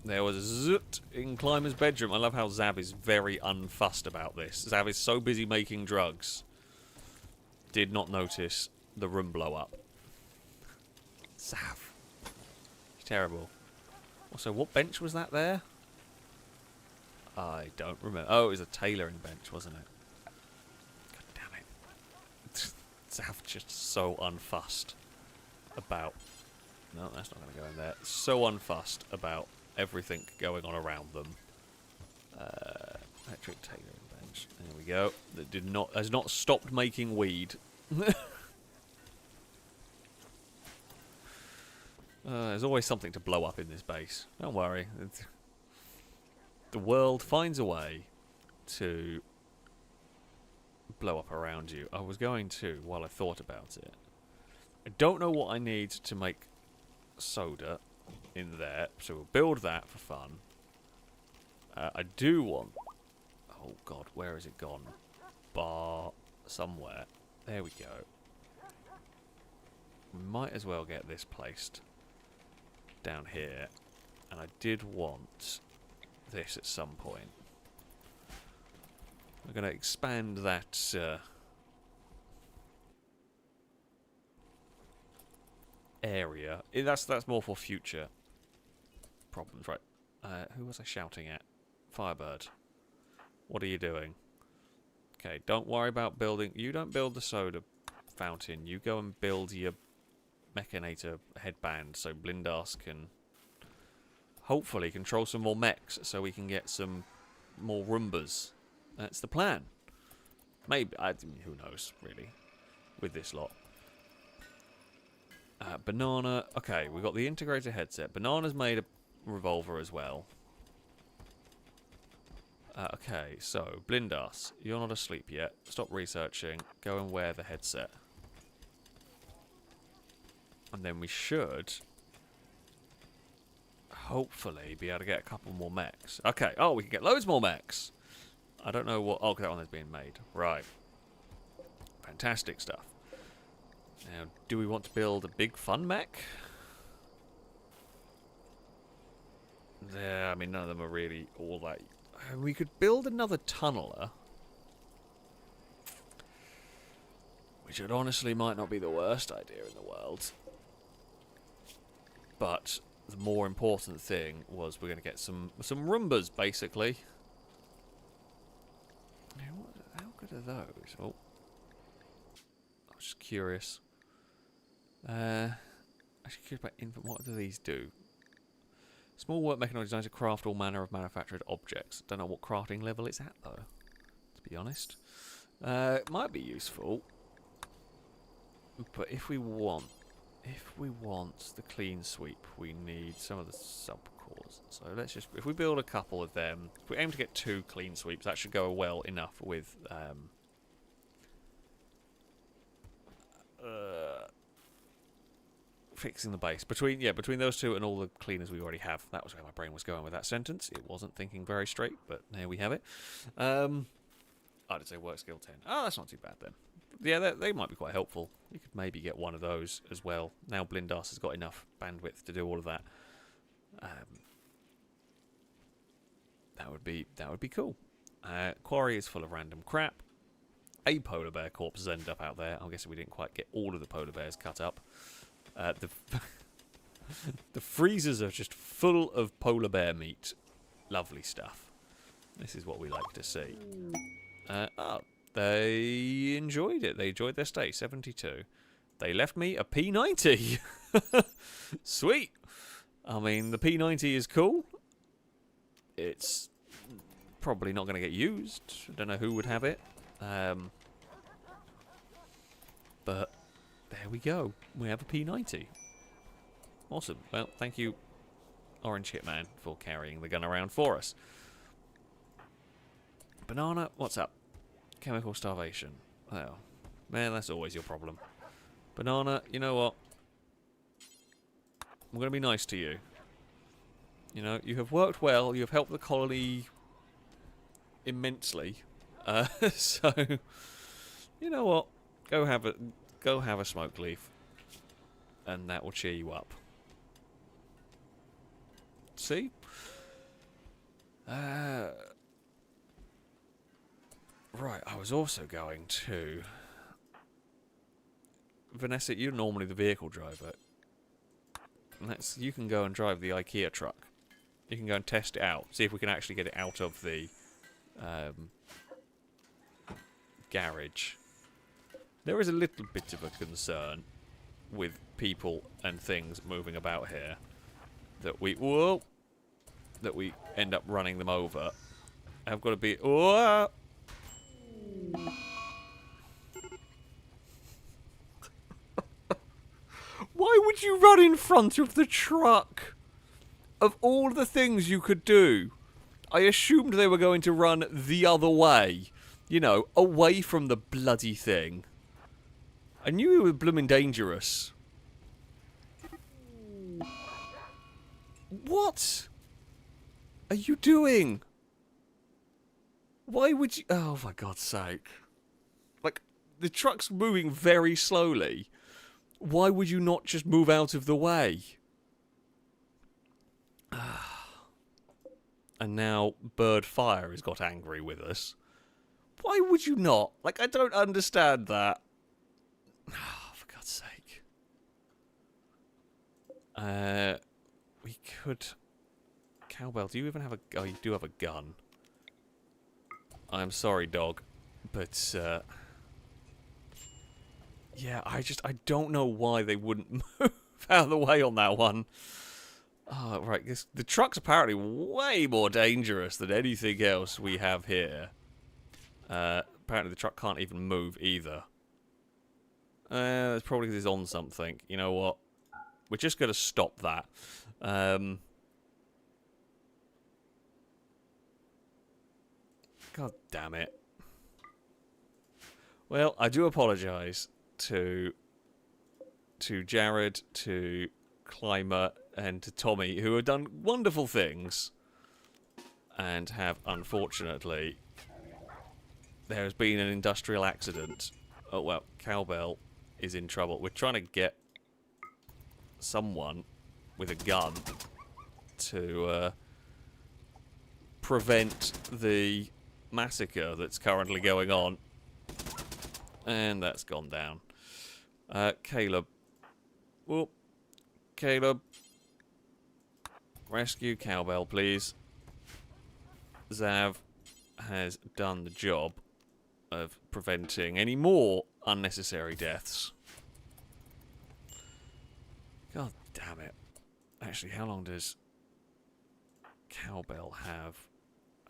There was a zoot in Climber's bedroom. I love how Zav is very unfussed about this. Zav is so busy making drugs. Did not notice the room blow up. Zav. It's terrible. Also, what bench was that there? I don't remember. Oh, it was a tailoring bench, wasn't it? God damn it. Zav just so unfussed about... No, that's not going to go in there. So unfussed about... everything going on around them. Electric tailoring bench. There we go. That has not stopped making weed. There's always something to blow up in this base. Don't worry. The world finds a way to blow up around you. I was going to while I thought about it. I don't know what I need to make soda in there, so we'll build that for fun. I do want... Oh god, where has it gone? Bar somewhere. There we go. We might as well get this placed down here. And I did want this at some point. We're going to expand that... area. That's more for future problems, right? Who was I shouting at? Firebird. What are you doing? Okay, don't worry about building... You don't build the soda fountain. You go and build your Mechanator headband so Blindas can hopefully control some more mechs so we can get some more Roombas. That's the plan. Maybe. Who knows, really, with this lot. Banana. Okay, we've got the integrated headset. Banana's made a revolver as well. Okay, so, Blindas, you're not asleep yet. Stop researching. Go and wear the headset. And then we should... hopefully be able to get a couple more mechs. Okay, oh, we can get loads more mechs! I don't know what... Oh, that one is being made. Right. Fantastic stuff. Now, do we want to build a big fun mech? Yeah, I mean, none of them are really all that... We could build another tunneler. Which honestly might not be the worst idea in the world. But the more important thing was we're going to get some Roombas, basically. Now, good are those? Oh. I was just curious. Actually curious about infant. What do these do? Small work mechanized designed to craft all manner of manufactured objects. Don't know what crafting level it's at though, to be honest. It might be useful. But if we want the clean sweep, we need some of the subcores. So let's just, if we build a couple of them, if we aim to get 2 clean sweeps, that should go well enough with fixing the base. Between those 2 and all the cleaners we already have. That was where my brain was going with that sentence. It wasn't thinking very straight, but there we have it. I'd say work skill 10. Oh, that's not too bad then. Yeah, they might be quite helpful. You could maybe get one of those as well. Now Blindas has got enough bandwidth to do all of that. That would be cool. Quarry is full of random crap. A polar bear corpse has ended up out there. I'm guessing we didn't quite get all of the polar bears cut up. The freezers are just full of polar bear meat. Lovely stuff. This is what we like to see. They enjoyed it. They enjoyed their stay. 72. They left me a P90. Sweet. I mean, the P90 is cool. It's probably not going to get used. I don't know who would have it. But there we go. We have a P90. Awesome. Well, thank you, Orange Hitman, for carrying the gun around for us. Banana, what's up? Chemical starvation. Oh, man, that's always your problem. Banana, you know what? I'm going to be nice to you. You know, you have worked well. You have helped the colony immensely. So, you know what? Go have a smoke leaf, and that will cheer you up. See? Right, I was also going to... Vanessa, you're normally the vehicle driver. You can go and drive the IKEA truck. You can go and test it out. See if we can actually get it out of the garage. There is a little bit of a concern with people and things moving about here. That we end up running them over. I've got to be... Whoa! Why would you run in front of the truck? Of all the things you could do, I assumed they were going to run the other way. You know, away from the bloody thing. I knew it was blooming dangerous. What are you doing? Why would you... Oh, for God's sake. Like, the truck's moving very slowly. Why would you not just move out of the way? And now Bird Fire has got angry with us. Why would you not? Like, I don't understand that. For God's sake. We could... Cowbell, do you even have a... Oh, you do have a gun. I'm sorry, dog. But, yeah, I don't know why they wouldn't move out of the way on that one. Oh, right, the truck's apparently way more dangerous than anything else we have here. Apparently the truck can't even move either. It's probably because it's on something. You know what? We're just going to stop that. God damn it. Well, I do apologise to Jared, to Climber, and to Tommy, who have done wonderful things, and have, unfortunately, there has been an industrial accident. Oh, well, Cowbell is in trouble. We're trying to get someone with a gun to prevent the massacre that's currently going on. And that's gone down. Caleb. Whoop. Caleb. Rescue Cowbell, please. Zav has done the job. of preventing any more unnecessary deaths. God damn it. Actually, how long does Cowbell have?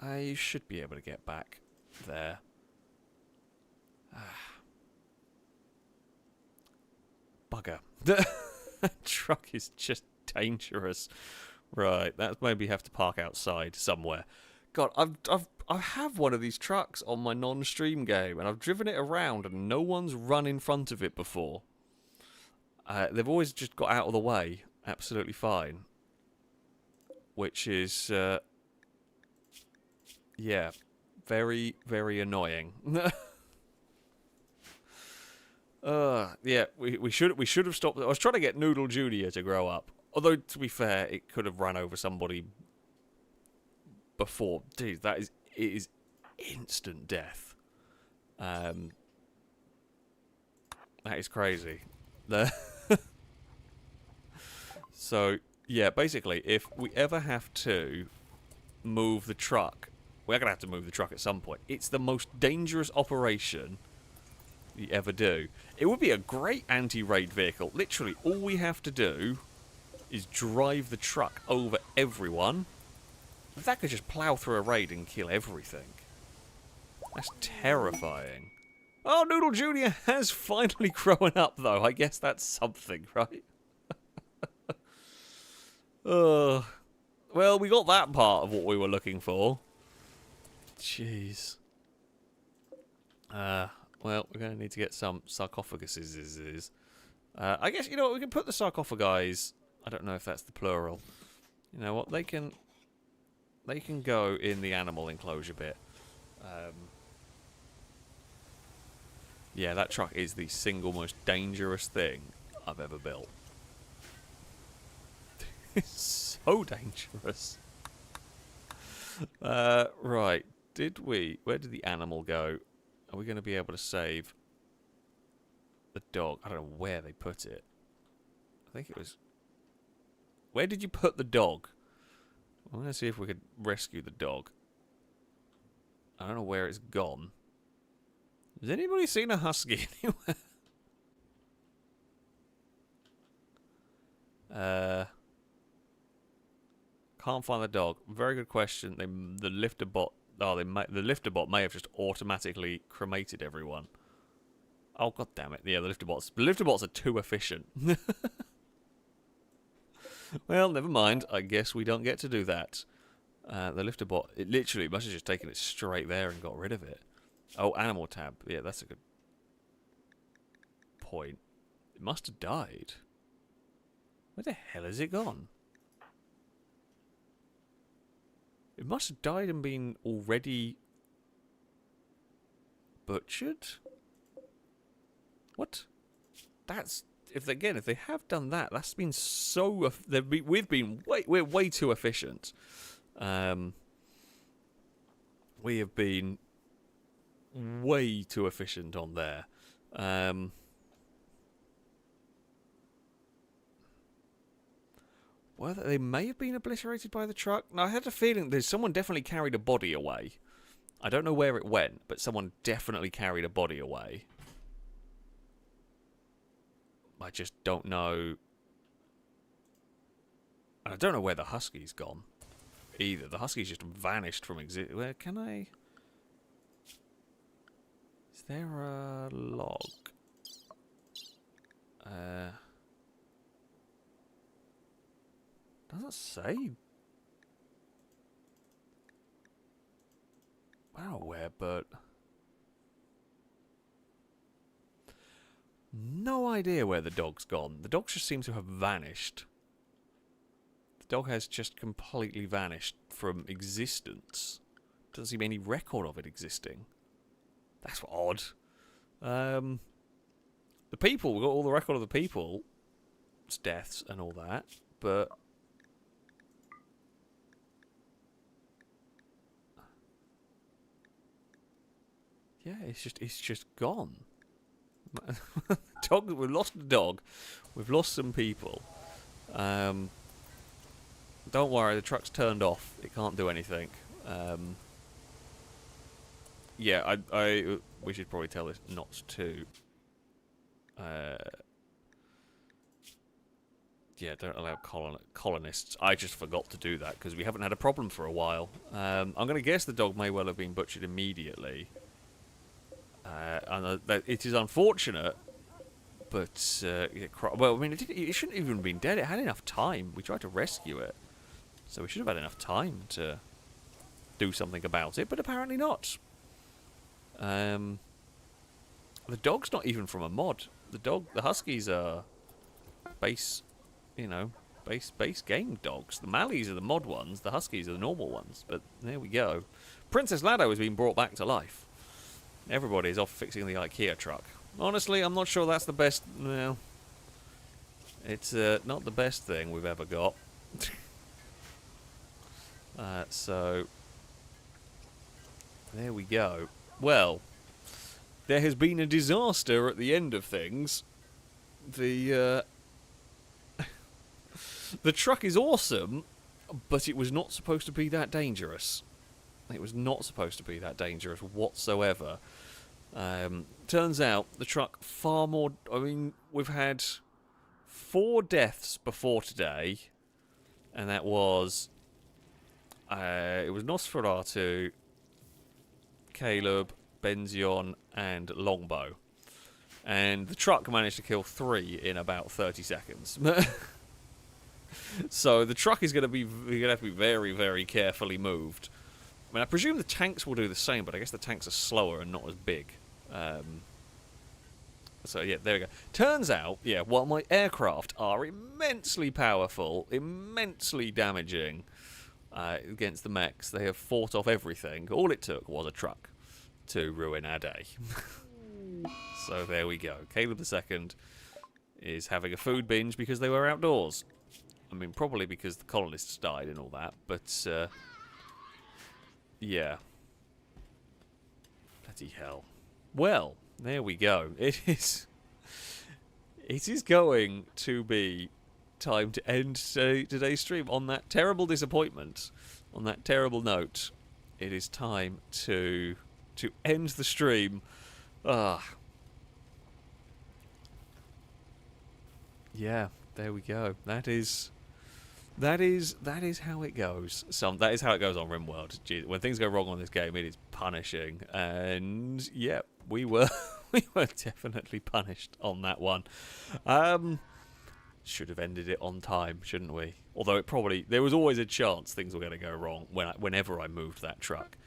I should be able to get back there. Bugger. The truck is just dangerous. Right, that's maybe have to park outside somewhere. God, I have one of these trucks on my non-stream game, and I've driven it around, and no one's run in front of it before. They've always just got out of the way, absolutely fine. Which is, yeah, very, very annoying. Yeah, we should have stopped. I was trying to get Noodle Junior to grow up. Although, to be fair, it could have run over somebody before. Dude, it is instant death. That is crazy. So, yeah, basically, if we ever have to move the truck, we're going to have to move the truck at some point. It's the most dangerous operation you ever do. It would be a great anti-raid vehicle. Literally, all we have to do is drive the truck over everyone. If that could just plow through a raid and kill everything. That's terrifying. Oh, Noodle Jr. has finally grown up, though. I guess that's something, right? Well, we got that part of what we were looking for. Jeez. Well, we're going to need to get some sarcophaguses. I guess, you know what, we can put the sarcophagi. I don't know if that's the plural. You know what, they can go in the animal enclosure bit. Yeah, that truck is the single most dangerous thing I've ever built. It's so dangerous. Right, where did the animal go? Are we going to be able to save the dog? I don't know where they put it. I think it was... Where did you put the dog? I'm going to see if we could rescue the dog. I don't know where it's gone. Has anybody seen a husky anywhere? Can't find the dog. Very good question. The lifter bot. Oh, the lifter bot may have just automatically cremated everyone. Oh, god damn it! Yeah, the lifter bots are too efficient. Well, never mind. I guess we don't get to do that. The lifter bot, it literally must have just taken it straight there and got rid of it. Oh, animal tab. Yeah, that's a good point. It must have died. Where the hell has it gone? It must have died and been already butchered? What? That's... If they have done that, that's been so... We're way too efficient. We have been way too efficient on there. Well, they may have been obliterated by the truck. Now, I had a feeling someone definitely carried a body away. I don't know where it went, but someone definitely carried a body away. I just don't know. I don't know where the husky's gone either. The husky's just vanished from Where can I... Is there a log? Doesn't say. I don't know where, but... No idea where the dog's gone. The dog just seems to have vanished. The dog has just completely vanished from existence. Doesn't seem any record of it existing. That's odd. The people, we've got all the record of the people's deaths and all that, but... Yeah, it's just gone. Dog, we've lost the dog. We've lost some people. Don't worry, the truck's turned off. It can't do anything. Yeah, we should probably tell this not to. Yeah, don't allow colonists. I just forgot to do that because we haven't had a problem for a while. I'm going to guess the dog may well have been butchered immediately. And it is unfortunate, but well, I mean, it shouldn't even have been dead. It had enough time. We tried to rescue it, so we should have had enough time to do something about it, but apparently not. The dog's not even from a mod. The huskies are base, base game dogs. The Mallies are the mod ones. The huskies are the normal ones. But there we go. Princess Lado has been brought back to life. Everybody's off fixing the IKEA truck. Honestly, I'm not sure that's the best. Well, it's not the best thing we've ever got. So there we go. Well, there has been a disaster at the end of things. The truck is awesome, but it was not supposed to be that dangerous. It was not supposed to be that dangerous whatsoever. Turns out the truck far more... I mean, we've had 4 deaths before today, and that was... it was Nosferatu, Caleb, Benzion, and Longbow. And the truck managed to kill 3 in about 30 seconds. So the truck is going to have to be very, very carefully moved. I mean, I presume the tanks will do the same, but I guess the tanks are slower and not as big. So yeah, there we go. Turns out, yeah, while my aircraft are immensely powerful, immensely damaging against the mechs, they have fought off everything. All it took was a truck to ruin our day. So there we go. Caleb II is having a food binge because they were outdoors. I mean, probably because the colonists died and all that, but yeah. Bloody hell. Well, there we go. It is going to be time to end today's stream on that terrible disappointment, on that terrible note. It is time to end the stream. Yeah, there we go. That is how it goes. That is how it goes on Rimworld. Jeez, when things go wrong on this game, it is punishing. And yeah, we were definitely punished on that one. Should have ended it on time, shouldn't we? Although there was always a chance things were going to go wrong whenever I moved that truck.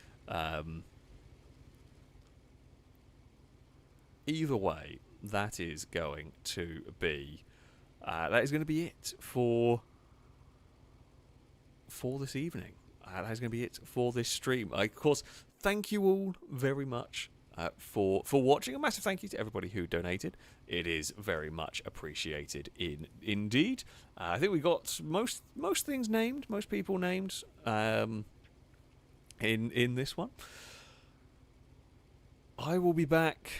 Either way, that is going to be it for this evening. That is going to be it for this stream. Of course, thank you all very much for watching. A massive thank you to everybody who donated. It is very much appreciated indeed. I think we got most things named, most people named in this one. I will be back.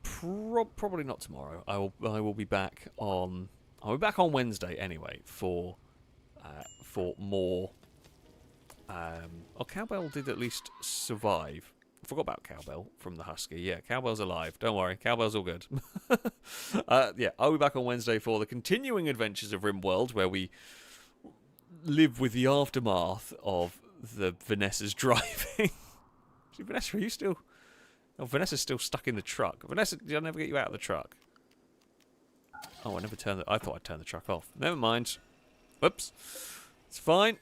Probably not tomorrow. I will be back on. I'll be back on Wednesday anyway for more. Cowbell did at least survive. I forgot about Cowbell from the Husky. Yeah, Cowbell's alive. Don't worry, Cowbell's all good. Yeah, I'll be back on Wednesday for the continuing adventures of Rimworld, where we live with the aftermath of the Vanessa's driving. Vanessa, are you still? Oh, Vanessa's still stuck in the truck. Vanessa, did I never get you out of the truck? Oh, I thought I'd turn the truck off. Never mind. Whoops. It's fine.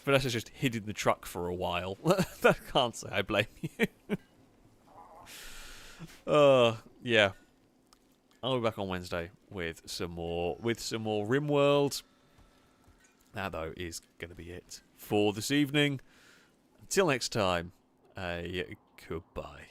Vanessa's just hid in the truck for a while. I can't say I blame you. Yeah. I'll be back on Wednesday with some more Rimworld. That, though, is going to be it for this evening. Until next time, goodbye.